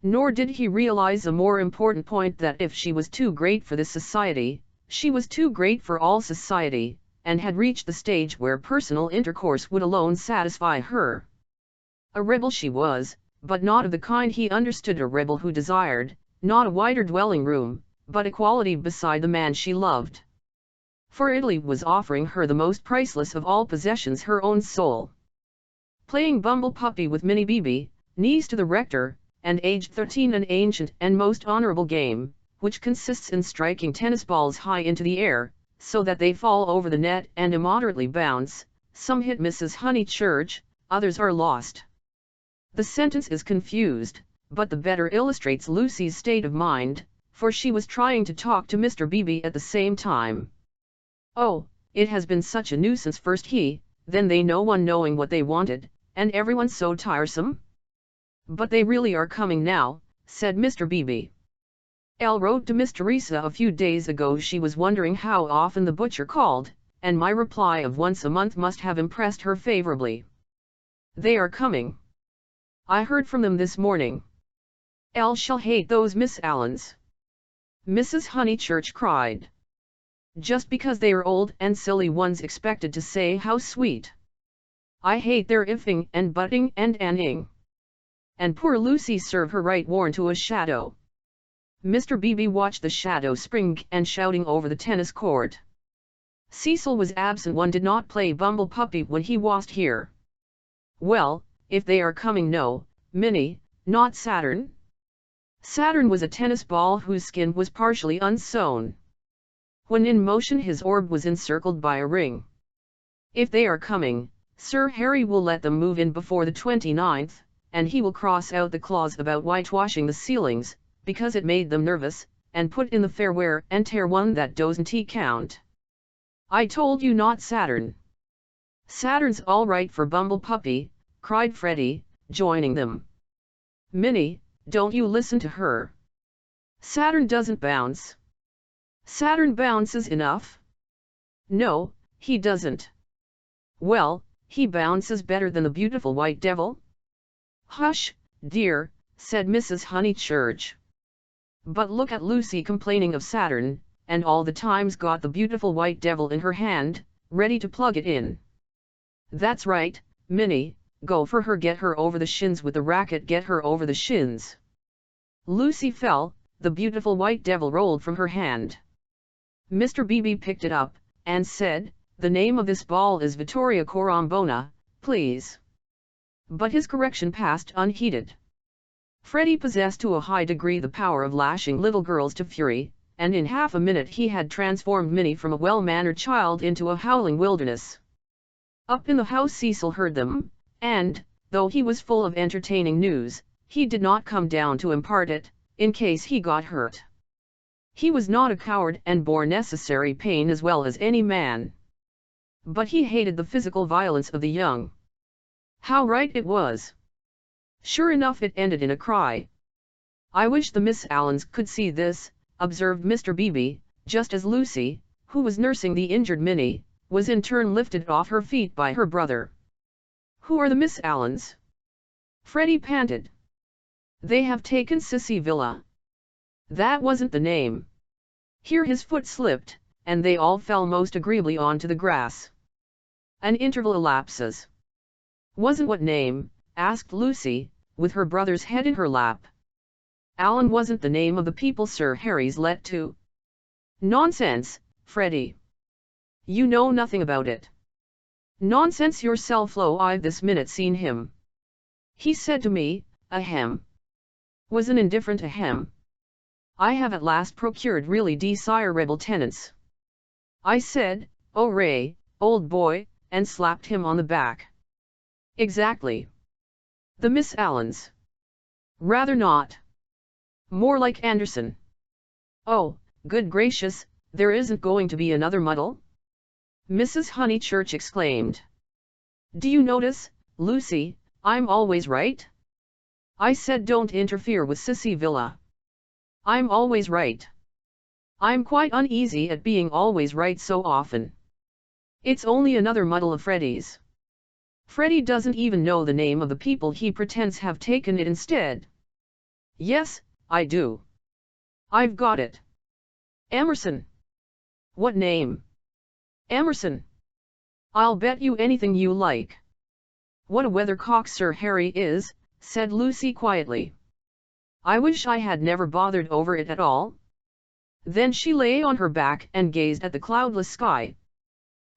Nor did he realize a more important point, that if she was too great for this society, she was too great for all society, and had reached the stage where personal intercourse would alone satisfy her. A rebel she was, but not of the kind he understood, a rebel who desired, not a wider dwelling room, but equality beside the man she loved. For Italy was offering her the most priceless of all possessions, her own soul. Playing bumble puppy with Minnie Beebe, niece to the rector, and aged 13, an ancient and most honorable game, which consists in striking tennis balls high into the air, so that they fall over the net and immoderately bounce. Some hit Mrs. Honeychurch, others are lost. The sentence is confused, but the better illustrates Lucy's state of mind, for she was trying to talk to Mr. Beebe at the same time. "Oh, it has been such a nuisance, first he, then they, no one knowing what they wanted, and everyone so tiresome." "But they really are coming now," said Mr. Beebe. "Elle wrote to Miss Teresa a few days ago. She was wondering how often the butcher called, and my reply of once a month must have impressed her favorably. They are coming. I heard from them this morning. Elle shall hate those Miss Allens," Mrs. Honeychurch cried. "Just because they are old and silly ones expected to say how sweet." I hate their ifing and butting and anning. And poor Lucy serve her right worn to a shadow. Mr. Beebe watched the shadow spring and shouting over the tennis court. Cecil was absent. One did not play Bumble Puppy when he wasn't here. Well, if they are coming, no, Minnie, not Saturn. Saturn was a tennis ball whose skin was partially unsewn. When in motion his orb was encircled by a ring. If they are coming, Sir Harry will let them move in before the 29th, and he will cross out the clause about whitewashing the ceilings, because it made them nervous, and put in the fair wear and tear one that doesn't count. I told you not Saturn. Saturn's all right for Bumble Puppy, cried Freddie, joining them. Minnie, don't you listen to her. Saturn doesn't bounce. Saturn bounces enough. No, he doesn't. Well, he bounces better than the beautiful white devil. Hush, dear, said Mrs. Honeychurch. But look at Lucy complaining of Saturn, and all the time's got the beautiful white devil in her hand, ready to plug it in. That's right, Minnie, go for her, get her over the shins with the racket, get her over the shins. Lucy fell, the beautiful white devil rolled from her hand. Mr. Beebe picked it up, and said, the name of this ball is Vittoria Corombona, please. But his correction passed unheeded. Freddie possessed to a high degree the power of lashing little girls to fury, and in half a minute he had transformed Minnie from a well-mannered child into a howling wilderness. Up in the house Cecil heard them, and, though he was full of entertaining news, he did not come down to impart it, in case he got hurt. He was not a coward and bore necessary pain as well as any man. But he hated the physical violence of the young. How right it was! Sure enough it ended in a cry. I wish the Miss Allens could see this, observed Mr. Beebe, just as Lucy, who was nursing the injured Minnie, was in turn lifted off her feet by her brother. Who are the Miss Allens? Freddie panted. They have taken Sissy Villa. That wasn't the name. Here his foot slipped, and they all fell most agreeably onto the grass. An interval elapses. Wasn't what name? Asked Lucy, with her brother's head in her lap. Allen wasn't the name of the people Sir Harry's let to. Nonsense, Freddie. You know nothing about it. Nonsense yourself, Lo, I've this minute seen him. He said to me, ahem. Was an indifferent ahem. I have at last procured really desirable tenants. I said, oh Ray, old boy, and slapped him on the back. Exactly. The Miss Allens. Rather not. More like Anderson. Oh, good gracious, there isn't going to be another muddle? Mrs. Honeychurch exclaimed. Do you notice, Lucy, I'm always right? I said don't interfere with Sissy Villa. I'm always right. I'm quite uneasy at being always right so often. It's only another muddle of Freddie's. Freddie doesn't even know the name of the people he pretends have taken it instead. Yes, I do. I've got it. Emerson. What name? Emerson. I'll bet you anything you like. What a weathercock Sir Harry is, said Lucy quietly. I wish I had never bothered over it at all. Then she lay on her back and gazed at the cloudless sky.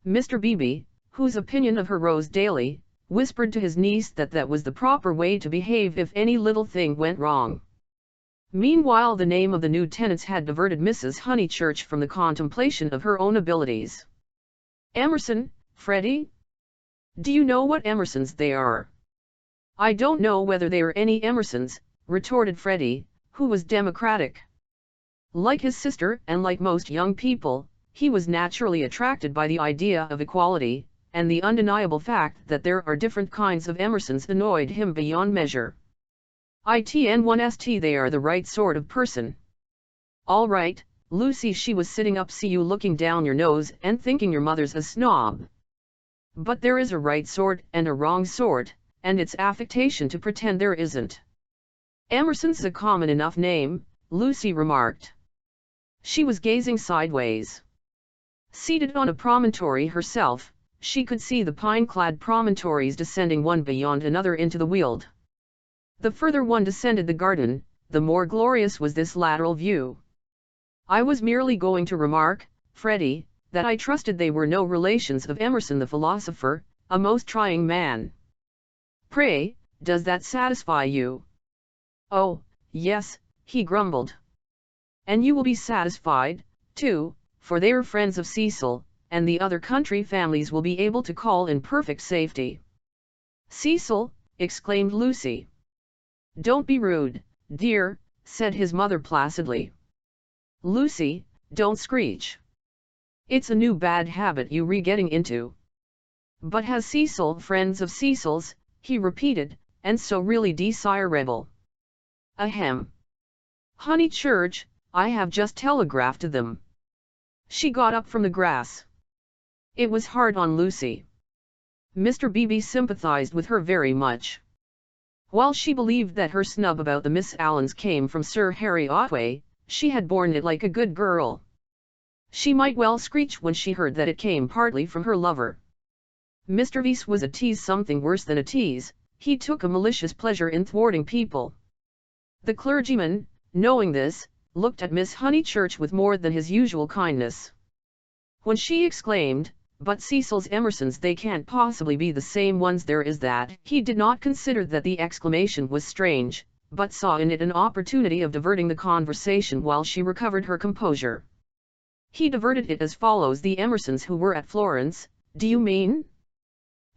Mr. Beebe, whose opinion of her rose daily, whispered to his niece that that was the proper way to behave if any little thing went wrong. Meanwhile the name of the new tenants had diverted Mrs. Honeychurch from the contemplation of her own abilities. Emerson, Freddie? Do you know what Emersons they are? I don't know whether they are any Emersons, retorted Freddie, who was democratic. Like his sister and like most young people, he was naturally attracted by the idea of equality, and the undeniable fact that there are different kinds of Emersons annoyed him beyond measure. Itn1st they are the right sort of person. All right, Lucy, she was sitting up, see you looking down your nose and thinking your mother's a snob. But there is a right sort and a wrong sort, and it's affectation to pretend there isn't. Emerson's a common enough name, Lucy remarked. She was gazing sideways. Seated on a promontory herself, she could see the pine-clad promontories descending one beyond another into the Weald. The further one descended the garden, the more glorious was this lateral view. I was merely going to remark, Freddie, that I trusted they were no relations of Emerson the philosopher, a most trying man. Pray, does that satisfy you? Oh, yes, he grumbled. And you will be satisfied, too, for they are friends of Cecil, and the other country families will be able to call in perfect safety. Cecil, exclaimed Lucy. Don't be rude, dear, said his mother placidly. Lucy, don't screech. It's a new bad habit you're getting into. But has Cecil friends of Cecil's, he repeated, and so really desirable? Ahem. Honeychurch, I have just telegraphed to them. She got up from the grass. It was hard on Lucy. Mr. Beebe sympathized with her very much. While she believed that her snub about the Miss Allens came from Sir Harry Otway, she had borne it like a good girl. She might well screech when she heard that it came partly from her lover. Mr. Vyse was a tease, something worse than a tease. He took a malicious pleasure in thwarting people. The clergyman, knowing this, looked at Miss Honeychurch with more than his usual kindness. When she exclaimed, "But Cecil's Emersons, they can't possibly be the same ones there is that," he did not consider that the exclamation was strange, but saw in it an opportunity of diverting the conversation while she recovered her composure. He diverted it as follows: "The Emersons who were at Florence, do you mean?"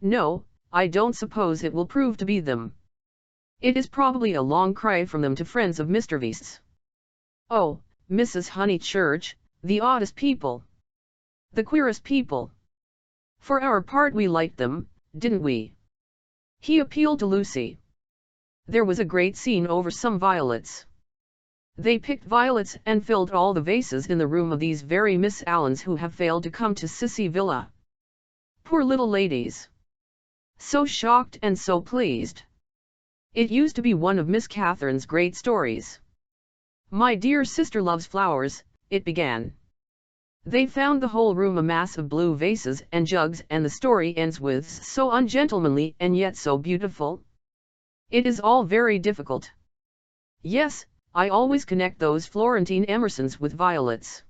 "No, I don't suppose it will prove to be them. It is probably a long cry from them to friends of Mr. Vyse's." "Oh, Mrs. Honeychurch, the oddest people! The queerest people! For our part we liked them, didn't we?" He appealed to Lucy. There was a great scene over some violets. They picked violets and filled all the vases in the room of these very Miss Allens who have failed to come to Sissy Villa. Poor little ladies! So shocked and so pleased. It used to be one of Miss Catherine's great stories. "My dear sister loves flowers," it began. They found the whole room a mass of blue vases and jugs, and the story ends with "so ungentlemanly and yet so beautiful." It is all very difficult. Yes, I always connect those Florentine Emersons with violets.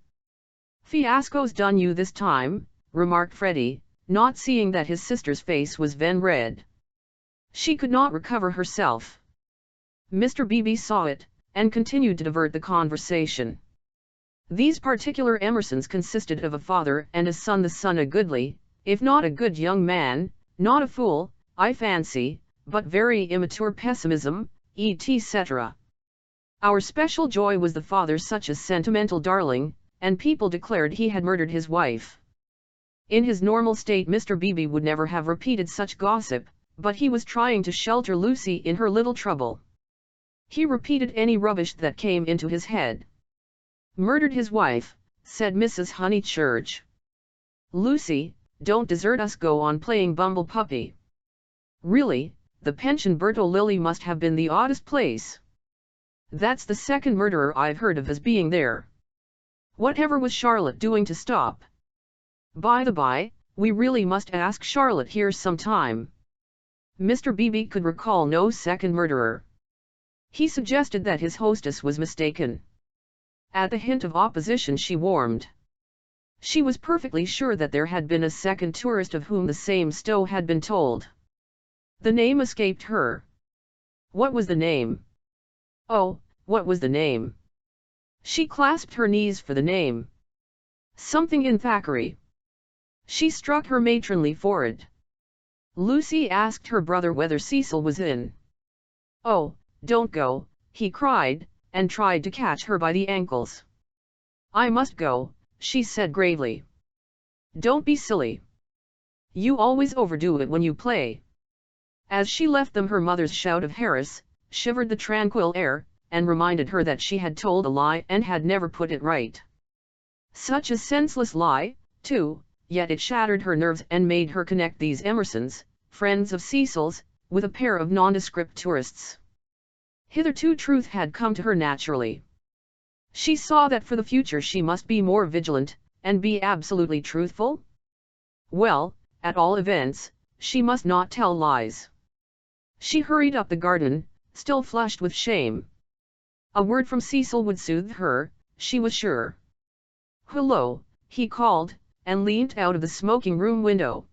"Fiasco's done you this time," remarked Freddie, not seeing that his sister's face was ven red. She could not recover herself. Mr. Beebe saw it, and continued to divert the conversation. These particular Emersons consisted of a father and a son, the son a goodly, if not a good young man, not a fool, I fancy, but very immature pessimism, etc. Our special joy was the father such a sentimental darling, and people declared he had murdered his wife. In his normal state Mr. Beebe would never have repeated such gossip, but he was trying to shelter Lucy in her little trouble. He repeated any rubbish that came into his head. "Murdered his wife," said Mrs. Honeychurch. "Lucy, don't desert us, go on playing bumble puppy. Really, the pension Berto Lilly must have been the oddest place. That's the second murderer I've heard of as being there. Whatever was Charlotte doing to stop? By the by, we really must ask Charlotte here some time." Mr. Beebe could recall no second murderer. He suggested that his hostess was mistaken. At the hint of opposition she warmed. She was perfectly sure that there had been a second tourist of whom the same Stowe had been told. The name escaped her. What was the name? Oh, what was the name? She clasped her knees for the name. Something in Thackeray. She struck her matronly forehead. Lucy asked her brother whether Cecil was in. "Oh, don't go," he cried, and tried to catch her by the ankles. "I must go," she said gravely. "Don't be silly. You always overdo it when you play." As she left them her mother's shout of Harris shivered the tranquil air, and reminded her that she had told a lie and had never put it right. Such a senseless lie, too, yet it shattered her nerves and made her connect these Emersons, friends of Cecil's, with a pair of nondescript tourists. Hitherto truth had come to her naturally. She saw that for the future she must be more vigilant, and be absolutely truthful. Well, at all events, she must not tell lies. She hurried up the garden, still flushed with shame. A word from Cecil would soothe her, she was sure. "Hello," he called, and leaned out of the smoking room window.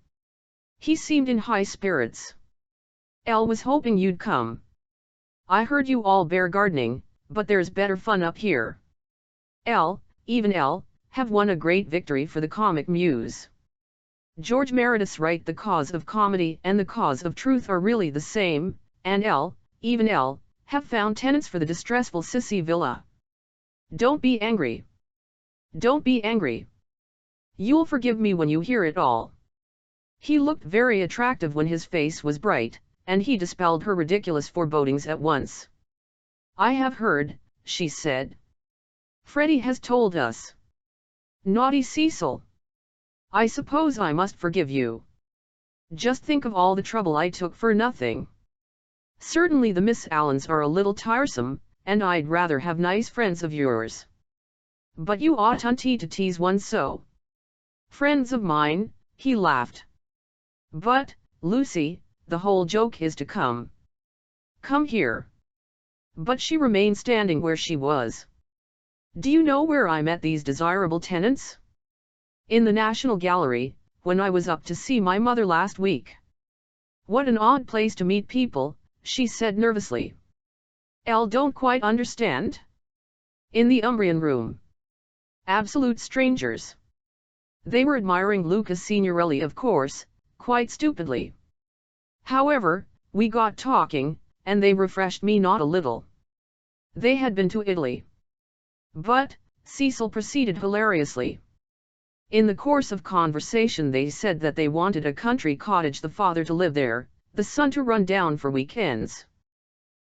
He seemed in high spirits. "Elle was hoping you'd come. I heard you all bear gardening, but there's better fun up here. Elle, even Elle, have won a great victory for the comic muse. George Meredith's right, the cause of comedy and the cause of truth are really the same, and Elle, even Elle, have found tenants for the distressful Sissy Villa. Don't be angry. Don't be angry. You'll forgive me when you hear it all." He looked very attractive when his face was bright, and he dispelled her ridiculous forebodings at once. "I have heard," she said. "Freddie has told us." "Naughty Cecil. I suppose I must forgive you. Just think of all the trouble I took for nothing. Certainly the Miss Allens are a little tiresome, and I'd rather have nice friends of yours. But you oughtn't to tease one so." "Friends of mine," he laughed. "But, Lucy, the whole joke is to come. Come here." But she remained standing where she was. "Do you know where I met these desirable tenants?" "In the National Gallery, when I was up to see my mother last week." "What an odd place to meet people," she said nervously. "Elle don't quite understand?" "In the Umbrian room. Absolute strangers. They were admiring Luca Signorelli, of course, quite stupidly. However, we got talking, and they refreshed me not a little. They had been to Italy. But," Cecil proceeded hilariously, "in the course of conversation they said that they wanted a country cottage, the father to live there, the son to run down for weekends.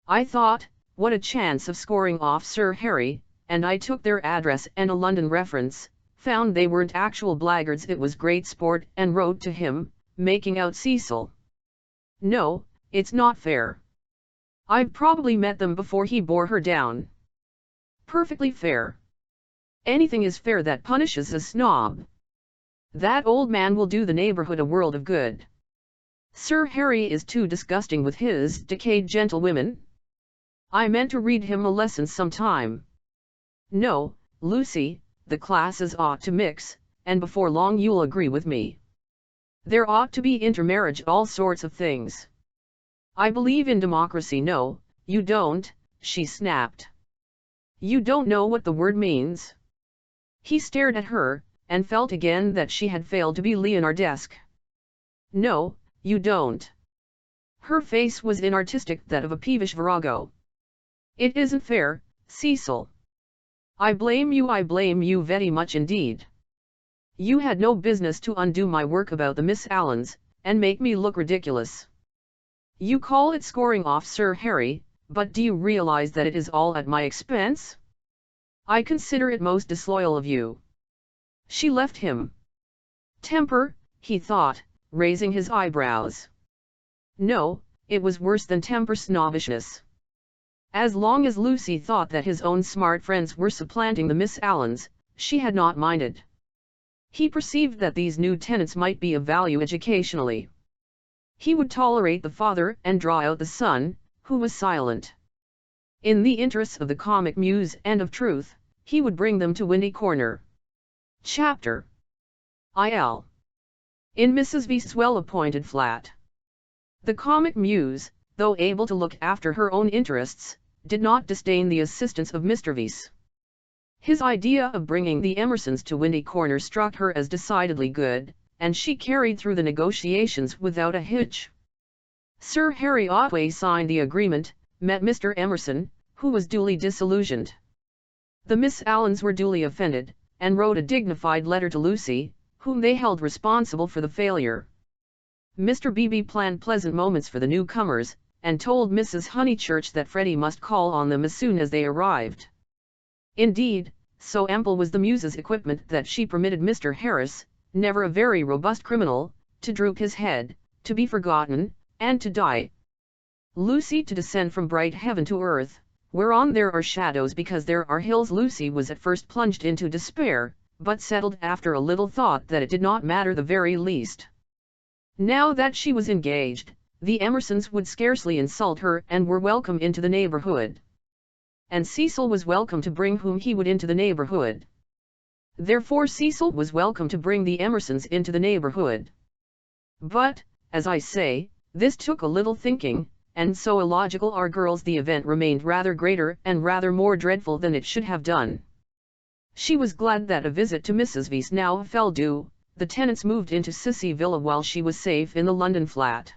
I thought, what a chance of scoring off Sir Harry, and I took their address and a London reference, found they weren't actual blackguards, it was great sport, and wrote to him, making out Cecil. No, it's not fair. I've probably met them before he bore her down. Perfectly fair. Anything is fair that punishes a snob. That old man will do the neighborhood a world of good. Sir Harry is too disgusting with his decayed gentlewomen. I meant to read him a lesson sometime. No, Lucy, the classes ought to mix, and before long you'll agree with me. There ought to be intermarriage, all sorts of things." "I believe in democracy." "No, you don't," she snapped. "You don't know what the word means." He stared at her, and felt again that she had failed to be Leonardesque. "No, you don't." Her face was inartistic, that of a peevish virago. "It isn't fair, Cecil. I blame you very much indeed. You had no business to undo my work about the Miss Allens, and make me look ridiculous. You call it scoring off Sir Harry, but do you realize that it is all at my expense? I consider it most disloyal of you." She left him. Temper, he thought, raising his eyebrows. No, it was worse than temper, snobbishness. As long as Lucy thought that his own smart friends were supplanting the Miss Allens, she had not minded. He perceived that these new tenants might be of value educationally. He would tolerate the father and draw out the son, who was silent. In the interests of the comic muse and of truth, he would bring them to Windy Corner. Chapter Il. In Mrs. V's well-appointed flat. The comic muse, though able to look after her own interests, did not disdain the assistance of Mr. Vyse. His idea of bringing the Emersons to Windy Corner struck her as decidedly good, and she carried through the negotiations without a hitch. Sir Harry Otway signed the agreement, met Mr. Emerson, who was duly disillusioned. The Miss Allens were duly offended, and wrote a dignified letter to Lucy, whom they held responsible for the failure. Mr. Beebe planned pleasant moments for the newcomers, and told Mrs. Honeychurch that Freddie must call on them as soon as they arrived. Indeed, so ample was the muse's equipment that she permitted Mr. Harris, never a very robust criminal, to droop his head, to be forgotten, and to die. Lucy to descend from bright heaven to earth, whereon there are shadows because there are hills. Lucy was at first plunged into despair, but settled after a little thought that it did not matter the very least. Now that she was engaged, the Emersons would scarcely insult her and were welcome into the neighborhood. And Cecil was welcome to bring whom he would into the neighborhood. Therefore Cecil was welcome to bring the Emersons into the neighborhood. But, as I say, this took a little thinking, and so illogical are girls the event remained rather greater and rather more dreadful than it should have done. She was glad that a visit to Mrs. Vyse now fell due. The tenants moved into Sissy Villa while she was safe in the London flat.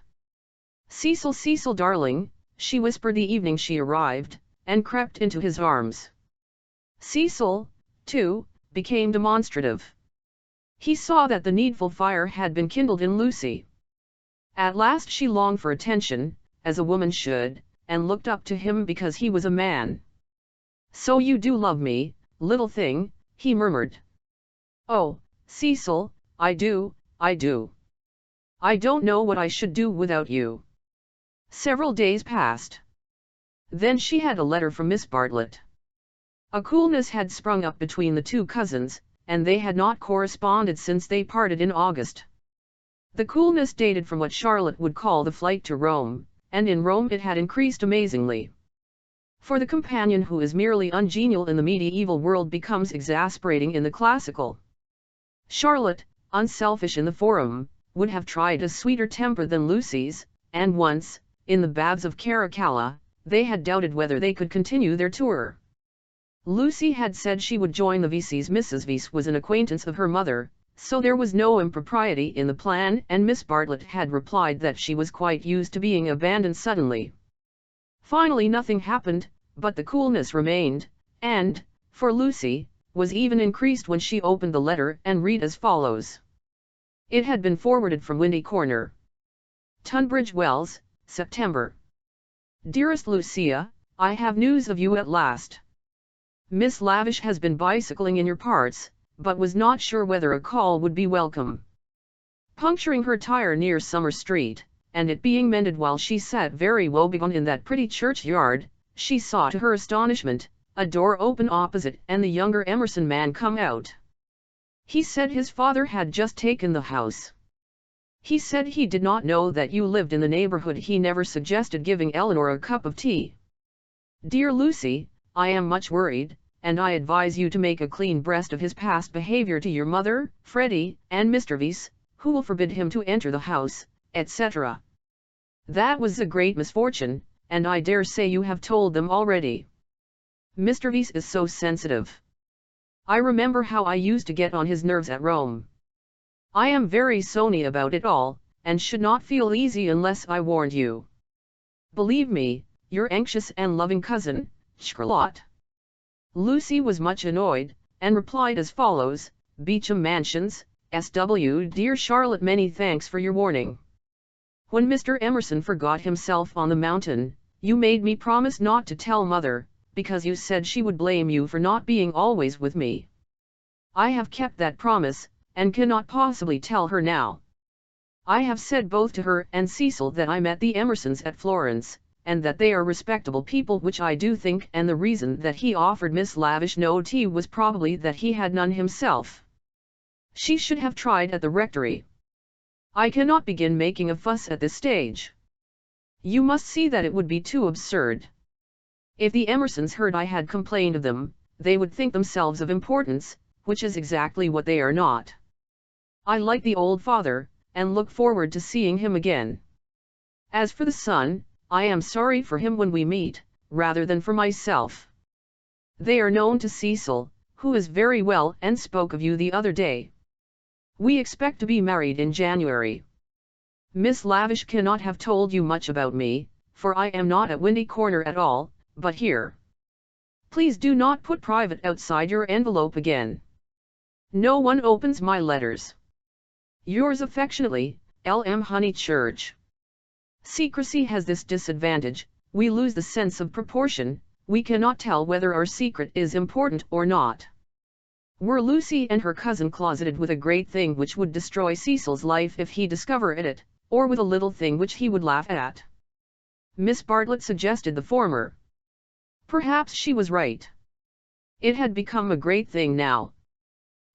"Cecil, Cecil darling," she whispered the evening she arrived, and crept into his arms. Cecil, too, became demonstrative. He saw that the needful fire had been kindled in Lucy. At last she longed for attention, as a woman should, and looked up to him because he was a man. "So you do love me, little thing," he murmured. "Oh, Cecil, I do, I do. I don't know what I should do without you." Several days passed. Then she had a letter from Miss Bartlett. A coolness had sprung up between the two cousins, and they had not corresponded since they parted in August. The coolness dated from what Charlotte would call the flight to Rome, and in Rome it had increased amazingly. For the companion who is merely ungenial in the medieval world becomes exasperating in the classical. Charlotte, unselfish in the forum, would have tried a sweeter temper than Lucy's, and once, in the baths of Caracalla, they had doubted whether they could continue their tour. Lucy had said she would join the Vyses. Mrs. Vyse was an acquaintance of her mother, so there was no impropriety in the plan, and Miss Bartlett had replied that she was quite used to being abandoned suddenly. Finally nothing happened, but the coolness remained, and, for Lucy, was even increased when she opened the letter and read as follows. It had been forwarded from Windy Corner. Tunbridge Wells, September. Dearest Lucia, I have news of you at last. Miss Lavish has been bicycling in your parts, but was not sure whether a call would be welcome. Puncturing her tire near Summer Street, and it being mended while she sat very woebegone in that pretty churchyard, she saw to her astonishment, a door open opposite and the younger Emerson man come out. He said his father had just taken the house. He said he did not know that you lived in the neighborhood. He never suggested giving Eleanor a cup of tea. Dear Lucy, I am much worried, and I advise you to make a clean breast of his past behavior to your mother, Freddie, and Mr. Vyse, who will forbid him to enter the house, etc. That was a great misfortune, and I dare say you have told them already. Mr. Vyse is so sensitive. I remember how I used to get on his nerves at Rome. I am very sorry about it all, and should not feel easy unless I warned you. Believe me, your anxious and loving cousin, Charlotte. Lucy was much annoyed, and replied as follows, Beecham Mansions, S.W. Dear Charlotte, many thanks for your warning. When Mr. Emerson forgot himself on the mountain, you made me promise not to tell Mother, because you said she would blame you for not being always with me. I have kept that promise, and cannot possibly tell her now. I have said both to her and Cecil that I met the Emersons at Florence, and that they are respectable people, which I do think, and the reason that he offered Miss Lavish no tea was probably that he had none himself. She should have tried at the rectory. I cannot begin making a fuss at this stage. You must see that it would be too absurd. If the Emersons heard I had complained of them, they would think themselves of importance, which is exactly what they are not. I like the old father, and look forward to seeing him again. As for the son, I am sorry for him when we meet, rather than for myself. They are known to Cecil, who is very well and spoke of you the other day. We expect to be married in January. Miss Lavish cannot have told you much about me, for I am not at Windy Corner at all, but here. Please do not put private outside your envelope again. No one opens my letters. Yours affectionately, L.M. Honeychurch. Secrecy has this disadvantage, we lose the sense of proportion, we cannot tell whether our secret is important or not. Were Lucy and her cousin closeted with a great thing which would destroy Cecil's life if he discovered it, or with a little thing which he would laugh at? Miss Bartlett suggested the former. Perhaps she was right. It had become a great thing now.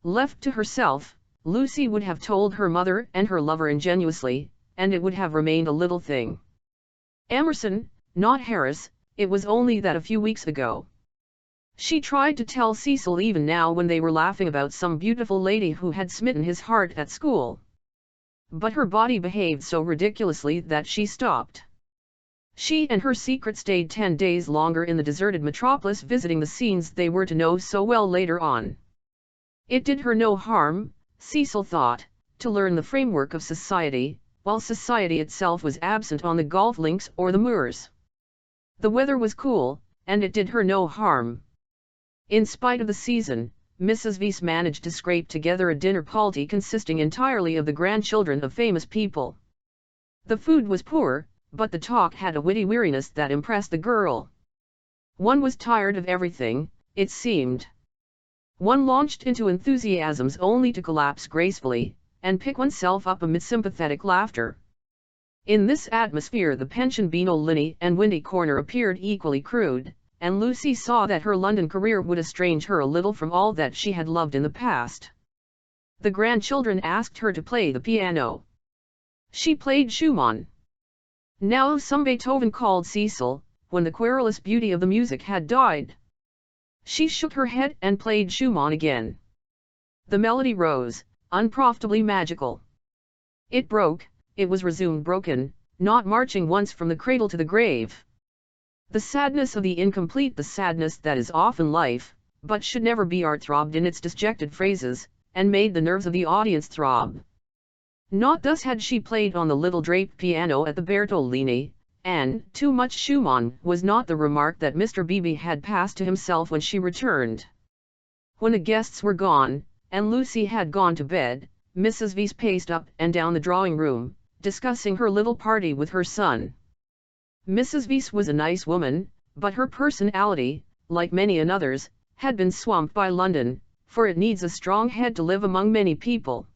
Left to herself, Lucy would have told her mother and her lover ingenuously, and it would have remained a little thing. Emerson, not Harris, it was only that a few weeks ago. She tried to tell Cecil even now when they were laughing about some beautiful lady who had smitten his heart at school. But her body behaved so ridiculously that she stopped. She and her secret stayed 10 days longer in the deserted metropolis, visiting the scenes they were to know so well later on. It did her no harm, Cecil thought, to learn the framework of society, while society itself was absent on the golf links or the moors. The weather was cool, and it did her no harm. In spite of the season, Mrs. Vyse managed to scrape together a dinner party consisting entirely of the grandchildren of famous people. The food was poor, but the talk had a witty weariness that impressed the girl. One was tired of everything, it seemed. One launched into enthusiasms only to collapse gracefully, and pick oneself up amid sympathetic laughter. In this atmosphere the pension Beano Linney and Windy Corner appeared equally crude, and Lucy saw that her London career would estrange her a little from all that she had loved in the past. The grandchildren asked her to play the piano. She played Schumann. Now some Beethoven, called Cecil, when the querulous beauty of the music had died. She shook her head and played Schumann again. The melody rose, unprofitably magical. It broke, it was resumed broken, not marching once from the cradle to the grave. The sadness of the incomplete, the sadness that is often life, but should never be art, throbbed in its disjected phrases, and made the nerves of the audience throb. Not thus had she played on the little draped piano at the Bertolini, and "too much Schumann" was not the remark that Mr. Beebe had passed to himself when she returned. When the guests were gone, and Lucy had gone to bed, Mrs. Vyse paced up and down the drawing room, discussing her little party with her son. Mrs. Vyse was a nice woman, but her personality, like many another's, had been swamped by London, for it needs a strong head to live among many people.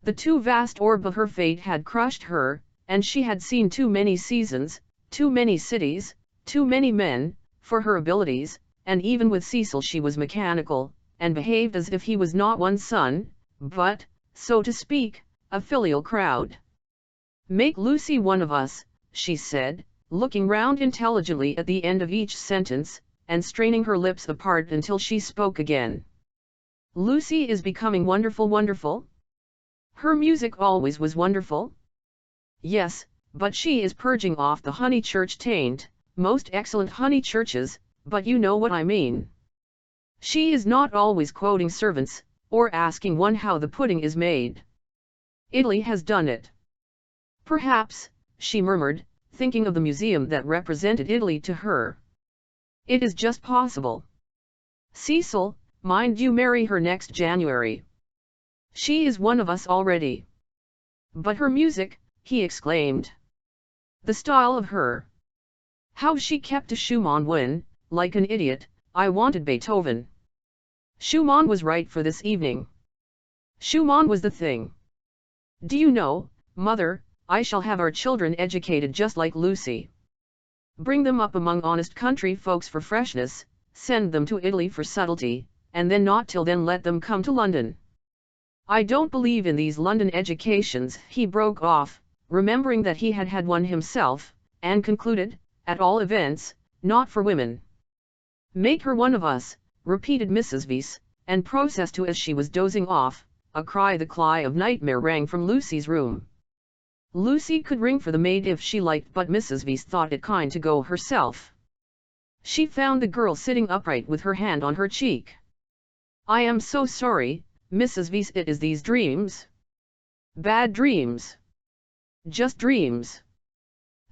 The too vast orb of her fate had crushed her, and she had seen too many seasons, too many cities, too many men, for her abilities, and even with Cecil she was mechanical, and behaved as if he was not one son, but, so to speak, a filial crowd. "Make Lucy one of us," she said, looking round intelligently at the end of each sentence, and straining her lips apart until she spoke again. "Lucy is becoming wonderful, wonderful? Her music always was wonderful." "Yes, but she is purging off the Honeychurch taint, most excellent Honeychurches, but you know what I mean. She is not always quoting servants, or asking one how the pudding is made. Italy has done it." "Perhaps," she murmured, thinking of the museum that represented Italy to her. "It is just possible. Cecil, mind you marry her next January. She is one of us already." "But her music," he exclaimed. "The style of her. How she kept to Schumann when, like an idiot, I wanted Beethoven. Schumann was right for this evening. Schumann was the thing. Do you know, Mother, I shall have our children educated just like Lucy. Bring them up among honest country folks for freshness, send them to Italy for subtlety, and then not till then let them come to London. I don't believe in these London educations," he broke off, remembering that he had had one himself, and concluded, "at all events, not for women." "Make her one of us," repeated Mrs. Vyse, and processed to as she was dozing off, a cry the cry of nightmare rang from Lucy's room. Lucy could ring for the maid if she liked, but Mrs. Vyse thought it kind to go herself. She found the girl sitting upright with her hand on her cheek. "I am so sorry, Mrs. Vyse, it is these dreams. Bad dreams. Just dreams."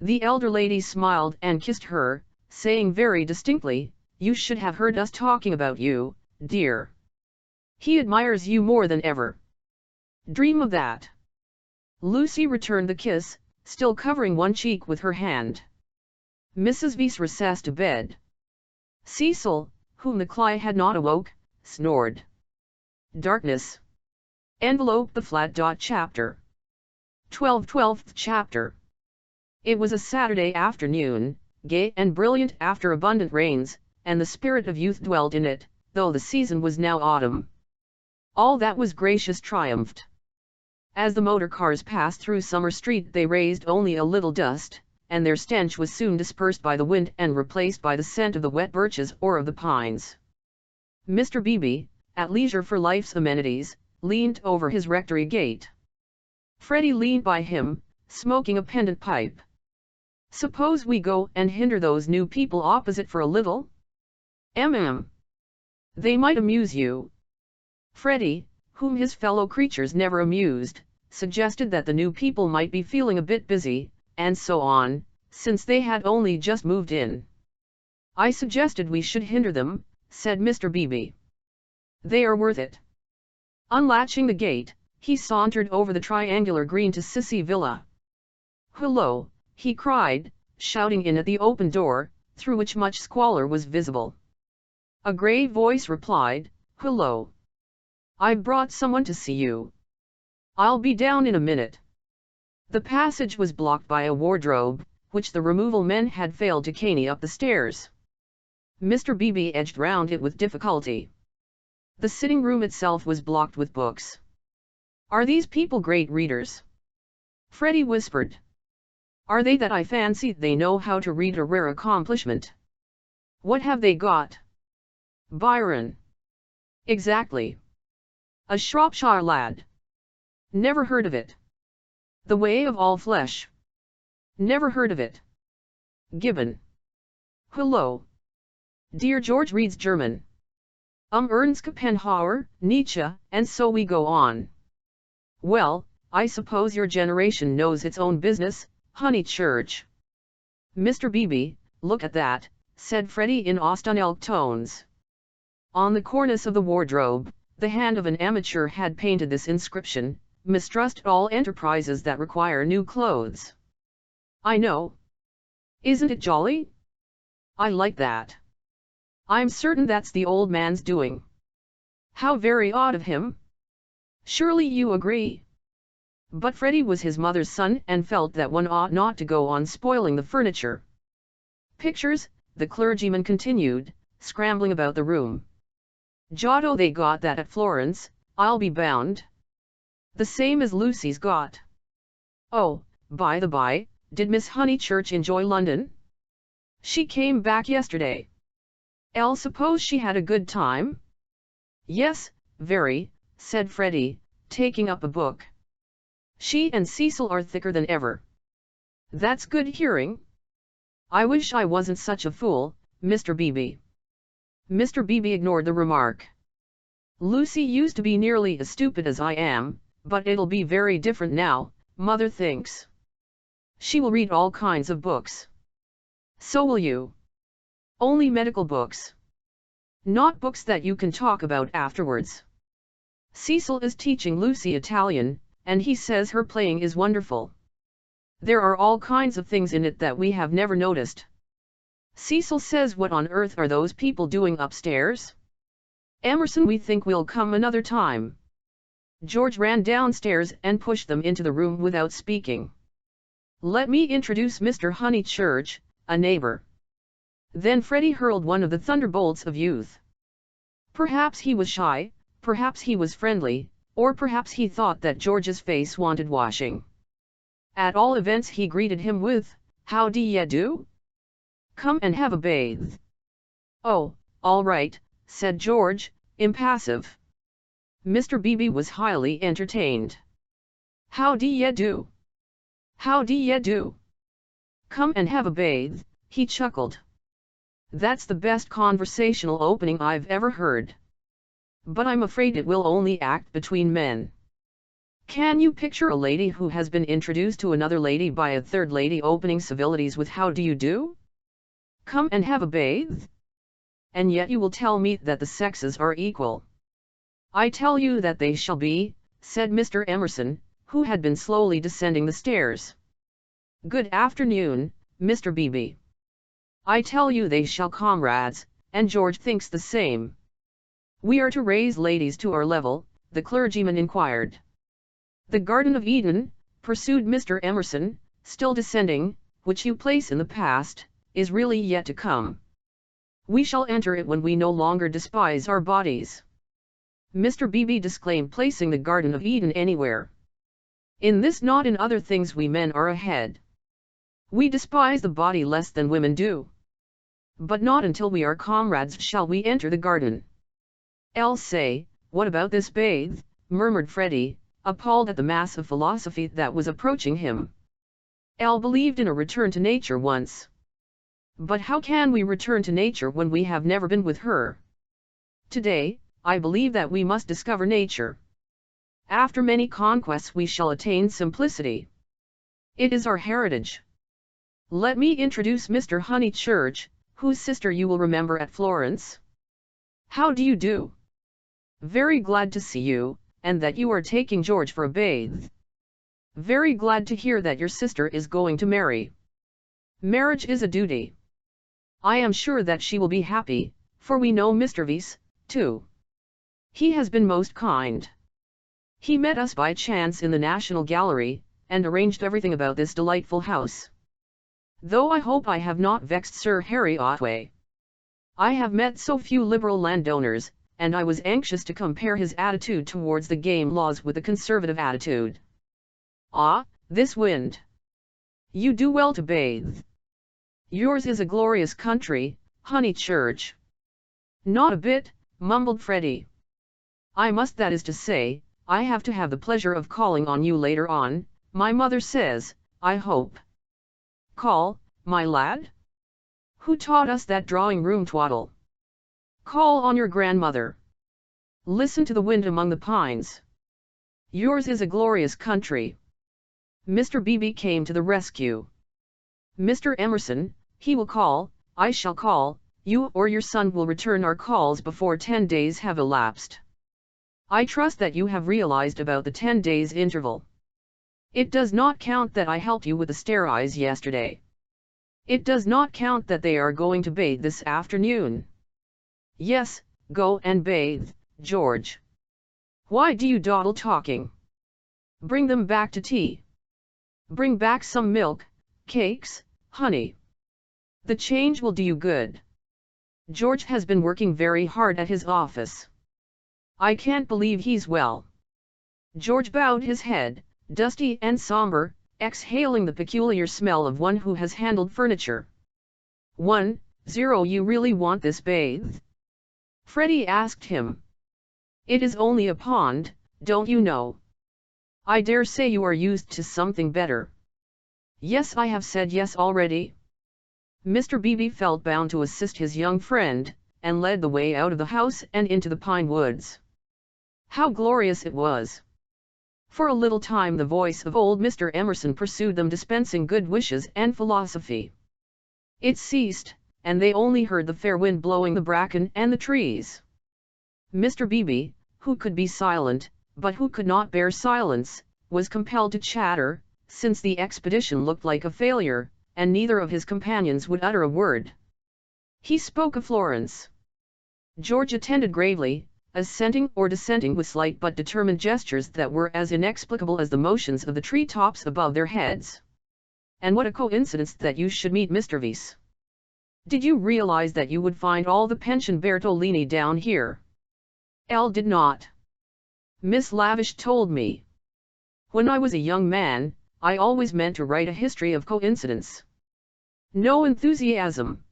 The elder lady smiled and kissed her, saying very distinctly, "You should have heard us talking about you, dear. He admires you more than ever. Dream of that." Lucy returned the kiss, still covering one cheek with her hand. Mrs. Vyse recessed to bed. Cecil, whom the cry had not awoke, snored. Darkness enveloped the flat. Chapter 12, 12th chapter. It was a Saturday afternoon, gay and brilliant after abundant rains, and the spirit of youth dwelt in it, though the season was now autumn. All that was gracious triumphed. As the motor cars passed through Summer Street they raised only a little dust, and their stench was soon dispersed by the wind and replaced by the scent of the wet birches or of the pines. Mr. Beebe, at leisure for life's amenities, leaned over his rectory gate. Freddie leaned by him, smoking a pendant pipe. "Suppose we go and hinder those new people opposite for a little? They might amuse you." Freddie, whom his fellow creatures never amused, suggested that the new people might be feeling a bit busy, and so on, since they had only just moved in. "I suggested we should hinder them," said Mr. Beebe. "They are worth it." Unlatching the gate, he sauntered over the triangular green to Sissy Villa. "Hullo!" he cried, shouting in at the open door, through which much squalor was visible. A grave voice replied, "Hullo! I've brought someone to see you. I'll be down in a minute." The passage was blocked by a wardrobe, which the removal men had failed to caney up the stairs. Mr. Beebe edged round it with difficulty. The sitting room itself was blocked with books. "Are these people great readers?" Freddie whispered. "Are they that I fancy they know how to read a rare accomplishment." "What have they got?" "Byron." "Exactly." "A Shropshire lad." "Never heard of it." "The Way of All Flesh." "Never heard of it." "Gibbon." "Hullo! Dear George reads German." Ernst Schopenhauer, Nietzsche, and so we go on." "Well, I suppose your generation knows its own business, Honeychurch." "Mr. Beebe, look at that," said Freddie in austenal tones. On the cornice of the wardrobe, the hand of an amateur had painted this inscription: "Mistrust all enterprises that require new clothes." "I know. Isn't it jolly? I like that. I'm certain that's the old man's doing." "How very odd of him. Surely you agree?" But Freddie was his mother's son and felt that one ought not to go on spoiling the furniture. "Pictures," the clergyman continued, scrambling about the room. "Giotto they got that at Florence, I'll be bound. The same as Lucy's got. Oh, by the by, did Miss Honeychurch enjoy London? She came back yesterday. Suppose she had a good time?" "Yes, very," said Freddie, taking up a book. "She and Cecil are thicker than ever." "That's good hearing. I wish I wasn't such a fool, Mr. Beebe." Mr. Beebe ignored the remark. "Lucy used to be nearly as stupid as I am, but it'll be very different now, Mother thinks. She will read all kinds of books." "So will you. Only medical books. Not books that you can talk about afterwards. Cecil is teaching Lucy Italian, and he says her playing is wonderful. There are all kinds of things in it that we have never noticed. Cecil says, what on earth are those people doing upstairs? Emerson, we think we'll come another time." George ran downstairs and pushed them into the room without speaking. "Let me introduce Mr. Honeychurch, a neighbor." Then Freddie hurled one of the thunderbolts of youth. Perhaps he was shy, perhaps he was friendly, or perhaps he thought that George's face wanted washing. At all events he greeted him with, "How d'ye do? Come and have a bathe." "Oh, all right," said George, impassive. Mr. Beebe was highly entertained. "How d'ye do? How d'ye do? Come and have a bathe," he chuckled. "That's the best conversational opening I've ever heard. But I'm afraid it will only act between men. Can you picture a lady who has been introduced to another lady by a third lady opening civilities with how do you do? Come and have a bathe? And yet you will tell me that the sexes are equal." "I tell you that they shall be," said Mr. Emerson, who had been slowly descending the stairs. "Good afternoon, Mr. Beebe." "I tell you they shall, comrades, and George thinks the same." "We are to raise ladies to our level?" the clergyman inquired. "The Garden of Eden," pursued Mr. Emerson, still descending, "which you place in the past, is really yet to come. We shall enter it when we no longer despise our bodies." Mr. Beebe disclaimed placing the Garden of Eden anywhere. In this not in other things we men are ahead. We despise the body less than women do. But not until we are comrades shall we enter the garden. I'll say, what about this bathe, murmured Freddie, appalled at the mass of philosophy that was approaching him. Al believed in a return to nature once. But how can we return to nature when we have never been with her? Today, I believe that we must discover nature. After many conquests we shall attain simplicity. It is our heritage. Let me introduce Mr. Honeychurch, whose sister you will remember at Florence. How do you do? Very glad to see you, and that you are taking George for a bathe. Very glad to hear that your sister is going to marry. Marriage is a duty. I am sure that she will be happy, for we know Mr. Vyse, too. He has been most kind. He met us by chance in the National Gallery, and arranged everything about this delightful house. Though I hope I have not vexed Sir Harry Otway. I have met so few liberal landowners, and I was anxious to compare his attitude towards the game laws with the conservative attitude. Ah, this wind! You do well to bathe. Yours is a glorious country, Honeychurch. Not a bit, mumbled Freddie. I must, that is to say, I have to have the pleasure of calling on you later on, my mother says, I hope. Call, my lad? Who taught us that drawing-room twaddle? Call on your grandmother. Listen to the wind among the pines. Yours is a glorious country. Mr. Beebe came to the rescue. Mr. Emerson, he will call, I shall call, you or your son will return our calls before 10 days have elapsed. I trust that you have realized about the 10 days interval. It does not count that I helped you with the stair-eyes yesterday. It does not count that they are going to bathe this afternoon. Yes, go and bathe, George. Why do you dawdle talking? Bring them back to tea. Bring back some milk, cakes, honey. The change will do you good. George has been working very hard at his office. I can't believe he's well. George bowed his head, dusty and somber, exhaling the peculiar smell of one who has handled furniture. 1-0 You really want this bathe? Freddie asked him. It is only a pond, don't you know? I dare say you are used to something better. Yes, I have said yes already. Mr. Beebe felt bound to assist his young friend, and led the way out of the house and into the pine woods. How glorious it was! For a little time the voice of old Mr. Emerson pursued them, dispensing good wishes and philosophy. It ceased, and they only heard the fair wind blowing the bracken and the trees. Mr. Beebe, who could be silent, but who could not bear silence, was compelled to chatter, since the expedition looked like a failure, and neither of his companions would utter a word. He spoke of Florence. George attended gravely, assenting or dissenting with slight but determined gestures that were as inexplicable as the motions of the tree-tops above their heads. And what a coincidence that you should meet Mr. Vyse. Did you realize that you would find all the pension Bertolini down here? Al did not. Miss Lavish told me. When I was a young man, I always meant to write a history of coincidence. No enthusiasm.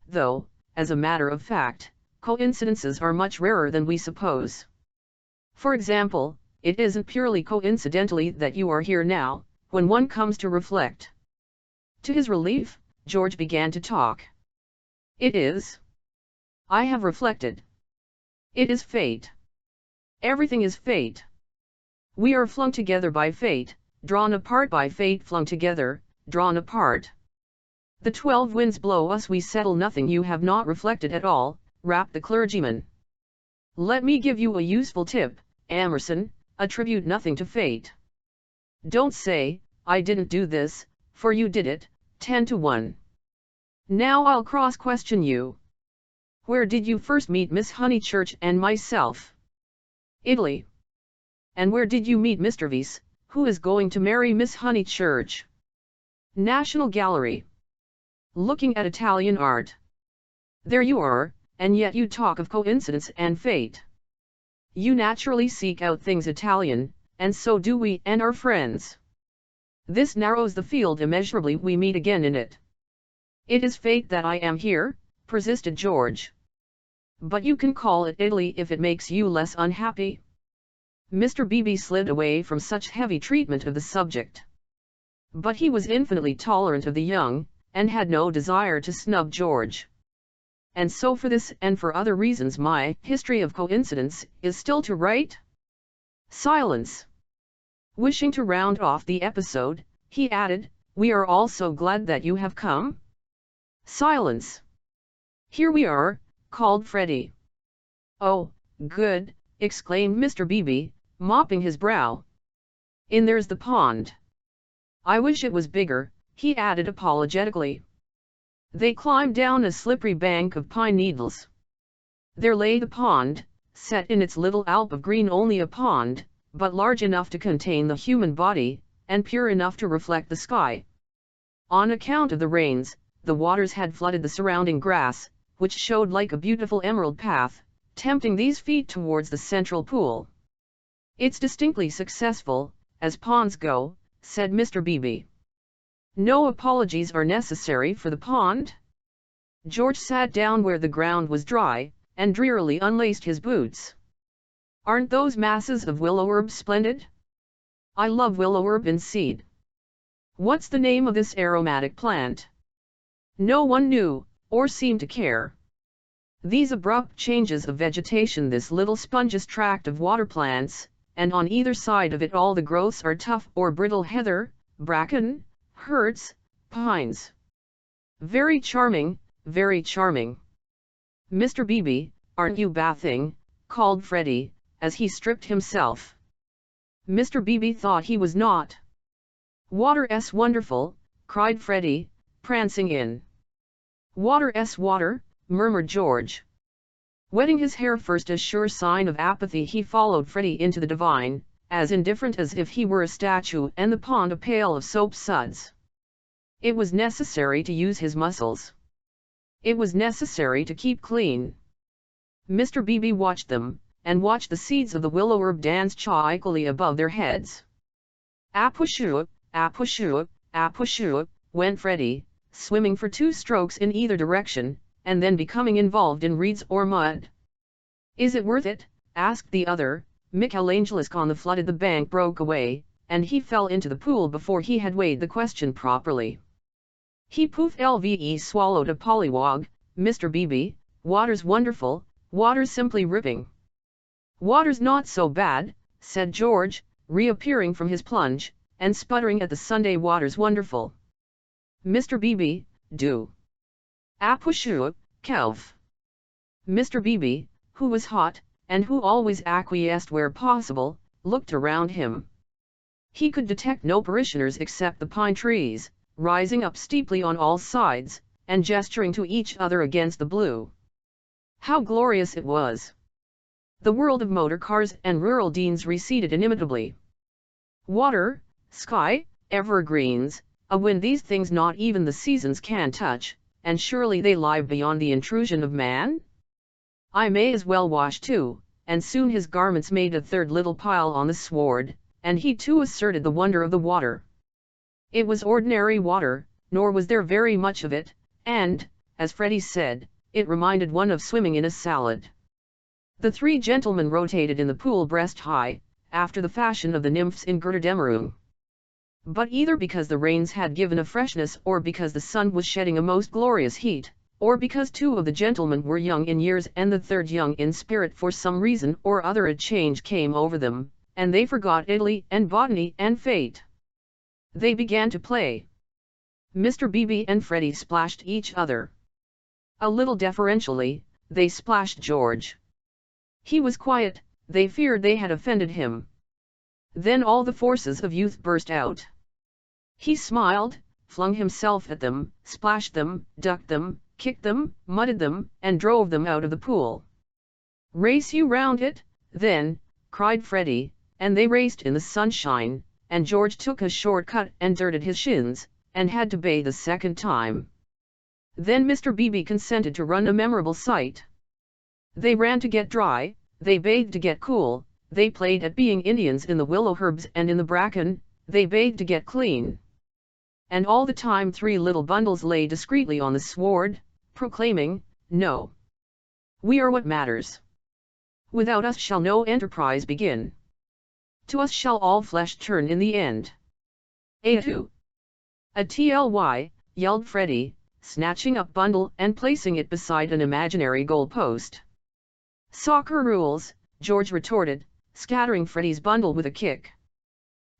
Though, as a matter of fact, coincidences are much rarer than we suppose. For example, it isn't purely coincidentally that you are here now, when one comes to reflect. To his relief, George began to talk. It is. I have reflected. It is fate. Everything is fate. We are flung together by fate, drawn apart by fate, flung together, drawn apart. The 12 winds blow us, we settle nothing. You have not reflected at all, rapped the clergyman. Let me give you a useful tip, Emerson, attribute nothing to fate. Don't say, I didn't do this, for you did it, 10-1. Now I'll cross-question you. Where did you first meet Miss Honeychurch and myself? Italy. And where did you meet Mr. Vyse, who is going to marry Miss Honeychurch? National Gallery. Looking at Italian art. There you are, and yet you talk of coincidence and fate. You naturally seek out things Italian, and so do we and our friends. This narrows the field immeasurably, we meet again in it. It is fate that I am here, persisted George. But you can call it Italy if it makes you less unhappy. Mr. Beebe slid away from such heavy treatment of the subject. But he was infinitely tolerant of the young, and had no desire to snub George. And so for this and for other reasons my history of coincidence is still to write. Silence. Wishing to round off the episode, he added, we are all so glad that you have come. Silence. Here we are, called Freddie. Oh, good, exclaimed Mr. Beebe, mopping his brow. In there's the pond. I wish it was bigger, he added apologetically. They climbed down a slippery bank of pine needles. There lay the pond, set in its little alp of green, only a pond, but large enough to contain the human body, and pure enough to reflect the sky. On account of the rains, the waters had flooded the surrounding grass, which showed like a beautiful emerald path, tempting these feet towards the central pool. It's distinctly successful, as ponds go, said Mr. Beebe. No apologies are necessary for the pond? George sat down where the ground was dry, and drearily unlaced his boots. Aren't those masses of willow herb splendid? I love willow herb in seed. What's the name of this aromatic plant? No one knew, or seemed to care. These abrupt changes of vegetation, this little spongeous tract of water plants, and on either side of it all the growths are tough or brittle heather, bracken, hurts, pines. Very charming, very charming. Mr. Beebe, aren't you bathing? Called Freddie, as he stripped himself. Mr. Beebe thought he was not. Water's wonderful, cried Freddie, prancing in. Water's water, murmured George. Wetting his hair first as sure sign of apathy, he followed Freddie into the divine, as indifferent as if he were a statue and the pond a pail of soap suds. It was necessary to use his muscles. It was necessary to keep clean. Mr. Beebe watched them, and watched the seeds of the willow herb dance cheerily above their heads. Apushu, apushu, apushu, went Freddie, swimming for 2 strokes in either direction, and then becoming involved in reeds or mud. Is it worth it? Asked the other. Michelangelo's on the flooded the bank broke away, and he fell into the pool before he had weighed the question properly. He lve swallowed a pollywog. Mr. Beebe, water's wonderful, water's simply ripping. Water's not so bad, said George, reappearing from his plunge, and sputtering at the Sunday. Water's wonderful. Mr. Beebe, do. Apushu, kelv. Mr. Beebe, who was hot, and who always acquiesced where possible, looked around him. He could detect no parishioners except the pine trees, rising up steeply on all sides, and gesturing to each other against the blue. How glorious it was! The world of motor cars and rural deans receded inimitably. Water, sky, evergreens, a wind, these things not even the seasons can touch, and surely they lie beyond the intrusion of man? I may as well wash too, and soon his garments made a third little pile on the sward, and he too asserted the wonder of the water. It was ordinary water, nor was there very much of it, and, as Freddie said, it reminded one of swimming in a salad. The 3 gentlemen rotated in the pool breast high, after the fashion of the nymphs in Götterdämmerung. But either because the rains had given a freshness, or because the sun was shedding a most glorious heat, or because 2 of the gentlemen were young in years and the third young in spirit, for some reason or other a change came over them, and they forgot Italy and botany and fate. They began to play. Mr. Beebe and Freddie splashed each other. A little deferentially, they splashed George. He was quiet, they feared they had offended him. Then all the forces of youth burst out. He smiled, flung himself at them, splashed them, ducked them, kicked them, mudded them, and drove them out of the pool. Race you round it, then, cried Freddie, and they raced in the sunshine, and George took a short cut and dirted his shins, and had to bathe a second time. Then Mr. Beebe consented to run, a memorable sight. They ran to get dry, they bathed to get cool, they played at being Indians in the willow herbs and in the bracken, they begged to get clean. And all the time 3 little bundles lay discreetly on the sward, proclaiming, "No. We are what matters. Without us shall no enterprise begin. To us shall all flesh turn in the end." "Atu! A-tly," yelled Freddie, snatching up bundle and placing it beside an imaginary goal post. "Soccer rules," George retorted, scattering Freddie's bundle with a kick.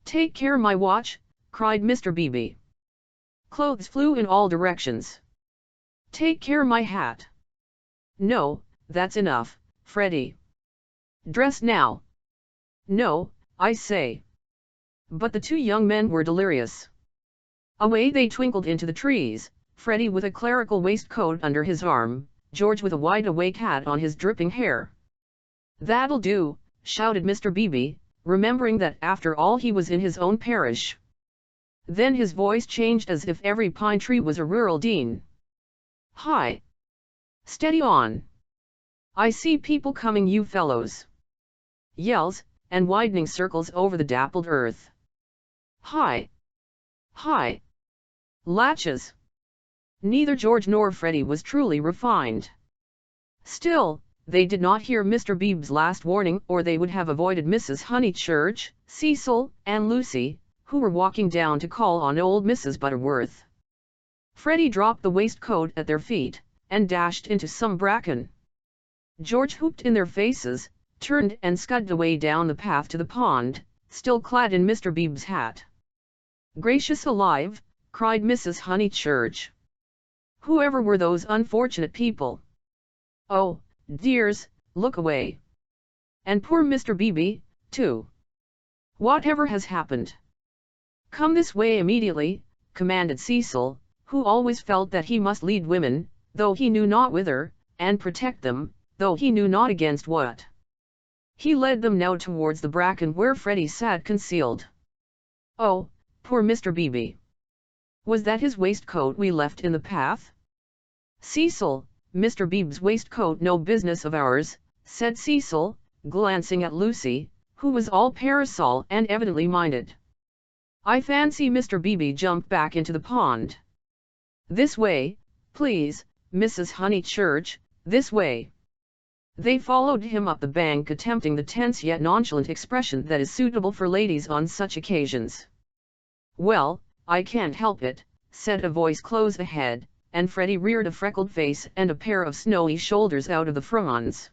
"Take care my watch," cried Mr. Beebe. Clothes flew in all directions. "Take care my hat." "No, that's enough, Freddie. Dress now." "No, I say." But the 2 young men were delirious. Away they twinkled into the trees, Freddie with a clerical waistcoat under his arm, George with a wide-awake hat on his dripping hair. "That'll do," shouted Mr. Beebe, remembering that after all he was in his own parish. Then his voice changed as if every pine tree was a rural dean. "Hi! Steady on! I see people coming you fellows!" Yells, and widening circles over the dappled earth. "Hi! Hi! Latches!" Neither George nor Freddie was truly refined. Still, they did not hear Mr. Beebe's last warning or they would have avoided Mrs. Honeychurch, Cecil, and Lucy, who were walking down to call on old Mrs. Butterworth. Freddie dropped the waistcoat at their feet, and dashed into some bracken. George whooped in their faces, turned and scudded away down the path to the pond, still clad in Mr. Beebe's hat. "Gracious alive!" cried Mrs. Honeychurch. "Whoever were those unfortunate people? Oh, dears, look away! And poor Mr. Beebe, too! Whatever has happened?" "Come this way immediately," commanded Cecil, who always felt that he must lead women, though he knew not whither, and protect them, though he knew not against what. He led them now towards the bracken where Freddie sat concealed. "Oh, poor Mr. Beebe! Was that his waistcoat we left in the path?" "Cecil, Mr. Beebe's waistcoat no business of ours," said Cecil, glancing at Lucy, who was all parasol and evidently minded. "I fancy Mr. Beebe jumped back into the pond. This way, please, Mrs. Honeychurch, this way." They followed him up the bank, attempting the tense yet nonchalant expression that is suitable for ladies on such occasions. "Well, I can't help it," said a voice close ahead, and Freddie reared a freckled face and a pair of snowy shoulders out of the fronds.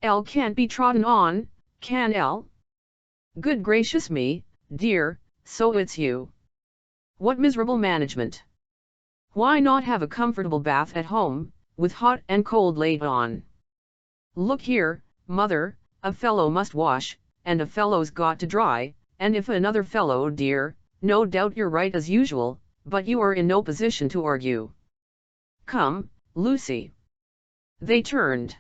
"Elle can't be trodden on, can Elle? Good gracious me, dear, so it's you! What miserable management! Why not have a comfortable bath at home, with hot and cold laid on? Look here, mother, a fellow must wash, and a fellow's got to dry, and if another fellow, dear, no doubt you're right as usual, but you are in no position to argue. Come, Lucy." They turned.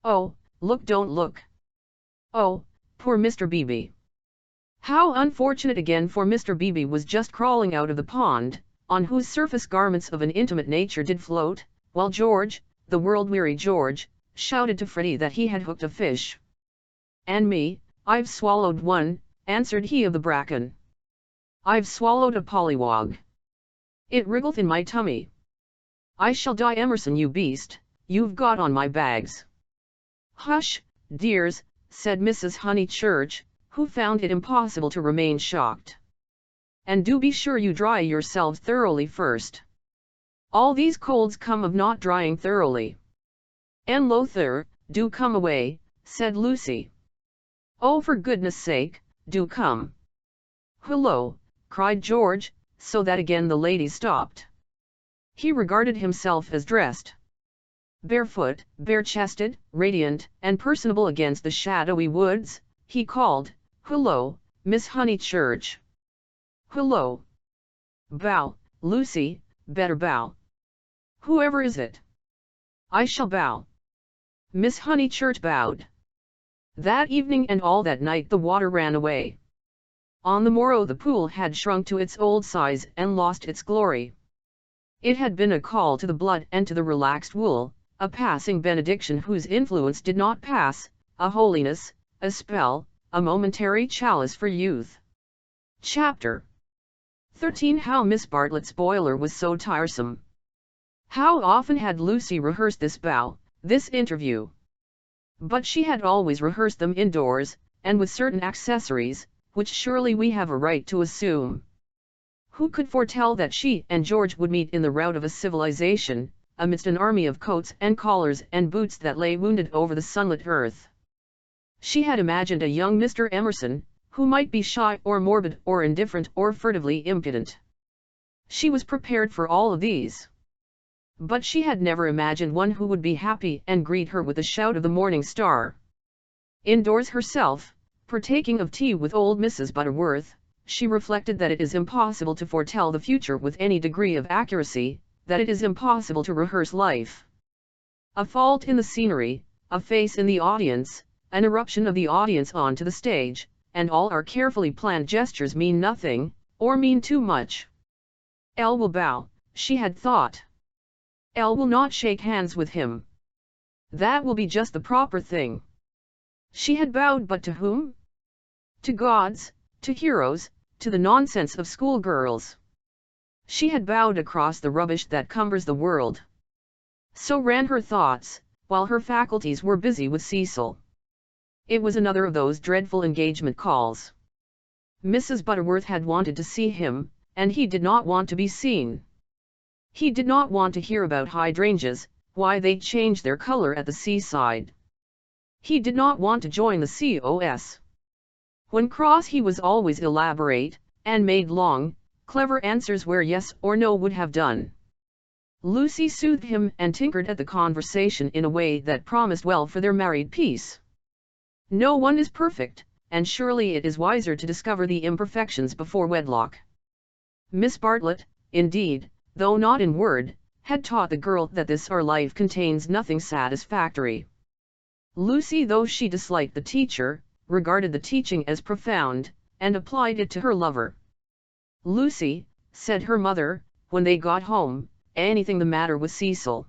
"Oh, look, don't look! Oh, poor Mr. Beebe!" How unfortunate again, for Mr. Beebe was just crawling out of the pond, on whose surface garments of an intimate nature did float, while George, the world-weary George, shouted to Freddie that he had hooked a fish. "And me, I've swallowed one," answered he of the bracken. "I've swallowed a pollywog. It wriggled in my tummy. I shall die, Emerson, you beast, you've got on my bags." "Hush, dears," said Mrs. Honeychurch, who found it impossible to remain shocked. "And do be sure you dry yourselves thoroughly first. All these colds come of not drying thoroughly." "And Lothar, do come away," said Lucy. "Oh, for goodness sake, do come." "Hullo!" cried George, so that again the ladies stopped. He regarded himself as dressed. Barefoot, bare-chested, radiant, and personable against the shadowy woods, he called, "Hullo, Miss Honeychurch! Hullo! Bow, Lucy, better bow. Whoever is it?" "I shall bow." Miss Honeychurch bowed. That evening and all that night the water ran away. On the morrow the pool had shrunk to its old size and lost its glory. It had been a call to the blood and to the relaxed wool, a passing benediction whose influence did not pass, a holiness, a spell, a momentary chalice for youth. Chapter 13. How Miss Bartlett's boiler was so tiresome. How often had Lucy rehearsed this bow, this interview? But she had always rehearsed them indoors, and with certain accessories, which surely we have a right to assume. Who could foretell that she and George would meet in the rout of a civilization, amidst an army of coats and collars and boots that lay wounded over the sunlit earth? She had imagined a young Mr. Emerson, who might be shy or morbid or indifferent or furtively impudent. She was prepared for all of these. But she had never imagined one who would be happy and greet her with a shout of the morning star. Indoors herself, partaking of tea with old Mrs. Butterworth, she reflected that it is impossible to foretell the future with any degree of accuracy, that it is impossible to rehearse life. A fault in the scenery, a face in the audience, an eruption of the audience onto the stage, and all our carefully planned gestures mean nothing, or mean too much. Elle will bow, she had thought. Elle will not shake hands with him. That will be just the proper thing. She had bowed, but to whom? To gods, to heroes, to the nonsense of schoolgirls. She had bowed across the rubbish that cumbers the world. So ran her thoughts, while her faculties were busy with Cecil. It was another of those dreadful engagement calls. Mrs. Butterworth had wanted to see him, and he did not want to be seen. He did not want to hear about hydrangeas, why they changed their color at the seaside. He did not want to join the COS. When cross he was always elaborate, and made long, clever answers where yes or no would have done. Lucy soothed him and tinkered at the conversation in a way that promised well for their married peace. No one is perfect, and surely it is wiser to discover the imperfections before wedlock. Miss Bartlett, indeed, though not in word, had taught the girl that this our life contains nothing satisfactory. Lucy, though she disliked the teacher, regarded the teaching as profound, and applied it to her lover. Lucy, said her mother, when they got home, anything the matter with Cecil?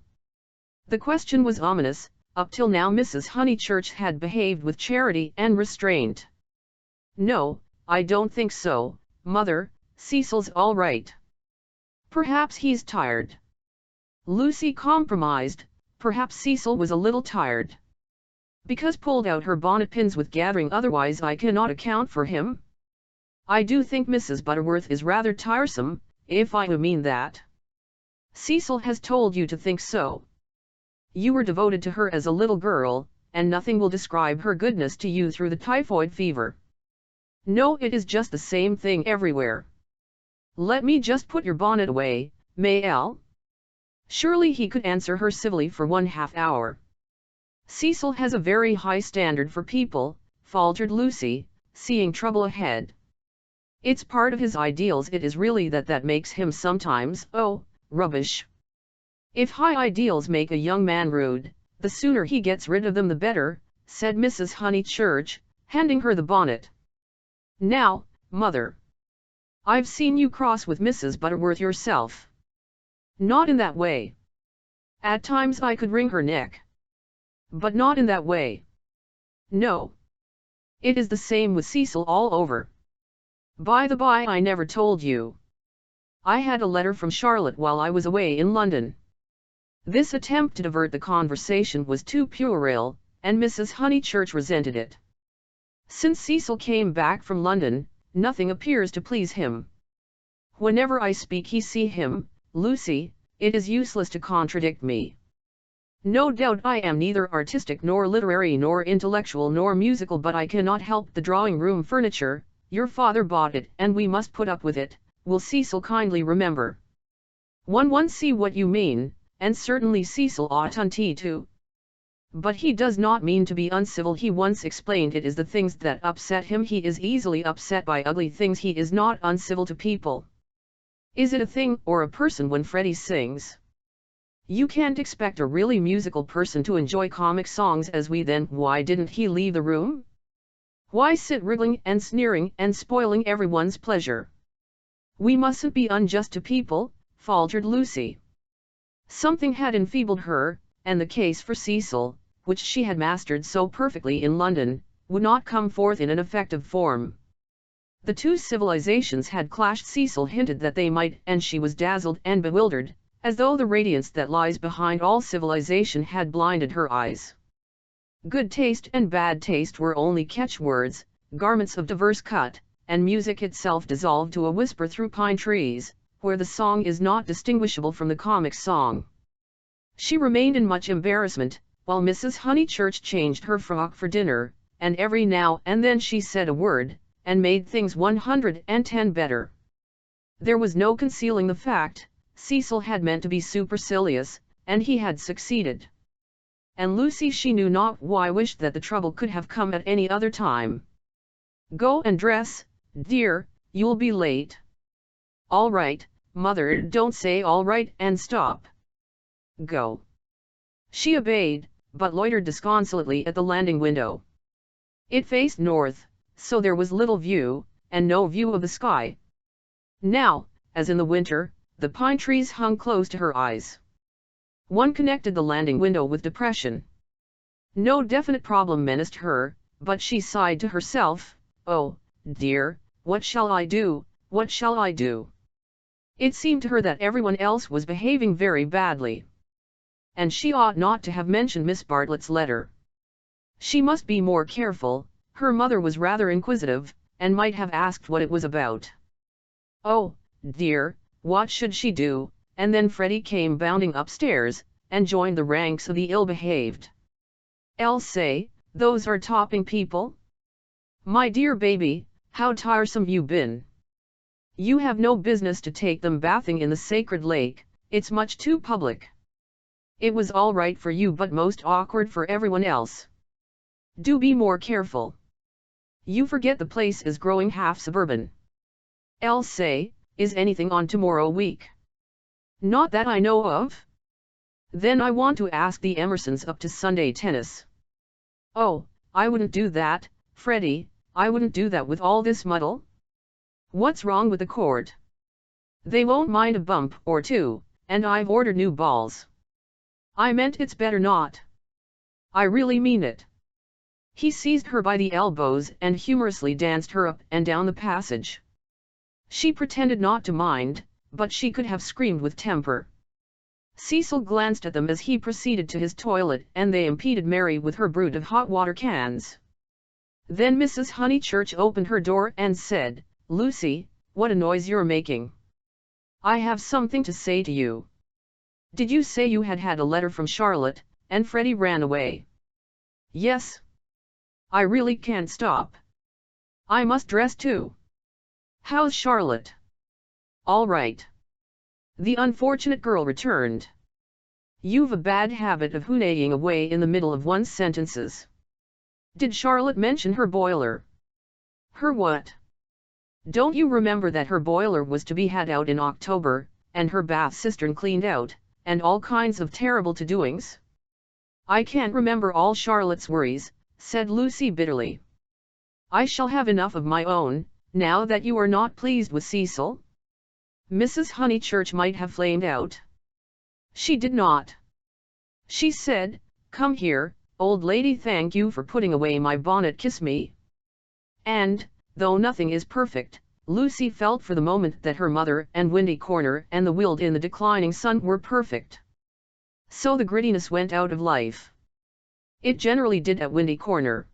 The question was ominous. Up till now Mrs. Honeychurch had behaved with charity and restraint. No, I don't think so, mother, Cecil's all right. Perhaps he's tired. Lucy compromised, perhaps Cecil was a little tired. Because pulled out her bonnet pins with gathering, otherwise I cannot account for him. I do think Mrs. Butterworth is rather tiresome, if I mean that. Cecil has told you to think so. You were devoted to her as a little girl, and nothing will describe her goodness to you through the typhoid fever. No, it is just the same thing everywhere. Let me just put your bonnet away, may Elle? Surely he could answer her civilly for 1/2 hour. Cecil has a very high standard for people, faltered Lucy, seeing trouble ahead. It's part of his ideals, it is really that makes him sometimes, oh, rubbish. If high ideals make a young man rude, the sooner he gets rid of them the better, said Mrs. Honeychurch, handing her the bonnet. Now, mother. I've seen you cross with Mrs. Butterworth yourself. Not in that way. At times I could wring her neck. But not in that way. No. It is the same with Cecil all over. By the by, I never told you. I had a letter from Charlotte while I was away in London. This attempt to divert the conversation was too puerile, and Mrs. Honeychurch resented it. Since Cecil came back from London, nothing appears to please him. Whenever I speak he see him, Lucy, it is useless to contradict me. No doubt I am neither artistic nor literary nor intellectual nor musical, but I cannot help the drawing-room furniture. Your father bought it and we must put up with it, will Cecil kindly remember. One see what you mean, and certainly Cecil oughtn't to. But he does not mean to be uncivil. He once explained it is the things that upset him. He is easily upset by ugly things. He is not uncivil to people. Is it a thing or a person when Freddie sings? You can't expect a really musical person to enjoy comic songs as we then. Why didn't he leave the room? Why sit wriggling and sneering and spoiling everyone's pleasure? We mustn't be unjust to people, faltered Lucy. Something had enfeebled her, and the case for Cecil, which she had mastered so perfectly in London, would not come forth in an effective form. The two civilizations had clashed. Cecil hinted that they might, and she was dazzled and bewildered, as though the radiance that lies behind all civilization had blinded her eyes. Good taste and bad taste were only catchwords, garments of diverse cut, and music itself dissolved to a whisper through pine trees, where the song is not distinguishable from the comic song. She remained in much embarrassment, while Mrs. Honeychurch changed her frock for dinner, and every now and then she said a word, and made things 110 better. There was no concealing the fact, Cecil had meant to be supercilious, and he had succeeded. And Lucy, she knew not why, wished that the trouble could have come at any other time. "Go and dress, dear, you'll be late." "All right, mother, don't say all right and stop. Go." She obeyed, but loitered disconsolately at the landing window. It faced north, so there was little view, and no view of the sky. Now, as in the winter, the pine trees hung close to her eyes. One connected the landing window with depression. No definite problem menaced her, but she sighed to herself, "Oh, dear, what shall I do, what shall I do?" It seemed to her that everyone else was behaving very badly. And she ought not to have mentioned Miss Bartlett's letter. She must be more careful. Her mother was rather inquisitive, and might have asked what it was about. Oh, dear, what should she do? And then Freddie came bounding upstairs, and joined the ranks of the ill-behaved. "Elsie, those are topping people? My dear baby, how tiresome you've been. You have no business to take them bathing in the sacred lake, it's much too public. It was all right for you but most awkward for everyone else. Do be more careful. You forget the place is growing half suburban. Elsie, is anything on tomorrow week?" "Not that I know of." "Then I want to ask the Emersons up to Sunday tennis." "Oh, I wouldn't do that, Freddie, I wouldn't do that with all this muddle." "What's wrong with the court?" "They won't mind a bump or two, and I've ordered new balls." "I meant it's better not." "I really mean it." He seized her by the elbows and humorously danced her up and down the passage. She pretended not to mind, but she could have screamed with temper. Cecil glanced at them as he proceeded to his toilet, and they impeded Mary with her brood of hot water cans. Then Mrs. Honeychurch opened her door and said, "Lucy, what a noise you're making. I have something to say to you. Did you say you had had a letter from Charlotte, and Freddie ran away?" "Yes. I really can't stop. I must dress too." "How's Charlotte?" "All right." The unfortunate girl returned. "You've a bad habit of hooning away in the middle of one's sentences. Did Charlotte mention her boiler?" "Her what?" "Don't you remember that her boiler was to be had out in October, and her bath cistern cleaned out, and all kinds of terrible to-doings?" "I can't remember all Charlotte's worries," said Lucy bitterly. "I shall have enough of my own, now that you are not pleased with Cecil." Mrs. Honeychurch might have flamed out. She did not. She said, "Come here, old lady, thank you for putting away my bonnet, kiss me." And, though nothing is perfect, Lucy felt for the moment that her mother and Windy Corner and the Weald in the declining sun were perfect. So the grittiness went out of life. It generally did at Windy Corner.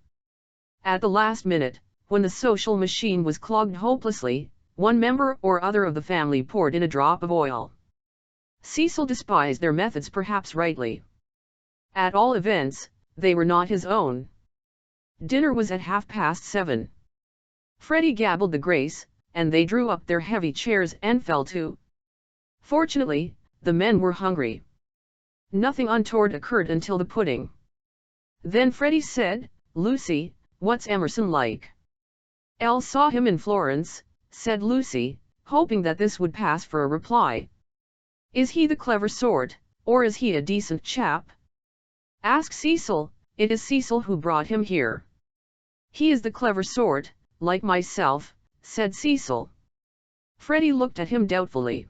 At the last minute, when the social machine was clogged hopelessly, one member or other of the family poured in a drop of oil. Cecil despised their methods, perhaps rightly. At all events, they were not his own. Dinner was at 7:30. Freddie gabbled the grace, and they drew up their heavy chairs and fell to. Fortunately, the men were hungry. Nothing untoward occurred until the pudding. Then Freddie said, "Lucy, what's Emerson like?" "Elle saw him in Florence," said Lucy, hoping that this would pass for a reply. "Is he the clever sort, or is he a decent chap?" "Ask Cecil, it is Cecil who brought him here." "He is the clever sort, like myself," said Cecil. Freddie looked at him doubtfully.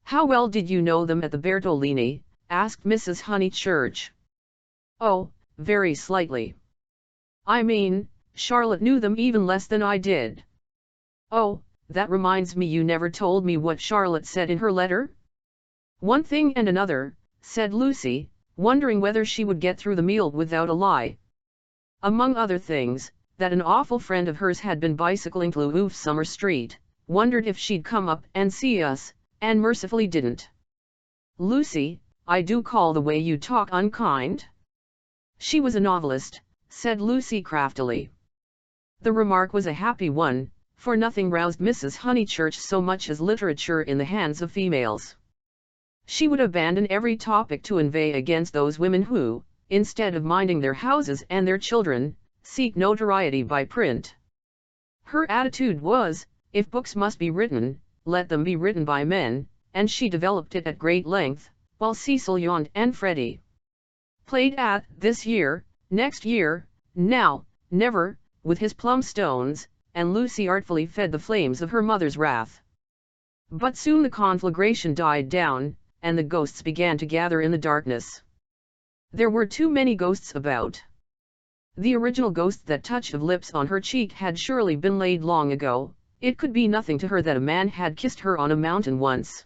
"How well did you know them at the Bertolini?" asked Mrs. Honeychurch. "Oh, very slightly. I mean, Charlotte knew them even less than I did. Oh, that reminds me, you never told me what Charlotte said in her letter? One thing and another, said Lucy, wondering whether she would get through the meal without a lie. Among other things, that an awful friend of hers had been bicycling to Louvre Summer Street, wondered if she'd come up and see us, and mercifully didn't. Lucy, I do call the way you talk unkind. She was a novelist, said Lucy craftily. The remark was a happy one, for nothing roused Mrs. Honeychurch so much as literature in the hands of females. She would abandon every topic to inveigh against those women who, instead of minding their houses and their children, seek notoriety by print. Her attitude was, if books must be written, let them be written by men, and she developed it at great length, while Cecil yawned and Freddie played at this year, next year, now, never, with his plum stones, and Lucy artfully fed the flames of her mother's wrath. But soon the conflagration died down, and the ghosts began to gather in the darkness. There were too many ghosts about. The original ghost that touch of lips on her cheek had surely been laid long ago. It could be nothing to her that a man had kissed her on a mountain once.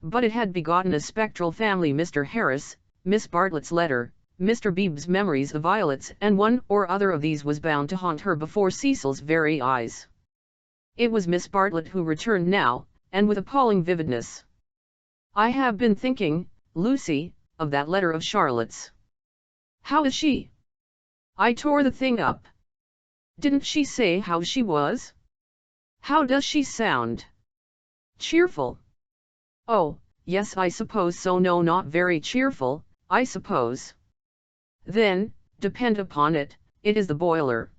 But it had begotten a spectral family: Mr. Harris, Miss Bartlett's letter, Mr. Beebe's memories of violets, and one or other of these was bound to haunt her before Cecil's very eyes. It was Miss Bartlett who returned now, and with appalling vividness. I have been thinking, Lucy, of that letter of Charlotte's. How is she? I tore the thing up. Didn't she say how she was? How does she sound? Cheerful? Oh, yes, I suppose so. No, not very cheerful, I suppose. Then, depend upon it, it is the boiler.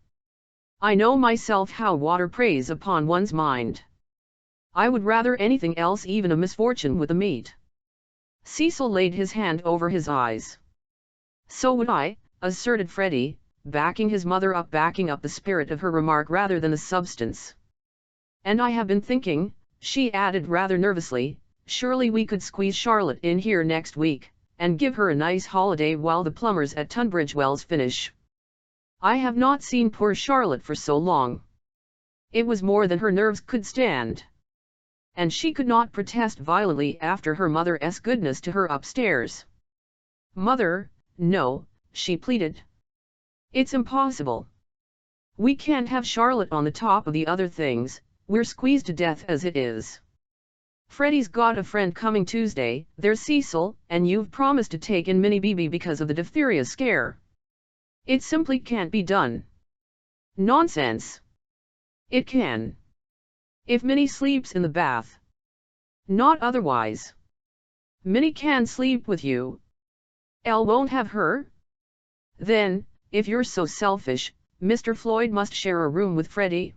I know myself how water preys upon one's mind. I would rather anything else, even a misfortune with the meat. Cecil laid his hand over his eyes. So would I, asserted Freddie, backing his mother up, backing up the spirit of her remark rather than the substance. And I have been thinking, she added rather nervously, surely we could squeeze Charlotte in here next week, and give her a nice holiday while the plumbers at Tunbridge Wells finish. I have not seen poor Charlotte for so long. It was more than her nerves could stand. And she could not protest violently after her mother's goodness to her upstairs. Mother, no, she pleaded. It's impossible. We can't have Charlotte on the top of the other things, we're squeezed to death as it is. Freddie's got a friend coming Tuesday, there's Cecil, and you've promised to take in Minnie Beebe because of the diphtheria scare. It simply can't be done. Nonsense. It can. If Minnie sleeps in the bath. Not otherwise. Minnie can sleep with you. Elle won't have her? Then, if you're so selfish, Mr. Floyd must share a room with Freddie.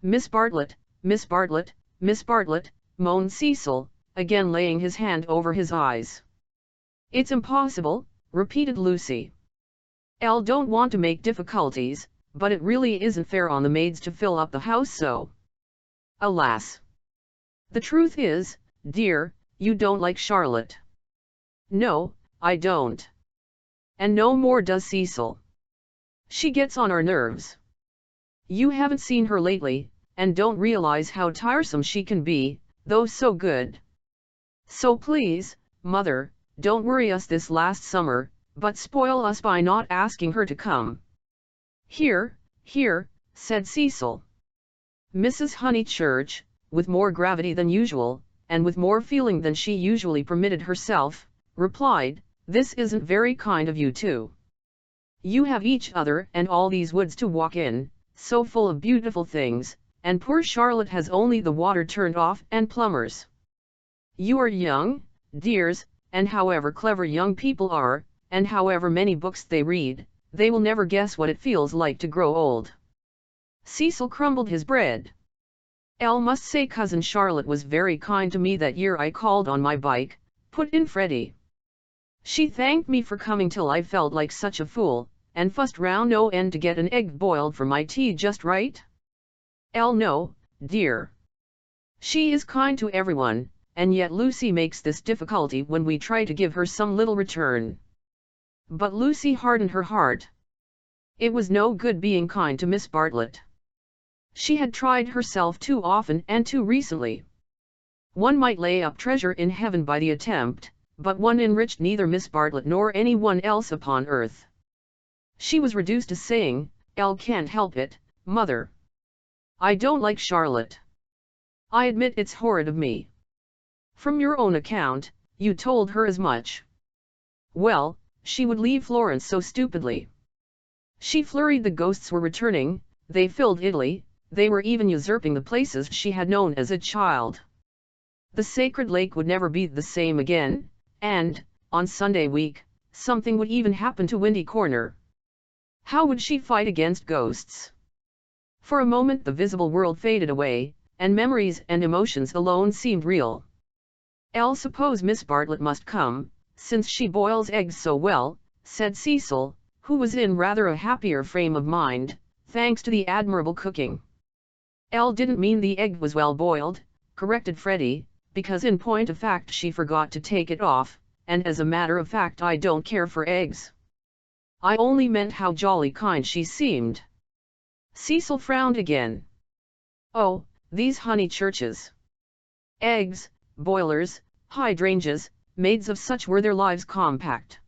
Miss Bartlett, Miss Bartlett, Miss Bartlett, moaned Cecil, again laying his hand over his eyes. It's impossible, repeated Lucy. Elle don't want to make difficulties, but it really isn't fair on the maids to fill up the house so. Alas! The truth is, dear, you don't like Charlotte. No, I don't. And no more does Cecil. She gets on our nerves. You haven't seen her lately, and don't realize how tiresome she can be, though so good. So please, Mother, don't worry us this last summer, but spoil us by not asking her to come. Here, here, said Cecil. Mrs. Honeychurch, with more gravity than usual, and with more feeling than she usually permitted herself, replied, this isn't very kind of you too. You have each other and all these woods to walk in, so full of beautiful things, and poor Charlotte has only the water turned off and plumbers. You are young, dears, and however clever young people are, and however many books they read, they will never guess what it feels like to grow old. Cecil crumbled his bread. Elle must say Cousin Charlotte was very kind to me that year I called on my bike, put in Freddie. She thanked me for coming till I felt like such a fool, and fussed round no end to get an egg boiled for my tea just right. Elle no, dear. She is kind to everyone, and yet Lucy makes this difficulty when we try to give her some little return. But Lucy hardened her heart. It was no good being kind to Miss Bartlett. She had tried herself too often and too recently. One might lay up treasure in heaven by the attempt, but one enriched neither Miss Bartlett nor anyone else upon earth. She was reduced to saying, "Elle can't help it, mother. I don't like Charlotte. I admit it's horrid of me. From your own account, you told her as much. Well, she would leave Florence so stupidly. She flurried the ghosts were returning, they filled Italy, they were even usurping the places she had known as a child. The sacred lake would never be the same again, and, on Sunday week, something would even happen to Windy Corner. How would she fight against ghosts? For a moment the visible world faded away, and memories and emotions alone seemed real. "I'll suppose Miss Bartlett must come, since she boils eggs so well," said Cecil, who was in rather a happier frame of mind, thanks to the admirable cooking. "Elle didn't mean the egg was well boiled," corrected Freddie, "because in point of fact she forgot to take it off, and as a matter of fact I don't care for eggs. I only meant how jolly kind she seemed." Cecil frowned again. "Oh, these Honeychurches. Eggs, boilers, hydrangeas, maids of such were their lives compact."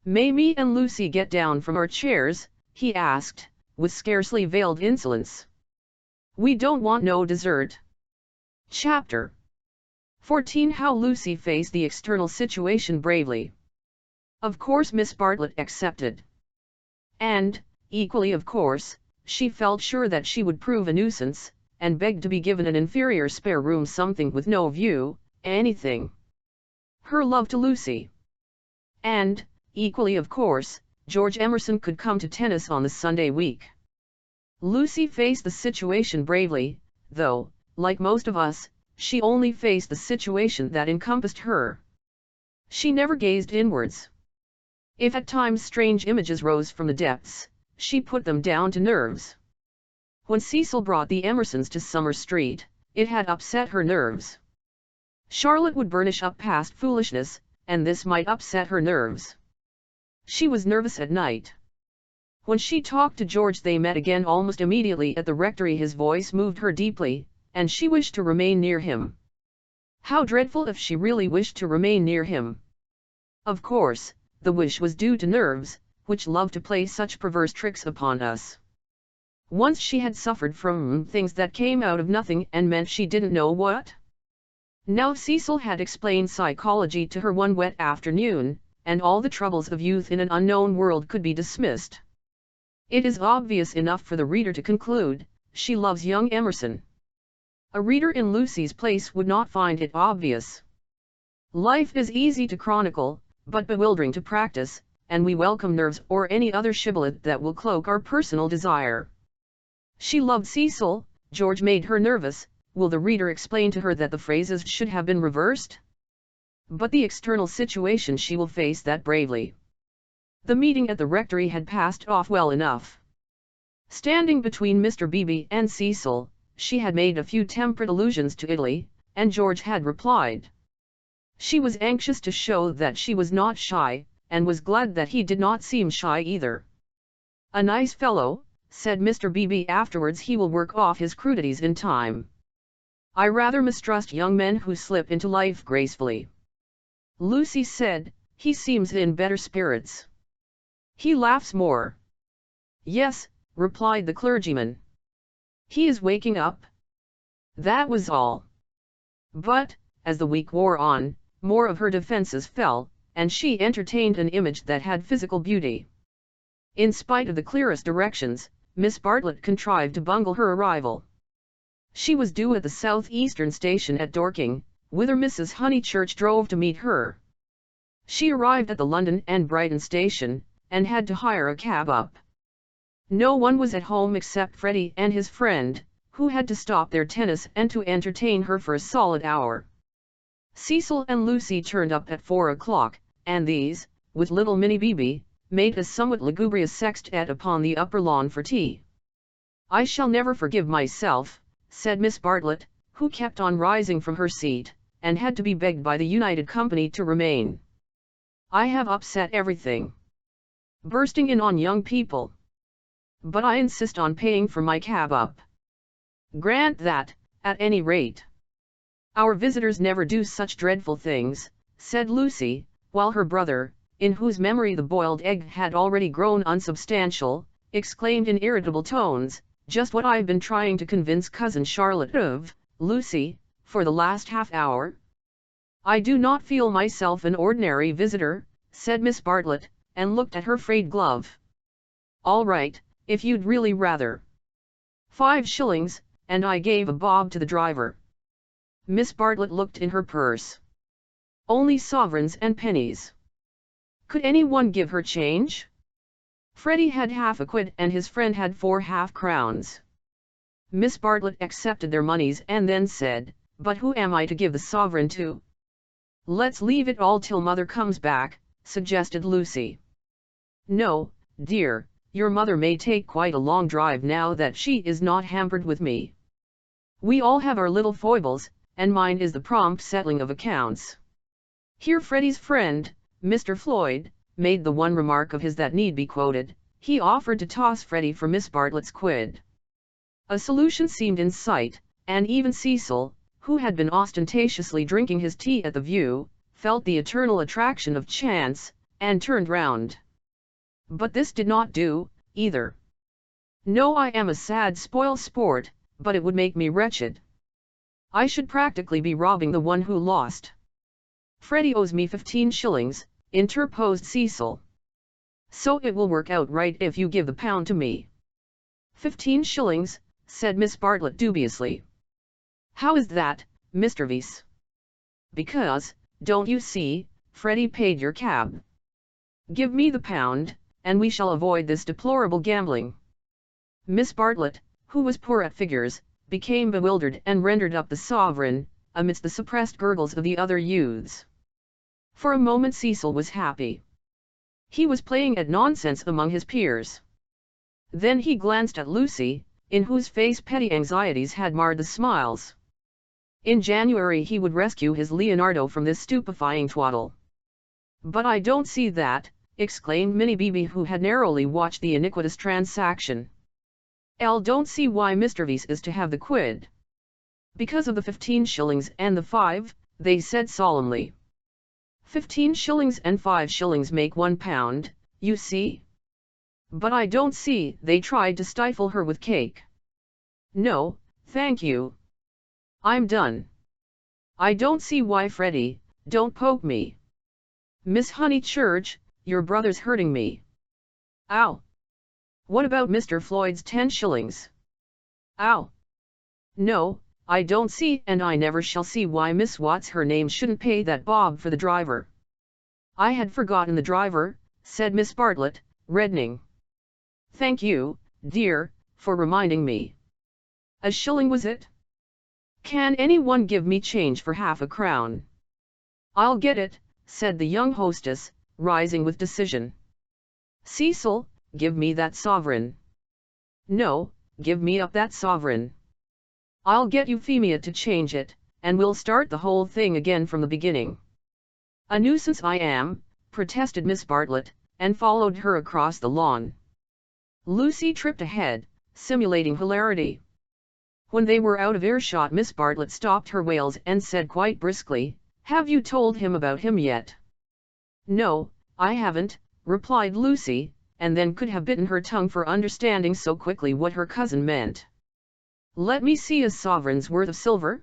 "May me and Lucy get down from our chairs?" he asked, with scarcely veiled insolence. "We don't want no dessert." Chapter 14 How Lucy Faced the External Situation Bravely. Of course Miss Bartlett accepted. And, equally of course, she felt sure that she would prove a nuisance, and begged to be given an inferior spare room, something with no view, anything. Her love to Lucy. And, equally of course, George Emerson could come to tennis on the Sunday week. Lucy faced the situation bravely, though, like most of us, she only faced the situation that encompassed her. She never gazed inwards. If at times strange images rose from the depths, she put them down to nerves. When Cecil brought the Emersons to Summer Street, it had upset her nerves. Charlotte would burnish up past foolishness, and this might upset her nerves. She was nervous at night. When she talked to George they met again almost immediately at the rectory. His voice moved her deeply, and she wished to remain near him. How dreadful if she really wished to remain near him. Of course, the wish was due to nerves, which love to play such perverse tricks upon us. Once she had suffered from things that came out of nothing and meant she didn't know what. Now Cecil had explained psychology to her one wet afternoon, and all the troubles of youth in an unknown world could be dismissed. It is obvious enough for the reader to conclude, she loves young Emerson. A reader in Lucy's place would not find it obvious. Life is easy to chronicle, but bewildering to practice, and we welcome nerves or any other shibboleth that will cloak our personal desire. She loved Cecil, George made her nervous. Will the reader explain to her that the phrases should have been reversed? But the external situation she will face that bravely. The meeting at the rectory had passed off well enough. Standing between Mr. Beebe and Cecil, she had made a few temperate allusions to Italy, and George had replied. She was anxious to show that she was not shy, and was glad that he did not seem shy either. "A nice fellow," said Mr. Beebe afterwards. "He will work off his crudities in time. I rather mistrust young men who slip into life gracefully." Lucy said, "He seems in better spirits. He laughs more." "Yes," replied the clergyman. "He is waking up." That was all. But, as the week wore on, more of her defenses fell, and she entertained an image that had physical beauty. In spite of the clearest directions, Miss Bartlett contrived to bungle her arrival. She was due at the South-Eastern station at Dorking, whither Mrs. Honeychurch drove to meet her. She arrived at the London and Brighton station, and had to hire a cab up. No one was at home except Freddie and his friend, who had to stop their tennis and to entertain her for a solid hour. Cecil and Lucy turned up at 4 o'clock, and these, with little Minnie Beebe, made a somewhat lugubrious sextet upon the upper lawn for tea. "I shall never forgive myself," said Miss Bartlett, who kept on rising from her seat, and had to be begged by the United Company to remain. "I have upset everything. Bursting in on young people. but I insist on paying for my cab up. Grant that, at any rate. Our visitors never do such dreadful things, said Lucy, while her brother, in whose memory the boiled egg had already grown unsubstantial, exclaimed in irritable tones, just what I've been trying to convince Cousin Charlotte of, Lucy, for the last half-hour. I do not feel myself an ordinary visitor, said Miss Bartlett, and looked at her frayed glove. All right, if you'd really rather. 5 shillings, and I gave a bob to the driver. Miss Bartlett looked in her purse. Only sovereigns and pennies. Could anyone give her change? Freddie had half a quid and his friend had 4 half-crowns. Miss Bartlett accepted their monies and then said, but who am I to give the sovereign to? Let's leave it all till mother comes back, suggested Lucy. No, dear, your mother may take quite a long drive now that she is not hampered with me. We all have our little foibles, and mine is the prompt settling of accounts. Here Freddie's friend, Mr. Floyd, made the one remark of his that need be quoted. He offered to toss Freddie for Miss Bartlett's quid. A solution seemed in sight, and even Cecil, who had been ostentatiously drinking his tea at the View, felt the eternal attraction of chance, and turned round. But this did not do, either. No, I am a sad spoil sport, but it would make me wretched. I should practically be robbing the one who lost. Freddie owes me 15 shillings, interposed Cecil. So it will work out right if you give the pound to me. 15 shillings, said Miss Bartlett dubiously. How is that, Mr. Vyse? Because, don't you see, Freddie paid your cab. Give me the pound, and we shall avoid this deplorable gambling. Miss Bartlett, who was poor at figures, became bewildered and rendered up the sovereign, amidst the suppressed gurgles of the other youths. For a moment Cecil was happy. He was playing at nonsense among his peers. Then he glanced at Lucy, in whose face petty anxieties had marred the smiles. In January he would rescue his Leonardo from this stupefying twaddle. But I don't see that, exclaimed Minnie Beebe, who had narrowly watched the iniquitous transaction. Don't see why Mr. Vyse is to have the quid. Because of the 15 shillings and the 5, they said solemnly. 15 shillings and 5 shillings make £1, you see. But I don't see, they tried to stifle her with cake. No, thank you. I'm done. I don't see why Freddie, don't poke me. Miss Honeychurch, your brother's hurting me. Ow. What about Mr. Floyd's 10 shillings? Ow. No, I don't see and I never shall see why Miss Watts her name shouldn't pay that bob for the driver. I had forgotten the driver, said Miss Bartlett, reddening. Thank you, dear, for reminding me. A shilling was it? Can anyone give me change for half a crown? I'll get it, said the young hostess, rising with decision. Cecil, give me that sovereign. No, give me up that sovereign. I'll get Euphemia to change it, and we'll start the whole thing again from the beginning. A nuisance I am, protested Miss Bartlett, and followed her across the lawn. Lucy tripped ahead, simulating hilarity. When they were out of earshot Miss Bartlett stopped her wails and said quite briskly, Have you told him about him yet? No, I haven't, replied Lucy, and then could have bitten her tongue for understanding so quickly what her cousin meant. Let me see a sovereign's worth of silver?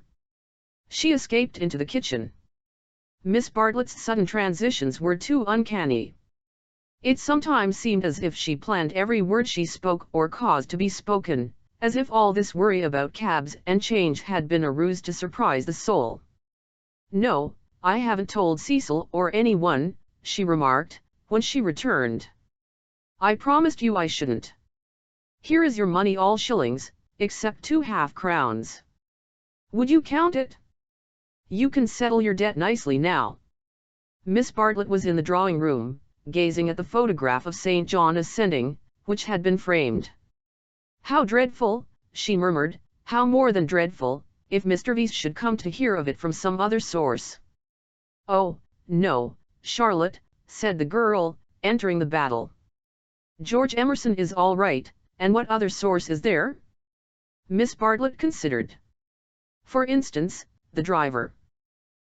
She escaped into the kitchen. Miss Bartlett's sudden transitions were too uncanny. It sometimes seemed as if she planned every word she spoke or caused to be spoken, as if all this worry about cabs and change had been a ruse to surprise the soul. No, I haven't told Cecil or anyone, she remarked, when she returned. I promised you I shouldn't. Here is your money, all shillings, except 2 half-crowns. Would you count it? You can settle your debt nicely now. Miss Bartlett was in the drawing-room, gazing at the photograph of St. John ascending, which had been framed. How dreadful, she murmured, how more than dreadful, if Mr. Vyse should come to hear of it from some other source. Oh, no, Charlotte, said the girl, entering the battle. George Emerson is all right, And what other source is there? Miss Bartlett considered. For instance, the driver.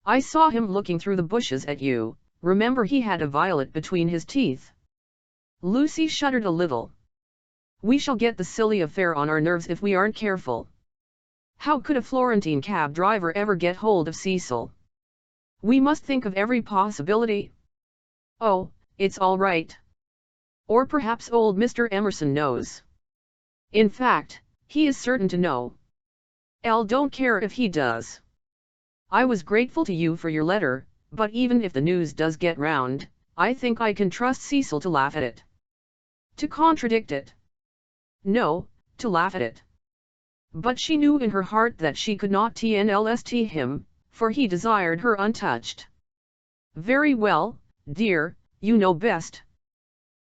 I saw him looking through the bushes at you. Remember, he had a violet between his teeth. Lucy shuddered a little. We shall get the silly affair on our nerves if we aren't careful. How could a Florentine cab driver ever get hold of Cecil? We must think of every possibility. Oh, it's all right. Or perhaps old Mr. Emerson knows. In fact, he is certain to know. Elle don't care if he does. I was grateful to you for your letter, but even if the news does get round, I think I can trust Cecil to laugh at it. To contradict it. No, to laugh at it. But she knew in her heart that she could not TNLST him, for he desired her untouched. Very well, dear, you know best.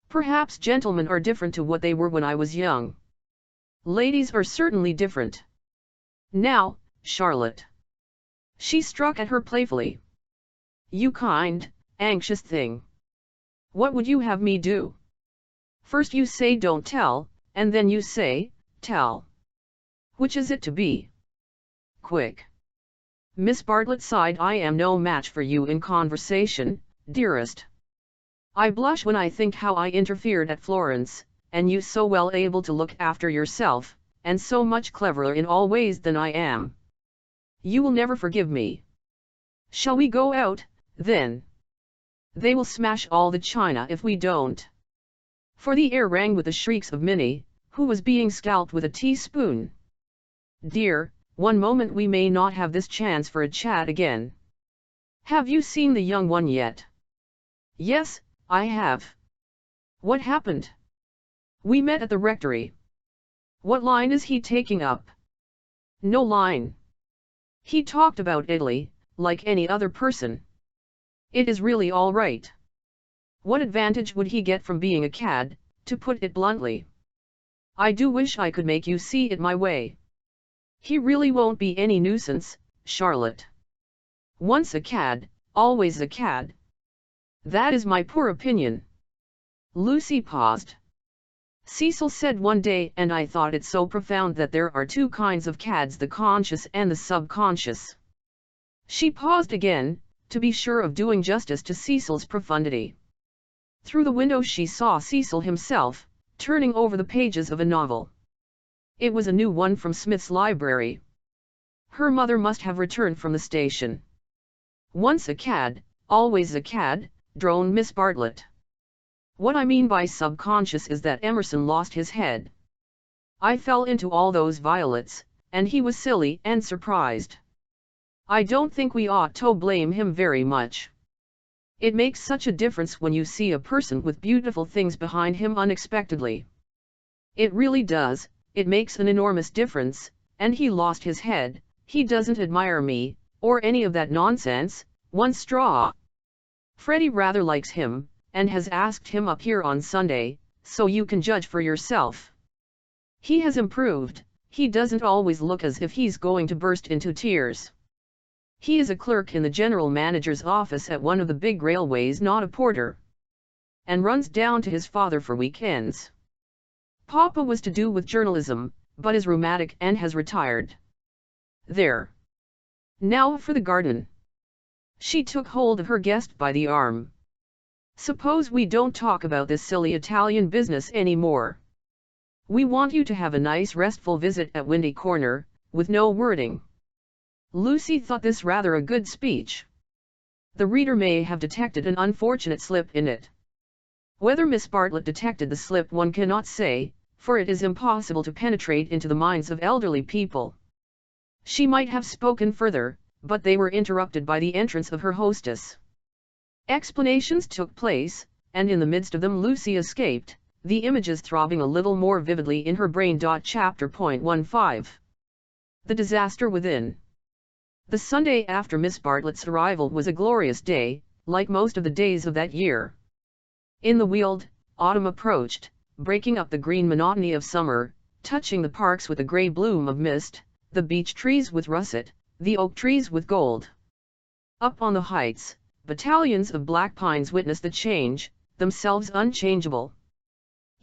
Perhaps gentlemen are different to what they were when I was young. Ladies are certainly different. Now, Charlotte. She struck at her playfully. You kind, anxious thing. What would you have me do? First you say don't tell, and then you say, tell. Which is it to be? Quick. Miss Bartlett sighed. I am no match for you in conversation, dearest. I blush when I think how I interfered at Florence, and you so well able to look after yourself, and so much cleverer in all ways than I am. You will never forgive me. Shall we go out, then? They will smash all the china if we don't. For the air rang with the shrieks of Minnie, who was being scalped with a teaspoon. Dear, one moment we may not have this chance for a chat again. Have you seen the young one yet? Yes, I have. What happened? We met at the rectory. What line is he taking up? No line. He talked about Italy, like any other person. It is really all right. What advantage would he get from being a cad, to put it bluntly? I do wish I could make you see it my way. He really won't be any nuisance, Charlotte. Once a cad, always a cad. That is my poor opinion. Lucy paused. Cecil said one day, and I thought it so profound, that there are two kinds of cads, the conscious and the subconscious. She paused again, to be sure of doing justice to Cecil's profundity. Through the window she saw Cecil himself, turning over the pages of a novel. It was a new one from Smith's library. Her mother must have returned from the station. Once a cad, always a cad, droned Miss Bartlett. What I mean by subconscious is that Emerson lost his head. I fell into all those violets, and he was silly and surprised. I don't think we ought to blame him very much. It makes such a difference when you see a person with beautiful things behind him unexpectedly. It really does, it makes an enormous difference, and he lost his head. He doesn't admire me, or any of that nonsense, one straw. Freddie rather likes him, and has asked him up here on Sunday, so you can judge for yourself. He has improved, he doesn't always look as if he's going to burst into tears. He is a clerk in the general manager's office at one of the big railways, not a porter. And runs down to his father for weekends. Papa was to do with journalism, but is rheumatic and has retired. There. Now for the garden. She took hold of her guest by the arm. Suppose we don't talk about this silly Italian business any more. We want you to have a nice restful visit at Windy Corner, with no wording. Lucy thought this rather a good speech. The reader may have detected an unfortunate slip in it. Whether Miss Bartlett detected the slip one cannot say, for it is impossible to penetrate into the minds of elderly people. She might have spoken further, but they were interrupted by the entrance of her hostess. Explanations took place, and in the midst of them Lucy escaped, the images throbbing a little more vividly in her brain. Chapter 15. The disaster within. The Sunday after Miss Bartlett's arrival was a glorious day, like most of the days of that year. In the Weald, autumn approached, breaking up the green monotony of summer, touching the parks with a grey bloom of mist, the beech trees with russet, the oak trees with gold. Up on the heights, battalions of black pines witnessed the change, themselves unchangeable.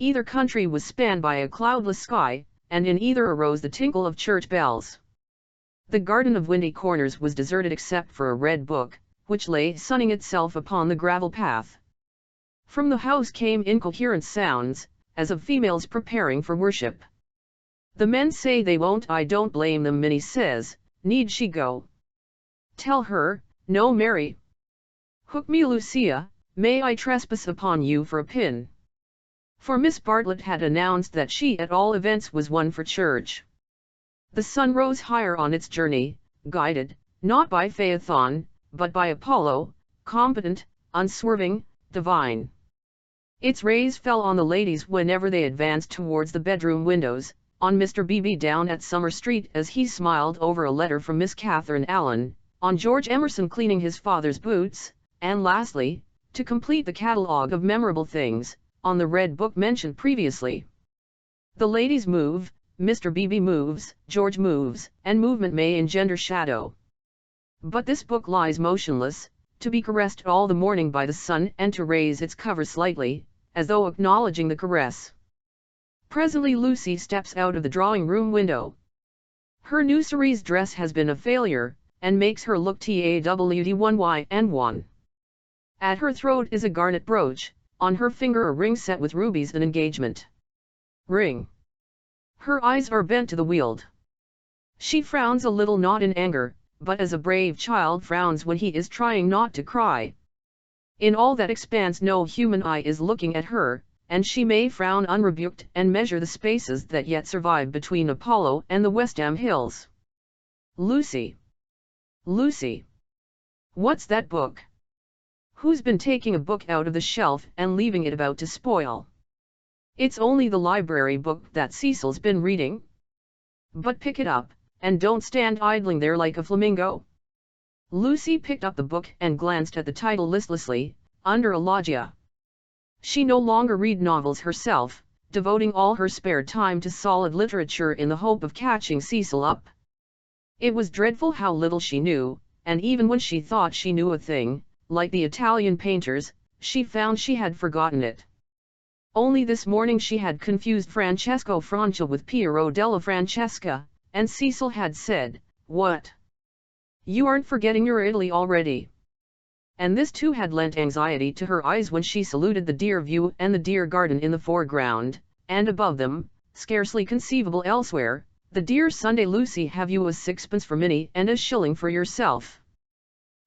Either country was spanned by a cloudless sky, and in either arose the tinkle of church bells. The garden of Windy Corners was deserted except for a red book, which lay sunning itself upon the gravel path. From the house came incoherent sounds, as of females preparing for worship. The men say they won't. I don't blame them. Minnie says, need she go? Tell her, no Mary. Hook me Lucia, may I trespass upon you for a pin? For Miss Bartlett had announced that she at all events was one for church. The sun rose higher on its journey, guided, not by Phaethon, but by Apollo, competent, unswerving, divine. Its rays fell on the ladies whenever they advanced towards the bedroom windows, on Mr. Beebe down at Summer Street as he smiled over a letter from Miss Catherine Allen, on George Emerson cleaning his father's boots, and lastly, to complete the catalogue of memorable things, on the red book mentioned previously. The ladies move, Mr. Beebe moves, George moves, and movement may engender shadow. But this book lies motionless, to be caressed all the morning by the sun and to raise its cover slightly, as though acknowledging the caress. Presently Lucy steps out of the drawing-room window. Her new cerise dress has been a failure, and makes her look TAWD1Y and 1. At her throat is a garnet brooch, on her finger a ring set with rubies, an engagement ring. Her eyes are bent to the Weald. She frowns a little, not in anger, but as a brave child frowns when he is trying not to cry. In all that expanse no human eye is looking at her, and she may frown unrebuked and measure the spaces that yet survive between Apollo and the West Ham hills. Lucy. Lucy. What's that book? Who's been taking a book out of the shelf and leaving it about to spoil? It's only the library book that Cecil's been reading. But pick it up, and don't stand idling there like a flamingo. Lucy picked up the book and glanced at the title listlessly, Under a Loggia. She no longer read novels herself, devoting all her spare time to solid literature in the hope of catching Cecil up. It was dreadful how little she knew, and even when she thought she knew a thing, like the Italian painters, she found she had forgotten it. Only this morning she had confused Francesco Francia with Piero della Francesca, and Cecil had said, "What? You aren't forgetting your Italy already?" And this too had lent anxiety to her eyes when she saluted the dear view and the dear garden in the foreground, and above them, scarcely conceivable elsewhere, the dear Sunday. Lucy, have you a sixpence for Minnie and a shilling for yourself?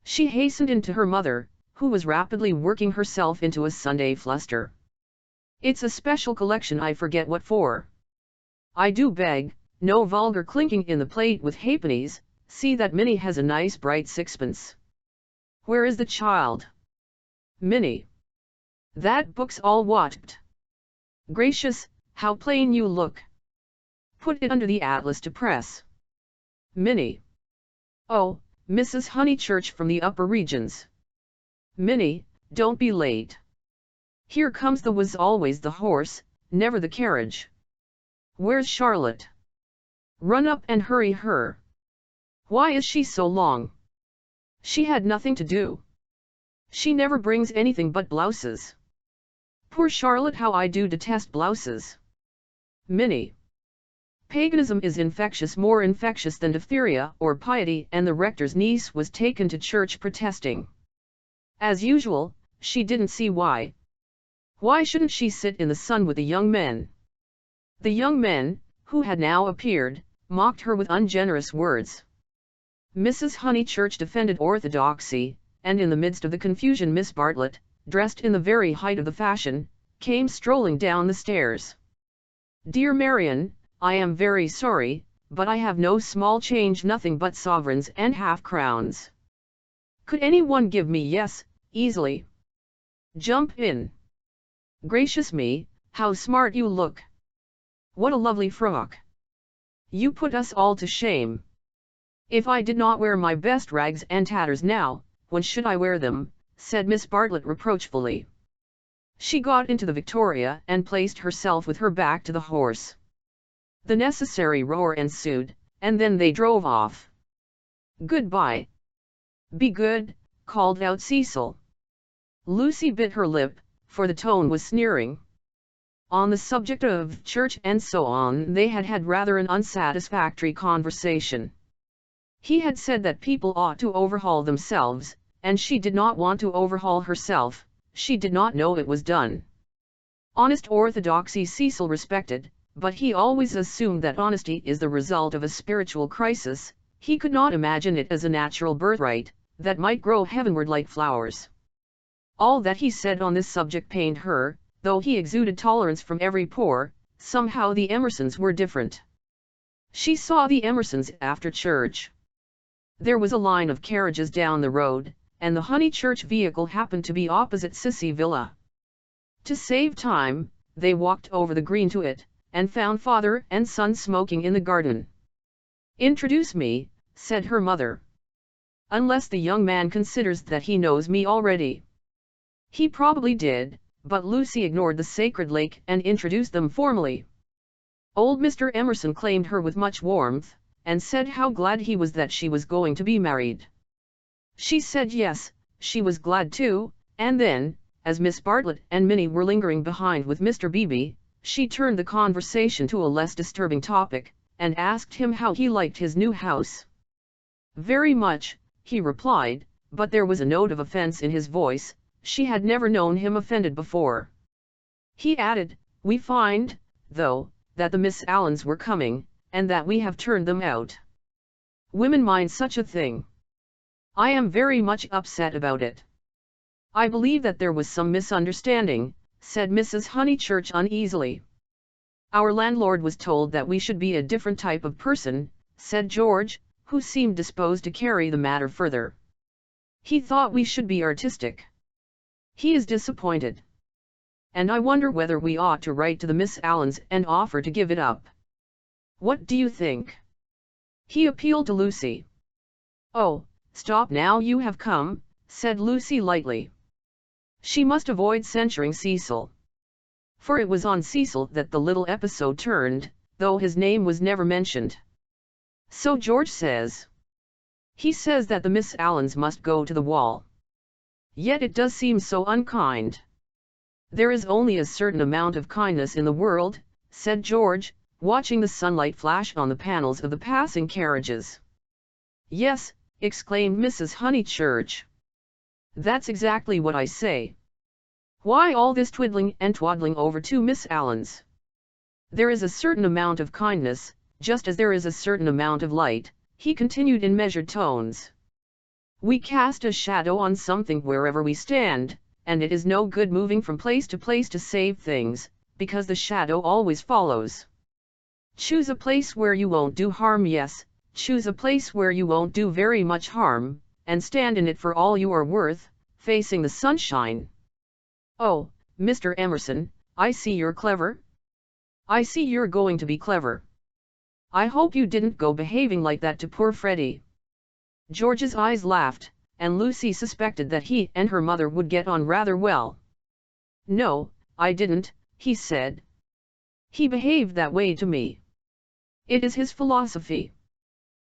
She hastened in to her mother, who was rapidly working herself into a Sunday fluster. It's a special collection, I forget what for. I do beg, no vulgar clinking in the plate with halfpennies, see that Minnie has a nice bright sixpence. Where is the child? Minnie. That book's all watched. Gracious, how plain you look. Put it under the atlas to press. Minnie. Oh, Mrs. Honeychurch from the upper regions. Minnie, don't be late. Here comes the was always the horse, never the carriage. Where's Charlotte? Run up and hurry her. Why is she so long? She had nothing to do. She never brings anything but blouses. Poor Charlotte, how I do detest blouses. Minnie. Paganism is infectious, more infectious than diphtheria or piety, and the rector's niece was taken to church protesting. As usual, she didn't see why. Why shouldn't she sit in the sun with the young men? The young men, who had now appeared, mocked her with ungenerous words. Mrs. Honeychurch defended orthodoxy, and in the midst of the confusion Miss Bartlett, dressed in the very height of the fashion, came strolling down the stairs. Dear Marian, I am very sorry, but I have no small change, nothing but sovereigns and half-crowns. Could anyone give me? Yes, easily. Jump in. Gracious me, how smart you look. What a lovely frock. You put us all to shame. If I did not wear my best rags and tatters now, when should I wear them? Said Miss Bartlett reproachfully. She got into the victoria and placed herself with her back to the horse. The necessary roar ensued, and then they drove off. Goodbye. Be good, called out Cecil. Lucy bit her lip, for the tone was sneering. On the subject of church and so on they had had rather an unsatisfactory conversation. He had said that people ought to overhaul themselves, and she did not want to overhaul herself. She did not know it was done. Honest orthodoxy Cecil respected, but he always assumed that honesty is the result of a spiritual crisis. He could not imagine it as a natural birthright, that might grow heavenward like flowers. All that he said on this subject pained her, though he exuded tolerance from every pore. Somehow the Emersons were different. She saw the Emersons after church. There was a line of carriages down the road, and the Honeychurch vehicle happened to be opposite Sissy Villa. To save time, they walked over the green to it, and found father and son smoking in the garden. "Introduce me," said her mother. "Unless the young man considers that he knows me already." He probably did, but Lucy ignored the sacred lake and introduced them formally. Old Mr. Emerson claimed her with much warmth, and said how glad he was that she was going to be married. She said yes, she was glad too, and then, as Miss Bartlett and Minnie were lingering behind with Mr. Beebe, she turned the conversation to a less disturbing topic, and asked him how he liked his new house. "Very much," he replied, but there was a note of offense in his voice. She had never known him offended before. He added, "We find, though, that the Miss Allens were coming, and that we have turned them out. Women mind such a thing. I am very much upset about it." "I believe that there was some misunderstanding," said Mrs. Honeychurch uneasily. "Our landlord was told that we should be a different type of person," said George, who seemed disposed to carry the matter further. "He thought we should be artistic. He is disappointed. And I wonder whether we ought to write to the Miss Allens and offer to give it up. What do you think?" He appealed to Lucy. "Oh, stop now, you have come," said Lucy lightly. She must avoid censuring Cecil. For it was on Cecil that the little episode turned, though his name was never mentioned. "So George says. He says that the Miss Allens must go to the wall. Yet it does seem so unkind." "There is only a certain amount of kindness in the world," said George, watching the sunlight flash on the panels of the passing carriages. "Yes," exclaimed Mrs. Honeychurch. "That's exactly what I say. Why all this twiddling and twaddling over to Miss Allens? There is a certain amount of kindness, just as there is a certain amount of light," he continued in measured tones. "We cast a shadow on something wherever we stand, and it is no good moving from place to place to save things, because the shadow always follows. Choose a place where you won't do harm, yes, choose a place where you won't do very much harm, and stand in it for all you are worth, facing the sunshine. Oh, Mr. Emerson, I see you're clever. I see you're going to be clever. I hope you didn't go behaving like that to poor Freddie." George's eyes laughed, and Lucy suspected that he and her mother would get on rather well. "No, I didn't," he said. "He behaved that way to me. It is his philosophy.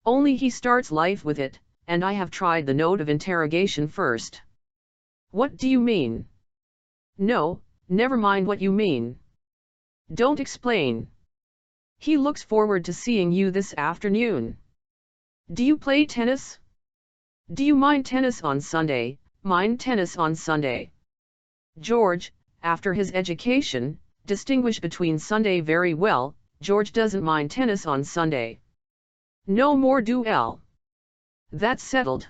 Only he starts life with it, and I have tried the note of interrogation first." "What do you mean?" "No, never mind what you mean. Don't explain. He looks forward to seeing you this afternoon. Do you play tennis? Do you mind tennis on Sunday?" "Mind tennis on Sunday." George, after his education, distinguished between Sunday very well. George doesn't mind tennis on Sunday. "No more do L. That's settled.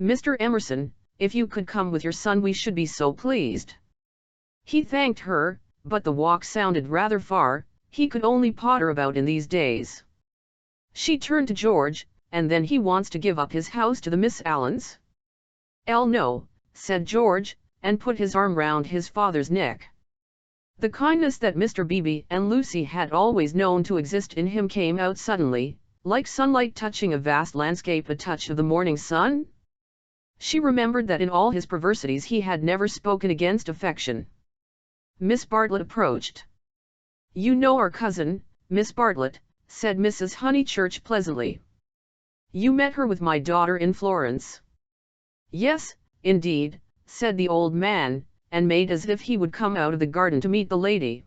Mr. Emerson, if you could come with your son we should be so pleased." He thanked her, but the walk sounded rather far. He could only potter about in these days. She turned to George, "And then he wants to give up his house to the Miss Allens?" "No," said George, and put his arm round his father's neck. The kindness that Mr. Beebe and Lucy had always known to exist in him came out suddenly, like sunlight touching a vast landscape, a touch of the morning sun. She remembered that in all his perversities he had never spoken against affection. Miss Bartlett approached. "You know our cousin, Miss Bartlett," said Mrs. Honeychurch pleasantly. "You met her with my daughter in Florence." "Yes, indeed," said the old man, and made as if he would come out of the garden to meet the lady.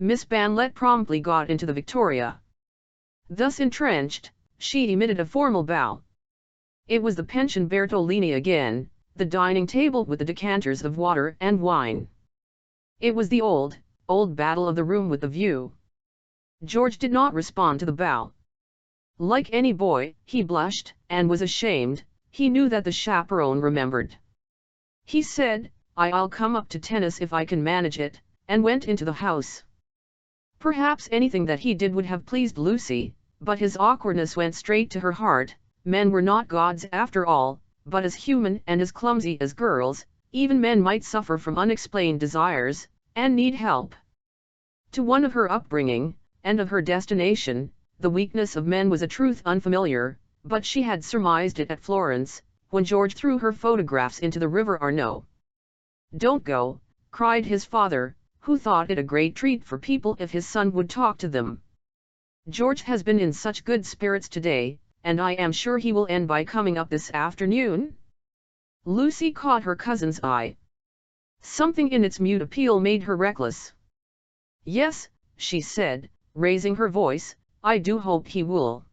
Miss Banlett promptly got into the Victoria. Thus entrenched, she emitted a formal bow. It was the pension Bertolini again, the dining table with the decanters of water and wine. It was the old battle of the room with the view. George did not respond to the bow. Like any boy, he blushed, and was ashamed. He knew that the chaperone remembered. He said, "I'll come up to tennis if I can manage it," and went into the house. Perhaps anything that he did would have pleased Lucy, but his awkwardness went straight to her heart. Men were not gods after all, but as human and as clumsy as girls. Even men might suffer from unexplained desires, and need help. To one of her upbringing, and of her destination, the weakness of men was a truth unfamiliar, but she had surmised it at Florence, when George threw her photographs into the River Arno. "Don't go," cried his father, who thought it a great treat for people if his son would talk to them. "George has been in such good spirits today, and I am sure he will end by coming up this afternoon." Lucy caught her cousin's eye. Something in its mute appeal made her reckless. "Yes," she said, raising her voice, "I do hope he will."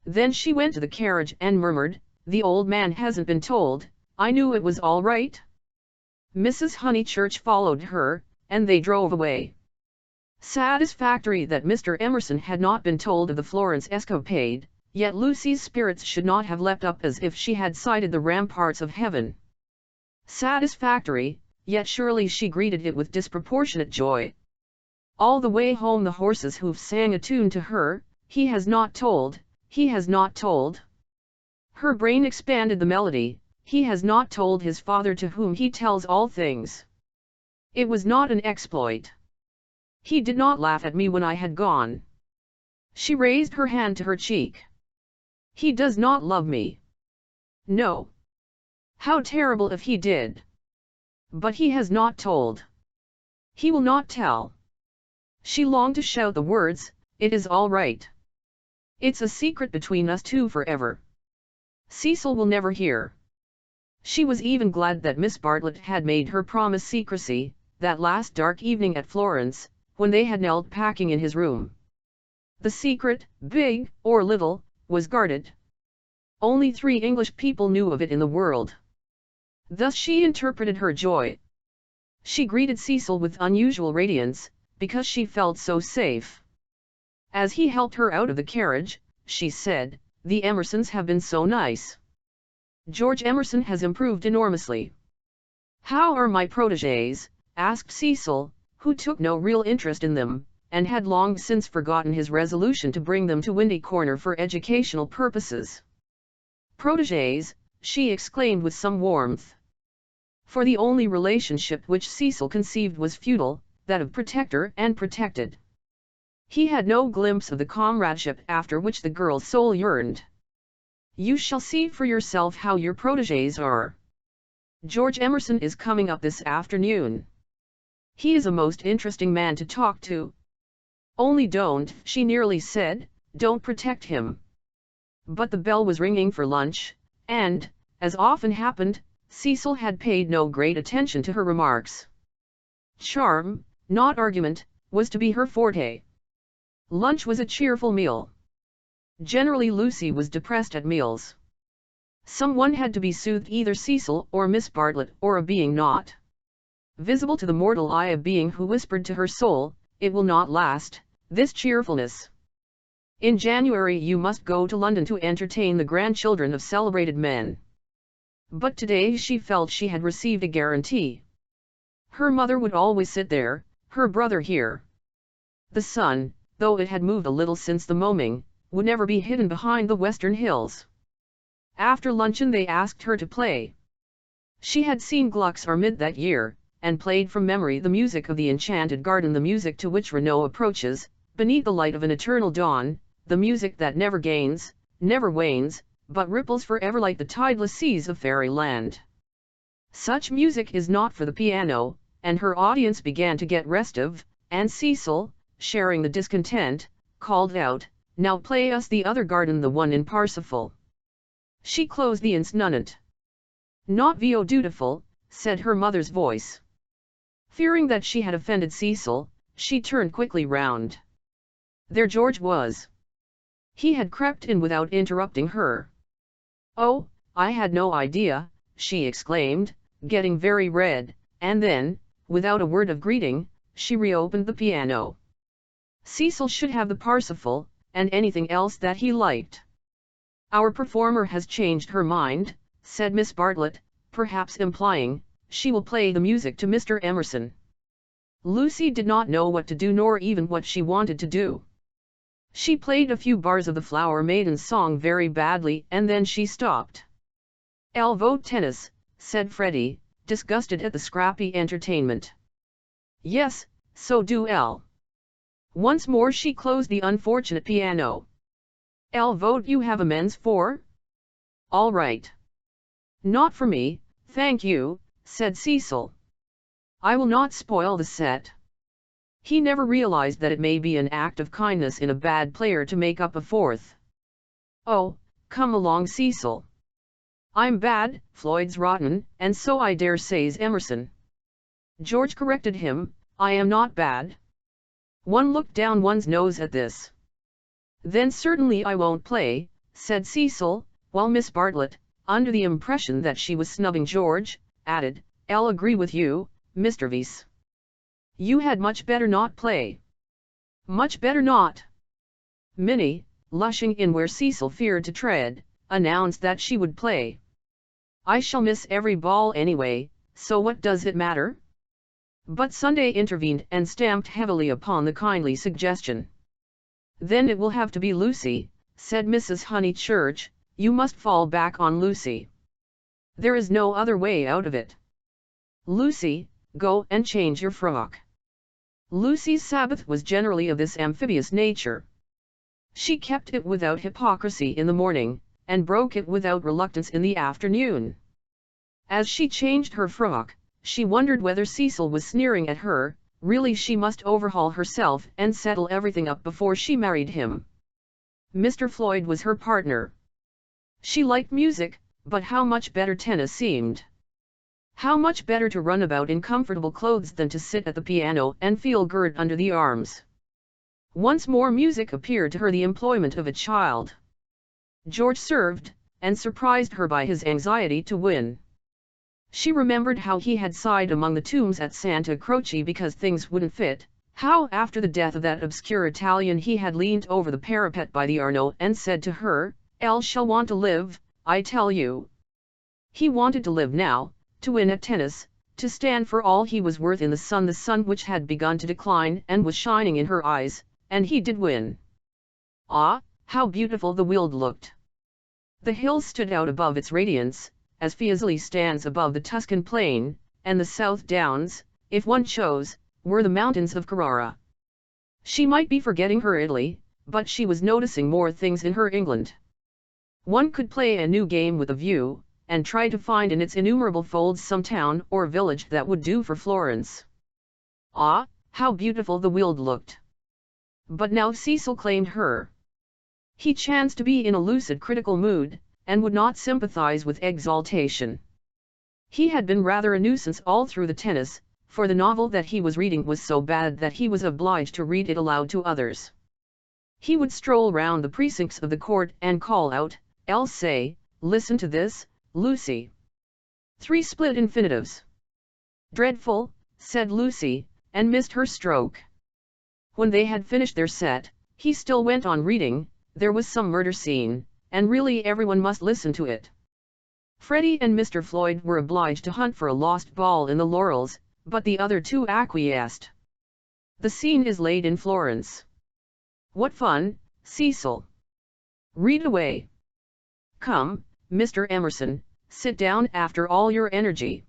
Then she went to the carriage and murmured, "The old man hasn't been told. I knew it was all right." Mrs. Honeychurch followed her, and they drove away. Satisfactory that Mr. Emerson had not been told of the Florence escapade, yet Lucy's spirits should not have leapt up as if she had sighted the ramparts of heaven. Satisfactory, yet surely she greeted it with disproportionate joy. All the way home the horse's hoofs sang a tune to her, "He has not told, he has not told." Her brain expanded the melody, "He has not told his Father to whom he tells all things." It was not an exploit. "He did not laugh at me when I had gone." She raised her hand to her cheek. "He does not love me." "No. How terrible if he did. But he has not told. He will not tell." She longed to shout the words, "It is all right. It's a secret between us two forever. Cecil will never hear." She was even glad that Miss Bartlett had made her promise secrecy, that last dark evening at Florence, when they had knelt packing in his room. The secret, big or little, was guarded. Only 3 English people knew of it in the world. Thus she interpreted her joy. She greeted Cecil with unusual radiance, because she felt so safe. As he helped her out of the carriage, she said, "The Emersons have been so nice. George Emerson has improved enormously." "How are my protégés?" asked Cecil, who took no real interest in them, and had long since forgotten his resolution to bring them to Windy Corner for educational purposes. "Protégés," she exclaimed with some warmth. For the only relationship which Cecil conceived was feudal, that of protector and protected. He had no glimpse of the comradeship after which the girl's soul yearned. "You shall see for yourself how your protégés are. George Emerson is coming up this afternoon. He is a most interesting man to talk to. Only don't," she nearly said, "don't protect him." But the bell was ringing for lunch, and, as often happened, Cecil had paid no great attention to her remarks. Charm, not argument, was to be her forte. Lunch was a cheerful meal. Generally Lucy was depressed at meals. Someone had to be soothed, either Cecil or Miss Bartlett, or a being not visible to the mortal eye, a being who whispered to her soul, "It will not last, this cheerfulness. In January you must go to London to entertain the grandchildren of celebrated men." But today she felt she had received a guarantee. Her mother would always sit there, her brother here. The sun, though it had moved a little since the mowing, would never be hidden behind the western hills. After luncheon they asked her to play. She had seen Gluck's Armide that year, and played from memory the music of the Enchanted Garden, the music to which Renaud approaches, beneath the light of an eternal dawn, the music that never gains, never wanes, but ripples forever like the tideless seas of fairyland. Such music is not for the piano, and her audience began to get restive, and Cecil, sharing the discontent, called out, "Now play us the other garden, the one in Parsifal." She closed the insnunnant. "Not vo dutiful," said her mother's voice. Fearing that she had offended Cecil, she turned quickly round. There George was. He had crept in without interrupting her. "Oh, I had no idea," she exclaimed, getting very red, and then, without a word of greeting, she reopened the piano. Cecil should have the Parsifal, and anything else that he liked. "Our performer has changed her mind," said Miss Bartlett, perhaps implying, she will play the music to Mr. Emerson. Lucy did not know what to do nor even what she wanted to do. She played a few bars of the Flower Maiden song very badly and then she stopped. "I'll vote tennis," said Freddie, disgusted at the scrappy entertainment. "Yes, so do Elle." Once more she closed the unfortunate piano. "I'll vote you have amends for?" "All right." "Not for me, thank you," said Cecil. "I will not spoil the set." He never realized that it may be an act of kindness in a bad player to make up a fourth. "Oh, come along, Cecil. I'm bad, Floyd's rotten, and so I dare say's Emerson." George corrected him, "I am not bad." One looked down one's nose at this. "Then certainly I won't play," said Cecil, while Miss Bartlett, under the impression that she was snubbing George, added, "I'll agree with you, Mr. Vyse. You had much better not play." "Much better not." Minnie, lushing in where Cecil feared to tread, announced that she would play. "I shall miss every ball anyway, so what does it matter?" But Sunday intervened and stamped heavily upon the kindly suggestion. "Then it will have to be Lucy," said Mrs. Honeychurch. "You must fall back on Lucy. There is no other way out of it. Lucy, go and change your frock." Lucy's Sabbath was generally of this amphibious nature. She kept it without hypocrisy in the morning, and broke it without reluctance in the afternoon. As she changed her frock, she wondered whether Cecil was sneering at her. Really she must overhaul herself and settle everything up before she married him. Mr. Floyd was her partner. She liked music, but how much better tennis seemed. How much better to run about in comfortable clothes than to sit at the piano and feel girt under the arms. Once more music appeared to her the employment of a child. George served, and surprised her by his anxiety to win. She remembered how he had sighed among the tombs at Santa Croce because things wouldn't fit, how after the death of that obscure Italian he had leaned over the parapet by the Arno and said to her, "Elle shall want to live, I tell you." He wanted to live now, to win at tennis, to stand for all he was worth in the sun which had begun to decline and was shining in her eyes, and he did win. Ah, how beautiful the Weald looked! The hills stood out above its radiance, as Fiesole stands above the Tuscan plain, and the South Downs, if one chose, were the mountains of Carrara. She might be forgetting her Italy, but she was noticing more things in her England. One could play a new game with a view, and try to find in its innumerable folds some town or village that would do for Florence. Ah, how beautiful the Weald looked! But now Cecil claimed her. He chanced to be in a lucid critical mood, and would not sympathize with exaltation. He had been rather a nuisance all through the tennis, for the novel that he was reading was so bad that he was obliged to read it aloud to others. He would stroll round the precincts of the court and call out, "I'll say, listen to this, Lucy. 3 split infinitives." "Dreadful," said Lucy, and missed her stroke. When they had finished their set, he still went on reading. There was some murder scene, and really everyone must listen to it. Freddie and Mr. Floyd were obliged to hunt for a lost ball in the laurels, but the other two acquiesced. The scene is laid in Florence. What fun, Cecil! Read away. Come, Mr. Emerson, sit down after all your energy.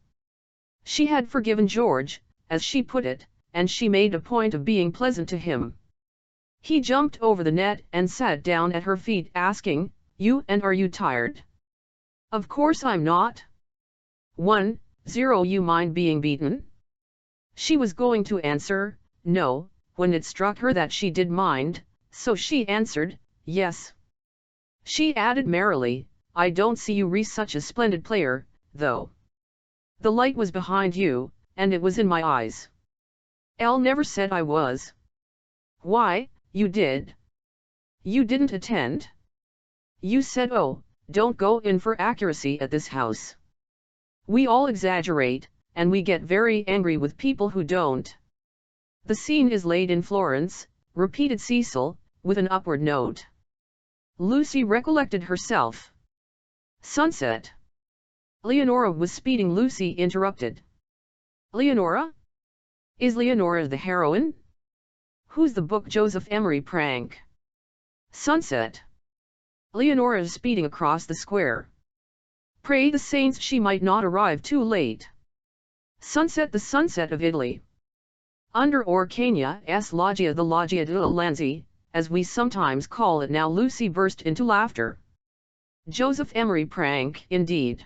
She had forgiven George, as she put it, and she made a point of being pleasant to him. He jumped over the net and sat down at her feet asking, "You and are you tired?" "Of course I'm not." 1-0 You mind being beaten? She was going to answer, no, when it struck her that she did mind, so she answered, yes. She added merrily, "I don't see you such a splendid player, though. The light was behind you, and it was in my eyes." Elle never said I was. Why, you did. You didn't attend? You said, oh, don't go in for accuracy at this house. We all exaggerate, and we get very angry with people who don't. The scene is laid in Florence, repeated Cecil, with an upward note. Lucy recollected herself. Sunset. Leonora was speeding. Lucy interrupted. Leonora? Is Leonora the heroine? Who's the book? Joseph Emery Prank. Sunset. Leonora is speeding across the square. Pray the saints she might not arrive too late. Sunset. The sunset of Italy. Under Orcagna's loggia, the Loggia della Lanzi, as we sometimes call it now. Lucy burst into laughter. Joseph Emery Prank, indeed.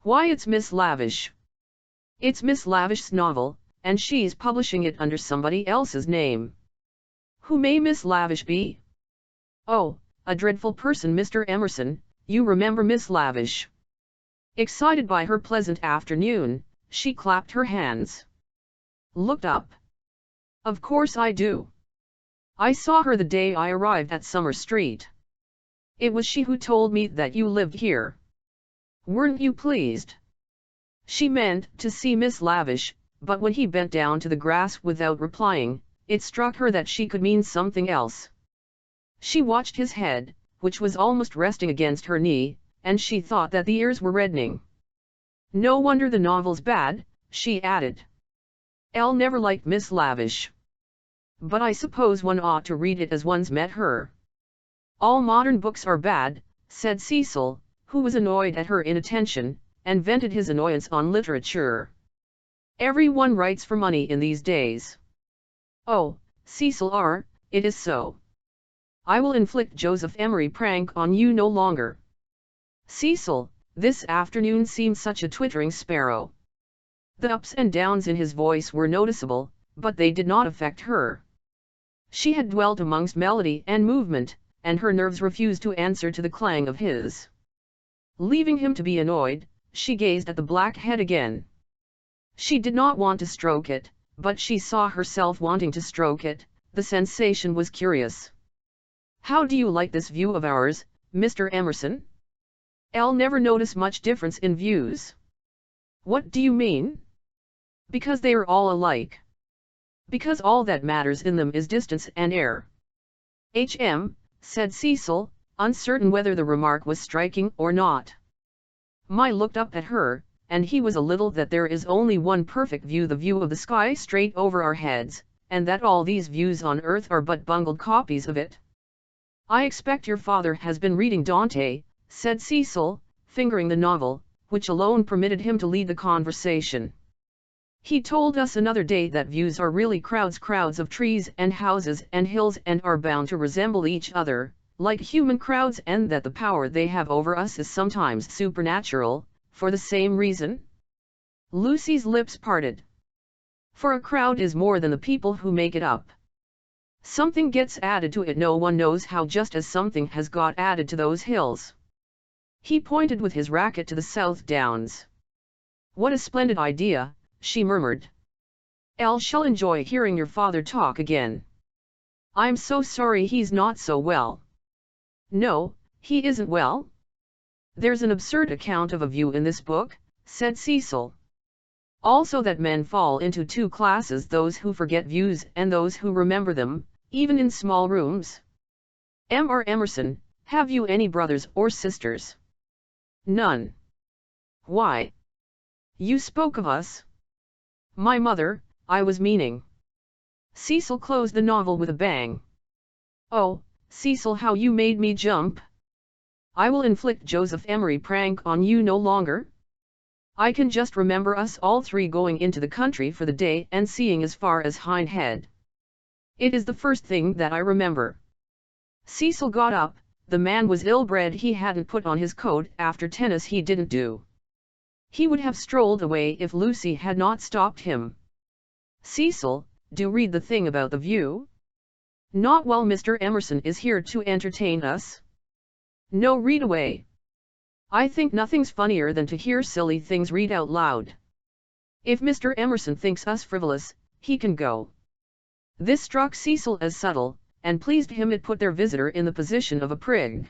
Why, it's Miss Lavish. It's Miss Lavish's novel, and she's publishing it under somebody else's name. Who may Miss Lavish be? Oh, a dreadful person, Mr. Emerson. You remember Miss Lavish? Excited by her pleasant afternoon, she clapped her hands. Looked up. Of course I do. I saw her the day I arrived at Summer Street. It was she who told me that you lived here. Weren't you pleased? She meant to see Miss Lavish, but when he bent down to the grass without replying, it struck her that she could mean something else. She watched his head, which was almost resting against her knee, and she thought that the ears were reddening. No wonder the novel's bad, she added. Elle never liked Miss Lavish. But I suppose one ought to read it as one's met her. All modern books are bad, said Cecil, who was annoyed at her inattention, and vented his annoyance on literature. Everyone writes for money in these days. Oh, Cecil R., it is so. I will inflict Joseph Emery Prank on you no longer. Cecil, this afternoon seemed such a twittering sparrow. The ups and downs in his voice were noticeable, but they did not affect her. She had dwelt amongst melody and movement, and her nerves refused to answer to the clang of his. Leaving him to be annoyed, she gazed at the black head again. She did not want to stroke it, but she saw herself wanting to stroke it. The sensation was curious. How do you like this view of ours, Mr. Emerson? Elle never noticed much difference in views. What do you mean? Because they are all alike. Because all that matters in them is distance and air. Said Cecil, uncertain whether the remark was striking or not. My looked up at her, and he was a little that there is only one perfect view, the view of the sky straight over our heads, and that all these views on earth are but bungled copies of it. I expect your father has been reading Dante, said Cecil, fingering the novel, which alone permitted him to lead the conversation. He told us another day that views are really crowds of trees and houses and hills and are bound to resemble each other, like human crowds, and that the power they have over us is sometimes supernatural, for the same reason. Lucy's lips parted. For a crowd is more than the people who make it up. Something gets added to it, no one knows how, just as something has got added to those hills. He pointed with his racket to the South Downs. What a splendid idea, she murmured. Elle shall enjoy hearing your father talk again. I'm so sorry he's not so well. No, he isn't well. There's an absurd account of a view in this book, said Cecil. Also that men fall into two classes, those who forget views and those who remember them, even in small rooms. M.R. Emerson, have you any brothers or sisters? None. Why? You spoke of us. My mother, I was meaning. Cecil closed the novel with a bang. Oh, Cecil, how you made me jump. I will inflict Joseph Emery Prank on you no longer. I can just remember us all three going into the country for the day and seeing as far as Hindhead. It is the first thing that I remember. Cecil got up. The man was ill-bred. He hadn't put on his coat after tennis. He didn't do. He would have strolled away if Lucy had not stopped him. Cecil, do read the thing about the view. Not while Mr. Emerson is here to entertain us. No, read away. I think nothing's funnier than to hear silly things read out loud. If Mr. Emerson thinks us frivolous, he can go. This struck Cecil as subtle, and pleased him. It put their visitor in the position of a prig.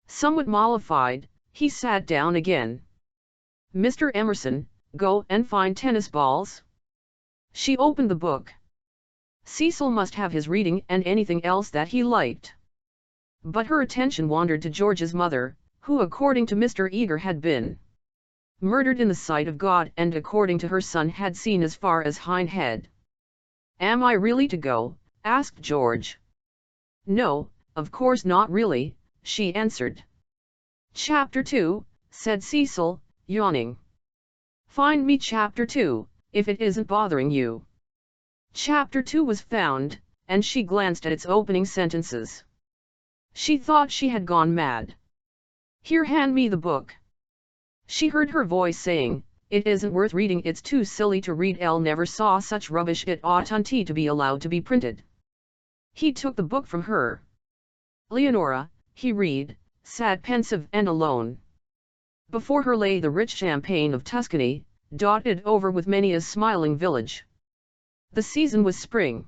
Somewhat mollified, he sat down again. Mr. Emerson, go and find tennis balls. She opened the book. Cecil must have his reading and anything else that he liked. But her attention wandered to George's mother, who according to Mr. Eager had been murdered in the sight of God, and according to her son had seen as far as Hindhead. Am I really to go? Asked George. No, of course not really, she answered. Chapter 2, said Cecil, yawning. Find me Chapter 2, if it isn't bothering you. Chapter 2 was found, and she glanced at its opening sentences. She thought she had gone mad. Here, hand me the book. She heard her voice saying, it isn't worth reading, it's too silly to read, Elle never saw such rubbish, it oughtn't to be allowed to be printed. He took the book from her. Leonora, he read, sat pensive and alone. Before her lay the rich champaign of Tuscany, dotted over with many a smiling village. The season was spring.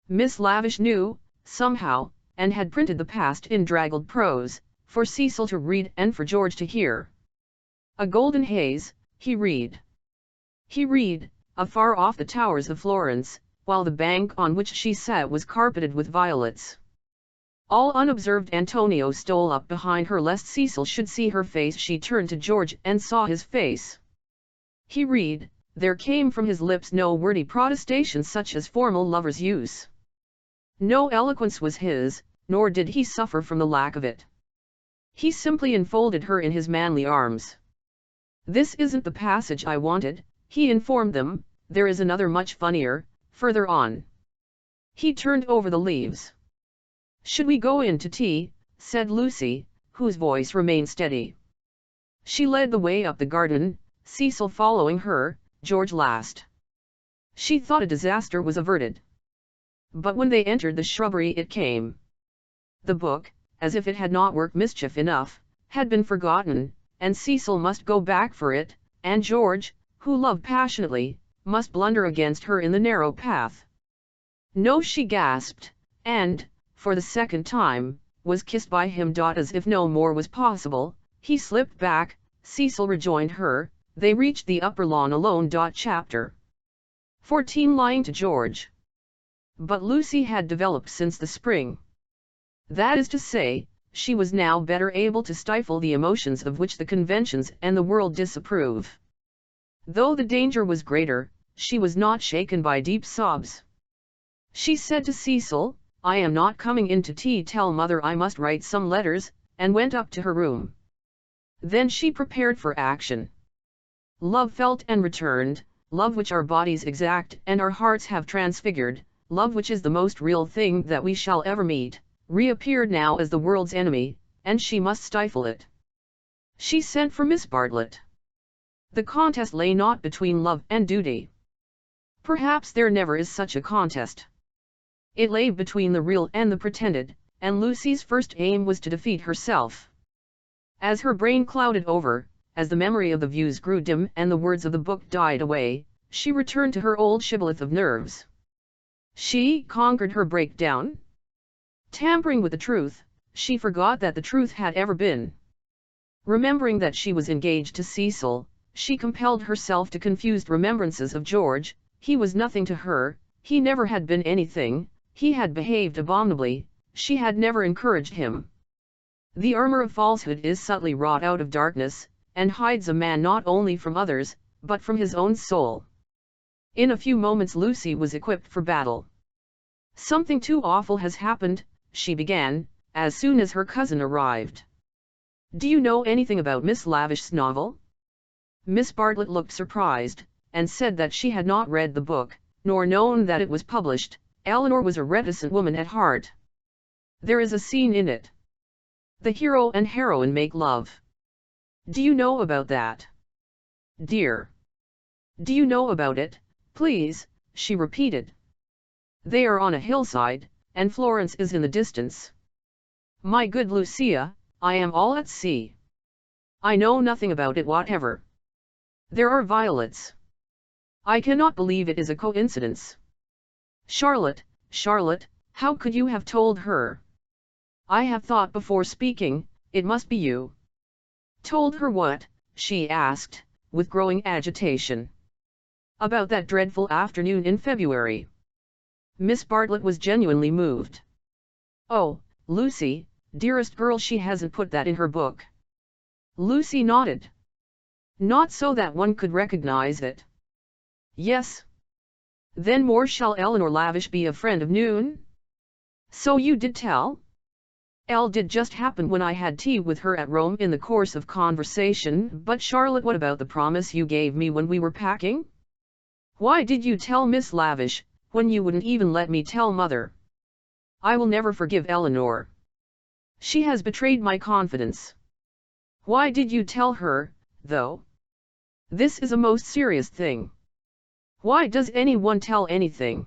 Miss Lavish knew, somehow, and had printed the past in draggled prose, for Cecil to read and for George to hear. A golden haze, he read. He read, afar off the towers of Florence, while the bank on which she sat was carpeted with violets. All unobserved Antonio stole up behind her lest Cecil should see her face. She turned to George and saw his face. He read, there came from his lips no wordy protestation such as formal lovers use. No eloquence was his, nor did he suffer from the lack of it. He simply enfolded her in his manly arms. This isn't the passage I wanted, he informed them, there is another much funnier, further on. He turned over the leaves. Should we go in to tea? Said Lucy, whose voice remained steady. She led the way up the garden, Cecil following her, George last. She thought a disaster was averted. But when they entered the shrubbery it came. The book, as if it had not worked mischief enough, had been forgotten, and Cecil must go back for it, and George, who loved passionately, must blunder against her in the narrow path. No, she gasped, and, for the second time, was kissed by him. As if no more was possible, he slipped back, Cecil rejoined her, they reached the upper lawn alone. Chapter 14 lying to George. But Lucy had developed since the spring. That is to say, she was now better able to stifle the emotions of which the conventions and the world disapprove. Though the danger was greater, she was not shaken by deep sobs. She said to Cecil, I am not coming in to tea, tell mother I must write some letters, and went up to her room. Then she prepared for action. Love felt and returned, love which our bodies exact and our hearts have transfigured, love which is the most real thing that we shall ever meet, reappeared now as the world's enemy, and she must stifle it. She sent for Miss Bartlett. The contest lay not between love and duty. Perhaps there never is such a contest. It lay between the real and the pretended, and Lucy's first aim was to defeat herself. As her brain clouded over, as the memory of the views grew dim and the words of the book died away, she returned to her old shibboleth of nerves. She conquered her breakdown. Tampering with the truth, she forgot that the truth had ever been. Remembering that she was engaged to Cecil, she compelled herself to confused remembrances of George. He was nothing to her, he never had been anything, he had behaved abominably, she had never encouraged him. The armor of falsehood is subtly wrought out of darkness, and hides a man not only from others, but from his own soul. In a few moments Lucy was equipped for battle. Something too awful has happened, she began, as soon as her cousin arrived. Do you know anything about Miss Lavish's novel? Miss Bartlett looked surprised, and said that she had not read the book, nor known that it was published. Eleanor was a reticent woman at heart. There is a scene in it. The hero and heroine make love. Do you know about that? Dear. Do you know about it, please, she repeated. They are on a hillside, and Florence is in the distance. My good Lucia, I am all at sea. I know nothing about it whatever. There are violets. I cannot believe it is a coincidence. Charlotte, Charlotte, how could you have told her? I have thought before speaking, it must be you. Told her what? She asked, with growing agitation. About that dreadful afternoon in February. Miss Bartlett was genuinely moved. Oh, Lucy, dearest girl, she hasn't put that in her book. Lucy nodded. Not so that one could recognize it. Yes. Then more shall Eleanor Lavish be a friend of Noon? So you did tell? Elle did just happen when I had tea with her at Rome in the course of conversation, but Charlotte, what about the promise you gave me when we were packing? Why did you tell Miss Lavish, when you wouldn't even let me tell Mother? I will never forgive Eleanor. She has betrayed my confidence. Why did you tell her, though? This is a most serious thing. Why does anyone tell anything?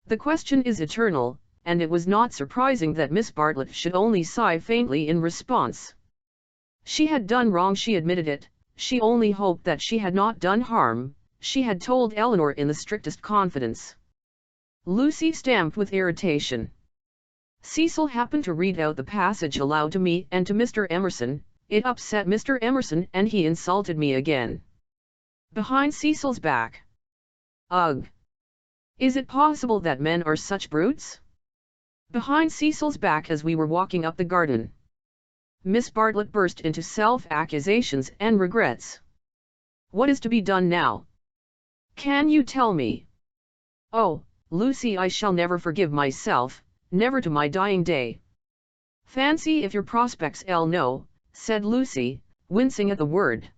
The question is eternal, and it was not surprising that Miss Bartlett should only sigh faintly in response. She had done wrong, she admitted it, she only hoped that she had not done harm, she had told Eleanor in the strictest confidence. Lucy stamped with irritation. Cecil happened to read out the passage aloud to me and to Mr. Emerson. It upset Mr. Emerson and he insulted me again. Behind Cecil's back. Ugh! Is it possible that men are such brutes? Behind Cecil's back as we were walking up the garden. Miss Bartlett burst into self-accusations and regrets. What is to be done now? Can you tell me? Oh, Lucy, I shall never forgive myself, never to my dying day. Fancy if your prospects Elle know, said Lucy, wincing at the word.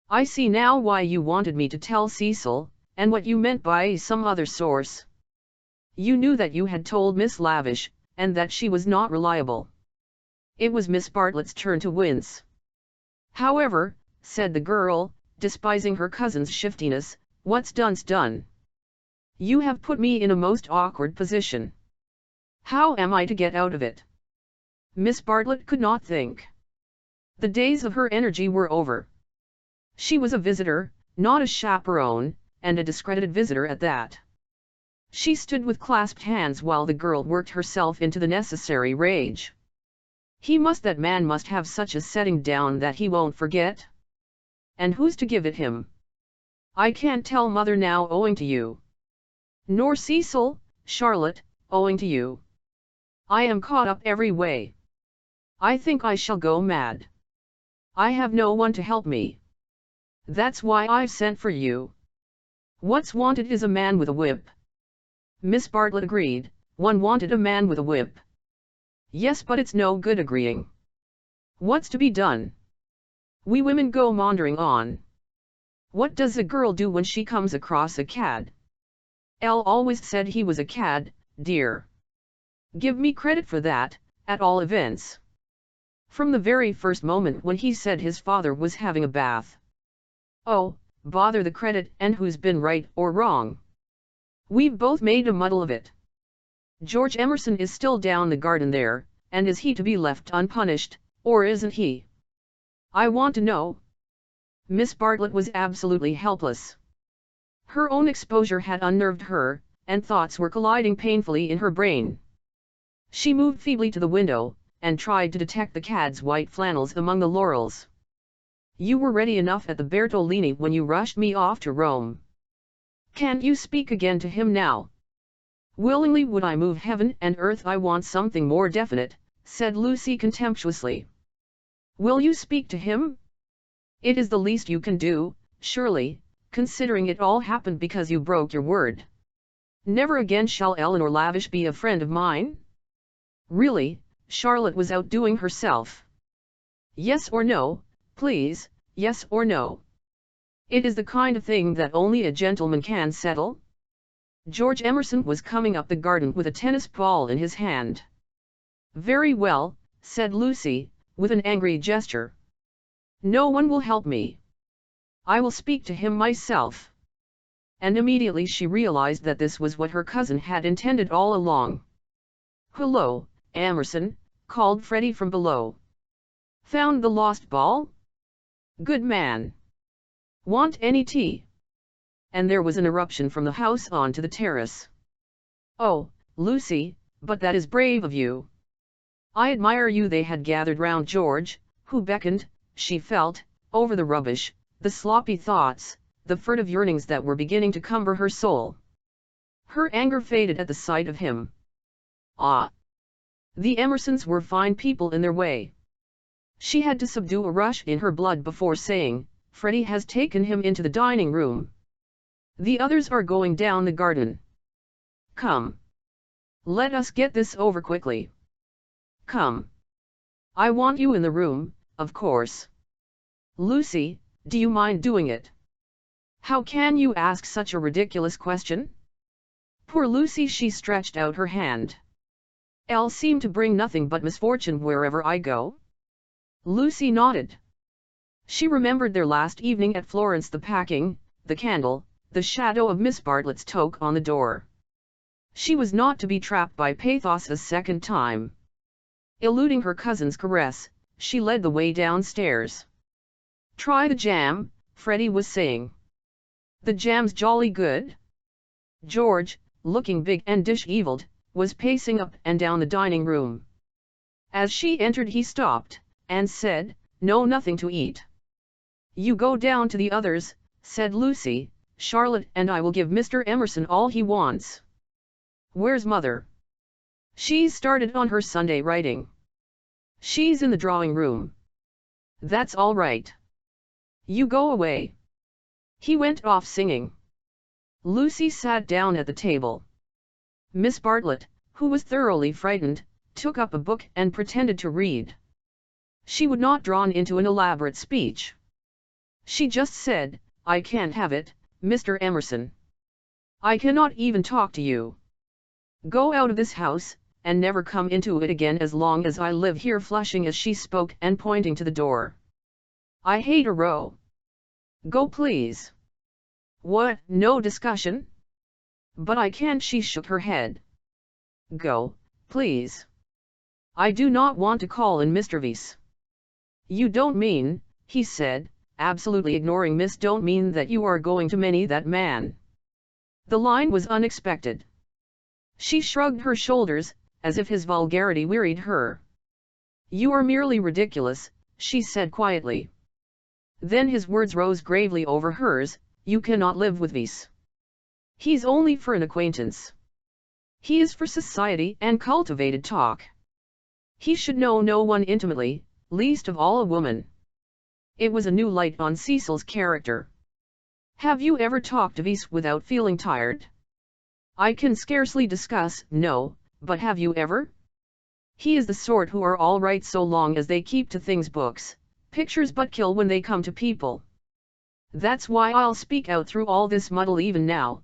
I see now why you wanted me to tell Cecil, and what you meant by some other source. You knew that you had told Miss Lavish, and that she was not reliable. It was Miss Bartlett's turn to wince. However, said the girl, despising her cousin's shiftiness, what's done's done. You have put me in a most awkward position. How am I to get out of it? Miss Bartlett could not think. The days of her energy were over. She was a visitor, not a chaperone, and a discredited visitor at that. She stood with clasped hands while the girl worked herself into the necessary rage. That man must have such a setting down that he won't forget. And who's to give it him? I can't tell Mother now owing to you. Nor Cecil, Charlotte, owing to you. I am caught up every way. I think I shall go mad. I have no one to help me. That's why I've sent for you. What's wanted is a man with a whip. Miss Bartlett agreed, one wanted a man with a whip. Yes, but it's no good agreeing. What's to be done? We women go maundering on. What does a girl do when she comes across a cad? Elle always said he was a cad, dear. Give me credit for that, at all events. From the very first moment when he said his father was having a bath. Oh, bother the credit and who's been right or wrong. We've both made a muddle of it. George Emerson is still down the garden there, and is he to be left unpunished, or isn't he? I want to know. Miss Bartlett was absolutely helpless. Her own exposure had unnerved her, and thoughts were colliding painfully in her brain. She moved feebly to the window, and tried to detect the cad's white flannels among the laurels. You were ready enough at the Bertolini when you rushed me off to Rome. Can't you speak again to him now? Willingly would I move heaven and earth. I want something more definite, said Lucy contemptuously. Will you speak to him? It is the least you can do, surely, considering it all happened because you broke your word. Never again shall Eleanor Lavish be a friend of mine? Really, Charlotte was outdoing herself. Yes or no, please, yes or no. It is the kind of thing that only a gentleman can settle. George Emerson was coming up the garden with a tennis ball in his hand. Very well, said Lucy, with an angry gesture. No one will help me. I will speak to him myself. And immediately she realized that this was what her cousin had intended all along. Hello, Emerson, called Freddie from below. Found the lost ball? Good man. Want any tea? and there was an eruption from the house onto the terrace. "Oh, Lucy, but that is brave of you. I admire you." They had gathered round George, who beckoned, she felt, over the rubbish, the sloppy thoughts, the furtive yearnings that were beginning to cumber her soul. Her anger faded at the sight of him. Ah! The Emersons were fine people in their way. She had to subdue a rush in her blood before saying, "Freddie has taken him into the dining room. The others are going down the garden. Come. Let us get this over quickly. Come. I want you in the room, of course. Lucy, do you mind doing it? How can you ask such a ridiculous question?" Poor Lucy, she stretched out her hand. "I'll seem to bring nothing but misfortune wherever I go?" Lucy nodded. She remembered their last evening at Florence, the packing, the candle, the shadow of Miss Bartlett's toque on the door. She was not to be trapped by pathos a second time. Eluding her cousin's caress, she led the way downstairs. "Try the jam," Freddie was saying. "The jam's jolly good." George, looking big and dish-eviled, was pacing up and down the dining room. As she entered he stopped, and said, "No, nothing to eat." "You go down to the others," said Lucy. "Charlotte and I will give Mr. Emerson all he wants." "Where's Mother?" "She's started on her Sunday writing. She's in the drawing room." "That's all right. You go away." He went off singing. Lucy sat down at the table. Miss Bartlett, who was thoroughly frightened, took up a book and pretended to read. She would not drawn into an elaborate speech. She just said, "I can't have it, Mr. Emerson. I cannot even talk to you. Go out of this house, and never come into it again as long as I live here," flushing as she spoke and pointing to the door. "I hate a row. Go, please." "What, no discussion?" "But I can't." She shook her head. "Go, please. I do not want to call in Mr. Vyse." "You don't mean," he said, absolutely ignoring Miss "don't mean that you are going to many that man?" The line was unexpected. She shrugged her shoulders, as if his vulgarity wearied her. "You are merely ridiculous," she said quietly. Then his words rose gravely over hers, "You cannot live with Vyse. He's only for an acquaintance. He is for society and cultivated talk. He should know no one intimately, least of all a woman." It was a new light on Cecil's character. "Have you ever talked to Vyse without feeling tired?" "I can scarcely discuss, no, but have you ever?" "He is the sort who are all right so long as they keep to things, books, pictures, but kill when they come to people. That's why I'll speak out through all this muddle even now.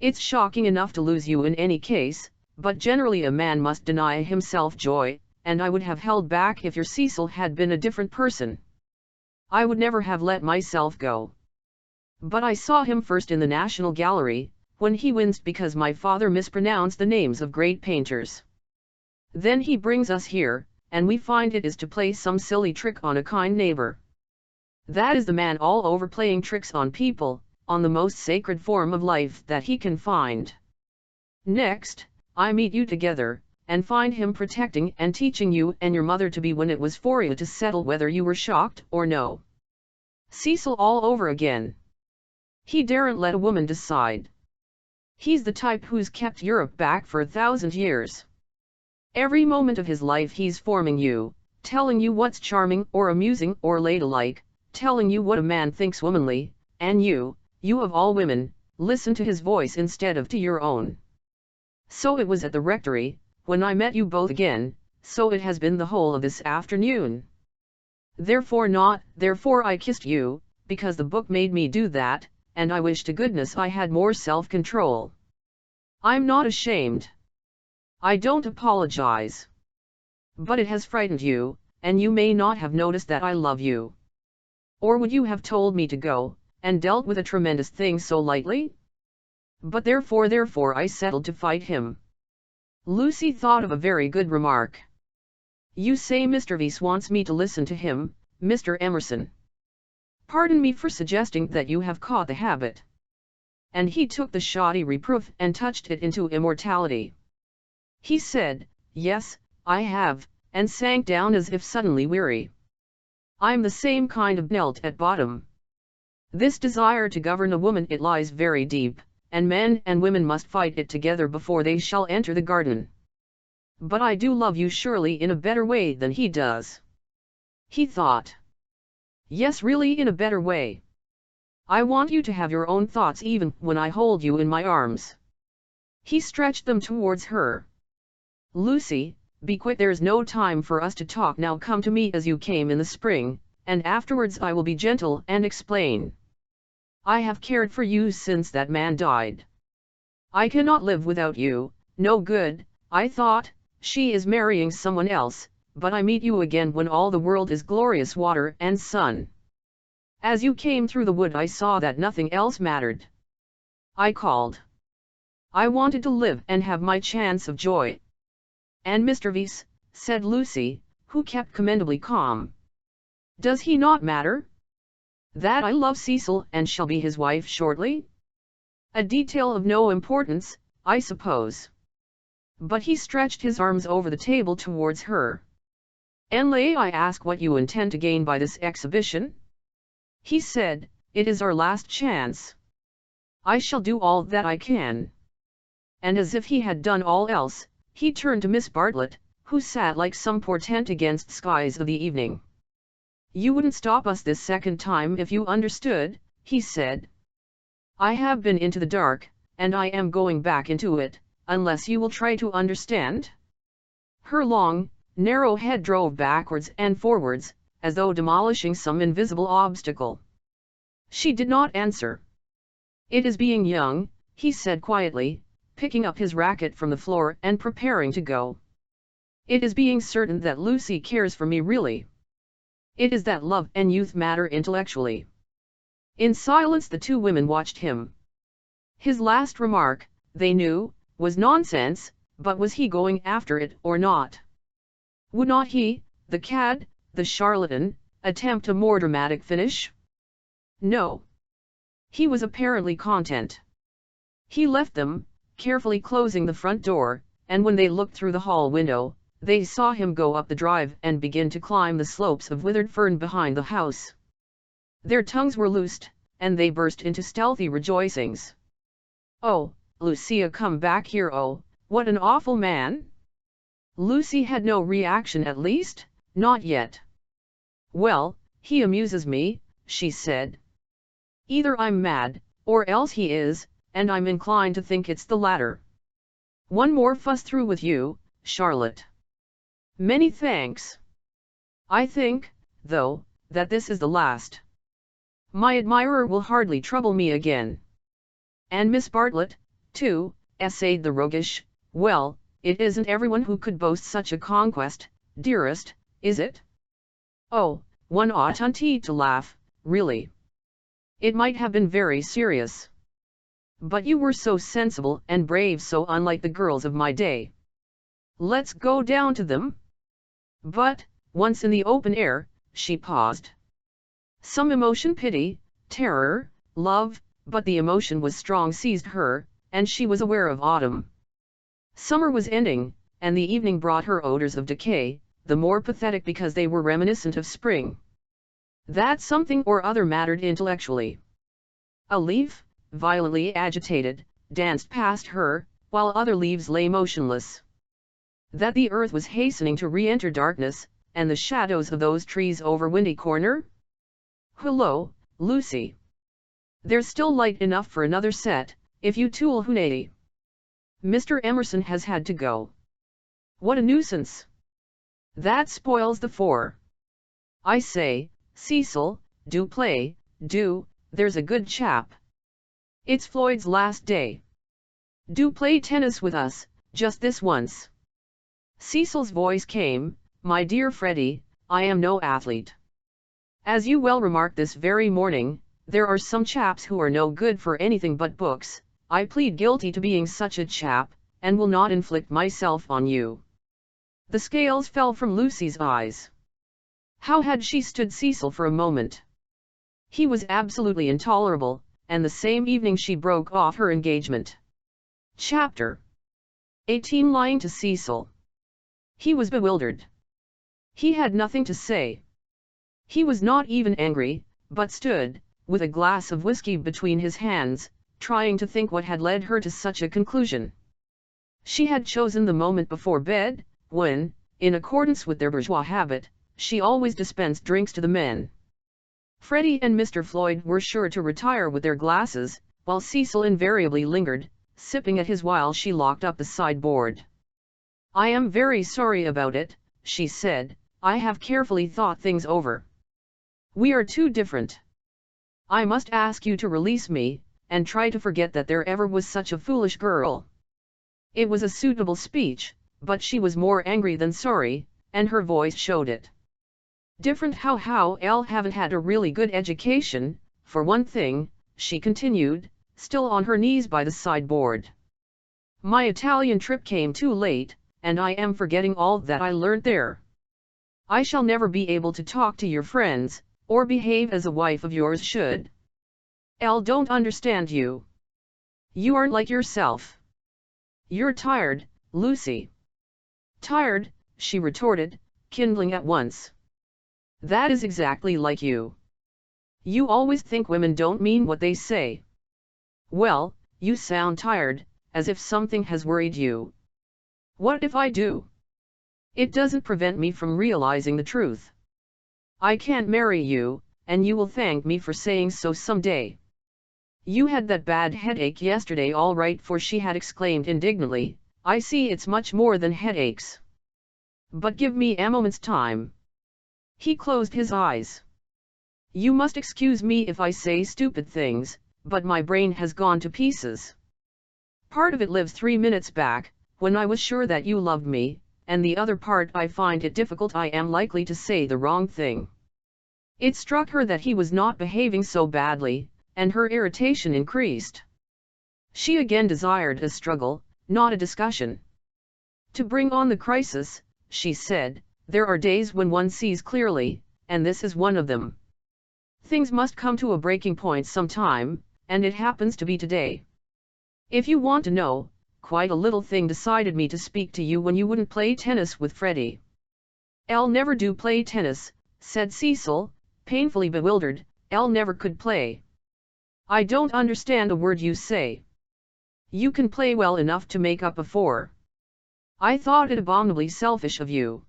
It's shocking enough to lose you in any case, but generally a man must deny himself joy, and I would have held back if your Cecil had been a different person. I would never have let myself go. But I saw him first in the National Gallery, when he winced because my father mispronounced the names of great painters. Then he brings us here, and we find it is to play some silly trick on a kind neighbor. That is the man all over, playing tricks on people, on the most sacred form of life that he can find. Next, I meet you together, and find him protecting and teaching you and your mother to be when it was for you to settle whether you were shocked or no. Cecil all over again. He daren't let a woman decide. He's the type who's kept Europe back for 1,000 years. Every moment of his life he's forming you, telling you what's charming or amusing or ladylike, telling you what a man thinks womanly, and you of all women, listen to his voice instead of to your own. So it was at the rectory, when I met you both again, so it has been the whole of this afternoon. Therefore I kissed you, because the book made me do that, and I wish to goodness I had more self-control. I'm not ashamed. I don't apologize. But it has frightened you, and you may not have noticed that I love you. Or would you have told me to go, and dealt with a tremendous thing so lightly? But therefore I settled to fight him." Lucy thought of a very good remark. "You say Mr. Vyse wants me to listen to him, Mr. Emerson. Pardon me for suggesting that you have caught the habit. and he took the shoddy reproof and touched it into immortality. He said, "Yes, I have," and sank down as if suddenly weary. "I'm the same kind of knelt at bottom. This desire to govern a woman, it lies very deep, and men and women must fight it together before they shall enter the garden. But I do love you surely in a better way than he does." He thought. "Yes, really in a better way. I want you to have your own thoughts even when I hold you in my arms." He stretched them towards her. "Lucy, be quick, there's no time for us to talk now. Come to me as you came in the spring, and afterwards I will be gentle and explain. I have cared for you since that man died. I cannot live without you, no good, I thought, she is marrying someone else, but I meet you again when all the world is glorious water and sun. As you came through the wood I saw that nothing else mattered. I called. I wanted to live and have my chance of joy." "And Mr. Vyse," said Lucy, who kept commendably calm. "Does he not matter? That I love Cecil and shall be his wife shortly? A detail of no importance, I suppose." But he stretched his arms over the table towards her. "And may I ask what you intend to gain by this exhibition?" He said, "It is our last chance. I shall do all that I can." And as if he had done all else, he turned to Miss Bartlett, who sat like some portent against skies of the evening. "You wouldn't stop us this second time if you understood," he said. "I have been into the dark, and I am going back into it, unless you will try to understand." Her long, narrow head drove backwards and forwards, as though demolishing some invisible obstacle. She did not answer. "It is being young," he said quietly, picking up his racket from the floor and preparing to go. "It is being certain that Lucy cares for me really. It is that love and youth matter intellectually." In silence the two women watched him. His last remark, they knew, was nonsense, but was he going after it or not? Would not he, the cad, the charlatan, attempt a more dramatic finish? No. He was apparently content. He left them, carefully closing the front door, and when they looked through the hall window, they saw him go up the drive and begin to climb the slopes of withered fern behind the house. Their tongues were loosed, and they burst into stealthy rejoicings. "Oh, Lucia, come back here! Oh, what an awful man!" Lucy had no reaction, at least, not yet. "Well, he amuses me," she said. "Either I'm mad, or else he is, and I'm inclined to think it's the latter. One more fuss through with you, Charlotte." "Many thanks. I think, though, that this is the last. My admirer will hardly trouble me again." "And Miss Bartlett, too," essayed the roguish. "Well, it isn't everyone who could boast such a conquest, dearest, is it? Oh, one oughtn't to laugh, really. It might have been very serious. But you were so sensible and brave, so unlike the girls of my day. Let's go down to them?" But, once in the open air, she paused. Some emotion, pity, terror, love, but the emotion was strong, seized her, and she was aware of autumn. Summer was ending, and the evening brought her odors of decay, the more pathetic because they were reminiscent of spring. That something or other mattered intellectually. A leaf, violently agitated, danced past her, while other leaves lay motionless. That the earth was hastening to re-enter darkness, and the shadows of those trees over Windy Corner? "Hullo, Lucy. There's still light enough for another set, if you two'll hunady. Mr. Emerson has had to go. What a nuisance. That spoils the four. I say, Cecil, do play, do, there's a good chap. It's Floyd's last day. Do play tennis with us, just this once." Cecil's voice came, "My dear Freddie, I am no athlete. As you well remarked this very morning, there are some chaps who are no good for anything but books. I plead guilty to being such a chap, and will not inflict myself on you." The scales fell from Lucy's eyes. How had she stood Cecil for a moment? He was absolutely intolerable, and the same evening she broke off her engagement. Chapter 18. Lying to Cecil. He was bewildered. He had nothing to say. He was not even angry, but stood, with a glass of whiskey between his hands, trying to think what had led her to such a conclusion. She had chosen the moment before bed, when, in accordance with their bourgeois habit, she always dispensed drinks to the men. Freddie and Mr. Floyd were sure to retire with their glasses, while Cecil invariably lingered, sipping at his while she locked up the sideboard. "I am very sorry about it," she said. "I have carefully thought things over. We are too different. I must ask you to release me, and try to forget that there ever was such a foolish girl." It was a suitable speech, but she was more angry than sorry, and her voice showed it. "Different how Elle haven't had a really good education, for one thing," she continued, still on her knees by the sideboard. "My Italian trip came too late, and I am forgetting all that I learnt there. I shall never be able to talk to your friends, or behave as a wife of yours should. Elle don't understand you. You aren't like yourself. You're tired, Lucy." "Tired," she retorted, kindling at once. "That is exactly like you. You always think women don't mean what they say. Well, you sound tired, as if something has worried you. What if I do? It doesn't prevent me from realizing the truth. I can't marry you, and you will thank me for saying so someday. You had that bad headache yesterday all right," for she had exclaimed indignantly, "I see it's much more than headaches. But give me a moment's time." He closed his eyes. "You must excuse me if I say stupid things, but my brain has gone to pieces. Part of it lives 3 minutes back, when I was sure that you loved me, and the other part I find it difficult I am likely to say the wrong thing." It struck her that he was not behaving so badly, and her irritation increased. She again desired a struggle, not a discussion. "To bring on the crisis," she said, "there are days when one sees clearly, and this is one of them. Things must come to a breaking point sometime, and it happens to be today. If you want to know, quite a little thing decided me to speak to you when you wouldn't play tennis with Freddie." "Elle never do play tennis," said Cecil, painfully bewildered. "Elle never could play. I don't understand a word you say. You can play well enough to make up a 4. I thought it abominably selfish of you."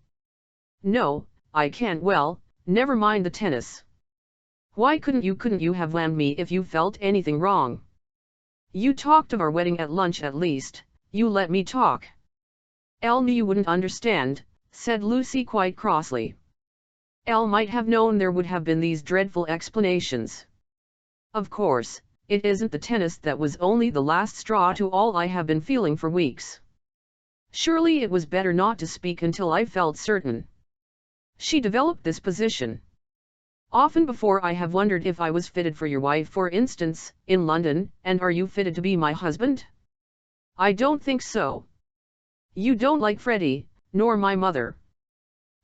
"No, I can't. Well, never mind the tennis. Why couldn't you have whammed me if you felt anything wrong? You talked of our wedding at lunch at least, you let me talk." "Elle knew you wouldn't understand," said Lucy quite crossly. "Elle might have known there would have been these dreadful explanations. Of course, it isn't the tennis that was only the last straw to all I have been feeling for weeks. Surely it was better not to speak until I felt certain." She developed this position. "Often before I have wondered if I was fitted for your wife, for instance, in London, and are you fitted to be my husband? I don't think so. You don't like Freddie, nor my mother.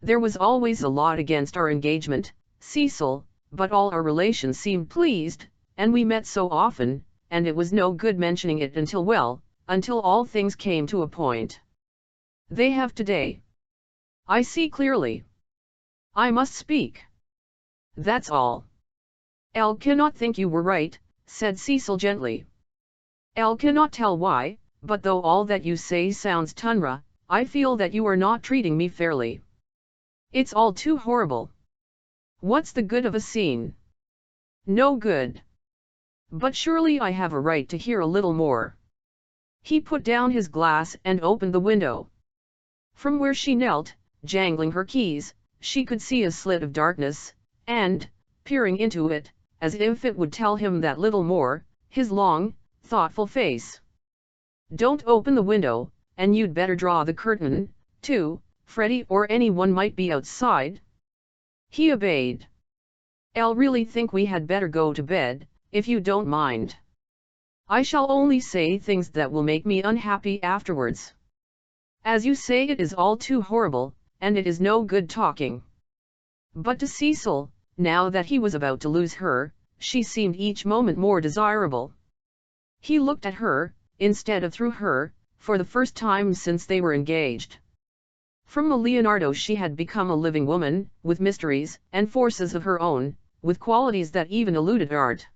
There was always a lot against our engagement, Cecil, but all our relations seemed pleased, and we met so often, and it was no good mentioning it until all things came to a point. They have today. I see clearly. I must speak. That's all." "Elle cannot think you were right," said Cecil gently. "Elle cannot tell why, but though all that you say sounds tundra, I feel that you are not treating me fairly. It's all too horrible. What's the good of a scene? No good. But surely I have a right to hear a little more." He put down his glass and opened the window. From where she knelt, jangling her keys, she could see a slit of darkness, and, peering into it, as if it would tell him that little more, his long, thoughtful face. "Don't open the window, and you'd better draw the curtain, too, Freddie or anyone might be outside." He obeyed. "I'll really think we had better go to bed, if you don't mind. I shall only say things that will make me unhappy afterwards. As you say, it is all too horrible, and it is no good talking." But to Cecil, now that he was about to lose her, she seemed each moment more desirable. He looked at her, instead of through her, for the first time since they were engaged. From a Leonardo she had become a living woman, with mysteries and forces of her own, with qualities that even eluded art.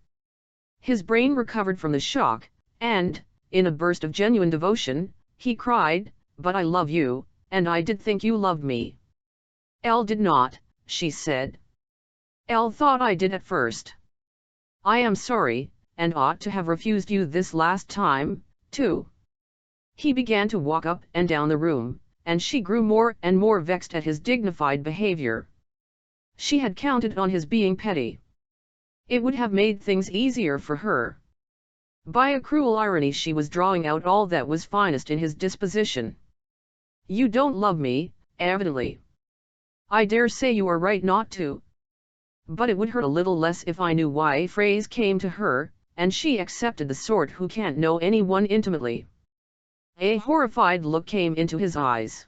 His brain recovered from the shock, and, in a burst of genuine devotion, he cried, "But I love you, and I did think you loved me." "Elle did not," she said. "Elle thought I did at first. I am sorry, and ought to have refused you this last time, too." He began to walk up and down the room, and she grew more and more vexed at his dignified behavior. She had counted on his being petty. It would have made things easier for her. By a cruel irony she was drawing out all that was finest in his disposition. "You don't love me, evidently. I dare say you are right not to. But it would hurt a little less if I knew why." A phrase came to her, and she accepted the sort who can't know anyone intimately. A horrified look came into his eyes.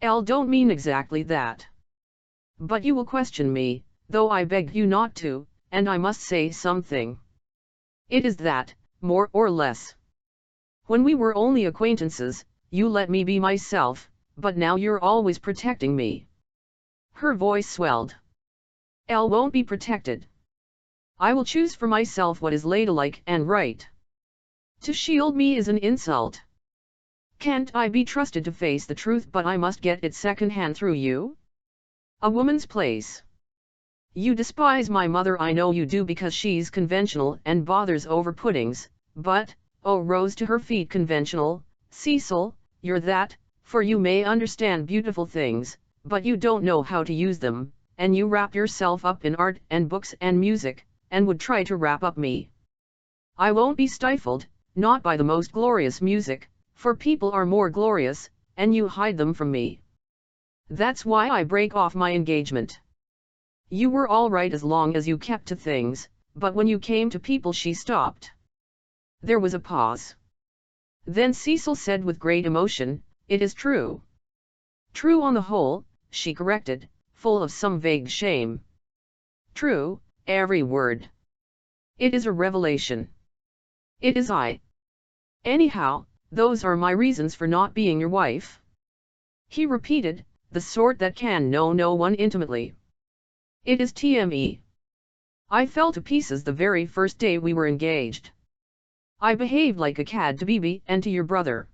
"Elle don't mean exactly that. But you will question me, though I beg you not to, and I must say something. It is that, more or less. When we were only acquaintances, you let me be myself, but now you're always protecting me." Her voice swelled. "Elle won't be protected. I will choose for myself what is ladylike and right. To shield me is an insult. Can't I be trusted to face the truth, but I must get it second-hand through you? A woman's place. You despise my mother, I know you do, because she's conventional and bothers over puddings, but," oh, rose to her feet, "conventional, Cecil, you're that, for you may understand beautiful things, but you don't know how to use them, and you wrap yourself up in art and books and music, and would try to wrap up me. I won't be stifled, not by the most glorious music, for people are more glorious, and you hide them from me. That's why I break off my engagement. You were all right as long as you kept to things, but when you came to people," she stopped. There was a pause. Then Cecil said with great emotion, "It is true." "True on the whole," she corrected, full of some vague shame. "True, every word. It is a revelation. It is I. Anyhow, those are my reasons for not being your wife," he repeated, "the sort that can know no one intimately. It is TME. I fell to pieces the very first day we were engaged. I behaved like a cad to Bibi and to your brother.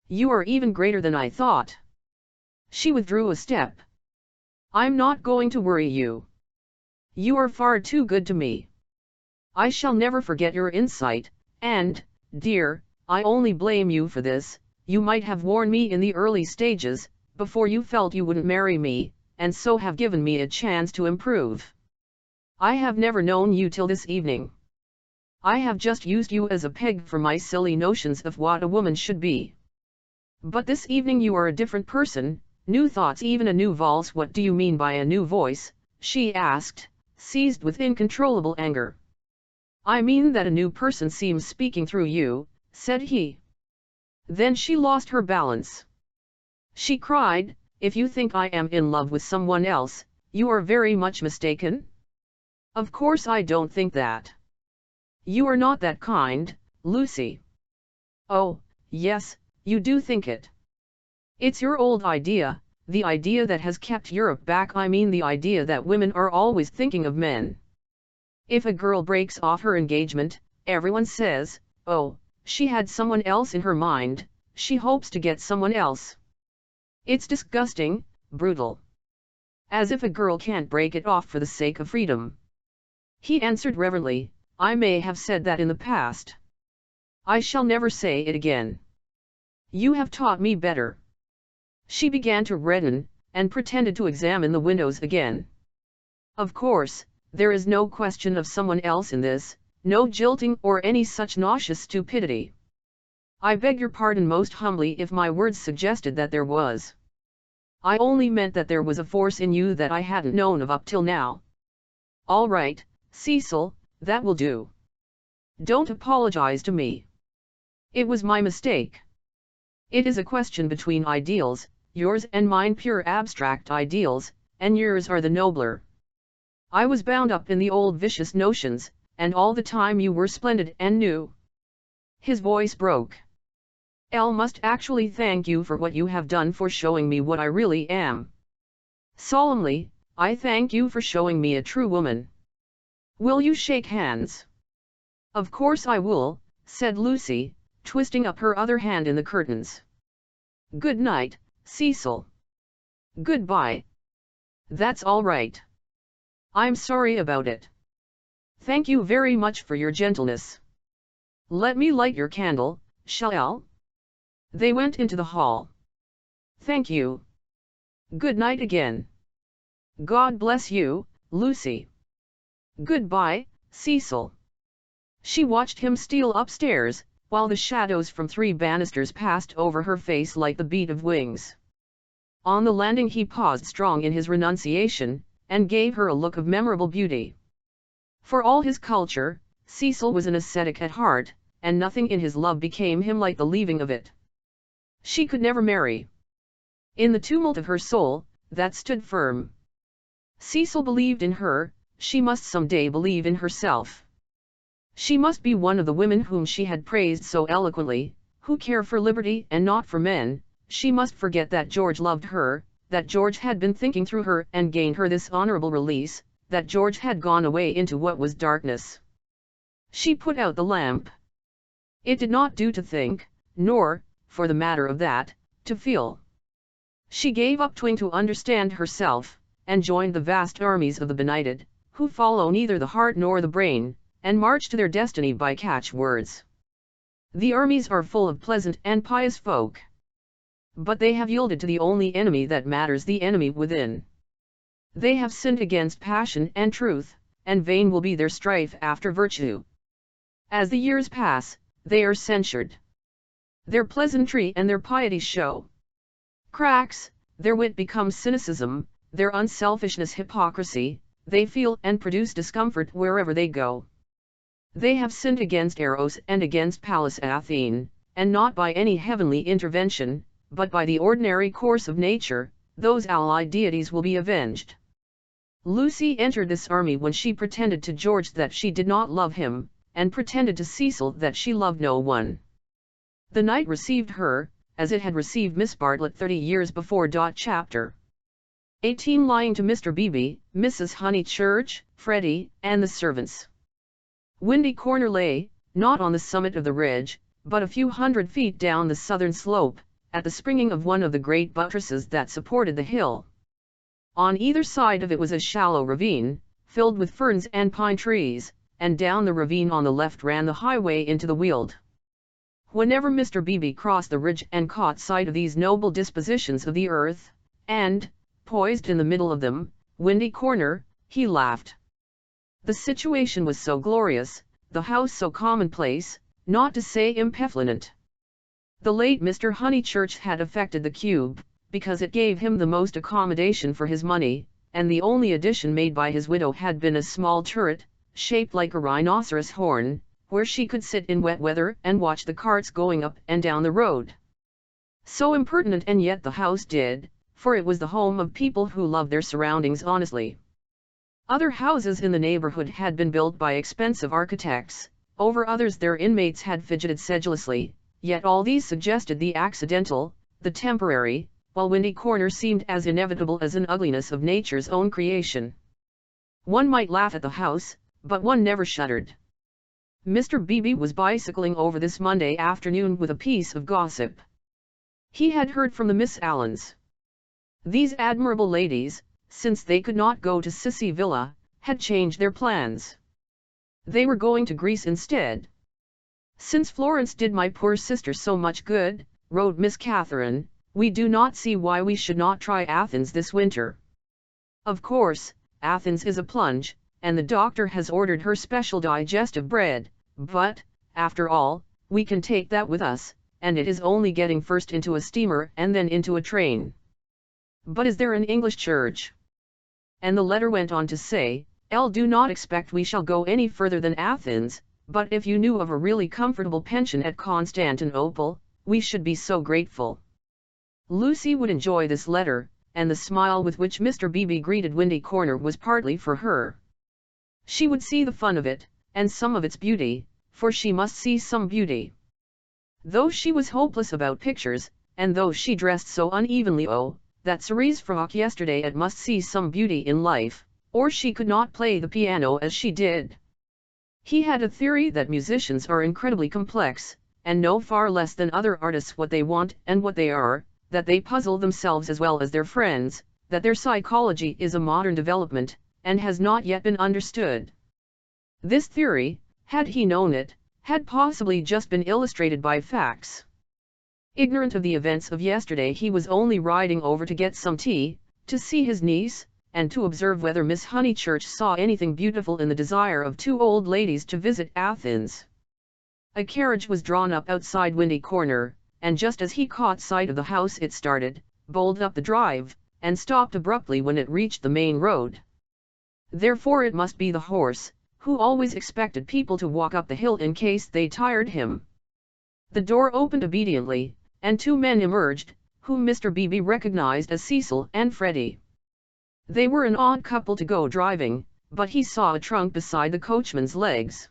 You are even greater than I thought." She withdrew a step. "I'm not going to worry you. You are far too good to me. I shall never forget your insight, and, dear, I only blame you for this. You might have warned me in the early stages, before you felt you wouldn't marry me, and so have given me a chance to improve. I have never known you till this evening. I have just used you as a peg for my silly notions of what a woman should be. But this evening you are a different person, new thoughts, even a new valse." "What do you mean by a new voice?" she asked, seized with incontrollable anger. "I mean that a new person seems speaking through you," said he. Then she lost her balance. She cried, "If you think I am in love with someone else, you are very much mistaken. Of course I don't think that. You are not that kind, Lucy." "Oh, yes, you do think it. It's your old idea, the idea that has kept Europe back. I mean the idea that women are always thinking of men. If a girl breaks off her engagement, everyone says, 'Oh, she had someone else in her mind, she hopes to get someone else.' It's disgusting, brutal. As if a girl can't break it off for the sake of freedom." He answered reverently, "I may have said that in the past. I shall never say it again. You have taught me better." She began to redden, and pretended to examine the windows again. "Of course, there is no question of someone else in this, no jilting or any such nauseous stupidity. I beg your pardon most humbly if my words suggested that there was. I only meant that there was a force in you that I hadn't known of up till now." "All right, Cecil, that will do. Don't apologize to me. It was my mistake. It is a question between ideals, yours and mine pure abstract ideals, and yours are the nobler. I was bound up in the old vicious notions, and all the time you were splendid and new." His voice broke. "Elle must actually thank you for what you have done for showing me what I really am. Solemnly, I thank you for showing me a true woman. Will you shake hands?" "Of course I will," said Lucy, twisting up her other hand in the curtains. "Good night, Cecil." "Goodbye." "That's all right. I'm sorry about it. Thank you very much for your gentleness. Let me light your candle, shall?" They went into the hall. "Thank you. Good night again." "God bless you, Lucy." "Goodbye, Cecil." She watched him steal upstairs, while the shadows from 3 banisters passed over her face like the beat of wings. On the landing he paused strong in his renunciation, and gave her a look of memorable beauty. For all his culture, Cecil was an ascetic at heart, and nothing in his love became him like the leaving of it. She could never marry. In the tumult of her soul, that stood firm. Cecil believed in her, she must someday believe in herself. She must be one of the women whom she had praised so eloquently, who care for liberty and not for men. She must forget that George loved her, that George had been thinking through her and gained her this honorable release, that George had gone away into what was darkness. She put out the lamp. It did not do to think, nor, for the matter of that, to feel. She gave up trying to understand herself, and joined the vast armies of the benighted, who follow neither the heart nor the brain, and march to their destiny by catchwords. The armies are full of pleasant and pious folk. But they have yielded to the only enemy that matters, the enemy within. They have sinned against passion and truth, and vain will be their strife after virtue. As the years pass, they are censured. Their pleasantry and their piety show cracks, their wit becomes cynicism, their unselfishness hypocrisy, they feel and produce discomfort wherever they go. They have sinned against Eros and against Pallas Athene, and not by any heavenly intervention, but by the ordinary course of nature, those allied deities will be avenged. Lucy entered this army when she pretended to George that she did not love him, and pretended to Cecil that she loved no one. The night received her, as it had received Miss Bartlett 30 years before. Chapter 18 Lying to Mr. Beebe, Mrs. Honeychurch, Freddie, and the servants. Windy Corner lay, not on the summit of the ridge, but a few hundred feet down the southern slope, at the springing of one of the great buttresses that supported the hill. On either side of it was a shallow ravine, filled with ferns and pine trees, and down the ravine on the left ran the highway into the Weald. Whenever Mr. Beebe crossed the ridge and caught sight of these noble dispositions of the earth, and, poised in the middle of them, Windy Corner, he laughed. The situation was so glorious, the house so commonplace, not to say impefflinant. The late Mr. Honeychurch had affected the cube, because it gave him the most accommodation for his money, and the only addition made by his widow had been a small turret, shaped like a rhinoceros horn, where she could sit in wet weather and watch the carts going up and down the road. So impertinent, and yet the house did, for it was the home of people who loved their surroundings honestly. Other houses in the neighborhood had been built by expensive architects, over others their inmates had fidgeted sedulously, yet all these suggested the accidental, the temporary, while Windy Corner seemed as inevitable as an ugliness of nature's own creation. One might laugh at the house, but one never shuddered. Mr. Beebe was bicycling over this Monday afternoon with a piece of gossip. He had heard from the Miss Allens. These admirable ladies, since they could not go to Sissy Villa, had changed their plans. They were going to Greece instead. "Since Florence did my poor sister so much good," wrote Miss Catherine, "we do not see why we should not try Athens this winter. Of course, Athens is a plunge, and the doctor has ordered her special digestive bread, but, after all, we can take that with us, and it is only getting first into a steamer and then into a train. But is there an English church?" And the letter went on to say, "Do not expect we shall go any further than Athens, but if you knew of a really comfortable pension at Constantinople, we should be so grateful." Lucy would enjoy this letter, and the smile with which Mr. Beebe greeted Windy Corner was partly for her. She would see the fun of it, and some of its beauty, for she must see some beauty. Though she was hopeless about pictures, and though she dressed so unevenly, oh, that cerise frock yesterday, it must see some beauty in life, or she could not play the piano as she did. He had a theory that musicians are incredibly complex, and know far less than other artists what they want and what they are, that they puzzle themselves as well as their friends, that their psychology is a modern development, and has not yet been understood. This theory, had he known it, had possibly just been illustrated by facts. Ignorant of the events of yesterday, he was only riding over to get some tea, to see his niece, and to observe whether Miss Honeychurch saw anything beautiful in the desire of two old ladies to visit Athens. A carriage was drawn up outside Windy Corner, and just as he caught sight of the house it started, bowled up the drive, and stopped abruptly when it reached the main road. Therefore it must be the horse, who always expected people to walk up the hill in case they tired him. The door opened obediently, and two men emerged, whom Mr. Beebe recognized as Cecil and Freddie. They were an odd couple to go driving, but he saw a trunk beside the coachman's legs.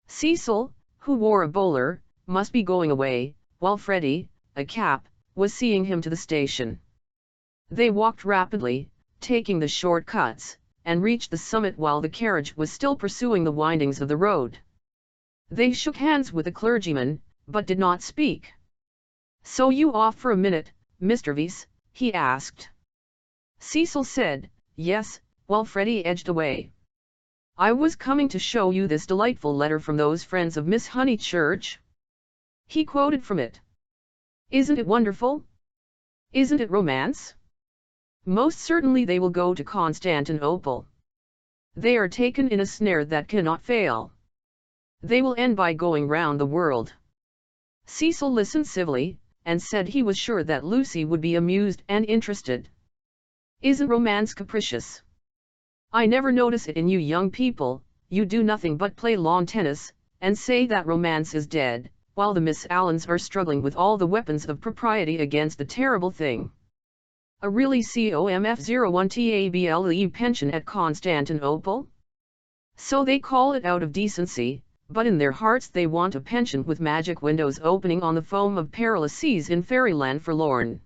Cecil, who wore a bowler, must be going away, while Freddie, a cap, was seeing him to the station. They walked rapidly, taking the short cuts, and reached the summit while the carriage was still pursuing the windings of the road. They shook hands with the clergyman, but did not speak. "So you off for a minute, Mr. Vyse?" he asked. Cecil said, "Yes," while Freddie edged away. "I was coming to show you this delightful letter from those friends of Miss Honeychurch." He quoted from it. "Isn't it wonderful? Isn't it romance? Most certainly they will go to Constantinople. They are taken in a snare that cannot fail. They will end by going round the world." Cecil listened civilly, and said he was sure that Lucy would be amused and interested. "Isn't romance capricious? I never notice it in you young people. You do nothing but play lawn tennis, and say that romance is dead, while the Miss Allens are struggling with all the weapons of propriety against the terrible thing. A really COMF01 TABLE pension at Constantinople? So they call it out of decency, but in their hearts they want a pension with magic windows opening on the foam of perilous seas in fairyland forlorn.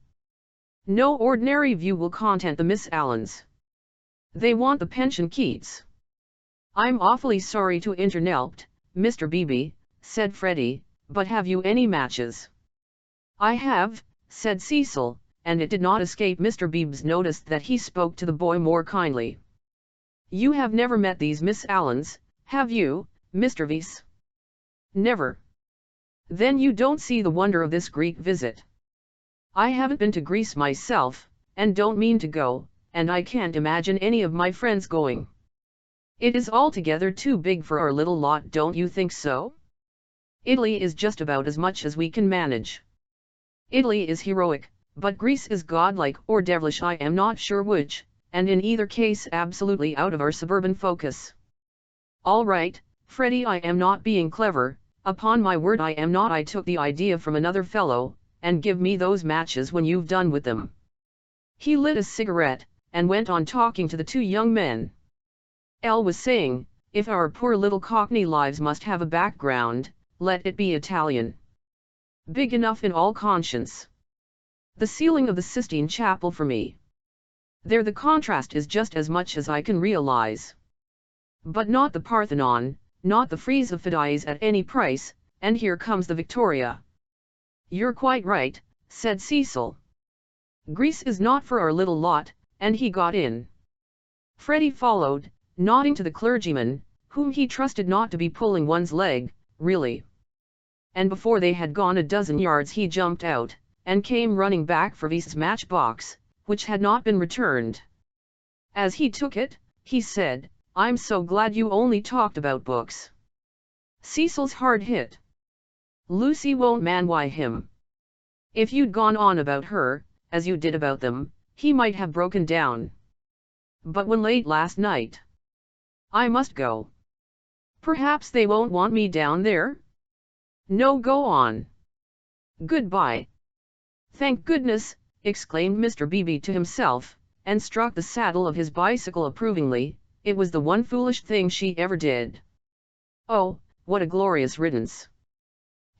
No ordinary view will content the Miss Allens. They want the pension Keats." "I'm awfully sorry to interrupt, Mr. Beebe," said Freddie, "but have you any matches?" "I have," said Cecil, and it did not escape Mr. Beebe's notice that he spoke to the boy more kindly. "You have never met these Miss Allens, have you, Mr. Vyse?" "Never." "Then you don't see the wonder of this Greek visit. I haven't been to Greece myself, and don't mean to go, and I can't imagine any of my friends going. It is altogether too big for our little lot, don't you think so? Italy is just about as much as we can manage. Italy is heroic, but Greece is godlike or devilish, I am not sure which, and in either case absolutely out of our suburban focus." "All right, Freddie, I am not being clever, upon my word I am not. I took the idea from another fellow, and give me those matches when you've done with them." He lit a cigarette, and went on talking to the two young men. "Elle was saying, if our poor little Cockney lives must have a background, let it be Italian. Big enough in all conscience. The ceiling of the Sistine Chapel for me. There the contrast is just as much as I can realize. But not the Parthenon, not the frieze of Phidias at any price, and here comes the Victoria." "You're quite right," said Cecil. "Greece is not for our little lot," and he got in. Freddie followed, nodding to the clergyman, whom he trusted not to be pulling one's leg, really. And before they had gone a dozen yards he jumped out, and came running back for Vyse's matchbox, which had not been returned. As he took it, he said, "I'm so glad you only talked about books." Cecil's heart hit. "Lucy won't man-why him. If you'd gone on about her, as you did about them, he might have broken down. But when late last night. I must go." "Perhaps they won't want me down there?" "No, go on. Goodbye." "Thank goodness," exclaimed Mr. Beebe to himself, and struck the saddle of his bicycle approvingly. it was the one foolish thing she ever did. Oh, what a glorious riddance!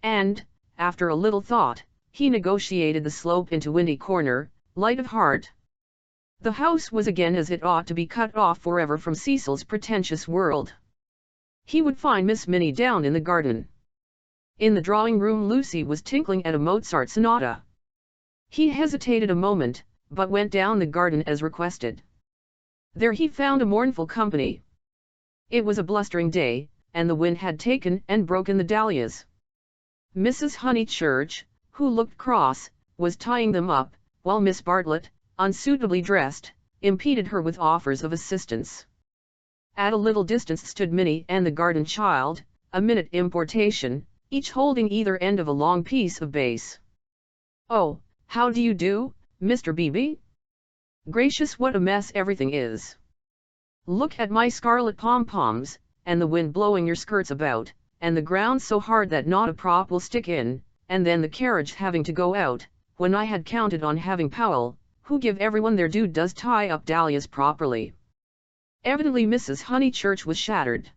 And, after a little thought, he negotiated the slope into Windy Corner, light of heart. The house was again as it ought to be, cut off forever from Cecil's pretentious world. He would find Miss Minnie down in the garden. In the drawing-room Lucy was tinkling at a Mozart sonata. He hesitated a moment, but went down the garden as requested. There he found a mournful company. It was a blustering day, and the wind had taken and broken the dahlias. Mrs. Honeychurch, who looked cross, was tying them up, while Miss Bartlett, unsuitably dressed, impeded her with offers of assistance. At a little distance stood Minnie and the garden child, a minute importation, each holding either end of a long piece of base. "Oh, how do you do, Mr. Beebe? Gracious, what a mess everything is! Look at my scarlet pom-poms, and the wind blowing your skirts about, and the ground so hard that not a prop will stick in, and then the carriage having to go out, when I had counted on having Powell, who give everyone their due, does tie up dahlias properly." Evidently Mrs. Honeychurch was shattered.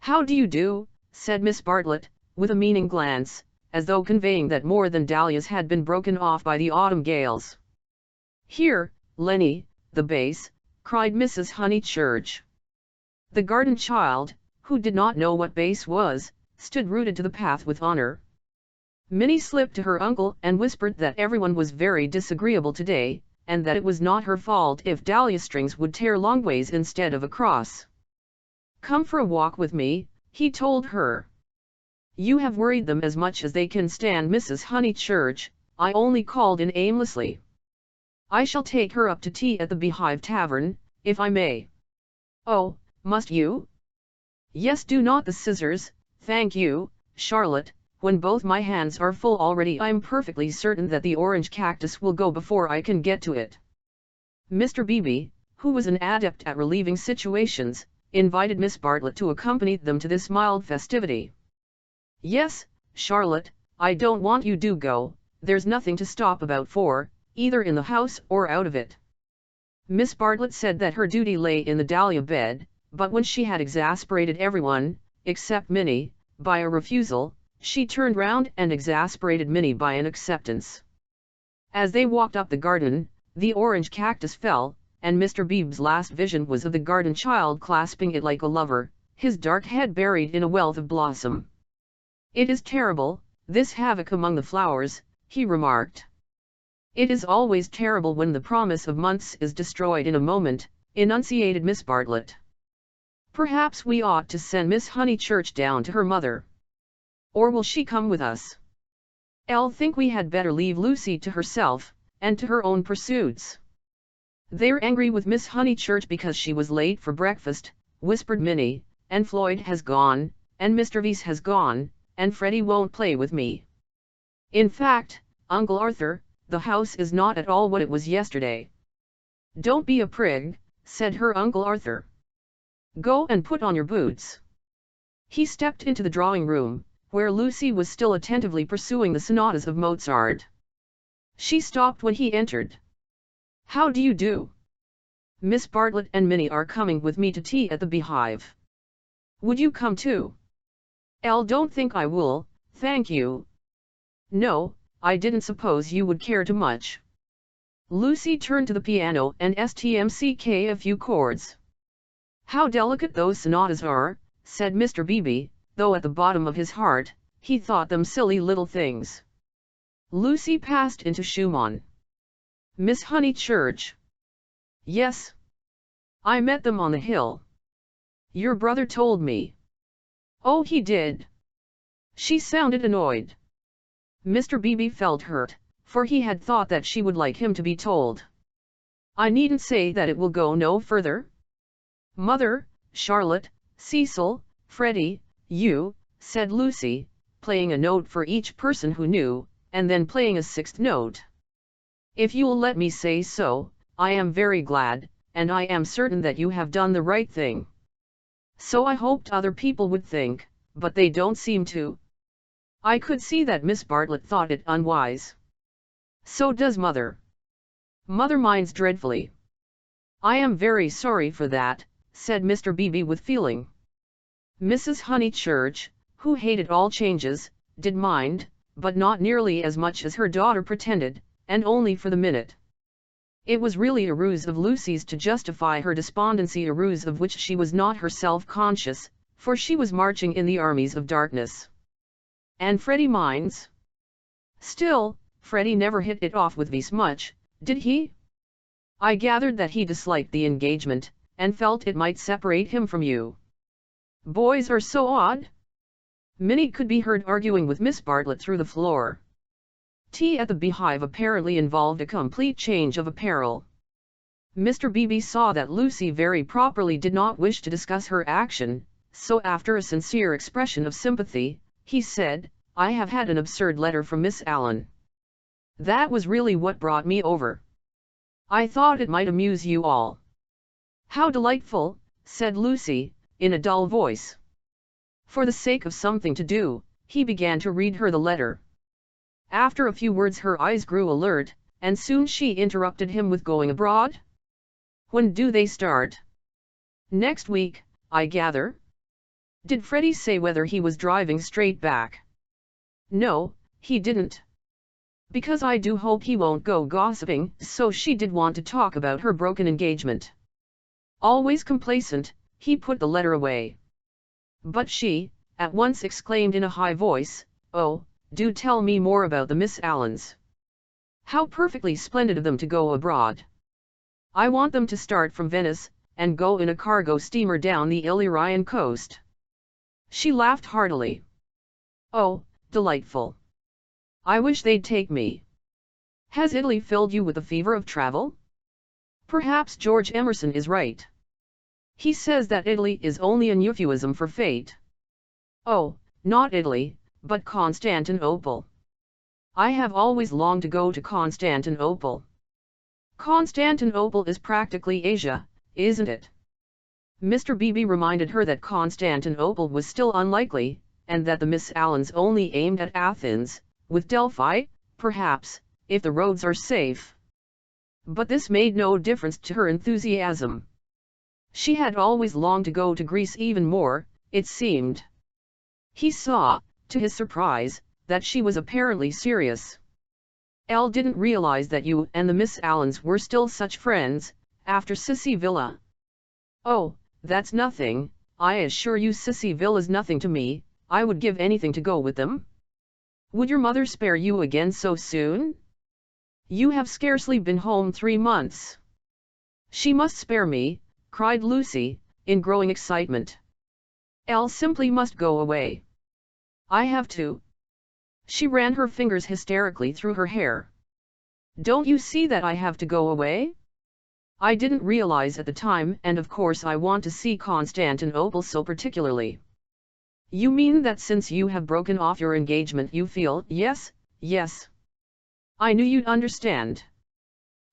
"How do you do?" said Miss Bartlett, with a meaning glance, as though conveying that more than dahlias had been broken off by the autumn gales. "Here, Lenny, the base," cried Mrs. Honeychurch. The garden child, who did not know what base was, stood rooted to the path with honor. Minnie slipped to her uncle and whispered that everyone was very disagreeable today, and that it was not her fault if dahlia strings would tear long ways instead of across. "Come for a walk with me," he told her. "You have worried them as much as they can stand, Mrs. Honeychurch. I only called in aimlessly. I shall take her up to tea at the Beehive Tavern, if I may." "Oh, must you?" "Yes, do not the scissors, thank you, Charlotte. When both my hands are full already, I'm perfectly certain that the orange cactus will go before I can get to it." Mr. Beebe, who was an adept at relieving situations, invited Miss Bartlett to accompany them to this mild festivity. "Yes, Charlotte, I don't want you to go, there's nothing to stop about for, either in the house or out of it." Miss Bartlett said that her duty lay in the dahlia bed, but when she had exasperated everyone, except Minnie, by a refusal, she turned round and exasperated Minnie by an acceptance. As they walked up the garden, the orange cactus fell, and Mr. Beebe's last vision was of the garden child clasping it like a lover, his dark head buried in a wealth of blossom. "It is terrible, this havoc among the flowers," he remarked. "It is always terrible when the promise of months is destroyed in a moment," enunciated Miss Bartlett. "Perhaps we ought to send Miss Honeychurch down to her mother. Or will she come with us? I'll think we had better leave Lucy to herself, and to her own pursuits." "They're angry with Miss Honeychurch because she was late for breakfast," whispered Minnie, "and Floyd has gone, and Mr. Vyse has gone, and Freddie won't play with me. In fact, Uncle Arthur, the house is not at all what it was yesterday." "Don't be a prig," said her Uncle Arthur. "Go and put on your boots." He stepped into the drawing-room, where Lucy was still attentively pursuing the sonatas of Mozart. She stopped when he entered. "How do you do? Miss Bartlett and Minnie are coming with me to tea at the Beehive. Would you come too?" "Don't think I will, thank you." "No, I didn't suppose you would care too much." Lucy turned to the piano and stmck a few chords. "How delicate those sonatas are," said Mr. Beebe, though at the bottom of his heart, he thought them silly little things. Lucy passed into Schumann. "Miss Honeychurch?" "Yes. I met them on the hill. Your brother told me." "Oh, he did?" She sounded annoyed. Mr. Beebe felt hurt, for he had thought that she would like him to be told. "I needn't say that it will go no further?" "Mother, Charlotte, Cecil, Freddie, you," said Lucy, playing a note for each person who knew, and then playing a sixth note. "If you'll let me say so, I am very glad, and I am certain that you have done the right thing. So I hoped other people would think, but they don't seem to." I could see that Miss Bartlett thought it unwise. "So does Mother. Mother minds dreadfully." "I am very sorry for that," said Mr. Beebe with feeling. Mrs. Honeychurch, who hated all changes, did mind, but not nearly as much as her daughter pretended, and only for the minute. It was really a ruse of Lucy's to justify her despondency, a ruse of which she was not herself conscious, for she was marching in the armies of darkness. And Freddie minds? Still, Freddie never hit it off with Vise much, did he? I gathered that he disliked the engagement, and felt it might separate him from you. Boys are so odd. Minnie could be heard arguing with Miss Bartlett through the floor. Tea at the Beehive apparently involved a complete change of apparel. Mr. Beebe saw that Lucy very properly did not wish to discuss her action, so after a sincere expression of sympathy, he said, "I have had an absurd letter from Miss Allen. That was really what brought me over. I thought it might amuse you all." "How delightful," said Lucy, in a dull voice. For the sake of something to do, he began to read her the letter. After a few words her eyes grew alert, and soon she interrupted him with "Going abroad? When do they start?" "Next week, I gather." "Did Freddie say whether he was driving straight back?" "No, he didn't. Because I do hope he won't go gossiping." So she did want to talk about her broken engagement. Always complacent, he put the letter away. But she, at once exclaimed in a high voice, "Oh, do tell me more about the Miss Allens. How perfectly splendid of them to go abroad. I want them to start from Venice, and go in a cargo steamer down the Illyrian coast." She laughed heartily. "Oh, delightful. I wish they'd take me. Has Italy filled you with the fever of travel? Perhaps George Emerson is right. He says that Italy is only an euphuism for fate." "Oh, not Italy, but Constantinople. I have always longed to go to Constantinople." "Constantinople is practically Asia, isn't it?" Mr. Beebe reminded her that Constantinople was still unlikely, and that the Miss Allens only aimed at Athens, with Delphi, perhaps, if the roads are safe. But this made no difference to her enthusiasm. She had always longed to go to Greece even more, it seemed. He saw, to his surprise, that she was apparently serious. "Elle didn't realize that you and the Miss Allens were still such friends, after Sissy Villa." "Oh, that's nothing, I assure you. Sissy Villa's nothing to me. I would give anything to go with them." "Would your mother spare you again so soon? You have scarcely been home 3 months." "She must spare me," cried Lucy, in growing excitement. "Elle simply must go away. I have to." She ran her fingers hysterically through her hair. "Don't you see that I have to go away? I didn't realize at the time, and of course I want to see Constantinople so particularly." "You mean that since you have broken off your engagement you feel—" "Yes, yes. I knew you'd understand."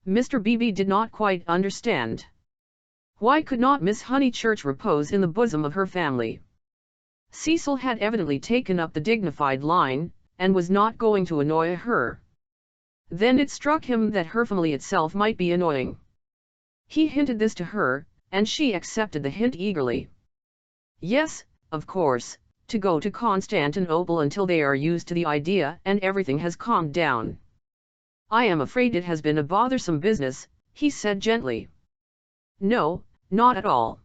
Mr. Beebe did not quite understand. Why could not Miss Honeychurch repose in the bosom of her family? Cecil had evidently taken up the dignified line, and was not going to annoy her. Then it struck him that her family itself might be annoying. He hinted this to her, and she accepted the hint eagerly. "Yes, of course, to go to Constantinople until they are used to the idea and everything has calmed down." "I am afraid it has been a bothersome business," he said gently. "No, not at all.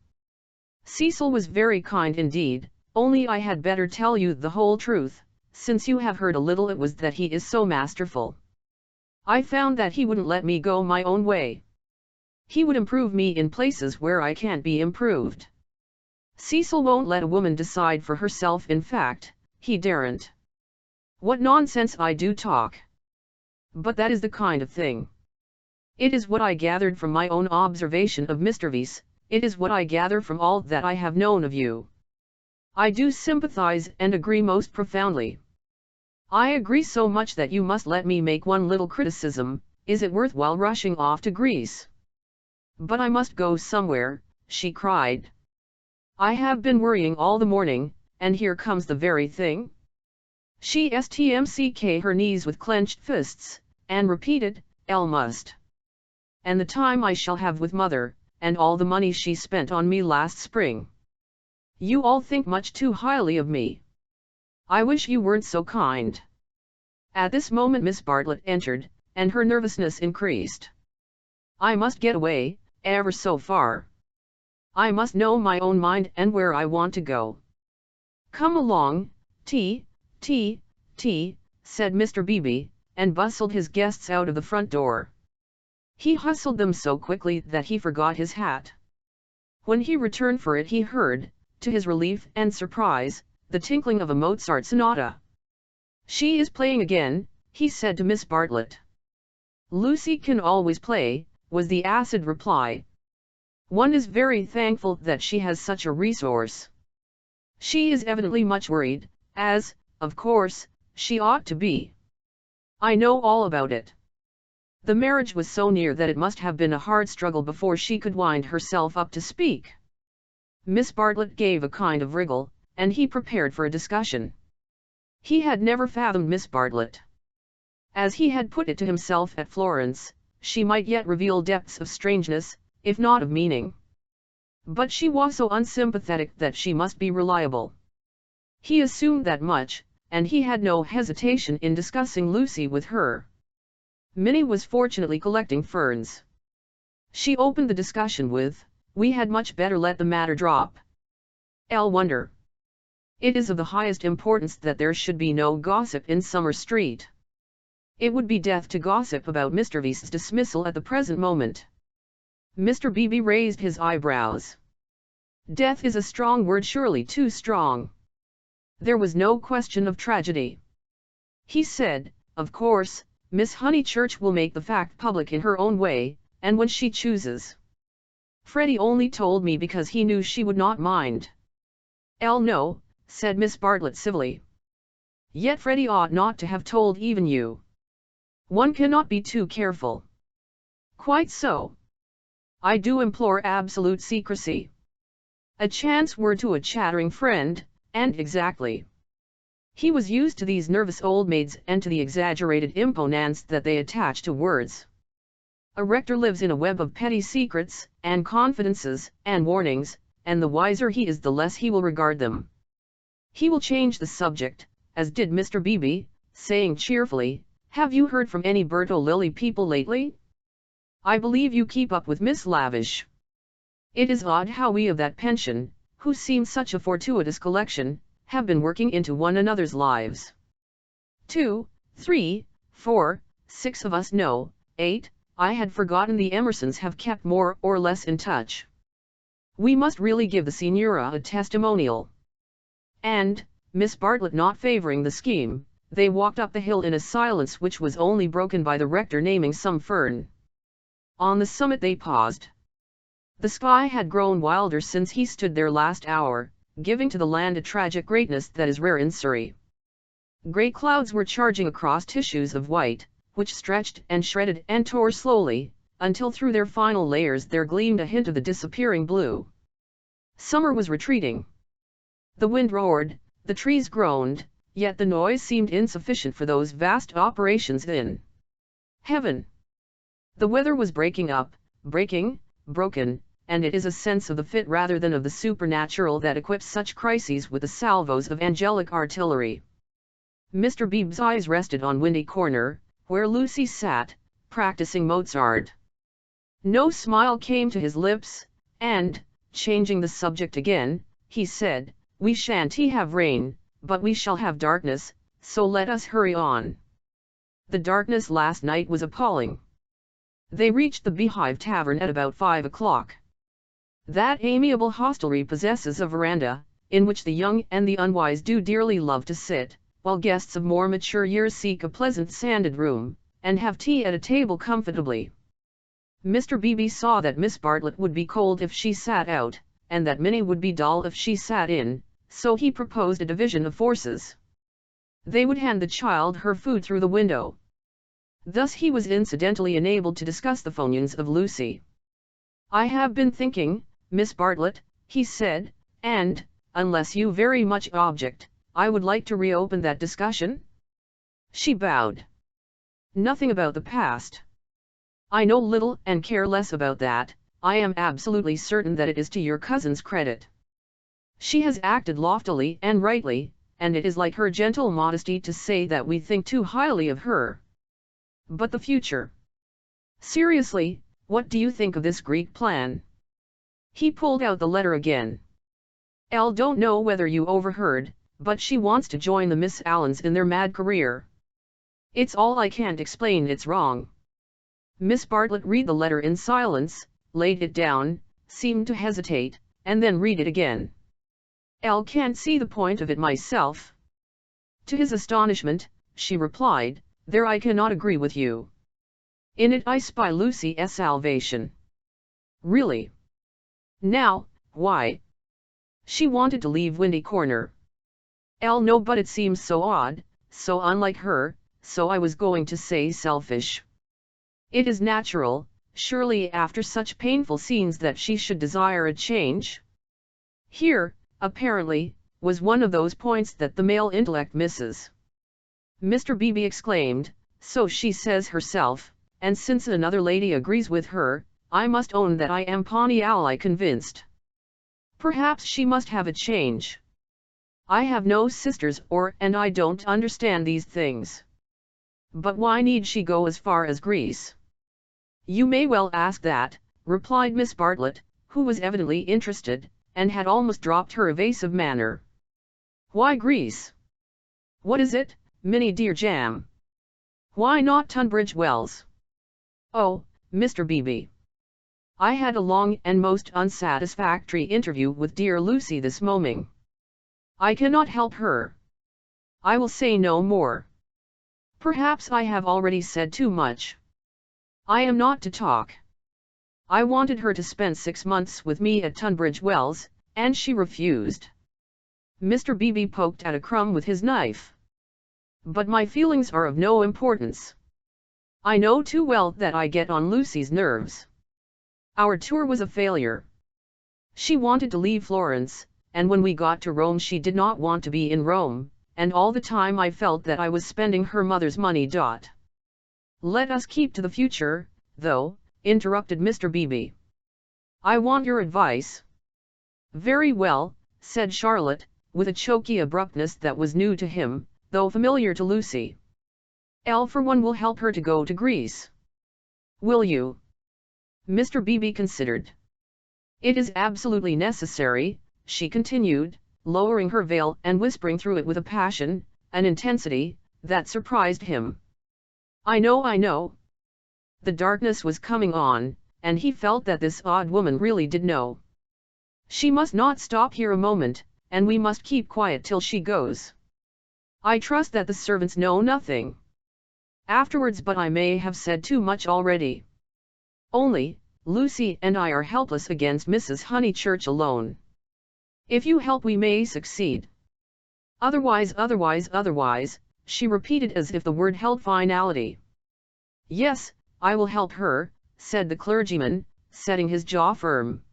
Cecil was very kind indeed, only I had better tell you the whole truth. Since you have heard a little, it was that he is so masterful. I found that he wouldn't let me go my own way. He would improve me in places where I can't be improved. Cecil won't let a woman decide for herself. In fact, he daren't." "What nonsense I do talk! But that is the kind of thing. It is what I gathered from my own observation of Mr. Vise, it is what I gather from all that I have known of you. I do sympathize and agree most profoundly. I agree so much that you must let me make one little criticism. Is it worthwhile rushing off to Greece?" "But I must go somewhere," she cried. "I have been worrying all the morning, and here comes the very thing." She stmck her knees with clenched fists, and repeated, "Elle must. And the time I shall have with mother, and all the money she spent on me last spring. You all think much too highly of me. I wish you weren't so kind." At this moment Miss Bartlett entered, and her nervousness increased. "I must get away, ever so far. I must know my own mind and where I want to go." "Come along, tea, tea, tea," said Mr. Beebe, and bustled his guests out of the front door. He hustled them so quickly that he forgot his hat. When he returned for it he heard, to his relief and surprise, the tinkling of a Mozart sonata. "She is playing again," he said to Miss Bartlett. "Lucy can always play," was the acid reply. "One is very thankful that she has such a resource. She is evidently much worried, as, of course, she ought to be. I know all about it." The marriage was so near that it must have been a hard struggle before she could wind herself up to speak. Miss Bartlett gave a kind of wriggle, and he prepared for a discussion. He had never fathomed Miss Bartlett. As he had put it to himself at Florence, she might yet reveal depths of strangeness, if not of meaning. But she was so unsympathetic that she must be reliable. He assumed that much, and he had no hesitation in discussing Lucy with her. Minnie was fortunately collecting ferns. She opened the discussion with, "We had much better let the matter drop. I'll wonder. It is of the highest importance that there should be no gossip in Summer Street. It would be death to gossip about Mr. Vyse's dismissal at the present moment." Mr. Beebe raised his eyebrows. Death is a strong word, surely too strong. There was no question of tragedy. He said, "Of course, Miss Honeychurch will make the fact public in her own way, and when she chooses. Freddie only told me because he knew she would not mind." "I'll know," said Miss Bartlett civilly. "Yet Freddie ought not to have told even you. One cannot be too careful." "Quite so. I do implore absolute secrecy. A chance word to a chattering friend, and exactly." He was used to these nervous old maids and to the exaggerated imponence that they attach to words. A rector lives in a web of petty secrets, and confidences, and warnings, and the wiser he is the less he will regard them. He will change the subject, as did Mr. Beebe, saying cheerfully, "Have you heard from any Berto Lilly people lately? I believe you keep up with Miss Lavish. It is odd how we of that pension, who seem such a fortuitous collection, have been working into one another's lives. 2, 3, 4, 6 of us, no, 8, I had forgotten the Emersons have kept more or less in touch. We must really give the Signora a testimonial." And, Miss Bartlett not favoring the scheme, they walked up the hill in a silence which was only broken by the rector naming some fern. On the summit they paused. The sky had grown wilder since he stood there last hour, giving to the land a tragic greatness that is rare in Surrey. Great clouds were charging across tissues of white, which stretched and shredded and tore slowly, until through their final layers there gleamed a hint of the disappearing blue. Summer was retreating. The wind roared, the trees groaned, yet the noise seemed insufficient for those vast operations in heaven. The weather was breaking up, broken, and it is a sense of the fit rather than of the supernatural that equips such crises with the salvos of angelic artillery. Mr. Beebe's eyes rested on Windy Corner, where Lucy sat, practicing Mozart. No smile came to his lips, and, changing the subject again, he said, "We shan't have rain, but we shall have darkness, so let us hurry on." The darkness last night was appalling. They reached the Beehive Tavern at about 5 o'clock. That amiable hostelry possesses a veranda, in which the young and the unwise do dearly love to sit, while guests of more mature years seek a pleasant sanded room, and have tea at a table comfortably. Mr. Beebe saw that Miss Bartlett would be cold if she sat out, and that Minnie would be dull if she sat in, so he proposed a division of forces. They would hand the child her food through the window. Thus he was incidentally enabled to discuss the fortunes of Lucy. "I have been thinking, Miss Bartlett," he said, "and, unless you very much object, I would like to reopen that discussion." She bowed. "Nothing about the past. I know little and care less about that, I am absolutely certain that it is to your cousin's credit. She has acted loftily and rightly, and it is like her gentle modesty to say that we think too highly of her. But the future? Seriously, what do you think of this Greek plan? He pulled out the letter again. Elle don't know whether you overheard, but she wants to join the Miss Allens in their mad career. It's all I can't explain, it's wrong. Miss Bartlett read the letter in silence, laid it down, seemed to hesitate, and then read it again. Elle can't see the point of it myself. To his astonishment, she replied, there I cannot agree with you. In it I spy Lucy's salvation. Really? Now, why? She wanted to leave Windy Corner. Elle no, but it seems so odd, so unlike her, so I was going to say selfish. It is natural, surely after such painful scenes, that she should desire a change. Here, apparently, was one of those points that the male intellect misses. Mr. Beebe exclaimed, so she says herself, and since another lady agrees with her, I must own that I am ponially convinced. Perhaps she must have a change. I have no sisters and I don't understand these things. But why need she go as far as Greece? You may well ask that, replied Miss Bartlett, who was evidently interested, and had almost dropped her evasive manner. Why Greece? What is it, Minnie dear jam? Why not Tunbridge Wells? Oh, Mr. Beebe. I had a long and most unsatisfactory interview with dear Lucy this morning. I cannot help her. I will say no more. Perhaps I have already said too much. I am not to talk. I wanted her to spend 6 months with me at Tunbridge Wells, and she refused. Mr. Beebe poked at a crumb with his knife. But my feelings are of no importance. I know too well that I get on Lucy's nerves. Our tour was a failure. She wanted to leave Florence, and when we got to Rome she did not want to be in Rome, and all the time I felt that I was spending her mother's money. Let us keep to the future, though, interrupted Mr. Beebe. I want your advice. Very well, said Charlotte, with a choky abruptness that was new to him, though familiar to Lucy. Elle for one will help her to go to Greece. Will you? Mr. Beebe considered. It is absolutely necessary, she continued, lowering her veil and whispering through it with a passion, an intensity, that surprised him. I know. The darkness was coming on, and he felt that this odd woman really did know. She must not stop here a moment, and we must keep quiet till she goes. I trust that the servants know nothing. Afterwards, but I may have said too much already. Only, Lucy and I are helpless against Mrs. Honeychurch alone. If you help we may succeed. Otherwise, she repeated as if the word held finality. Yes, I will help her, said the clergyman, setting his jaw firm.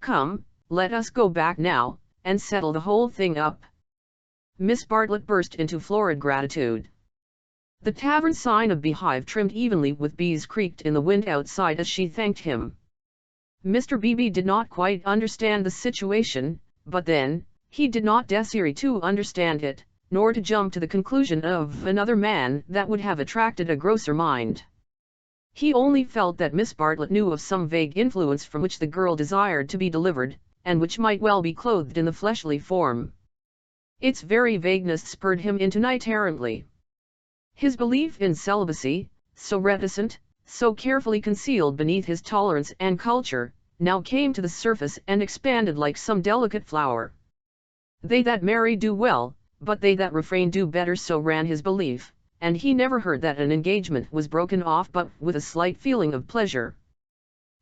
Come, let us go back now, and settle the whole thing up. Miss Bartlett burst into florid gratitude. The tavern sign of Beehive trimmed evenly with bees creaked in the wind outside as she thanked him. Mr. Beebe did not quite understand the situation, but then, he did not desire to understand it, nor to jump to the conclusion of another man that would have attracted a grosser mind. He only felt that Miss Bartlett knew of some vague influence from which the girl desired to be delivered, and which might well be clothed in the fleshly form. Its very vagueness spurred him into night errantly. His belief in celibacy, so reticent, so carefully concealed beneath his tolerance and culture, now came to the surface and expanded like some delicate flower. They that marry do well, but they that refrain do better, so ran his belief, and he never heard that an engagement was broken off but with a slight feeling of pleasure.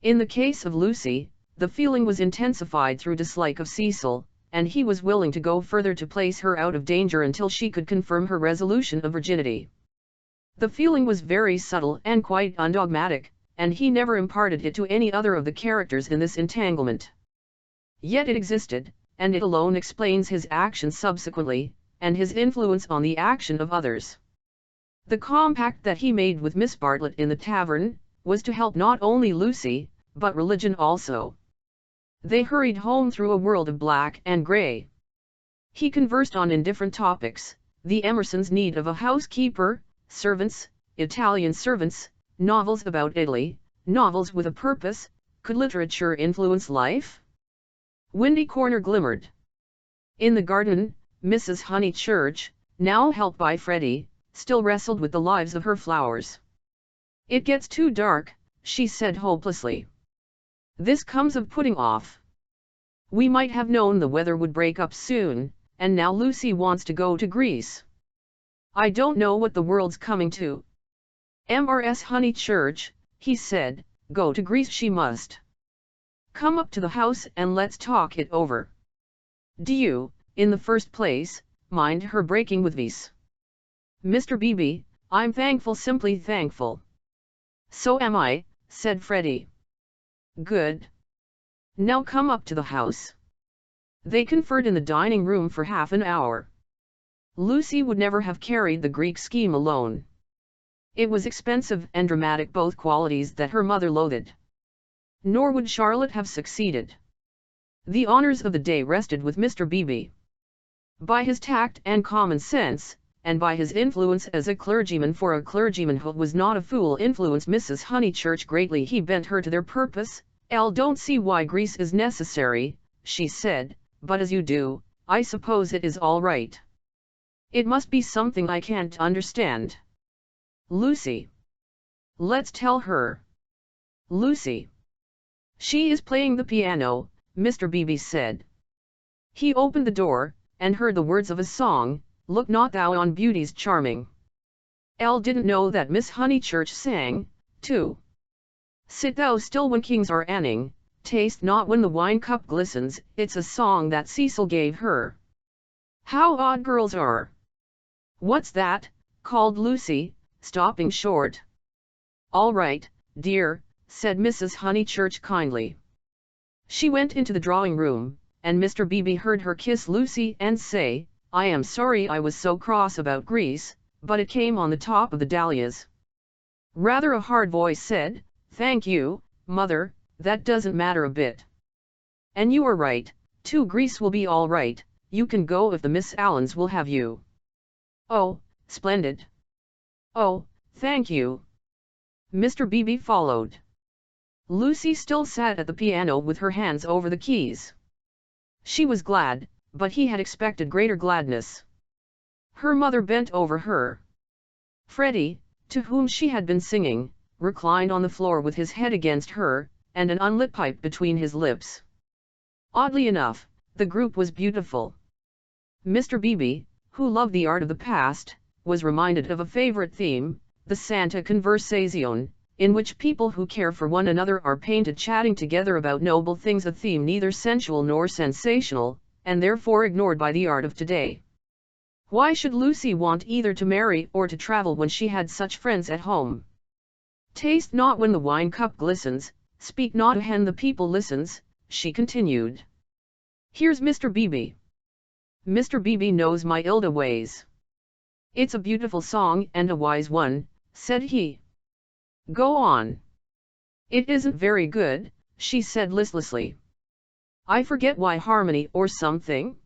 In the case of Lucy, the feeling was intensified through dislike of Cecil, and he was willing to go further to place her out of danger until she could confirm her resolution of virginity. The feeling was very subtle and quite undogmatic, and he never imparted it to any other of the characters in this entanglement. Yet it existed, and it alone explains his action subsequently, and his influence on the action of others. The compact that he made with Miss Bartlett in the tavern, was to help not only Lucy, but religion also. They hurried home through a world of black and grey. He conversed on indifferent topics: the Emersons' need of a housekeeper, servants, Italian servants, novels about Italy, novels with a purpose. Could literature influence life? Windy Corner glimmered. In the garden, Mrs. Honeychurch, now helped by Freddie, still wrestled with the lives of her flowers. "It gets too dark," she said hopelessly. "This comes of putting off. We might have known the weather would break up soon, and now Lucy wants to go to Greece. I don't know what the world's coming to." "Mrs. Honeychurch," he said, "go to Greece she must. Come up to the house and let's talk it over. Do you, in the first place, mind her breaking with Vise?" "Mr. Beebe, I'm thankful, simply thankful." "So am I," said Freddie. "Good. Now come up to the house." They conferred in the dining room for half an hour. Lucy would never have carried the Greek scheme alone. It was expensive and dramatic, both qualities that her mother loathed. Nor would Charlotte have succeeded. The honors of the day rested with Mr. Beebe. By his tact and common sense, and by his influence as a clergyman, for a clergyman who was not a fool influenced Mrs. Honeychurch greatly, he bent her to their purpose. "Elle don't see why Greece is necessary," she said, "but as you do, I suppose it is all right. It must be something I can't understand. Lucy. Let's tell her. Lucy." "She is playing the piano," Mr. Beebe said. He opened the door, and heard the words of a song: "Look not thou on beauty's charming." Elle didn't know that Miss Honeychurch sang, too. "Sit thou still when kings are anning, taste not when the wine cup glistens." It's a song that Cecil gave her. How odd girls are! "What's that?" called Lucy, stopping short. "All right, dear," said Mrs. Honeychurch kindly. She went into the drawing room, and Mr. Beebe heard her kiss Lucy and say, "I am sorry I was so cross about Greece, but it came on the top of the dahlias." Rather a hard voice said, "Thank you, Mother, that doesn't matter a bit. And you are right, too. Greece will be all right. You can go if the Miss Allens will have you." "Oh, splendid. Oh, thank you." Mr. Beebe followed. Lucy still sat at the piano with her hands over the keys. She was glad, but he had expected greater gladness. Her mother bent over her. Freddie, to whom she had been singing, reclined on the floor with his head against her, and an unlit pipe between his lips. Oddly enough, the group was beautiful. Mr. Beebe, who loved the art of the past, was reminded of a favorite theme, the Santa Conversazione, in which people who care for one another are painted chatting together about noble things, a theme neither sensual nor sensational, and therefore ignored by the art of today. Why should Lucy want either to marry or to travel when she had such friends at home? "Taste not when the wine cup glistens, speak not when the people listens," she continued. "Here's Mr. Beebe. Mr. Beebe knows my Ilda ways." "It's a beautiful song and a wise one," said he. "Go on." "It isn't very good," she said listlessly. "I forget why harmony or something."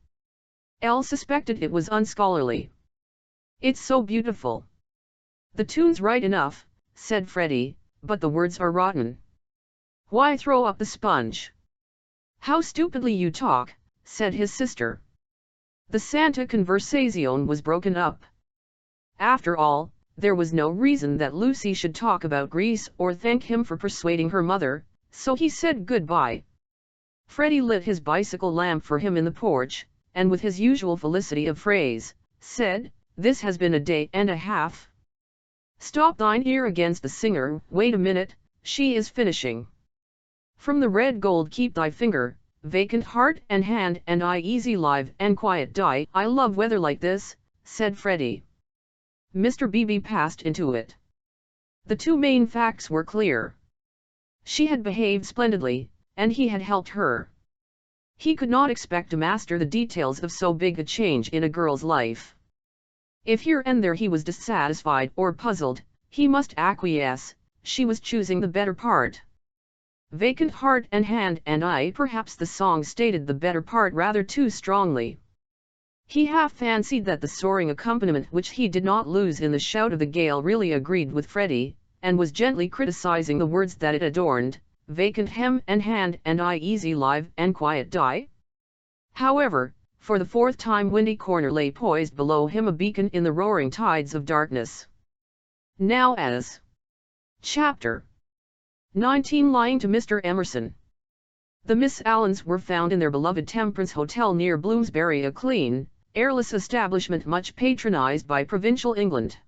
Elle suspected it was unscholarly. "It's so beautiful." "The tune's right enough," said Freddie, "but the words are rotten." "Why throw up the sponge?" "How stupidly you talk," said his sister. The Santa Conversazione was broken up. After all, there was no reason that Lucy should talk about Greece or thank him for persuading her mother, so he said goodbye. Freddie lit his bicycle lamp for him in the porch, and with his usual felicity of phrase, said, "This has been a day and a half." "Stop thine ear against the singer, wait a minute, she is finishing. From the red gold keep thy finger, vacant heart and hand and eye, easy live and quiet die." "I love weather like this," said Freddie. Mr. Beebe passed into it. The two main facts were clear. She had behaved splendidly, and he had helped her. He could not expect to master the details of so big a change in a girl's life. If here and there he was dissatisfied or puzzled, he must acquiesce, she was choosing the better part. Vacant heart and hand and eye. Perhaps the song stated the better part rather too strongly. He half fancied that the soaring accompaniment which he did not lose in the shout of the gale really agreed with Freddie, and was gently criticizing the words that it adorned, vacant hem and hand and eye, easy live and quiet die. However, for the fourth time Windy Corner lay poised below him, a beacon in the roaring tides of darkness. Now as Chapter 19. Lying to Mr. Emerson. The Miss Allens were found in their beloved Temperance Hotel near Bloomsbury, a clean, airless establishment much patronized by provincial England.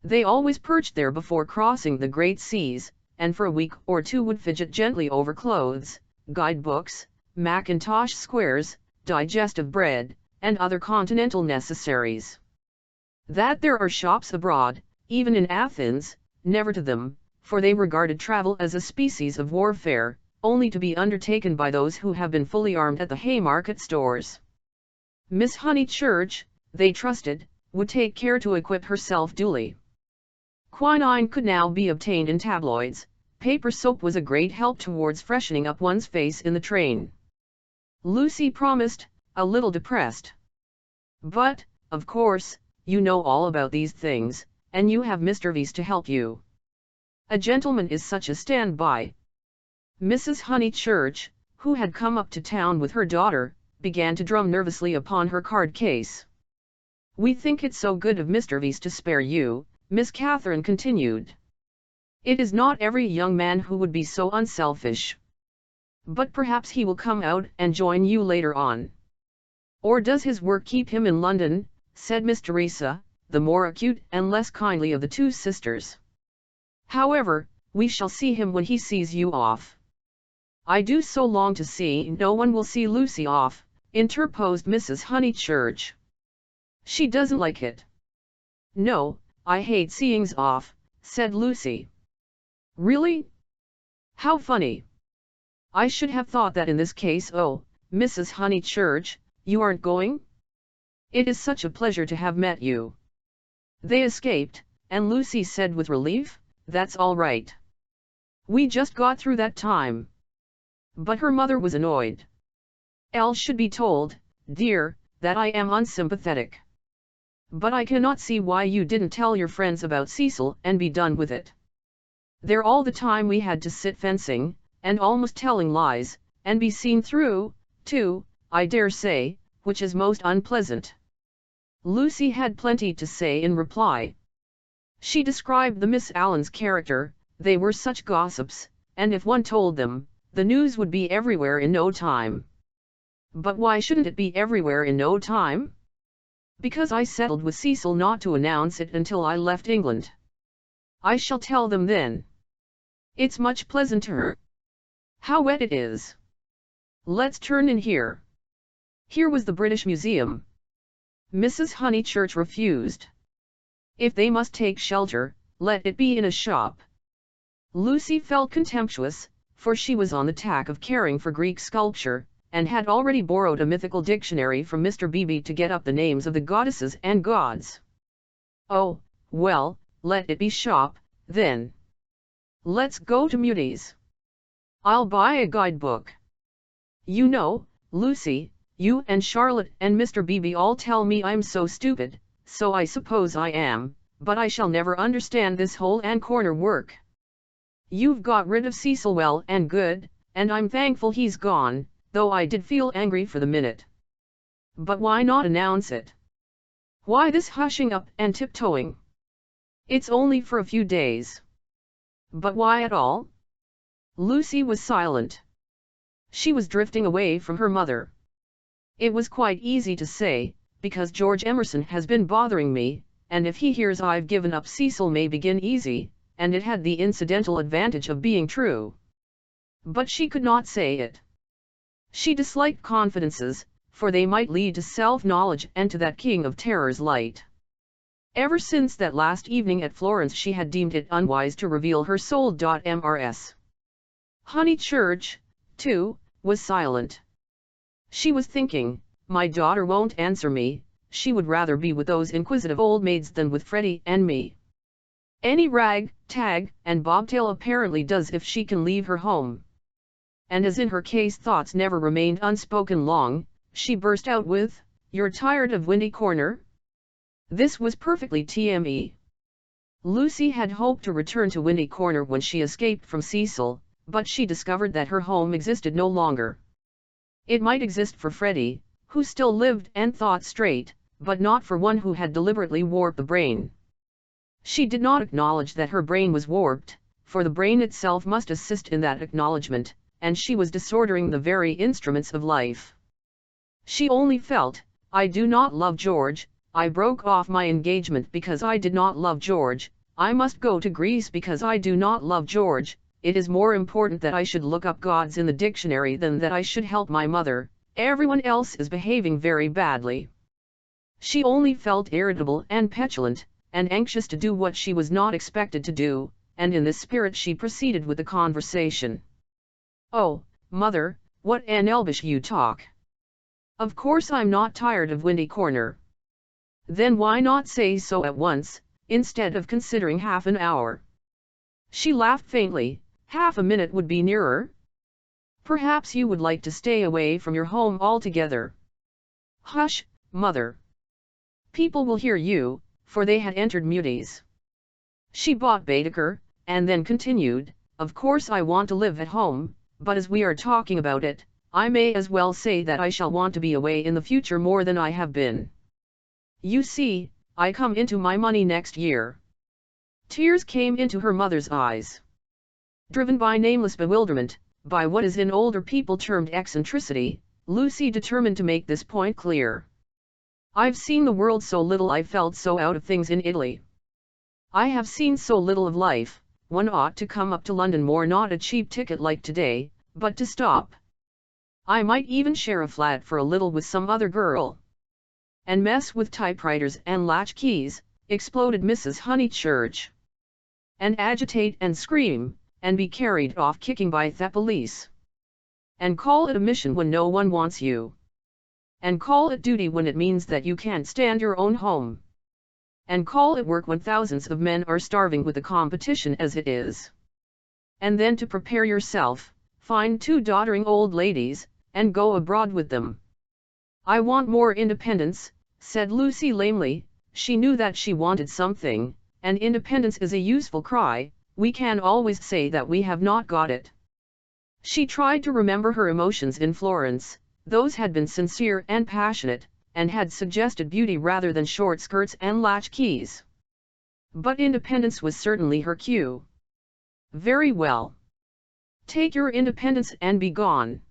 They always perched there before crossing the great seas, and for a week or two would fidget gently over clothes, guidebooks, mackintosh squares, digestive bread, and other continental necessaries. That there are shops abroad, even in Athens, never to them, for they regarded travel as a species of warfare, only to be undertaken by those who have been fully armed at the Haymarket stores. Miss Honeychurch, they trusted, would take care to equip herself duly. Quinine could now be obtained in tabloids. Paper soap was a great help towards freshening up one's face in the train. Lucy promised, a little depressed. But, of course, you know all about these things, and you have Mr. Vyse to help you. A gentleman is such a stand-by. Mrs. Honeychurch, who had come up to town with her daughter, began to drum nervously upon her card case. We think it so good of Mr. Vyse to spare you, Miss Catherine continued. It is not every young man who would be so unselfish. But perhaps he will come out and join you later on. Or does his work keep him in London, said Miss Teresa, the more acute and less kindly of the two sisters. However, we shall see him when he sees you off. I do so long to see. No one will see Lucy off, interposed Mrs. Honeychurch. She doesn't like it. No, I hate seeings off, said Lucy. Really? How funny. I should have thought that in this case. Oh, Mrs. Honeychurch, you aren't going? It is such a pleasure to have met you. They escaped, and Lucy said with relief, that's all right. We just got through that time. But her mother was annoyed. Elle should be told, dear, that I am unsympathetic. But I cannot see why you didn't tell your friends about Cecil and be done with it. There all the time we had to sit fencing, and almost telling lies, and be seen through, too, I dare say, which is most unpleasant. Lucy had plenty to say in reply. She described the Miss Allens' character. They were such gossips, and if one told them, the news would be everywhere in no time. But why shouldn't it be everywhere in no time? Because I settled with Cecil not to announce it until I left England. I shall tell them then. It's much pleasanter. How wet it is. Let's turn in here. Here was the British Museum. Mrs. Honeychurch refused. If they must take shelter, let it be in a shop. Lucy felt contemptuous, for she was on the tack of caring for Greek sculpture, and had already borrowed a mythical dictionary from Mr. Beebe to get up the names of the goddesses and gods. Oh, well, let it be shop, then. Let's go to Mudie's. I'll buy a guidebook. You know, Lucy, you and Charlotte and Mr. Beebe all tell me I'm so stupid, so I suppose I am, but I shall never understand this hole and corner work. You've got rid of Cecil well and good, and I'm thankful he's gone, though I did feel angry for the minute. But why not announce it? Why this hushing up and tiptoeing? It's only for a few days. But why at all? Lucy was silent. She was drifting away from her mother. It was quite easy to say, because George Emerson has been bothering me, and if he hears I've given up Cecil may begin easy, and it had the incidental advantage of being true. But she could not say it. She disliked confidences, for they might lead to self-knowledge and to that king of terrors light. Ever since that last evening at Florence she had deemed it unwise to reveal her soul. Mrs. Honeychurch, too, was silent. She was thinking, my daughter won't answer me, she would rather be with those inquisitive old maids than with Freddie and me. Any rag, tag, and bobtail apparently does if she can leave her home. and as in her case thoughts never remained unspoken long, she burst out with, "You're tired of Windy Corner?" This was perfectly TME. Lucy had hoped to return to Windy Corner when she escaped from Cecil, but she discovered that her home existed no longer. It might exist for Freddie, who still lived and thought straight, but not for one who had deliberately warped the brain. She did not acknowledge that her brain was warped, for the brain itself must assist in that acknowledgement, and she was disordering the very instruments of life. She only felt, "I do not love George, I broke off my engagement because I did not love George, I must go to Greece because I do not love George, it is more important that I should look up gods in the dictionary than that I should help my mother, everyone else is behaving very badly." She only felt irritable and petulant, and anxious to do what she was not expected to do, and in this spirit she proceeded with the conversation. "Oh, mother, what an elvish you talk. Of course I'm not tired of Windy Corner. Then why not say so at once, instead of considering half an hour?" She laughed faintly. "Half a minute would be nearer? Perhaps you would like to stay away from your home altogether." "Hush, mother. People will hear you," for they had entered Muties. She bought Baedeker, and then continued, "Of course I want to live at home, but as we are talking about it, I may as well say that I shall want to be away in the future more than I have been. You see, I come into my money next year." Tears came into her mother's eyes. Driven by nameless bewilderment, by what is in older people termed eccentricity, Lucy determined to make this point clear. "I've seen the world so little, I felt so out of things in Italy. I have seen so little of life, one ought to come up to London more, not a cheap ticket like today, but to stop. I might even share a flat for a little with some other girl." "And mess with typewriters and latch keys," exploded Mrs. Honeychurch. "And agitate and scream, and be carried off kicking by the police. And call it a mission when no one wants you. And call it duty when it means that you can't stand your own home. And call it work when thousands of men are starving with the competition as it is. And then to prepare yourself, find 2 doddering old ladies, and go abroad with them." "I want more independence," said Lucy lamely. She knew that she wanted something, and independence is a useful cry, we can always say that we have not got it. She tried to remember her emotions in Florence, those had been sincere and passionate, and had suggested beauty rather than short skirts and latch keys. But independence was certainly her cue. "Very well. Take your independence and be gone.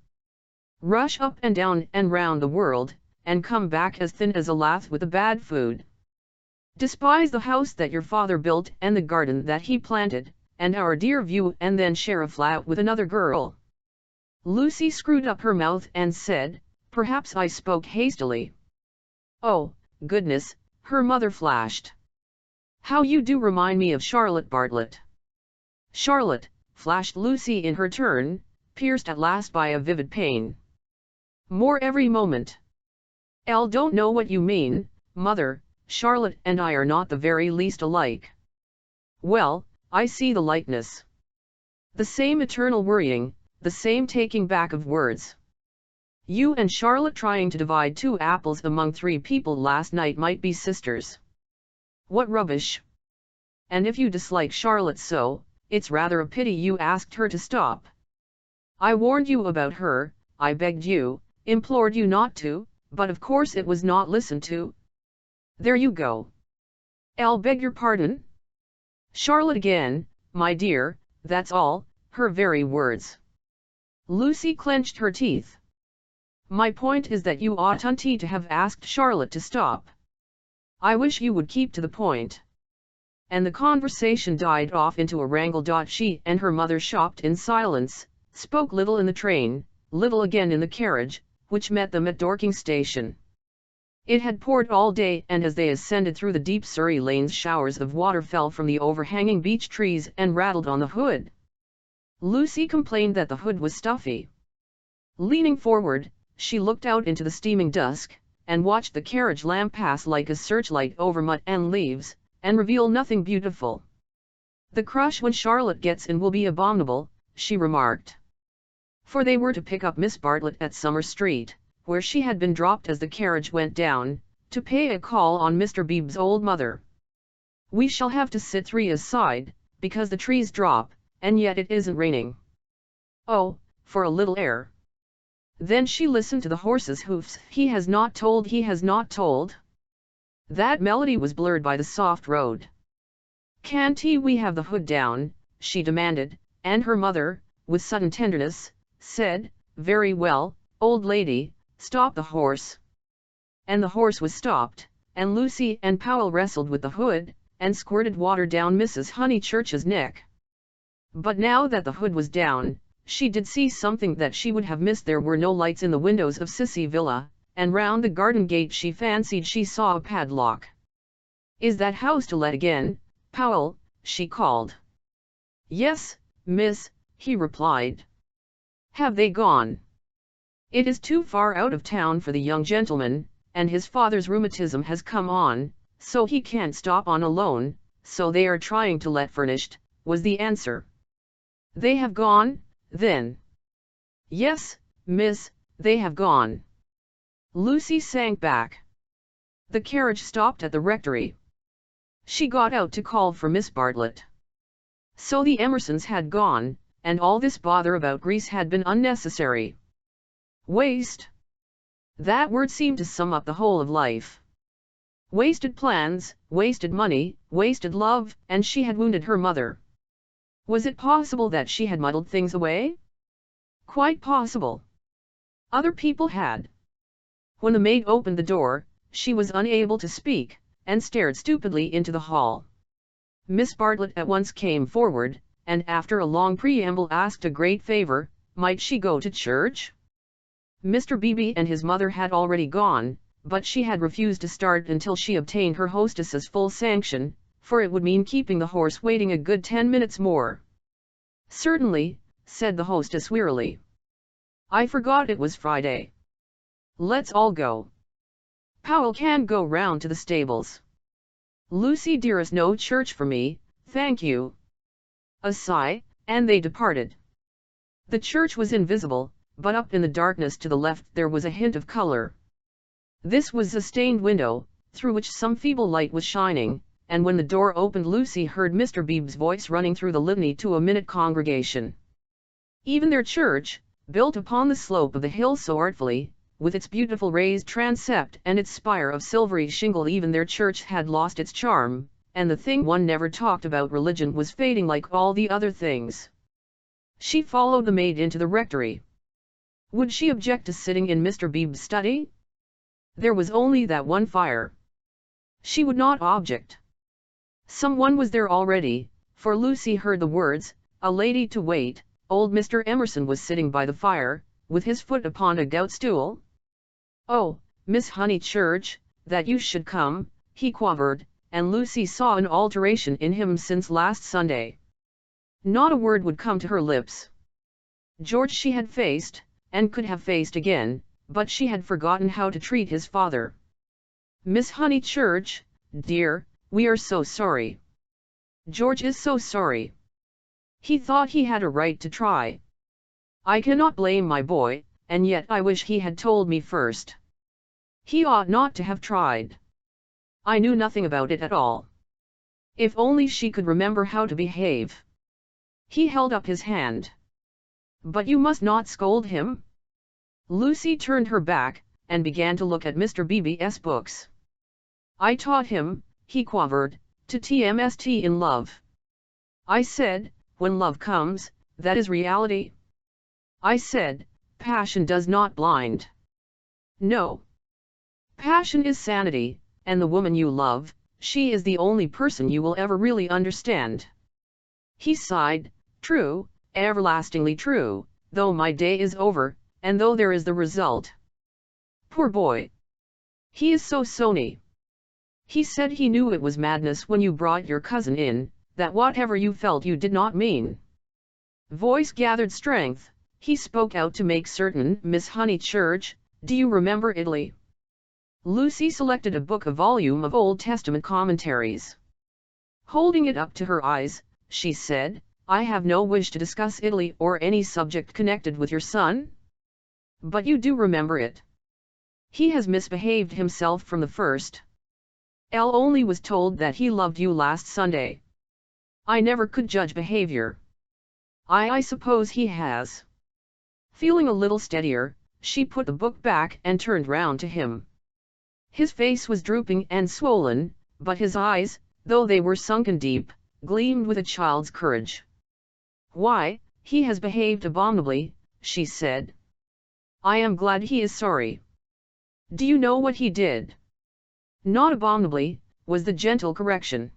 Rush up and down and round the world, and come back as thin as a lath with the bad food. Despise the house that your father built and the garden that he planted, and our dear view, and then share a flat with another girl." Lucy screwed up her mouth and said, "Perhaps I spoke hastily." "Oh, goodness," her mother flashed. "How you do remind me of Charlotte Bartlett." "Charlotte," flashed Lucy in her turn, pierced at last by a vivid pain. "More every moment." "Elle don't know what you mean, mother, Charlotte and I are not the very least alike." "Well, I see the likeness. The same eternal worrying, the same taking back of words. You and Charlotte trying to divide 2 apples among 3 people last night might be sisters. What rubbish! And if you dislike Charlotte so, it's rather a pity you asked her to stop. I warned you about her, I begged you, implored you not to, but of course it was not listened to. There you go. I'll beg your pardon? Charlotte again, my dear, that's all, her very words." Lucy clenched her teeth. "My point is that you oughtn't to have asked Charlotte to stop. I wish you would keep to the point." And the conversation died off into a wrangle. She and her mother shopped in silence, spoke little in the train, little again in the carriage, which met them at Dorking station. It had poured all day, and as they ascended through the deep Surrey lanes showers of water fell from the overhanging beech trees and rattled on the hood. Lucy complained that the hood was stuffy. Leaning forward, she looked out into the steaming dusk, and watched the carriage lamp pass like a searchlight over mud and leaves, and reveal nothing beautiful. "The crush when Charlotte gets in will be abominable," she remarked. For they were to pick up Miss Bartlett at Summer Street, where she had been dropped as the carriage went down, to pay a call on Mr. Beebe's old mother. "We shall have to sit 3 aside, because the trees drop, and yet it isn't raining. Oh, for a little air." Then she listened to the horse's hoofs. "He has not told, he has not told." That melody was blurred by the soft road. "Can't we have the hood down?" she demanded, and her mother, with sudden tenderness, said, "Very well, old lady, stop the horse." And the horse was stopped, and Lucy and Powell wrestled with the hood, and squirted water down Mrs. Honeychurch's neck. But now that the hood was down, she did see something that she would have missed. There were no lights in the windows of Sissy Villa, and round the garden gate she fancied she saw a padlock. "Is that house to let again, Powell?" she called. "Yes, miss," he replied. "Have they gone?" "It is too far out of town for the young gentleman, and his father's rheumatism has come on, so he can't stop on alone, so they are trying to let furnished," was the answer. "They have gone, then?" "Yes, miss, they have gone." Lucy sank back. The carriage stopped at the rectory. She got out to call for Miss Bartlett. So the Emersons had gone, and all this bother about Greece had been unnecessary. Waste. That word seemed to sum up the whole of life. Wasted plans, wasted money, wasted love, and she had wounded her mother. Was it possible that she had muddled things away? Quite possible. Other people had. When the maid opened the door, she was unable to speak, and stared stupidly into the hall. Miss Bartlett at once came forward, and after a long preamble asked a great favor: might she go to church? Mr. Beebe and his mother had already gone, but she had refused to start until she obtained her hostess's full sanction, for it would mean keeping the horse waiting a good 10 minutes more. "Certainly," said the hostess wearily. "I forgot it was Friday. Let's all go. Powell can go round to the stables." "Lucy dearest, no church for me, thank you." A sigh, and they departed. The church was invisible, but up in the darkness to the left there was a hint of color. This was a stained window, through which some feeble light was shining, and when the door opened Lucy heard Mr. Beebe's voice running through the litany to a minute congregation. Even their church, built upon the slope of the hill so artfully, with its beautiful raised transept and its spire of silvery shingle, even their church had lost its charm, and the thing one never talked about, religion, was fading like all the other things. She followed the maid into the rectory. Would she object to sitting in Mr. Beebe's study? There was only that one fire. She would not object. Someone was there already, for Lucy heard the words, "A lady to wait." Old Mr. Emerson was sitting by the fire, with his foot upon a gout stool. "Oh, Miss Honeychurch, that you should come," he quavered, and Lucy saw an alteration in him since last Sunday. Not a word would come to her lips. George she had faced, and could have faced again, but she had forgotten how to treat his father. "Miss Honeychurch, dear, we are so sorry. George is so sorry. He thought he had a right to try. I cannot blame my boy, and yet I wish he had told me first. He ought not to have tried. I knew nothing about it at all." If only she could remember how to behave. He held up his hand. "But you must not scold him." Lucy turned her back, and began to look at Mr. Beebe's books. "I taught him," he quavered, "to TMST in love. I said, when love comes, that is reality. I said, passion does not blind. No. Passion is sanity, and the woman you love, she is the only person you will ever really understand." He sighed. "True, everlastingly true, though my day is over, and though there is the result. Poor boy. He is so sony. He said he knew it was madness when you brought your cousin in, that whatever you felt you did not mean." Voice gathered strength, he spoke out to make certain. "Miss Honeychurch, do you remember Italy?" Lucy selected a book, a volume of Old Testament commentaries. Holding it up to her eyes, she said, I have no wish to discuss Italy or any subject connected with your son. But you do remember it. He has misbehaved himself from the first. Elle only was told that he loved you last Sunday. I never could judge behavior. I suppose he has. Feeling a little steadier, she put the book back and turned round to him. His face was drooping and swollen, but his eyes, though they were sunken deep, gleamed with a child's courage. Why, he has behaved abominably, she said. I am glad he is sorry. Do you know what he did? Not abominably, was the gentle correction.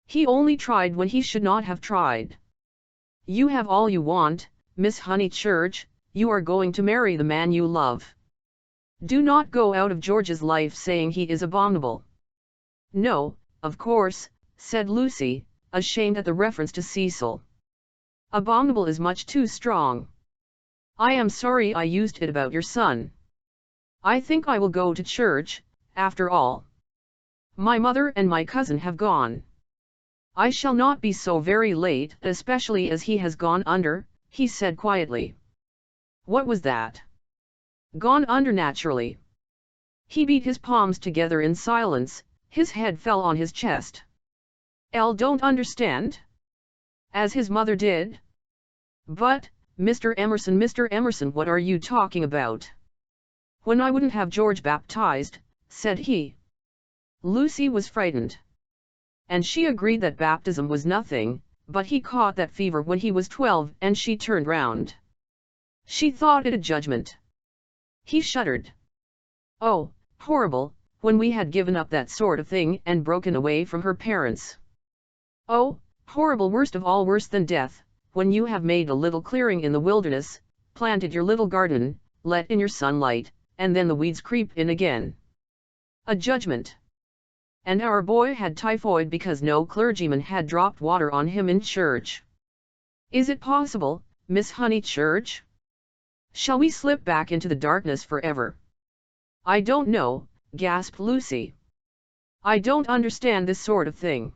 He only tried when he should not have tried. You have all you want, Miss Honeychurch, you are going to marry the man you love. Do not go out of George's life saying he is abominable. No, of course, said Lucy, ashamed at the reference to Cecil. Abominable is much too strong. I am sorry I used it about your son. I think I will go to church, after all. My mother and my cousin have gone. I shall not be so very late, especially as he has gone under, he said quietly. What was that? Gone under naturally. He beat his palms together in silence, his head fell on his chest. Elle don't understand? As his mother did? But, Mr. Emerson, what are you talking about? When I wouldn't have George baptized, said he. Lucy was frightened. And she agreed that baptism was nothing, but he caught that fever when he was 12 and she turned round. She thought it a judgment. He shuddered. Oh, horrible, when we had given up that sort of thing and broken away from her parents. Oh, horrible, worst of all, worse than death, when you have made a little clearing in the wilderness, planted your little garden, let in your sunlight, and then the weeds creep in again. A judgment. And our boy had typhoid because no clergyman had dropped water on him in church. Is it possible, Miss Honeychurch? Shall we slip back into the darkness forever? I don't know, gasped Lucy. I don't understand this sort of thing.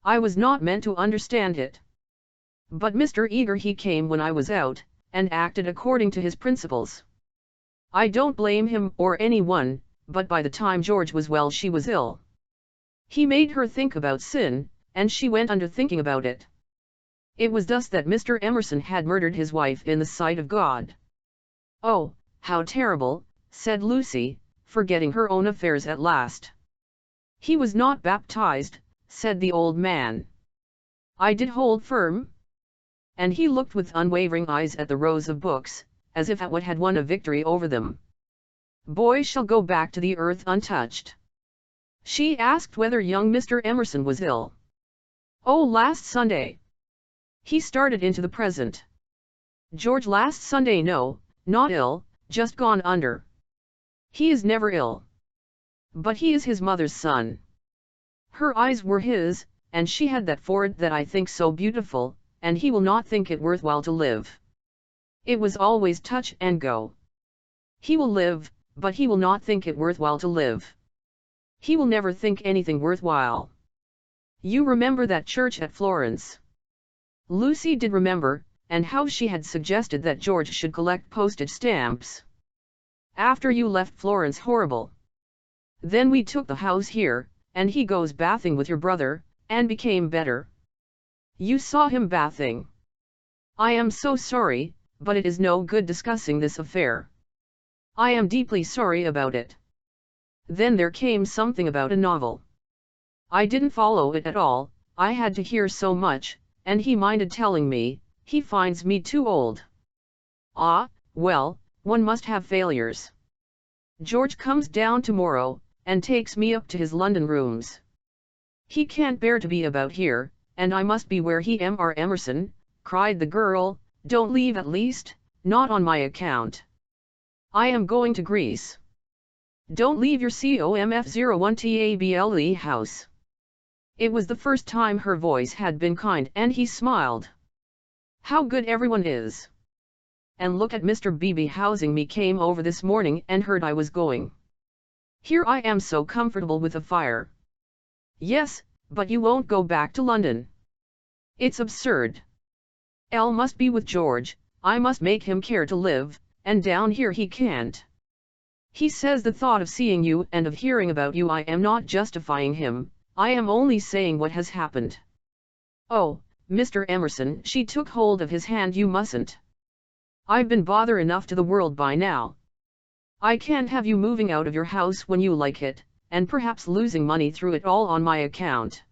I was not meant to understand it. But Mr. Eager, he came when I was out, and acted according to his principles. I don't blame him or anyone, but by the time George was well she was ill. He made her think about sin, and she went under thinking about it. It was thus that Mr. Emerson had murdered his wife in the sight of God. Oh, how terrible, said Lucy, forgetting her own affairs at last. He was not baptized, said the old man. I did hold firm. And he looked with unwavering eyes at the rows of books, as if at what had won a victory over them. Boy shall go back to the earth untouched. She asked whether young Mr. Emerson was ill. Oh, last Sunday. He started into the present. George last Sunday, no, not ill, just gone under. He is never ill. But he is his mother's son. Her eyes were his, and she had that forehead that I think so beautiful, and he will not think it worthwhile to live. It was always touch and go. He will live, but he will not think it worthwhile to live. He will never think anything worthwhile. You remember that church at Florence? Lucy did remember, and how she had suggested that George should collect postage stamps. After you left Florence, horrible. Then we took the house here, and he goes bathing with your brother, and became better. You saw him bathing. I am so sorry, but it is no good discussing this affair. I am deeply sorry about it. Then there came something about a novel. I didn't follow it at all, I had to hear so much, and he minded telling me, he finds me too old. Ah, well, one must have failures. George comes down tomorrow, and takes me up to his London rooms. He can't bear to be about here, and I must be where he Mr. Emerson, cried the girl, don't leave at least, not on my account. I am going to Greece. Don't leave your COMF01TABLE house. It was the first time her voice had been kind, and he smiled. How good everyone is. And look at Mr. Beebe housing me, came over this morning and heard I was going. Here I am so comfortable with a fire. Yes, but you won't go back to London. It's absurd. Elle must be with George, I must make him care to live, and down here he can't. He says the thought of seeing you and of hearing about you. I am not justifying him, I am only saying what has happened. Oh, Mr. Emerson, she took hold of his hand, you mustn't. I've been bother enough to the world by now. I can't have you moving out of your house when you like it, and perhaps losing money through it all on my account.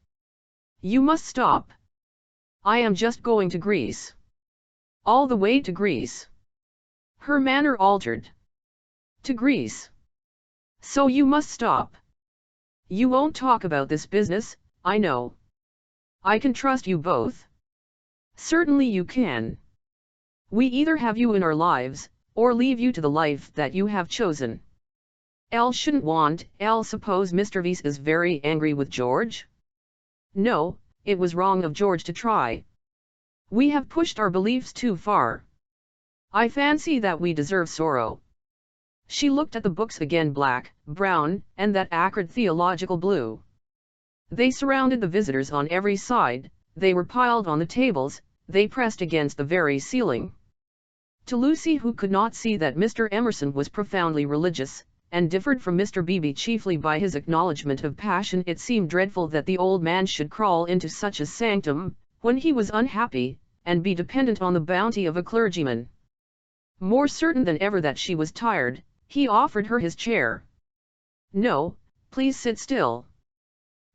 You must stop. I am just going to Greece. All the way to Greece. Her manner altered. To Greece. So you must stop. You won't talk about this business, I know. I can trust you both. Certainly you can. We either have you in our lives, or leave you to the life that you have chosen. Elle shouldn't want. Elle suppose Mr. Vyse is very angry with George? No, it was wrong of George to try. We have pushed our beliefs too far. I fancy that we deserve sorrow. She looked at the books again, black, brown, and that acrid theological blue. They surrounded the visitors on every side, they were piled on the tables, they pressed against the very ceiling. To Lucy, who could not see that Mr. Emerson was profoundly religious, and differed from Mr. Beebe chiefly by his acknowledgment of passion, it seemed dreadful that the old man should crawl into such a sanctum, when he was unhappy, and be dependent on the bounty of a clergyman. More certain than ever that she was tired, he offered her his chair. No, please sit still.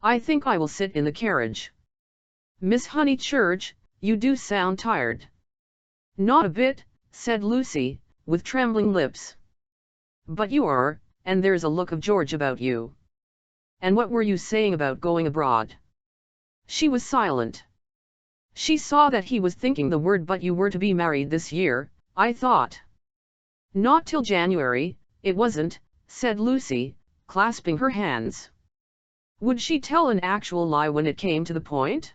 I think I will sit in the carriage. Miss Honeychurch, you do sound tired. Not a bit, said Lucy, with trembling lips. But you are, and there's a look of George about you. And what were you saying about going abroad? She was silent. She saw that he was thinking the word but you were to be married this year, I thought. Not till January, it wasn't, said Lucy, clasping her hands. Would she tell an actual lie when it came to the point?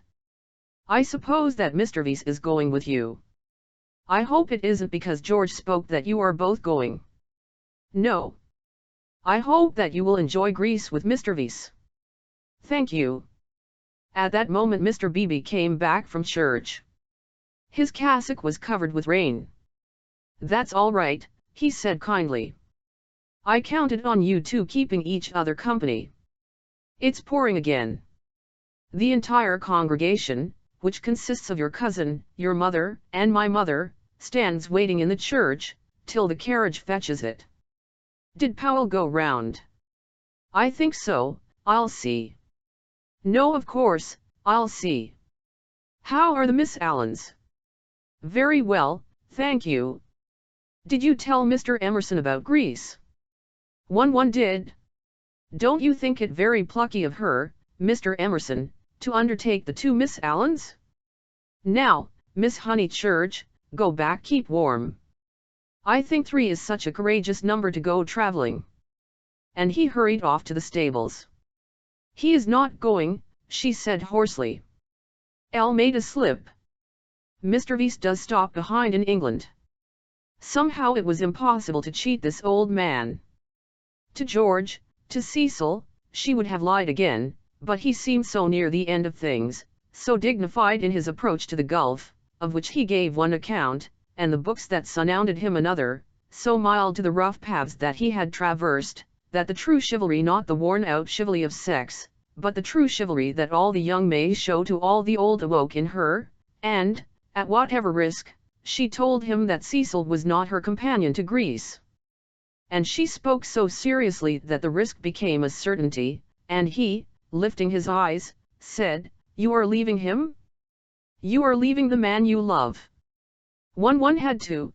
I suppose that Mr. Vyse is going with you. I hope it isn't because George spoke that you are both going. No. I hope that you will enjoy Greece with Mr. Vyse. Thank you. At that moment Mr. Beebe came back from church. His cassock was covered with rain. That's all right, he said kindly. I counted on you two keeping each other company. It's pouring again. The entire congregation, which consists of your cousin, your mother, and my mother, stands waiting in the church, till the carriage fetches it. Did Powell go round? I think so, I'll see. No, of course, I'll see. How are the Miss Allens? Very well, thank you. Did you tell Mr. Emerson about Greece? One did. Don't you think it very plucky of her, Mr. Emerson, to undertake the two Miss Allens? Now, Miss Honeychurch, go back, keep warm. I think 3 is such a courageous number to go traveling. And he hurried off to the stables. He is not going, she said hoarsely. Elle made a slip. Mr. Vyse does stop behind in England. Somehow it was impossible to cheat this old man. To George, to Cecil, she would have lied again, but he seemed so near the end of things, so dignified in his approach to the gulf, of which he gave one account, and the books that surrounded him another, so mild to the rough paths that he had traversed, that the true chivalry, not the worn-out chivalry of sex, but the true chivalry that all the young may show to all the old, awoke in her, and, at whatever risk, she told him that Cecil was not her companion to Greece. And she spoke so seriously that the risk became a certainty, and he, lifting his eyes, said, "You are leaving him? You are leaving the man you love?" One had to.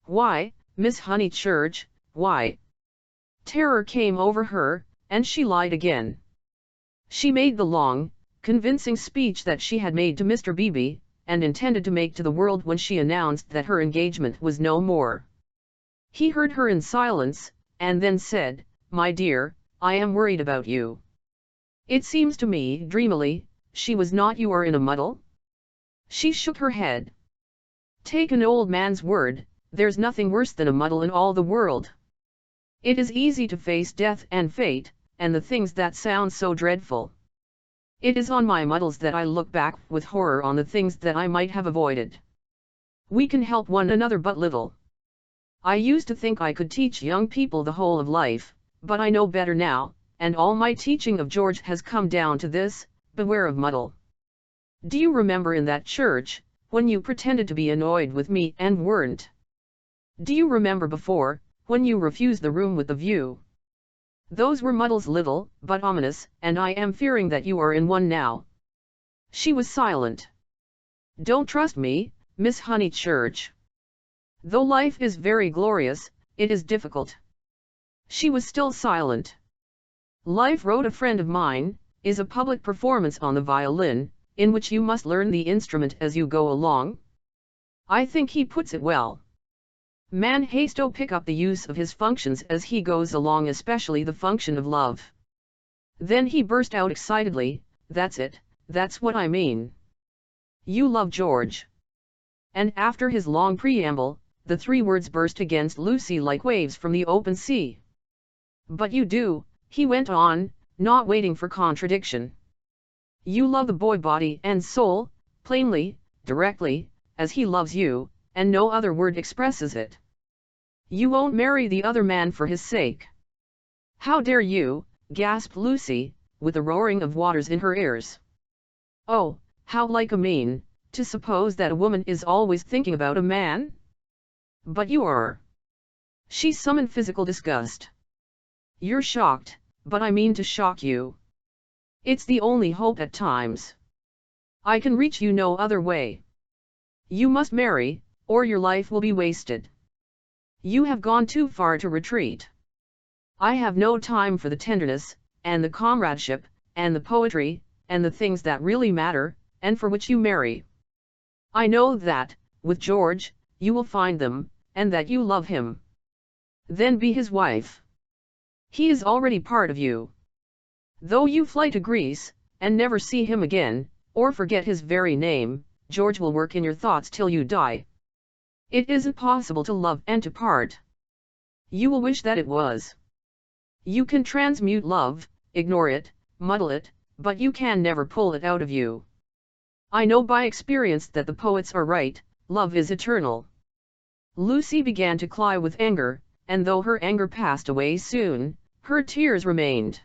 Why, Miss Honeychurch, why? Terror came over her, and she lied again. She made the long, convincing speech that she had made to Mr. Beebe, and intended to make to the world when she announced that her engagement was no more. He heard her in silence, and then said, "My dear, I am worried about you." It seems to me, dreamily, she was not. You are in a muddle? She shook her head. Take an old man's word, there's nothing worse than a muddle in all the world. It is easy to face death and fate, and the things that sound so dreadful. It is on my muddles that I look back with horror on the things that I might have avoided. We can help one another but little. I used to think I could teach young people the whole of life, but I know better now, and all my teaching of George has come down to this: beware of muddle. Do you remember in that church, when you pretended to be annoyed with me and weren't? Do you remember before, when you refused the room with the view? Those were muddles, little but ominous, and I am fearing that you are in one now. She was silent. Don't trust me, Miss Honeychurch. Though life is very glorious, it is difficult. She was still silent. Life, wrote a friend of mine, is a public performance on the violin, in which you must learn the instrument as you go along. I think he puts it well. Man has to pick up the use of his functions as he goes along, especially the function of love. Then he burst out excitedly, that's it, that's what I mean. You love George. And after his long preamble, the three words burst against Lucy like waves from the open sea. But you do, he went on, not waiting for contradiction. You love the boy body and soul, plainly, directly, as he loves you, and no other word expresses it. You won't marry the other man for his sake. How dare you, gasped Lucy, with the roaring of waters in her ears. Oh, how like a mean, to suppose that a woman is always thinking about a man? But you are. She summoned physical disgust. You're shocked, but I mean to shock you. It's the only hope at times. I can reach you no other way. You must marry, or your life will be wasted. You have gone too far to retreat. I have no time for the tenderness, and the comradeship, and the poetry, and the things that really matter, and for which you marry. I know that, with George, you will find them, and that you love him. Then be his wife. He is already part of you. Though you fly to Greece, and never see him again, or forget his very name, George will work in your thoughts till you die. It isn't possible to love and to part. You will wish that it was. You can transmute love, ignore it, muddle it, but you can never pull it out of you. I know by experience that the poets are right, love is eternal. Lucy began to cry with anger, and though her anger passed away soon, her tears remained.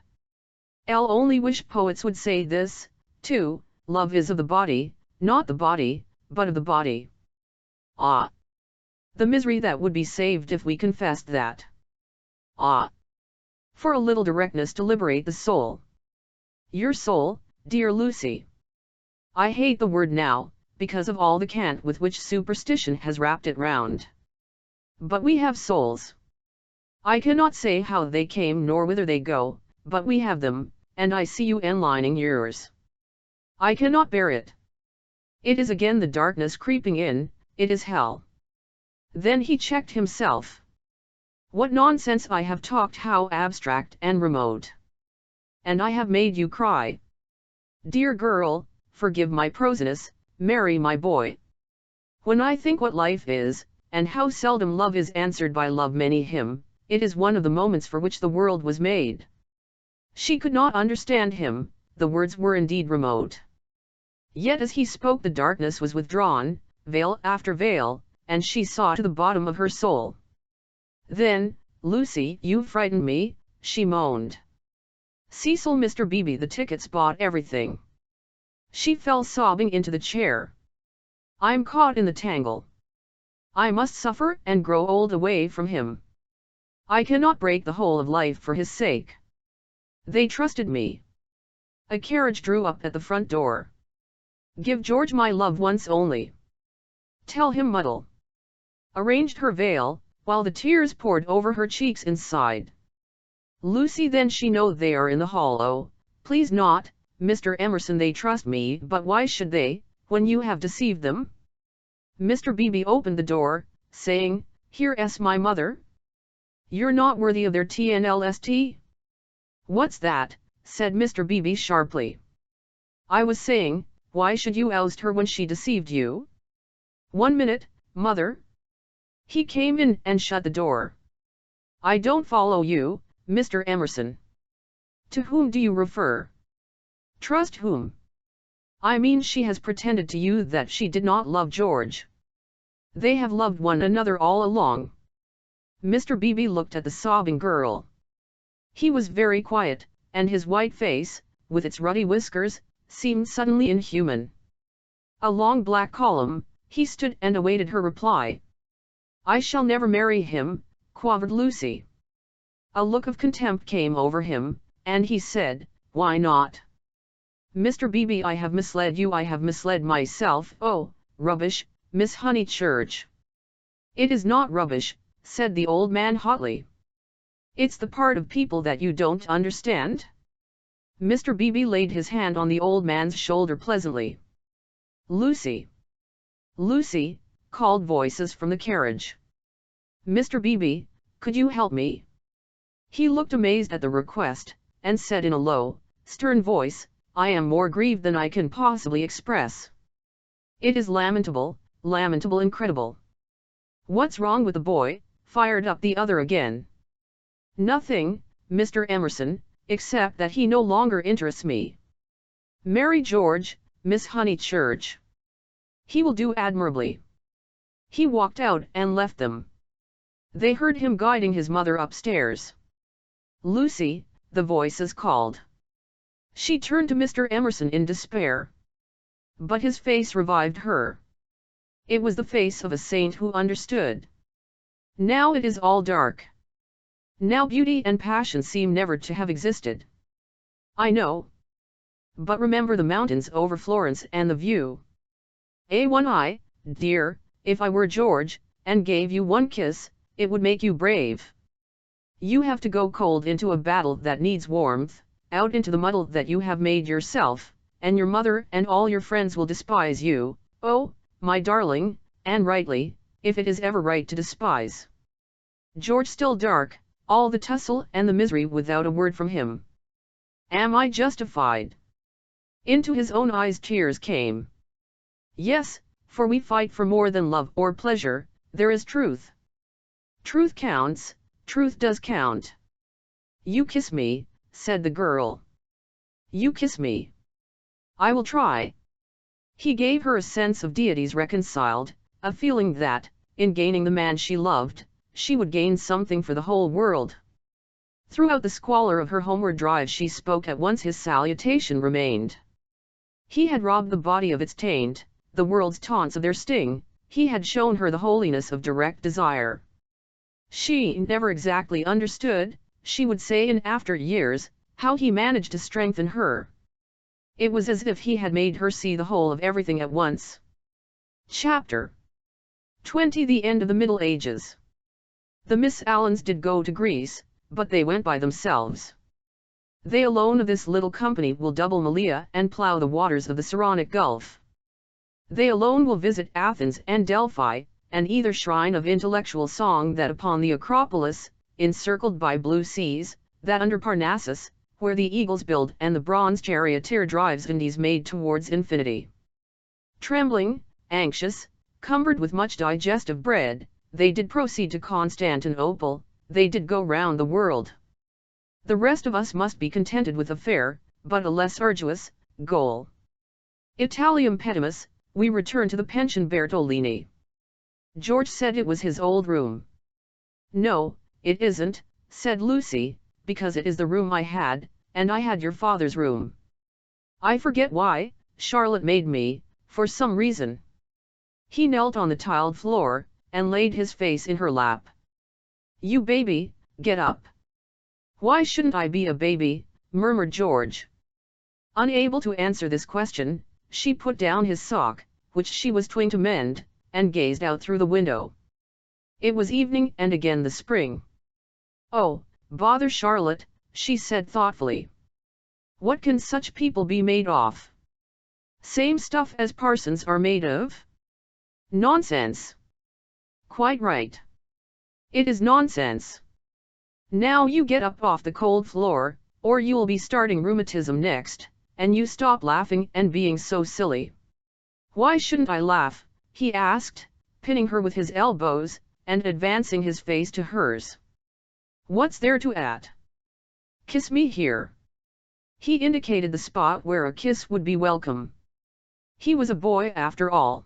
I'll only wish poets would say this, too: love is of the body, not the body, but of the body. Ah! The misery that would be saved if we confessed that. Ah! For a little directness to liberate the soul. Your soul, dear Lucy. I hate the word now, because of all the cant with which superstition has wrapped it round. But we have souls. I cannot say how they came nor whither they go, but we have them, and I see you enlining yours. I cannot bear it. It is again the darkness creeping in, it is hell. Then he checked himself. What nonsense I have talked, how abstract and remote. And I have made you cry. Dear girl, forgive my prosiness, marry my boy. When I think what life is, and how seldom love is answered by love many him, it is one of the moments for which the world was made. She could not understand him, the words were indeed remote. Yet as he spoke the darkness was withdrawn, veil after veil, and she saw to the bottom of her soul. Then, Lucy, you frightened me, she moaned. Cecil, Mr. Beebe, the tickets bought everything. She fell sobbing into the chair. I'm caught in the tangle. I must suffer and grow old away from him. I cannot break the whole of life for his sake. They trusted me. A carriage drew up at the front door. Give George my love once only. Tell him muddle. Arranged her veil, while the tears poured over her cheeks inside. Lucy, then she know they are in the hall. Oh, please not, Mr. Emerson, they trust me, but why should they, when you have deceived them? Mr. Beebe opened the door, saying, Here's my mother. You're not worthy of their TNLST? What's that? Said Mr. Beebe sharply. I was saying, why should you oust her when she deceived you? 1 minute, mother. He came in and shut the door. I don't follow you, Mr. Emerson. To whom do you refer? Trust whom? I mean, she has pretended to you that she did not love George. They have loved one another all along. Mr. Beebe looked at the sobbing girl. He was very quiet, and his white face, with its ruddy whiskers, seemed suddenly inhuman. A long black column, he stood and awaited her reply. "I shall never marry him," quavered Lucy. A look of contempt came over him, and he said, "Why not?" "Mr. Beebe, I have misled you, I have misled myself." "Oh, rubbish, Miss Honeychurch." "It is not rubbish," said the old man hotly. "It's the part of people that you don't understand." Mr. Beebe laid his hand on the old man's shoulder pleasantly. "Lucy! Lucy!" called voices from the carriage. "Mr. Beebe, could you help me?" He looked amazed at the request, and said in a low, stern voice, "I am more grieved than I can possibly express. It is lamentable, lamentable, incredible." "What's wrong with the boy?" fired up the other again. "Nothing, Mr. Emerson, except that he no longer interests me. Marry George, Miss Honeychurch. He will do admirably." He walked out and left them. They heard him guiding his mother upstairs. "Lucy," the voices called. She turned to Mr. Emerson in despair. But his face revived her. It was the face of a saint who understood. "Now it is all dark. Now beauty and passion seem never to have existed." "I know. But remember the mountains over Florence and the view. A1I, dear, if I were George, and gave you one kiss, it would make you brave. You have to go cold into a battle that needs warmth, out into the muddle that you have made yourself, and your mother and all your friends will despise you, oh, my darling, and rightly, if it is ever right to despise. George still dark, all the tussle and the misery without a word from him. Am I justified?" Into his own eyes tears came. "Yes, for we fight for more than love or pleasure, there is truth. Truth counts, truth does count." "You kiss me," said the girl. "You kiss me. I will try." He gave her a sense of deities reconciled, a feeling that, in gaining the man she loved, she would gain something for the whole world. Throughout the squalor of her homeward drive she spoke at once, his salutation remained. He had robbed the body of its taint, the world's taunts of their sting, he had shown her the holiness of direct desire. She never exactly understood, she would say in after years, how he managed to strengthen her. It was as if he had made her see the whole of everything at once. Chapter 20. The End of the Middle Ages. The Miss Allens did go to Greece, but they went by themselves. They alone of this little company will double Malea and plough the waters of the Saronic Gulf. They alone will visit Athens and Delphi, and either shrine of intellectual song that upon the Acropolis, encircled by blue seas, that under Parnassus, where the eagles build and the bronze charioteer drives Vindes made towards infinity. Trembling, anxious, cumbered with much digestive bread, they did proceed to Constantinople, they did go round the world. The rest of us must be contented with a fair, but a less arduous, goal. Italium petimus, we return to the pension Bertolini. George said it was his old room. "No, it isn't," said Lucy, "because it is the room I had, and I had your father's room. I forget why, Charlotte made me, for some reason." He knelt on the tiled floor, and laid his face in her lap. "You baby, get up." "Why shouldn't I be a baby?" murmured George. Unable to answer this question, she put down his sock, which she was trying to mend, and gazed out through the window. It was evening and again the spring. "Oh, bother Charlotte," she said thoughtfully. "What can such people be made of? Same stuff as parsons are made of? Nonsense." "Quite right. It is nonsense. Now you get up off the cold floor, or you'll be starting rheumatism next, and you stop laughing and being so silly." "Why shouldn't I laugh?" he asked, pinning her with his elbows, and advancing his face to hers. "What's there to at? Kiss me here." He indicated the spot where a kiss would be welcome. He was a boy after all.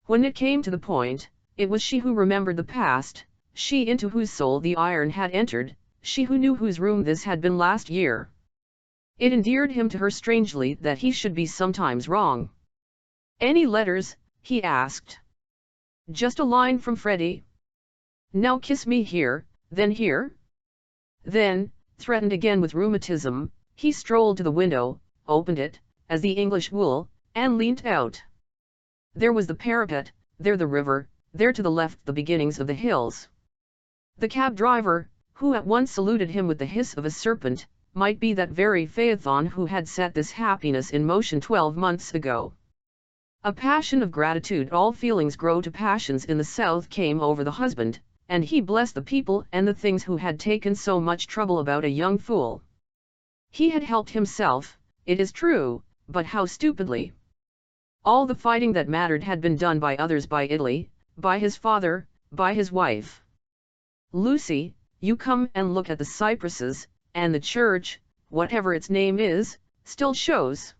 When it came to the point, it was she who remembered the past, she into whose soul the iron had entered, she who knew whose room this had been last year. It endeared him to her strangely that he should be sometimes wrong. "Any letters?" he asked. "Just a line from Freddie." "Now kiss me here, then here." Then, threatened again with rheumatism, he strolled to the window, opened it, as the English wool, and leant out. There was the parapet, there the river, there to the left the beginnings of the hills. The cab driver, who at once saluted him with the hiss of a serpent, might be that very Phaethon who had set this happiness in motion 12 months ago. A passion of gratitude, all feelings grow to passions in the South, came over the husband, and he blessed the people and the things who had taken so much trouble about a young fool. He had helped himself, it is true, but how stupidly. All the fighting that mattered had been done by others, by Italy, by his father, by his wife. "Lucy, you come and look at the cypresses, and the church, whatever its name is, still shows.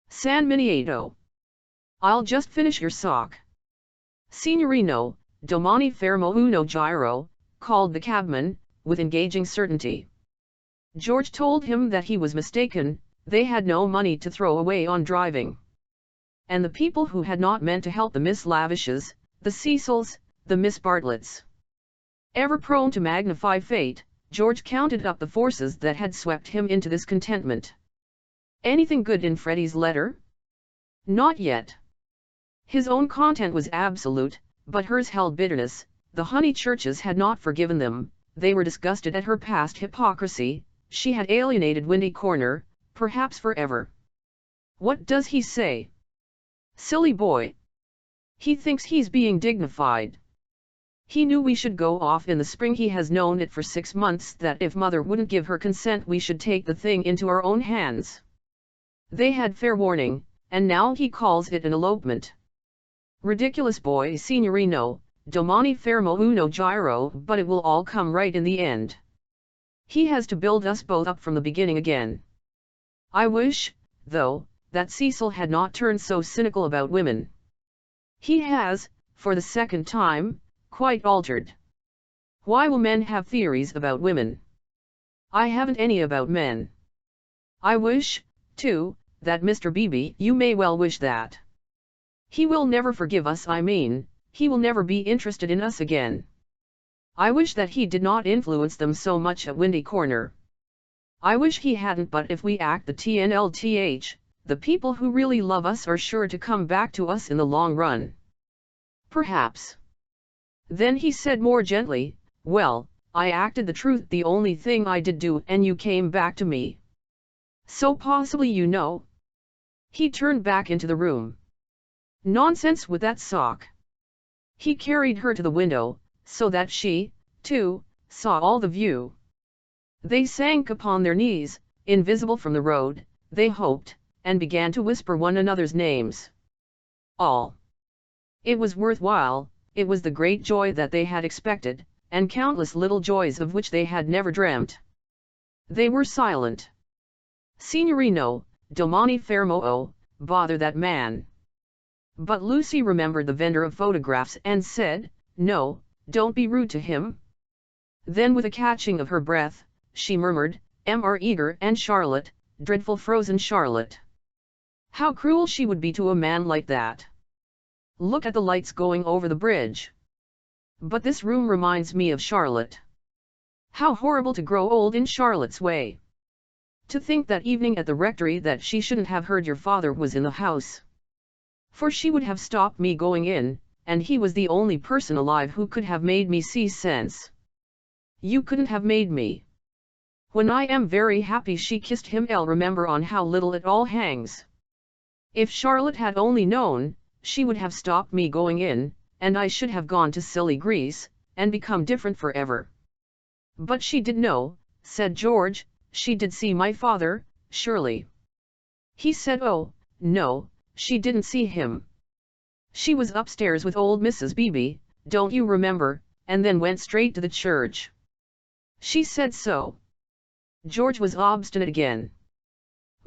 San Miniato. I'll just finish your sock." "Signorino, domani fermo uno giro," called the cabman, with engaging certainty. George told him that he was mistaken, they had no money to throw away on driving. And the people who had not meant to help, the Miss Lavishes, the Cecils, the Miss Bartletts. Ever prone to magnify fate, George counted up the forces that had swept him into this contentment. Anything good in Freddie's letter? Not yet. His own content was absolute, but hers held bitterness. The Honeychurches had not forgiven them, they were disgusted at her past hypocrisy, she had alienated Windy Corner, perhaps forever. What does he say? Silly boy. He thinks he's being dignified. He knew we should go off in the spring, he has known it for 6 months, that if mother wouldn't give her consent we should take the thing into our own hands. They had fair warning, and now he calls it an elopement. Ridiculous boy, signorino, domani fermo uno giro, but it will all come right in the end. He has to build us both up from the beginning again. I wish, though, that Cecil had not turned so cynical about women. He has, for the second time, quite altered. Why will men have theories about women? I haven't any about men. I wish, too, that Mr. Beebe, you may well wish that. He will never forgive us, I mean, he will never be interested in us again. I wish that he did not influence them so much at Windy Corner. I wish he hadn't, but if we act the TNLTH, the people who really love us are sure to come back to us in the long run. Perhaps. Then he said more gently, well, I acted the truth, the only thing I did do, and you came back to me. So possibly you know. He turned back into the room. Nonsense with that sock. He carried her to the window, so that she, too, saw all the view. They sank upon their knees, invisible from the road, they hoped, and began to whisper one another's names. All. It was worthwhile. It was the great joy that they had expected, and countless little joys of which they had never dreamt. They were silent. Signorino, domani fermo, oh, bother that man. But Lucy remembered the vendor of photographs and said, no, don't be rude to him. Then with a catching of her breath, she murmured, M.R. Eager and Charlotte, dreadful frozen Charlotte. How cruel she would be to a man like that. Look at the lights going over the bridge. But this room reminds me of Charlotte. How horrible to grow old in Charlotte's way. To think that evening at the rectory that she shouldn't have heard your father was in the house. For she would have stopped me going in, and he was the only person alive who could have made me see sense. You couldn't have made me. When I am very happy she kissed him. I'll remember on how little it all hangs. If Charlotte had only known, she would have stopped me going in, and I should have gone to silly Greece, and become different forever. But she did know, said George, she did see my father, surely. He said, oh, no, she didn't see him. She was upstairs with old Mrs. Beebe, don't you remember, and then went straight to the church. She said so. George was obstinate again.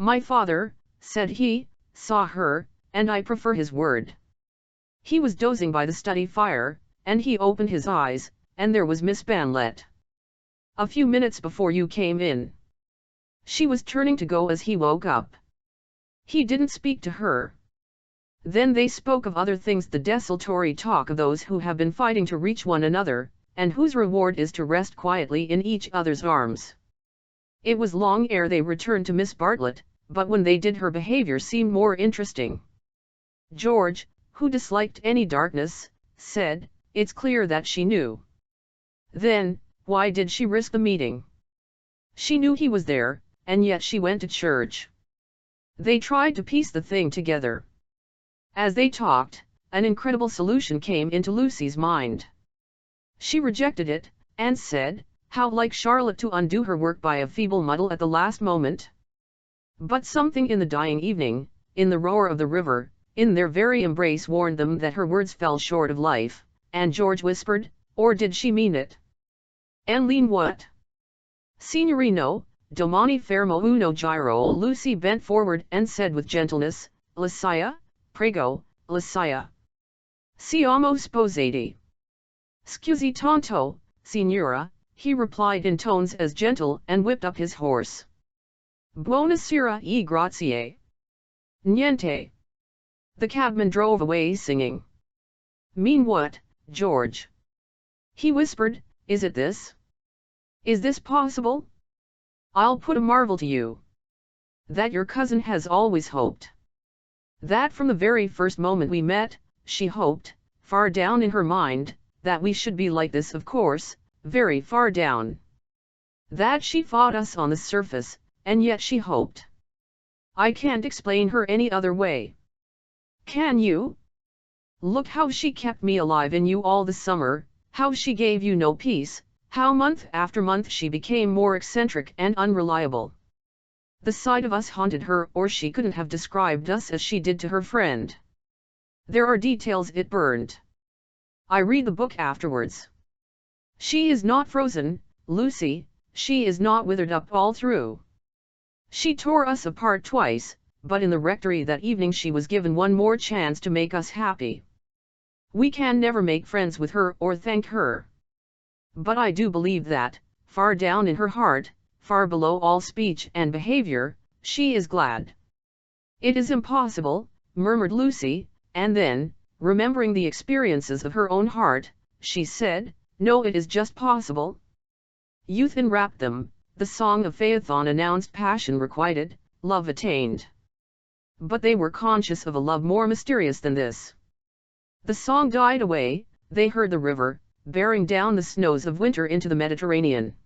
My father, said he, saw her, and I prefer his word. He was dozing by the study fire, and he opened his eyes, and there was Miss Banlett. A few minutes before you came in. She was turning to go as he woke up. He didn't speak to her. Then they spoke of other things, the desultory talk of those who have been fighting to reach one another, and whose reward is to rest quietly in each other's arms. It was long ere they returned to Miss Bartlett, but when they did her behavior seemed more interesting. George, who disliked any darkness, said, "It's clear that she knew." Then, why did she risk the meeting? She knew he was there, and yet she went to church. They tried to piece the thing together. As they talked, an incredible solution came into Lucy's mind. She rejected it, and said, how like Charlotte to undo her work by a feeble muddle at the last moment. But something in the dying evening, in the roar of the river, in their very embrace warned them that her words fell short of life, and George whispered, or did she mean it? "Emmeline what? Signorino, domani fermo uno giro." Lucy bent forward and said with gentleness, "Lucia, prego, Lucia. Siamo sposati." "Scusi tanto, signora," he replied in tones as gentle, and whipped up his horse. "Buonasera e grazie." "Niente." The cabman drove away singing. "Mean what, George?" he whispered. "Is it this? Is this possible? I'll put a marvel to you. That your cousin has always hoped. That from the very first moment we met, she hoped, far down in her mind, that we should be like this, of course, very far down. That she fought us on the surface, and yet she hoped. I can't explain her any other way. Can you? Look how she kept me alive in you all the summer, how she gave you no peace, how month after month she became more eccentric and unreliable. The sight of us haunted her, or she couldn't have described us as she did to her friend. There are details it burned. I read the book afterwards. She is not frozen, Lucy, she is not withered up all through. She tore us apart twice, but in the rectory that evening she was given one more chance to make us happy. We can never make friends with her or thank her. But I do believe that, far down in her heart, far below all speech and behavior, she is glad." "It is impossible," murmured Lucy, and then, remembering the experiences of her own heart, she said, "No, it is just possible." Youth enwrapped them, the song of Phaethon announced passion requited, love attained. But they were conscious of a love more mysterious than this. The song died away, they heard the river, bearing down the snows of winter into the Mediterranean.